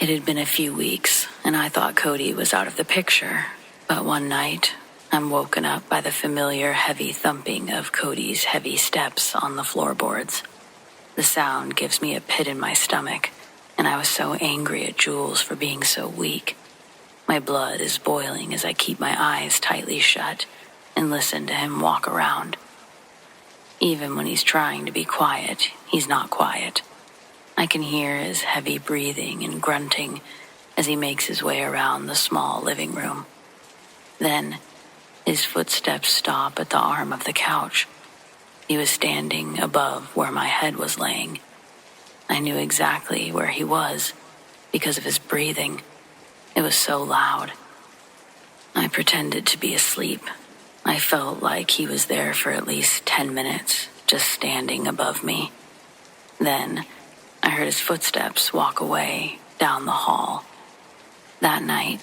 Speaker 1: It had been a few weeks, and I thought Cody was out of the picture, but one night, I'm woken up by the familiar heavy thumping of Cody's heavy steps on the floorboards. The sound gives me a pit in my stomach, and I was so angry at Jules for being so weak. My blood is boiling as I keep my eyes tightly shut and listen to him walk around. Even when he's trying to be quiet, he's not quiet. I can hear his heavy breathing and grunting as he makes his way around the small living room. Then, his footsteps stop at the arm of the couch. He was standing above where my head was laying. I knew exactly where he was because of his breathing. It was so loud. I pretended to be asleep. I felt like he was there for at least 10 minutes, just standing above me. Then, I heard his footsteps walk away down the hall. That night,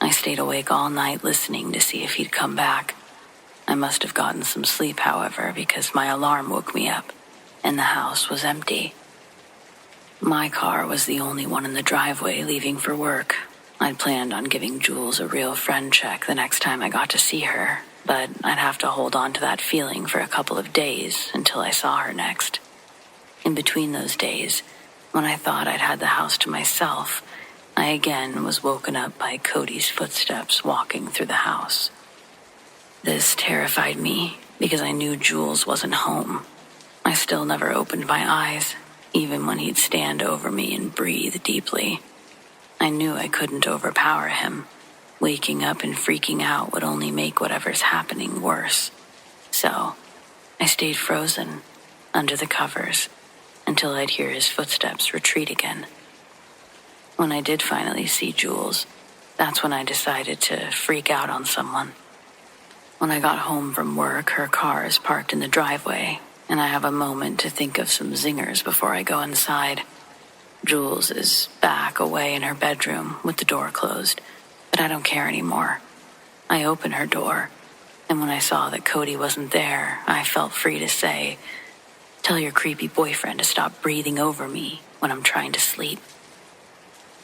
Speaker 1: I stayed awake all night listening to see if he'd come back. I must have gotten some sleep, however, because my alarm woke me up, and the house was empty. My car was the only one in the driveway leaving for work. I'd planned on giving Jules a real friend check the next time I got to see her, but I'd have to hold on to that feeling for a couple of days until I saw her next. In between those days, when I thought I'd had the house to myself, I again was woken up by Cody's footsteps walking through the house. This terrified me because I knew Jules wasn't home. I still never opened my eyes, even when he'd stand over me and breathe deeply. I knew I couldn't overpower him. Waking up and freaking out would only make whatever's happening worse. So, I stayed frozen under the covers. until I'd hear his footsteps retreat again. When I did finally see Jules, that's when I decided to freak out on someone. When I got home from work, her car is parked in the driveway, and I have a moment to think of some zingers before I go inside. Jules is back away in her bedroom with the door closed, but I don't care anymore. I open her door, and when I saw that Cody wasn't there, I felt free to say, "Tell your creepy boyfriend to stop breathing over me when I'm trying to sleep."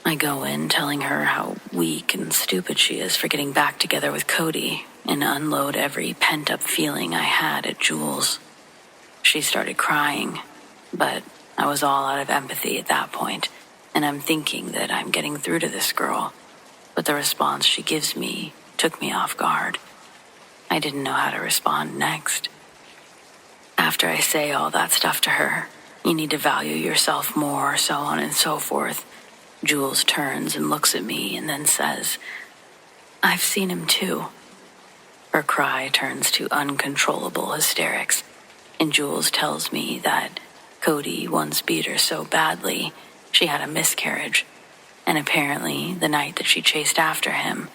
Speaker 1: I go in telling her how weak and stupid she is for getting back together with Cody and unload every pent-up feeling I had at Jules. She started crying, but I was all out of empathy at that point, and I'm thinking that I'm getting through to this girl, but the response she gives me took me off guard. I didn't know how to respond next. After I say all that stuff to her, "You need to value yourself more," so on and so forth, Jules turns and looks at me and then says, "I've seen him too." Her cry turns to uncontrollable hysterics, and Jules tells me that Cody once beat her so badly she had a miscarriage, and apparently the night that she chased after him,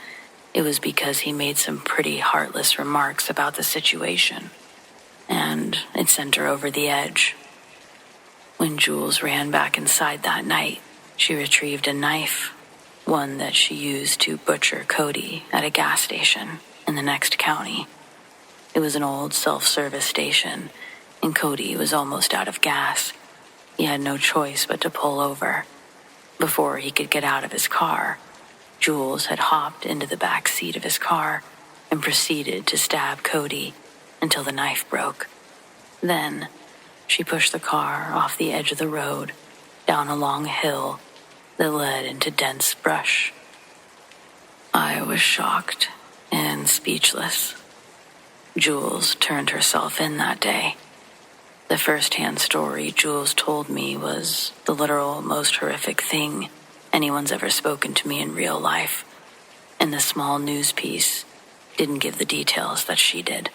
Speaker 1: it was because he made some pretty heartless remarks about the situation, and it sent her over the edge. When Jules ran back inside that night, she retrieved a knife, one that she used to butcher Cody at a gas station in the next county. It was an old self-service station, and Cody was almost out of gas. He had no choice but to pull over. Before he could get out of his car, Jules had hopped into the back seat of his car and proceeded to stab Cody until the knife broke. Then, she pushed the car off the edge of the road, down a long hill that led into dense brush. I was shocked and speechless. Jules turned herself in that day. The first-hand story Jules told me was the literal most horrific thing anyone's ever spoken to me in real life, and the small news piece didn't give the details that she did.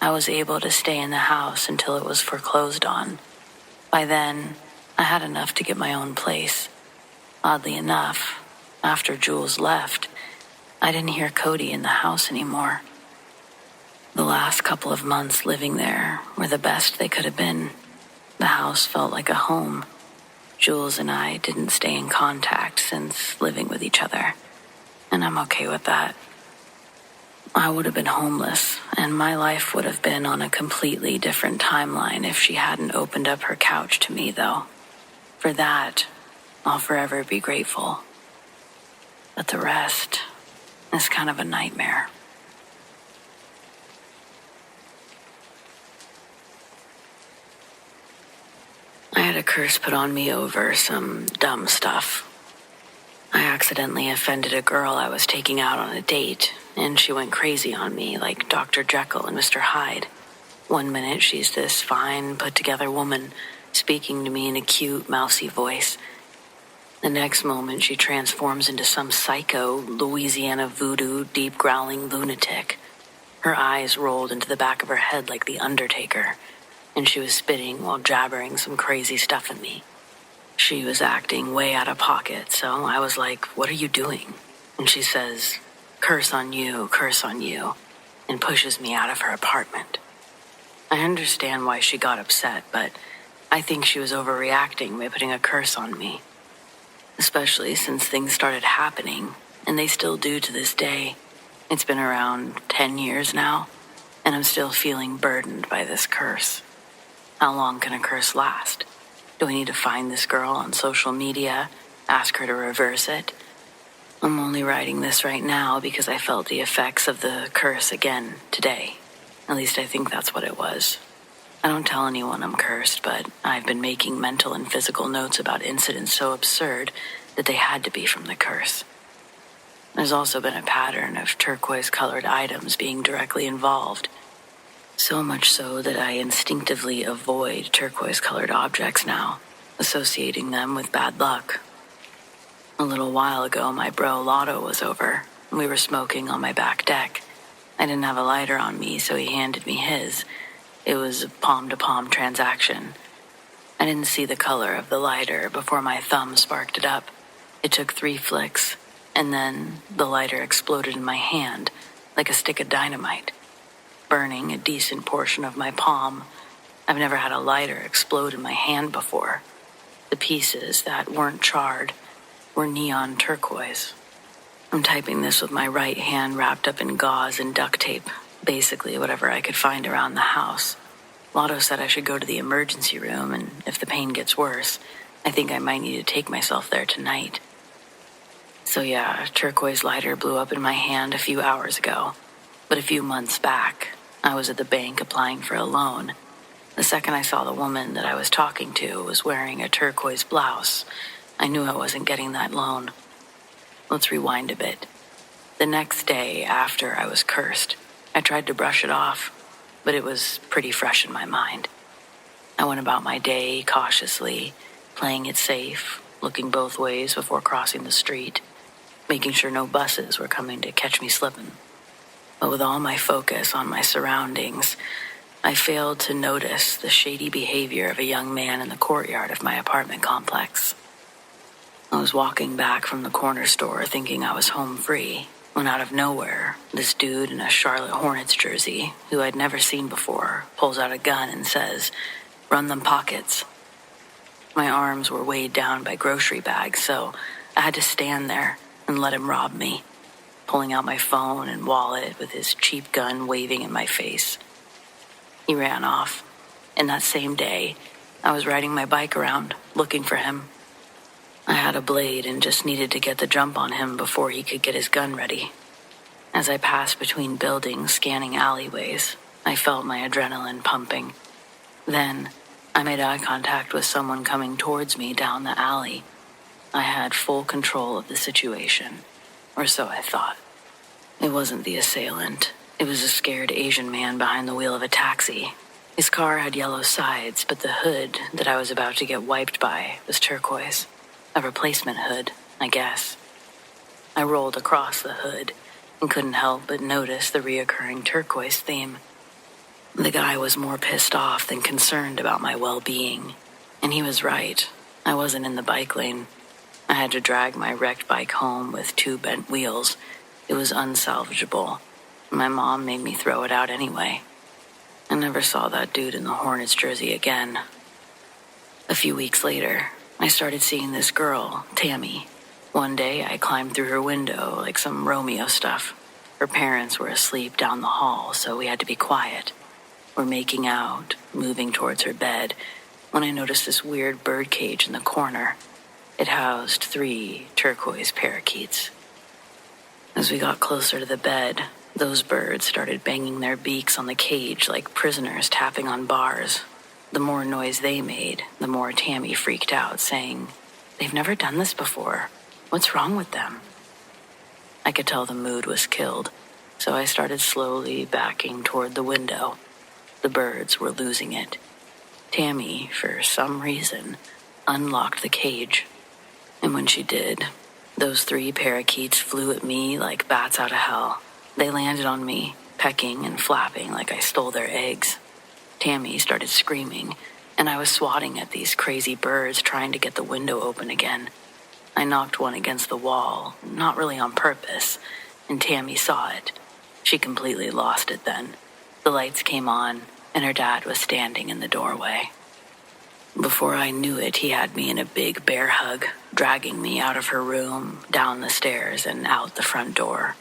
Speaker 1: I was able to stay in the house until it was foreclosed on. By then, I had enough to get my own place. Oddly enough, after Jules left, I didn't hear Cody in the house anymore. The last couple of months living there were the best they could have been. The house felt like a home. Jules and I didn't stay in contact since living with each other, and I'm okay with that. I would have been homeless, and my life would have been on a completely different timeline if she hadn't opened up her couch to me, though. For that, I'll forever be grateful. But the rest is kind of a nightmare. I had a curse put on me over some dumb stuff. I accidentally offended a girl I was taking out on a date, and she went crazy on me like Dr. Jekyll and Mr. Hyde. One minute she's this fine, put-together woman speaking to me in a cute, mousy voice. The next moment she transforms into some psycho, Louisiana voodoo, deep-growling lunatic. Her eyes rolled into the back of her head like the Undertaker, and she was spitting while jabbering some crazy stuff at me. She was acting way out of pocket, so I was like, "What are you doing?" And she says, curse on you," and pushes me out of her apartment. I understand why she got upset, but I think she was overreacting by putting a curse on me. Especially since things started happening, and they still do to this day. It's been around 10 years now, and I'm still feeling burdened by this curse. How long can a curse last? Do I need to find this girl on social media, ask her to reverse it? I'm only writing this right now because I felt the effects of the curse again today. At least I think that's what it was. I don't tell anyone I'm cursed, but I've been making mental and physical notes about incidents so absurd that they had to be from the curse. There's also been a pattern of turquoise-colored items being directly involved. So much so that I instinctively avoid turquoise-colored objects now, associating them with bad luck. A little while ago, my bro Lotto was over, and we were smoking on my back deck. I didn't have a lighter on me, so he handed me his. It was a palm-to-palm transaction. I didn't see the color of the lighter before my thumb sparked it up. It took 3 flicks, and then the lighter exploded in my hand like a stick of dynamite, burning a decent portion of my palm. I've never had a lighter explode in my hand before. The pieces that weren't charred were neon turquoise. I'm typing this with my right hand wrapped up in gauze and duct tape, basically whatever I could find around the house. Lotto said I should go to the emergency room, and if the pain gets worse, I think I might need to take myself there tonight. So yeah, a turquoise lighter blew up in my hand a few hours ago. But a few months back, I was at the bank applying for a loan. The second I saw the woman that I was talking to was wearing a turquoise blouse, I knew I wasn't getting that loan. Let's rewind a bit. The next day after I was cursed, I tried to brush it off, but it was pretty fresh in my mind. I went about my day cautiously, playing it safe, looking both ways before crossing the street, making sure no buses were coming to catch me slipping. But with all my focus on my surroundings, I failed to notice the shady behavior of a young man in the courtyard of my apartment complex. I was walking back from the corner store thinking I was home free, when out of nowhere, this dude in a Charlotte Hornets jersey, who I'd never seen before, pulls out a gun and says, "Run them pockets." My arms were weighed down by grocery bags, so I had to stand there and let him rob me, pulling out my phone and wallet with his cheap gun waving in my face. He ran off, and that same day, I was riding my bike around, looking for him. I had a blade and just needed to get the jump on him before he could get his gun ready. As I passed between buildings, scanning alleyways, I felt my adrenaline pumping. Then, I made eye contact with someone coming towards me down the alley. I had full control of the situation, or so I thought. It wasn't the assailant. It was a scared Asian man behind the wheel of a taxi. His car had yellow sides, but the hood that I was about to get wiped by was turquoise. A replacement hood, I guess. I rolled across the hood and couldn't help but notice the reoccurring turquoise theme. The guy was more pissed off than concerned about my well-being. And he was right. I wasn't in the bike lane. I had to drag my wrecked bike home with 2 bent wheels. It was unsalvageable. My mom made me throw it out anyway. I never saw that dude in the Hornets jersey again. A few weeks later, I started seeing this girl, Tammy. One day, I climbed through her window like some Romeo stuff. Her parents were asleep down the hall, so we had to be quiet. We're making out, moving towards her bed, when I noticed this weird bird cage in the corner. It housed 3 turquoise parakeets. As we got closer to the bed, those birds started banging their beaks on the cage like prisoners tapping on bars. The more noise they made, the more Tammy freaked out, saying, "They've never done this before. What's wrong with them?" I could tell the mood was killed, so I started slowly backing toward the window. The birds were losing it. Tammy, for some reason, unlocked the cage. And when she did, those 3 parakeets flew at me like bats out of hell. They landed on me, pecking and flapping like I stole their eggs. Tammy started screaming, and I was swatting at these crazy birds trying to get the window open again. I knocked one against the wall, not really on purpose, and Tammy saw it. She completely lost it then. The lights came on, and her dad was standing in the doorway. Before I knew it, he had me in a big bear hug, dragging me out of her room, down the stairs, and out the front door.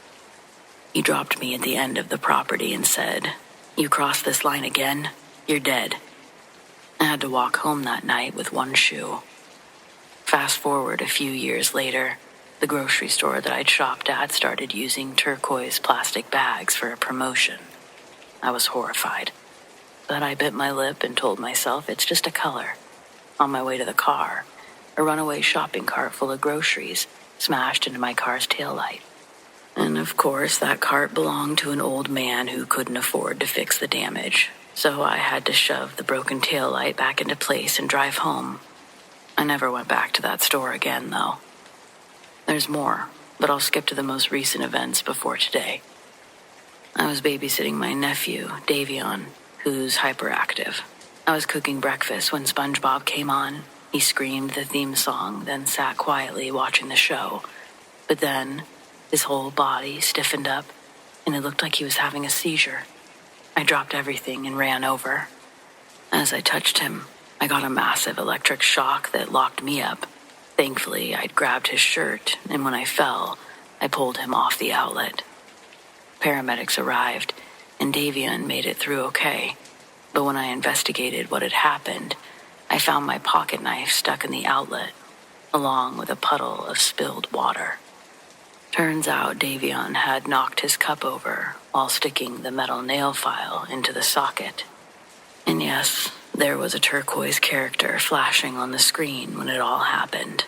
Speaker 1: He dropped me at the end of the property and said, "You cross this line again, you're dead." I had to walk home that night with 1 shoe. Fast forward a few years later, the grocery store that I'd shopped at started using turquoise plastic bags for a promotion. I was horrified, but I bit my lip and told myself it's just a color. On my way to the car, a runaway shopping cart full of groceries smashed into my car's taillight. And of course, that cart belonged to an old man who couldn't afford to fix the damage. So I had to shove the broken taillight back into place and drive home. I never went back to that store again, though. There's more, but I'll skip to the most recent events before today. I was babysitting my nephew, Davion, who's hyperactive. I was cooking breakfast when SpongeBob came on. He screamed the theme song, then sat quietly watching the show. But then, his whole body stiffened up, and it looked like he was having a seizure. I dropped everything and ran over. As I touched him, I got a massive electric shock that locked me up. Thankfully, I'd grabbed his shirt, and when I fell, I pulled him off the outlet. Paramedics arrived, and Davian made it through okay. But when I investigated what had happened, I found my pocket knife stuck in the outlet, along with a puddle of spilled water. Turns out Davian had knocked his cup over while sticking the metal nail file into the socket. And yes, there was a turquoise character flashing on the screen when it all happened.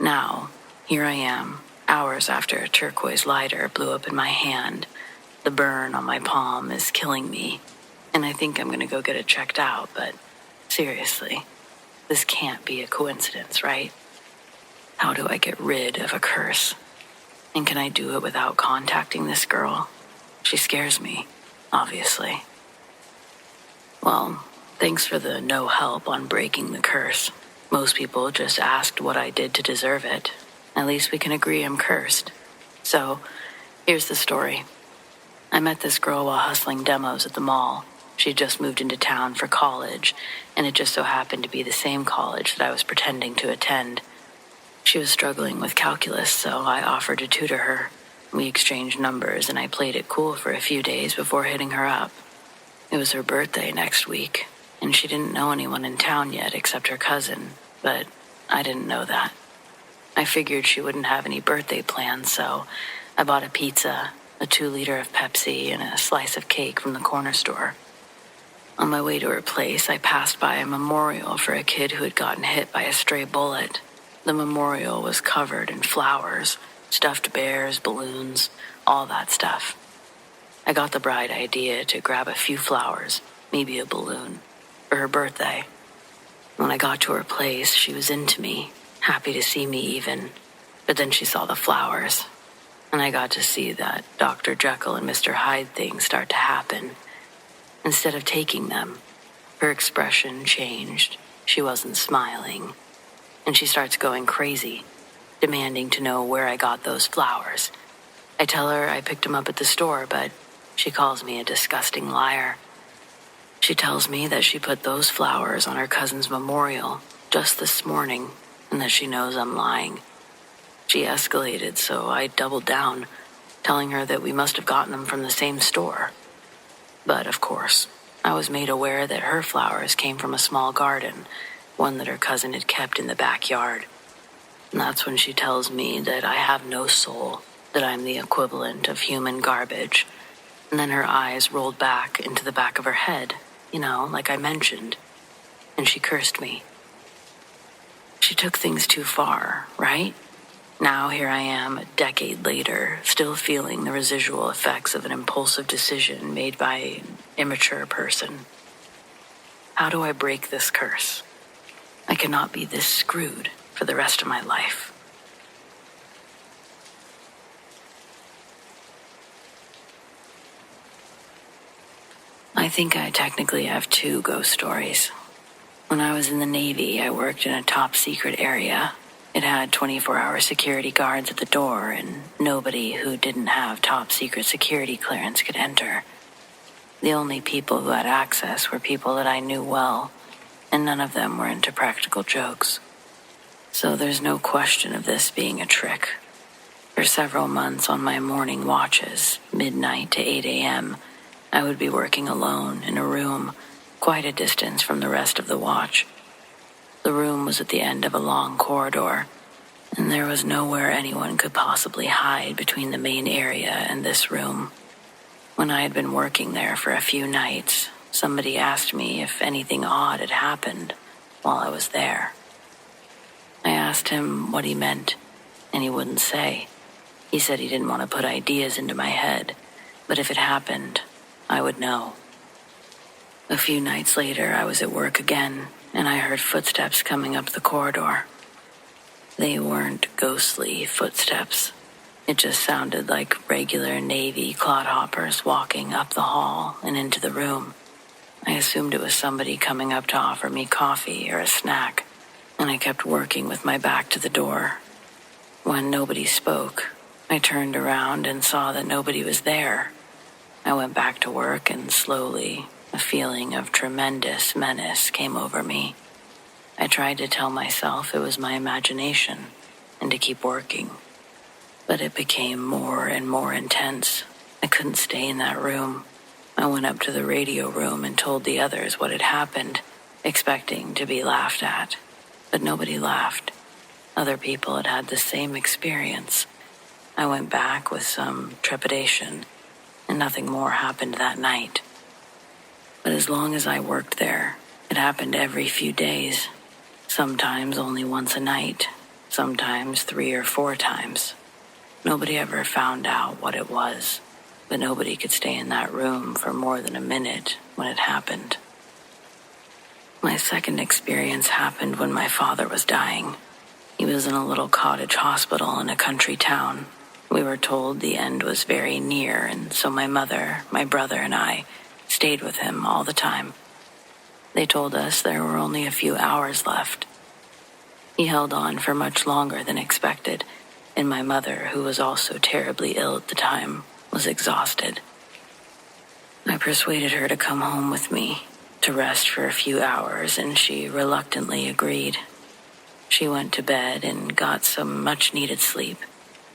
Speaker 1: Now, here I am, hours after a turquoise lighter blew up in my hand. The burn on my palm is killing me, and I think I'm gonna go get it checked out, but seriously, this can't be a coincidence, right? How do I get rid of a curse? And can I do it without contacting this girl? She scares me, obviously. Well, thanks for the no help on breaking the curse. Most people just asked what I did to deserve it. At least we can agree I'm cursed. So, here's the story. I met this girl while hustling demos at the mall. She'd just moved into town for college, and it just so happened to be the same college that I was pretending to attend. She was struggling with calculus, so I offered to tutor her. We exchanged numbers, and I played it cool for a few days before hitting her up. It was her birthday next week, and she didn't know anyone in town yet except her cousin, but I didn't know that. I figured she wouldn't have any birthday plans, so I bought a pizza, a 2-liter of Pepsi, and a slice of cake from the corner store. On my way to her place, I passed by a memorial for a kid who had gotten hit by a stray bullet. The memorial was covered in flowers, stuffed bears, balloons, all that stuff. I got the bright idea to grab a few flowers, maybe a balloon, for her birthday. When I got to her place, she was into me, happy to see me even. But then she saw the flowers, and I got to see that Dr. Jekyll and Mr. Hyde thing start to happen. Instead of taking them, her expression changed. She wasn't smiling. And she starts going crazy, demanding to know where I got those flowers. I tell her I picked them up at the store, but she calls me a disgusting liar. She tells me that she put those flowers on her cousin's memorial just this morning, and that she knows I'm lying. She escalated, so I doubled down, telling her that we must have gotten them from the same store. But, of course, I was made aware that her flowers came from a small garden, one that her cousin had kept in the backyard. And that's when she tells me that I have no soul, that I'm the equivalent of human garbage. And then her eyes rolled back into the back of her head, like I mentioned. And she cursed me. She took things too far, right? Now here I am, a decade later, still feeling the residual effects of an impulsive decision made by an immature person. How do I break this curse? I cannot be this screwed for the rest of my life. I think I technically have 2 ghost stories. When I was in the Navy, I worked in a top-secret area. It had 24-hour security guards at the door, and nobody who didn't have top-secret security clearance could enter. The only people who had access were people that I knew well, and none of them were into practical jokes. So there's no question of this being a trick. For several months on my morning watches, midnight to 8 a.m., I would be working alone in a room, quite a distance from the rest of the watch. The room was at the end of a long corridor, and there was nowhere anyone could possibly hide between the main area and this room. When I had been working there for a few nights, somebody asked me if anything odd had happened while I was there. I asked him what he meant, and he wouldn't say. He said he didn't want to put ideas into my head, but if it happened, I would know. A few nights later, I was at work again, and I heard footsteps coming up the corridor. They weren't ghostly footsteps. It just sounded like regular Navy clodhoppers walking up the hall and into the room. I assumed it was somebody coming up to offer me coffee or a snack, and I kept working with my back to the door. When nobody spoke, I turned around and saw that nobody was there. I went back to work, and slowly, a feeling of tremendous menace came over me. I tried to tell myself it was my imagination and to keep working, but it became more and more intense. I couldn't stay in that room. I went up to the radio room and told the others what had happened, expecting to be laughed at, but nobody laughed. Other people had had the same experience. I went back with some trepidation, and nothing more happened that night. But as long as I worked there, it happened every few days, sometimes only once a night, sometimes 3 or 4 times. Nobody ever found out what it was, but nobody could stay in that room for more than a minute when it happened. My second experience happened when my father was dying. He was in a little cottage hospital in a country town. We were told the end was very near, and so my mother, my brother, and I stayed with him all the time. They told us there were only a few hours left. He held on for much longer than expected, and my mother, who was also terribly ill at the time, was exhausted. I persuaded her to come home with me, to rest for a few hours, and she reluctantly agreed. She went to bed and got some much-needed sleep,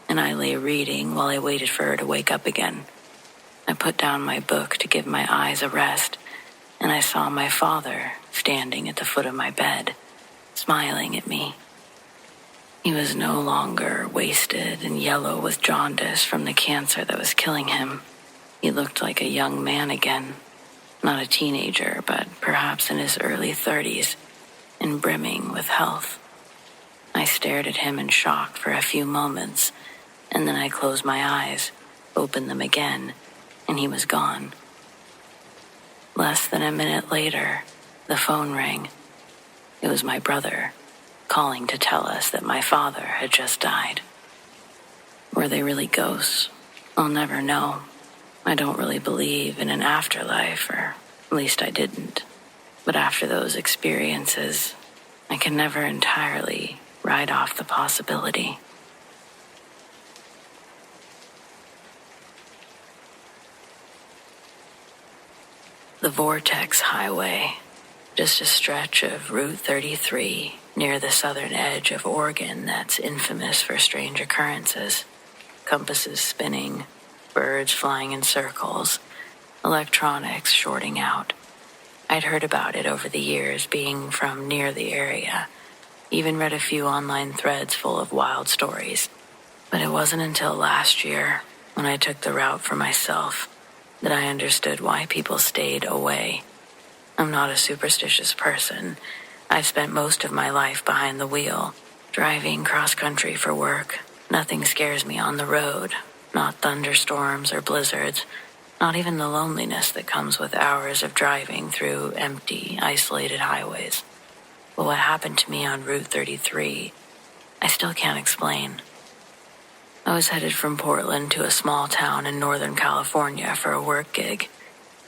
Speaker 1: and I lay reading while I waited for her to wake up again. I put down my book to give my eyes a rest, and I saw my father standing at the foot of my bed, smiling at me. He was no longer wasted and yellow with jaundice from the cancer that was killing him. He looked like a young man again, not a teenager, but perhaps in his early 30s, and brimming with health. I stared at him in shock for a few moments, and then I closed my eyes, opened them again, and he was gone. Less than a minute later, the phone rang. It was my brother, calling to tell us that my father had just died. Were they really ghosts? I'll never know. I don't really believe in an afterlife, or at least I didn't. But after those experiences, I can never entirely write off the possibility. The Vortex Highway, just a stretch of Route 33 near the southern edge of Oregon that's infamous for strange occurrences. Compasses spinning, birds flying in circles, electronics shorting out. I'd heard about it over the years, being from near the area. Even read a few online threads full of wild stories. But it wasn't until last year, when I took the route for myself, that I understood why people stayed away. I'm not a superstitious person. I've spent most of my life behind the wheel, driving cross-country for work. Nothing scares me on the road, not thunderstorms or blizzards, not even the loneliness that comes with hours of driving through empty, isolated highways. But what happened to me on Route 33, I still can't explain. I was headed from Portland to a small town in Northern California for a work gig.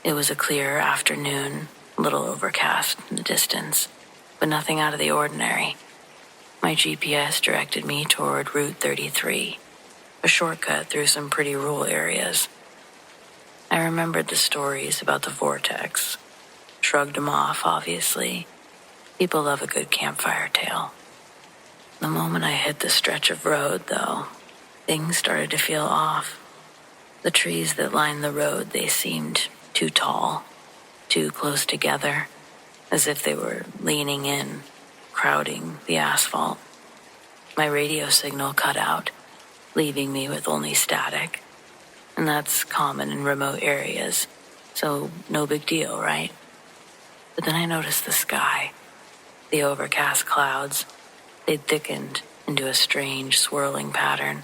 Speaker 1: It was a clear afternoon, a little overcast in the distance, but nothing out of the ordinary. My GPS directed me toward Route 33, a shortcut through some pretty rural areas. I remembered the stories about the vortex, shrugged them off, obviously. People love a good campfire tale. The moment I hit the stretch of road, though, things started to feel off. The trees that lined the road, they seemed too tall, too close together, as if they were leaning in, crowding the asphalt. My radio signal cut out, leaving me with only static. And that's common in remote areas, so no big deal, right? But then I noticed the sky. The overcast clouds, they'd thickened into a strange swirling pattern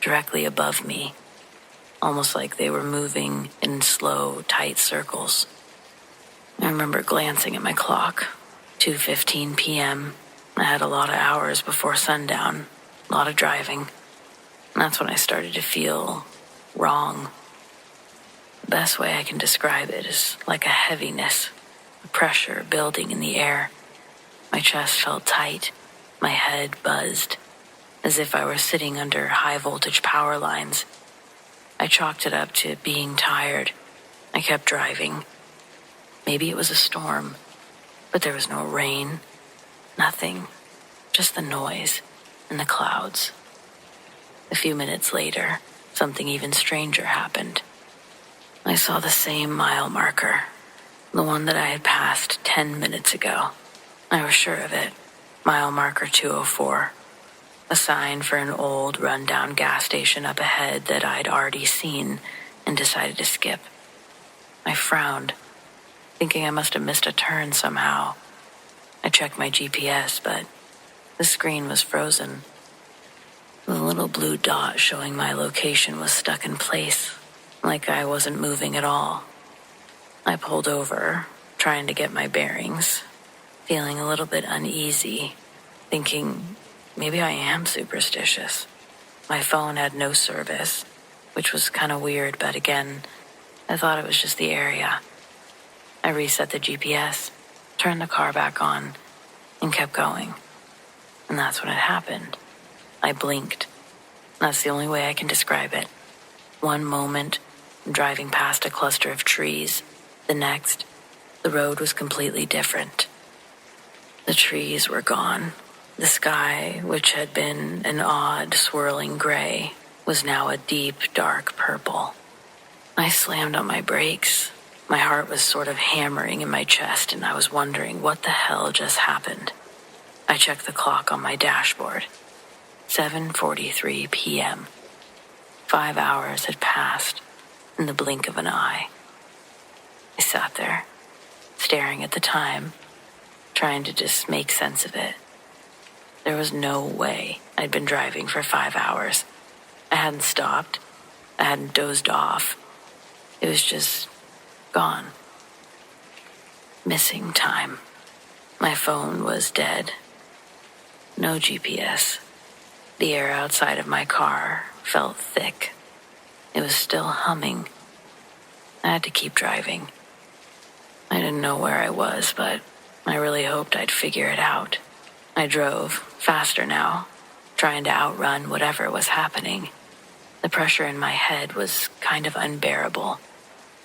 Speaker 1: directly above me, almost like they were moving in slow, tight circles. I remember glancing at my clock, 2:15 p.m. I had a lot of hours before sundown, a lot of driving. And that's when I started to feel wrong. The best way I can describe it is like a heaviness, the pressure building in the air. My chest felt tight, my head buzzed, as if I were sitting under high-voltage power lines. I chalked it up to being tired. I kept driving. Maybe it was a storm, but there was no rain, nothing, just the noise and the clouds. A few minutes later, something even stranger happened. I saw the same mile marker, the one that I had passed 10 minutes ago. I was sure of it. Mile marker 204. A sign for an old, run-down gas station up ahead that I'd already seen and decided to skip. I frowned, thinking I must have missed a turn somehow. I checked my GPS, but the screen was frozen. The little blue dot showing my location was stuck in place, like I wasn't moving at all. I pulled over, trying to get my bearings, feeling a little bit uneasy, thinking maybe I am superstitious. My phone had no service, which was kind of weird, but again, I thought it was just the area. I reset the GPS, turned the car back on, and kept going. And that's when it happened. I blinked. That's the only way I can describe it. One moment, I'm driving past a cluster of trees. The next, the road was completely different. The trees were gone. The sky, which had been an odd, swirling gray, was now a deep, dark purple. I slammed on my brakes. My heart was sort of hammering in my chest, and I was wondering what the hell just happened. I checked the clock on my dashboard. 7:43 p.m. 5 hours had passed in the blink of an eye. I sat there, staring at the time, trying to just make sense of it. There was no way I'd been driving for 5 hours. I hadn't stopped. I hadn't dozed off. It was just gone. Missing time. My phone was dead. No GPS. The air outside of my car felt thick. It was still humming. I had to keep driving. I didn't know where I was, but I really hoped I'd figure it out. I drove, faster now, trying to outrun whatever was happening. The pressure in my head was kind of unbearable,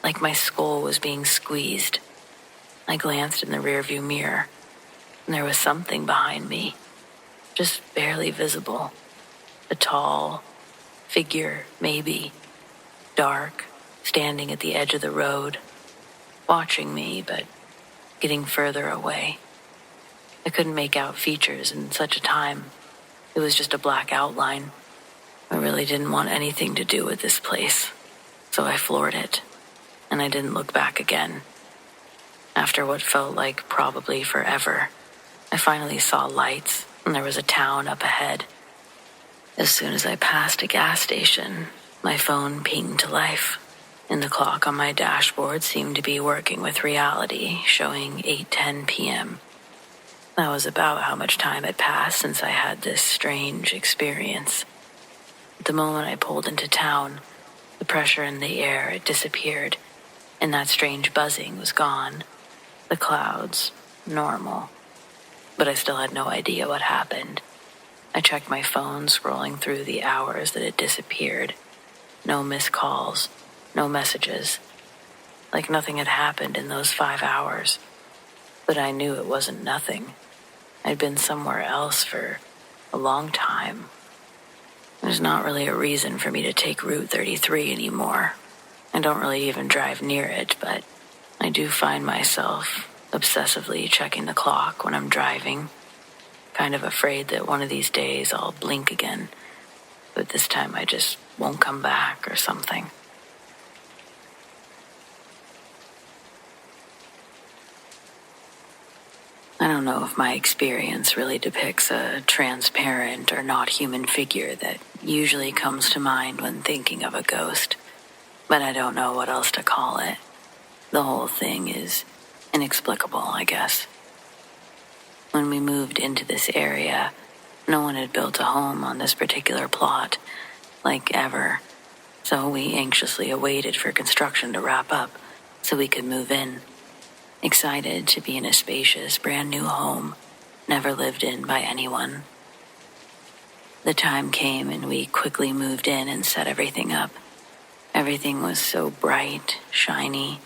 Speaker 1: like my skull was being squeezed. I glanced in the rearview mirror, and there was something behind me, just barely visible. A tall figure, maybe, dark, standing at the edge of the road, watching me, but getting further away. I couldn't make out features in such a time. It was just a black outline. I really didn't want anything to do with this place, so I floored it, and I didn't look back again. After what felt like probably forever, I finally saw lights, and there was a town up ahead. As soon as I passed a gas station, my phone pinged to life, and the clock on my dashboard seemed to be working with reality, showing 8:10 p.m. That was about how much time had passed since I had this strange experience. At the moment I pulled into town, the pressure in the air had disappeared, and that strange buzzing was gone. The clouds, normal. But I still had no idea what happened. I checked my phone, scrolling through the hours that had disappeared. No missed calls, no messages. Like nothing had happened in those 5 hours. But I knew it wasn't nothing. I'd been somewhere else for a long time. There's not really a reason for me to take Route 33 anymore. I don't really even drive near it, but I do find myself obsessively checking the clock when I'm driving. Kind of afraid that one of these days I'll blink again, but this time I just won't come back or something. I don't know if my experience really depicts a transparent or not human figure that usually comes to mind when thinking of a ghost, but I don't know what else to call it. The whole thing is inexplicable, I guess. When we moved into this area, no one had built a home on this particular plot, like ever, so we anxiously awaited for construction to wrap up so we could move in. excited to be in a spacious, brand new home, never lived in by anyone. The time came and we quickly moved in and set everything up. Everything was so bright, shiny,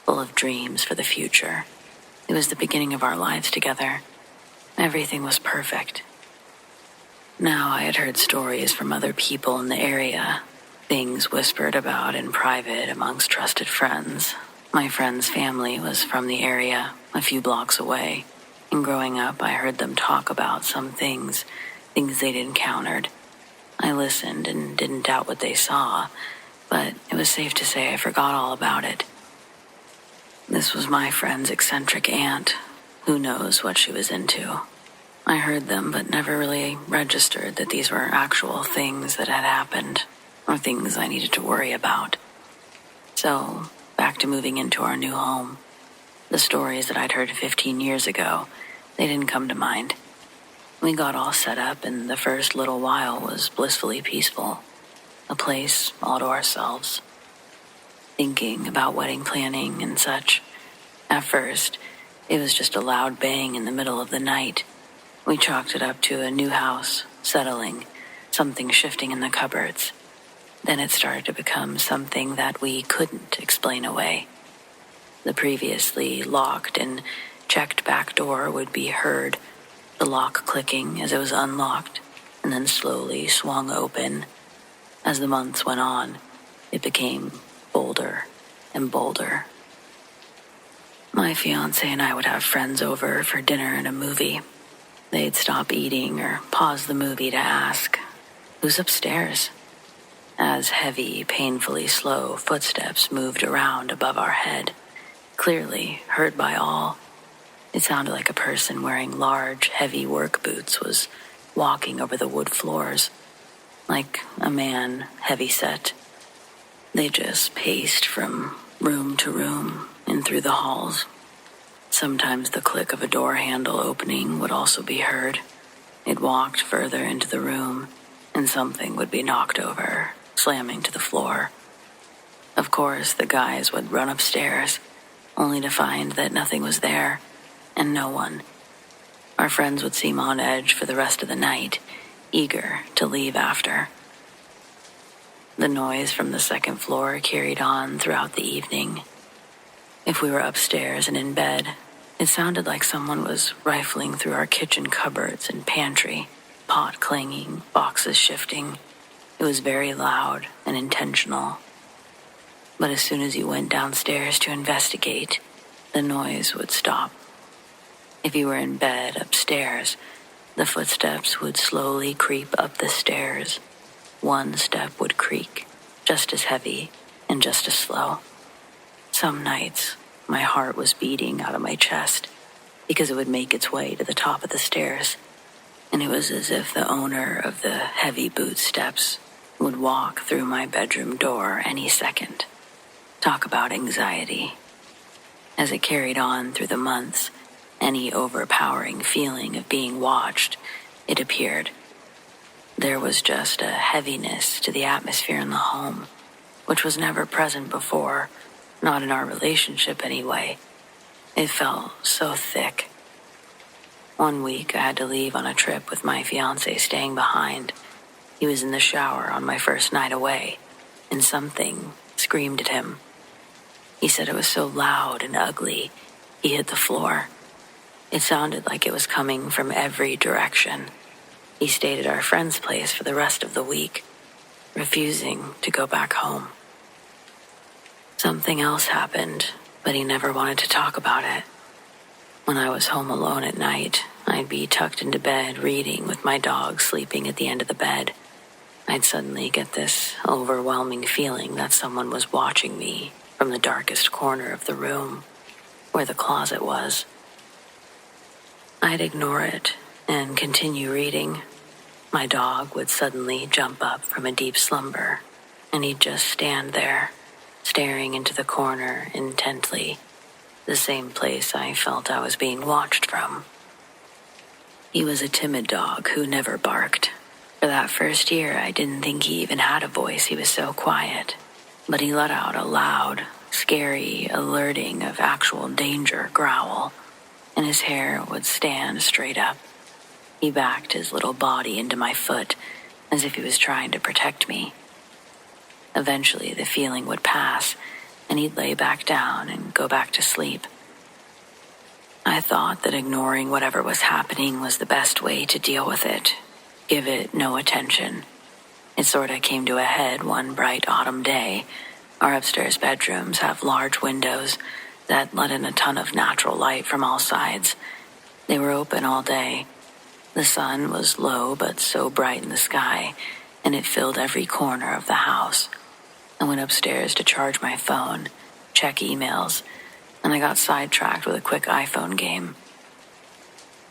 Speaker 1: full of dreams for the future. It was the beginning of our lives together. Everything was perfect. Now I had heard stories from other people in the area, things whispered about in private amongst trusted friends. My friend's family was from the area, a few blocks away, and growing up I heard them talk about some things they'd encountered. I listened and didn't doubt what they saw, but it was safe to say I forgot all about it. This was my friend's eccentric aunt. Who knows what she was into? I heard them, but never really registered that these were actual things that had happened, or things I needed to worry about. So, back to moving into our new home. The stories that I'd heard 15 years ago, they didn't come to mind. We got all set up, and the first little while was blissfully peaceful. A place all to ourselves. Thinking about wedding planning and such. At first, it was just a loud bang in the middle of the night. We chalked it up to a new house, settling, something shifting in the cupboards. Then it started to become something that we couldn't explain away. The previously locked and checked back door would be heard, the lock clicking as it was unlocked, and then slowly swung open. As the months went on, it became bolder and bolder. My fiancé and I would have friends over for dinner and a movie. They'd stop eating or pause the movie to ask, "Who's upstairs?" As heavy, painfully slow footsteps moved around above our head, clearly heard by all. It sounded like a person wearing large, heavy work boots was walking over the wood floors, like a man heavy-set. They just paced from room to room and through the halls. Sometimes the click of a door handle opening would also be heard. It walked further into the room, and something would be knocked over, slamming to the floor. Of course, the guys would run upstairs, only to find that nothing was there, and no one. Our friends would seem on edge for the rest of the night, eager to leave after. The noise from the second floor carried on throughout the evening. If we were upstairs and in bed, it sounded like someone was rifling through our kitchen cupboards and pantry, pot clanging, boxes shifting. It was very loud and intentional. But as soon as you went downstairs to investigate, the noise would stop. If you were in bed upstairs, the footsteps would slowly creep up the stairs. One step would creak, just as heavy and just as slow. Some nights, my heart was beating out of my chest because it would make its way to the top of the stairs, and it was as if the owner of the heavy boot steps would walk through my bedroom door any second. Talk about anxiety. As it carried on through the months, any overpowering feeling of being watched, it appeared. There was just a heaviness to the atmosphere in the home, which was never present before, not in our relationship anyway. It felt so thick. One week I had to leave on a trip with my fiancé staying behind. He was in the shower on my first night away, and something screamed at him. He said it was so loud and ugly, he hit the floor. It sounded like it was coming from every direction. He stayed at our friend's place for the rest of the week, refusing to go back home. Something else happened, but he never wanted to talk about it. When I was home alone at night, I'd be tucked into bed reading with my dog sleeping at the end of the bed. I'd suddenly get this overwhelming feeling that someone was watching me from the darkest corner of the room, where the closet was. I'd ignore it and continue reading. My dog would suddenly jump up from a deep slumber, and he'd just stand there, staring into the corner intently, the same place I felt I was being watched from. He was a timid dog who never barked. For that first year, I didn't think he even had a voice. He was so quiet. But he let out a loud, scary, alerting of actual danger growl, and his hair would stand straight up. He backed his little body into my foot as if he was trying to protect me. Eventually, the feeling would pass, and he'd lay back down and go back to sleep. I thought that ignoring whatever was happening was the best way to deal with it, give it no attention. It sorta came to a head one bright autumn day. Our upstairs bedrooms have large windows that let in a ton of natural light from all sides. They were open all day. The sun was low but so bright in the sky, and it filled every corner of the house. I went upstairs to charge my phone, check emails, and I got sidetracked with a quick iPhone game.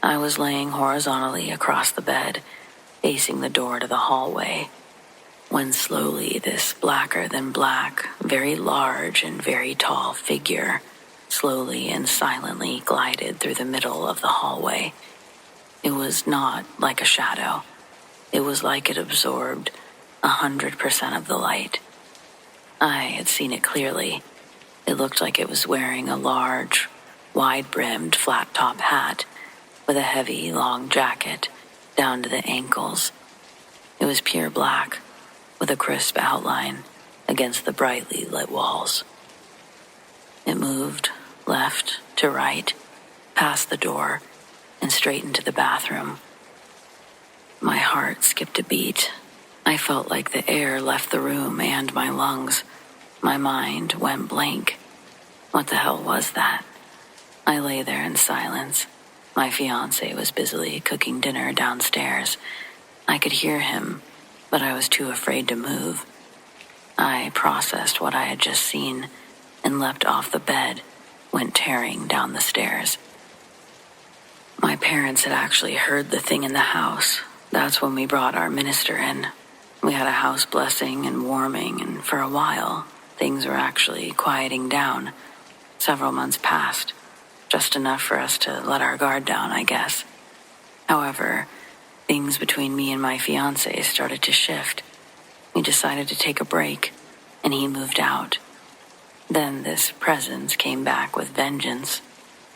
Speaker 1: I was laying horizontally across the bed, facing the door to the hallway, when slowly this blacker than black, very large and very tall figure slowly and silently glided through the middle of the hallway. It was not like a shadow. It was like it absorbed 100% of the light. I had seen it clearly. It looked like it was wearing a large, wide-brimmed flat-top hat with a heavy, long jacket down to the ankles. It was pure black, with a crisp outline against the brightly lit walls. It moved left to right, past the door, and straight into the bathroom. My heart skipped a beat. I felt like the air left the room and my lungs. My mind went blank. What the hell was that? I lay there in silence. My fiancé was busily cooking dinner downstairs. I could hear him, but I was too afraid to move. I processed what I had just seen and leapt off the bed, went tearing down the stairs. My parents had actually heard the thing in the house. That's when we brought our minister in. We had a house blessing and warming, and for a while, things were actually quieting down. Several months passed, just enough for us to let our guard down, I guess. However, things between me and my fiancé started to shift. We decided to take a break, and he moved out. Then this presence came back with vengeance,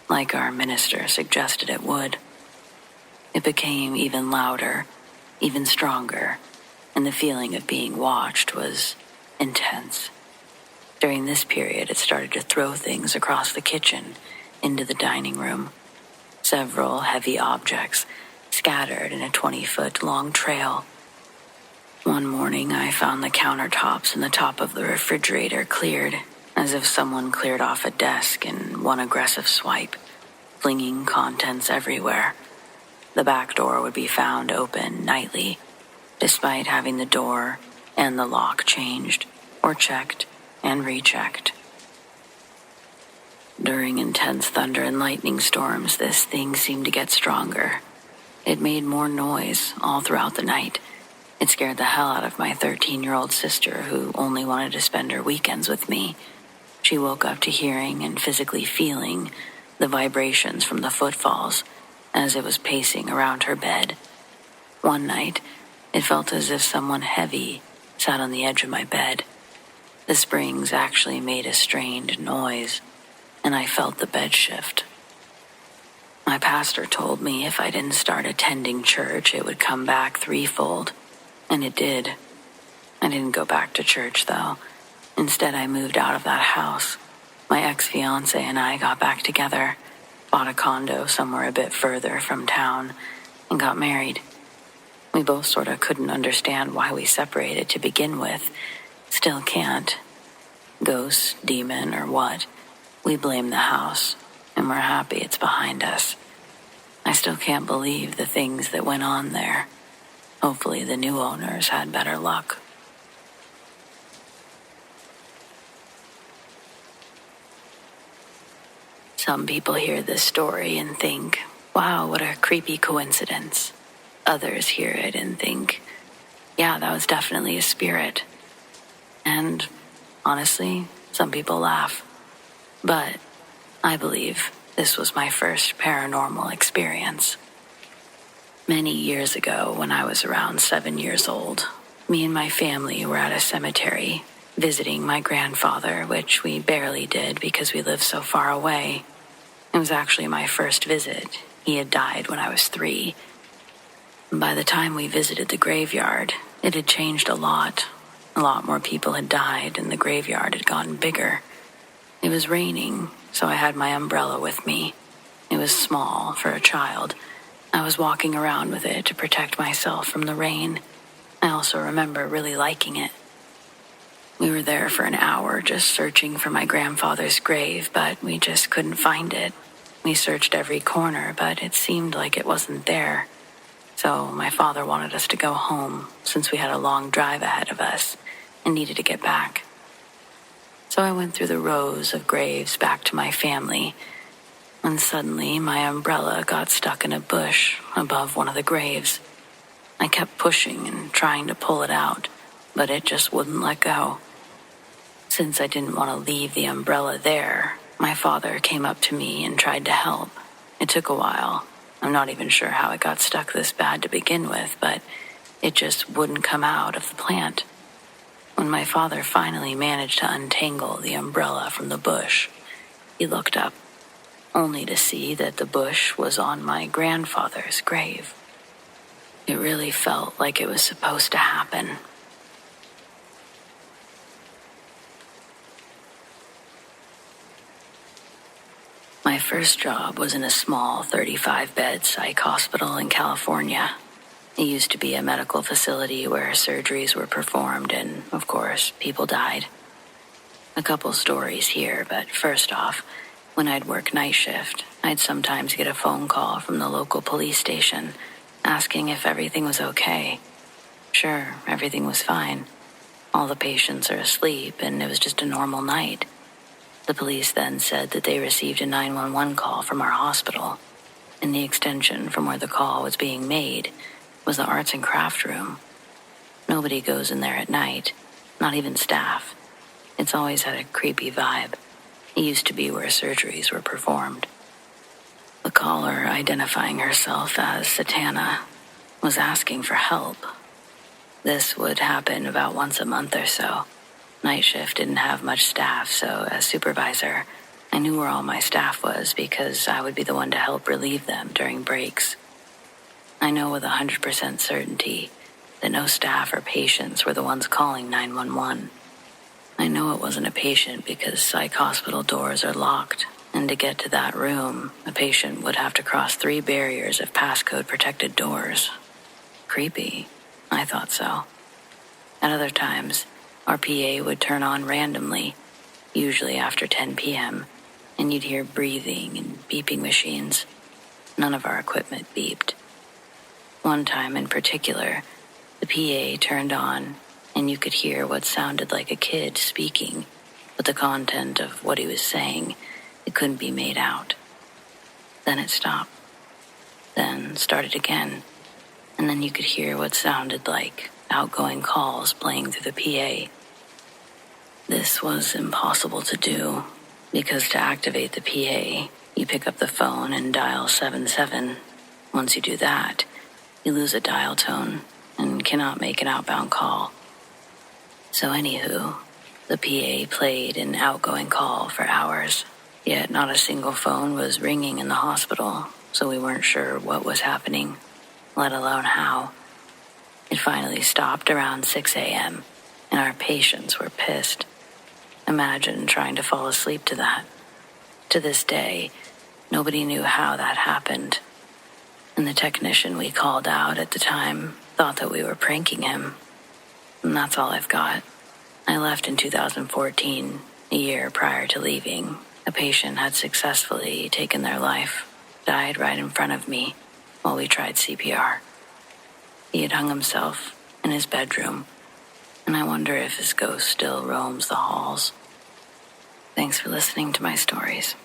Speaker 1: like our minister suggested it would. It became even louder, even stronger, and the feeling of being watched was intense. During this period, it started to throw things across the kitchen into the dining room. Several heavy objects scattered in a 20-foot long trail. One morning, I found the countertops and the top of the refrigerator cleared, as if someone cleared off a desk in one aggressive swipe, flinging contents everywhere. The back door would be found open nightly, despite having the door and the lock changed or checked and rechecked. During intense thunder and lightning storms, this thing seemed to get stronger. It made more noise all throughout the night. It scared the hell out of my 13-year-old sister, who only wanted to spend her weekends with me. She woke up to hearing and physically feeling the vibrations from the footfalls as it was pacing around her bed. One night, it felt as if someone heavy sat on the edge of my bed. The springs actually made a strained noise, and I felt the bed shift. My pastor told me if I didn't start attending church, it would come back threefold, and it did. I didn't go back to church, though. Instead, I moved out of that house. My ex-fiancé and I got back together, bought a condo somewhere a bit further from town, and got married. We both sort of couldn't understand why we separated to begin with. Still can't. Ghost, demon, or what? We blame the house, and we're happy it's behind us. I still can't believe the things that went on there. Hopefully the new owners had better luck. Some people hear this story and think, wow, what a creepy coincidence. Others hear it and think, yeah, that was definitely a spirit. And honestly, some people laugh. But I believe this was my first paranormal experience. Many years ago, when I was around 7 years old, me and my family were at a cemetery visiting my grandfather, which we barely did because we lived so far away. It was actually my first visit. He had died when I was 3. By the time we visited the graveyard, it had changed a lot. A lot more people had died, and the graveyard had gotten bigger. It was raining, so I had my umbrella with me. It was small for a child. I was walking around with it to protect myself from the rain. I also remember really liking it. We were there for an hour just searching for my grandfather's grave, but we just couldn't find it. We searched every corner, but it seemed like it wasn't there. So my father wanted us to go home since we had a long drive ahead of us and needed to get back. So I went through the rows of graves back to my family, when suddenly my umbrella got stuck in a bush above one of the graves. I kept pushing and trying to pull it out, but it just wouldn't let go. Since I didn't want to leave the umbrella there, my father came up to me and tried to help. It took a while. I'm not even sure how it got stuck this bad to begin with, but it just wouldn't come out of the plant. When my father finally managed to untangle the umbrella from the bush, he looked up, only to see that the bush was on my grandfather's grave. It really felt like it was supposed to happen. My first job was in a small 35-bed psych hospital in California. It used to be a medical facility where surgeries were performed and, of course, people died. A couple stories here, but first off, when I'd work night shift, I'd sometimes get a phone call from the local police station asking if everything was okay. Sure, everything was fine. All the patients are asleep and it was just a normal night. The police then said that they received a 911 call from our hospital, and the extension from where the call was being made was the arts and craft room. Nobody goes in there at night, not even staff. It's always had a creepy vibe. It used to be where surgeries were performed. The caller, identifying herself as Satana, was asking for help. This would happen about once a month or so. Night shift didn't have much staff, so as supervisor, I knew where all my staff was because I would be the one to help relieve them during breaks. I know with 100% certainty that no staff or patients were the ones calling 911. I know it wasn't a patient because psych hospital doors are locked, and to get to that room, a patient would have to cross 3 barriers of passcode-protected doors. Creepy. I thought so. At other times, our PA would turn on randomly, usually after 10 p.m., and you'd hear breathing and beeping machines. None of our equipment beeped. One time in particular, the PA turned on, and you could hear what sounded like a kid speaking, but the content of what he was saying, it couldn't be made out. Then it stopped. Then started again, and then you could hear what sounded like outgoing calls playing through the PA. This was impossible to do, because to activate the PA, you pick up the phone and dial 77. Once you do that, you lose a dial tone and cannot make an outbound call. So anywho, the PA played an outgoing call for hours, yet not a single phone was ringing in the hospital, so we weren't sure what was happening, let alone how. It finally stopped around 6 a.m., and our patients were pissed. Imagine trying to fall asleep to that. To this day, nobody knew how that happened, and the technician we called out at the time thought that we were pranking him. And that's all I've got. I left in 2014, a year prior to leaving. A patient had successfully taken their life, died right in front of me while we tried CPR. He had hung himself in his bedroom, and I wonder if his ghost still roams the halls. Thanks for listening to my stories.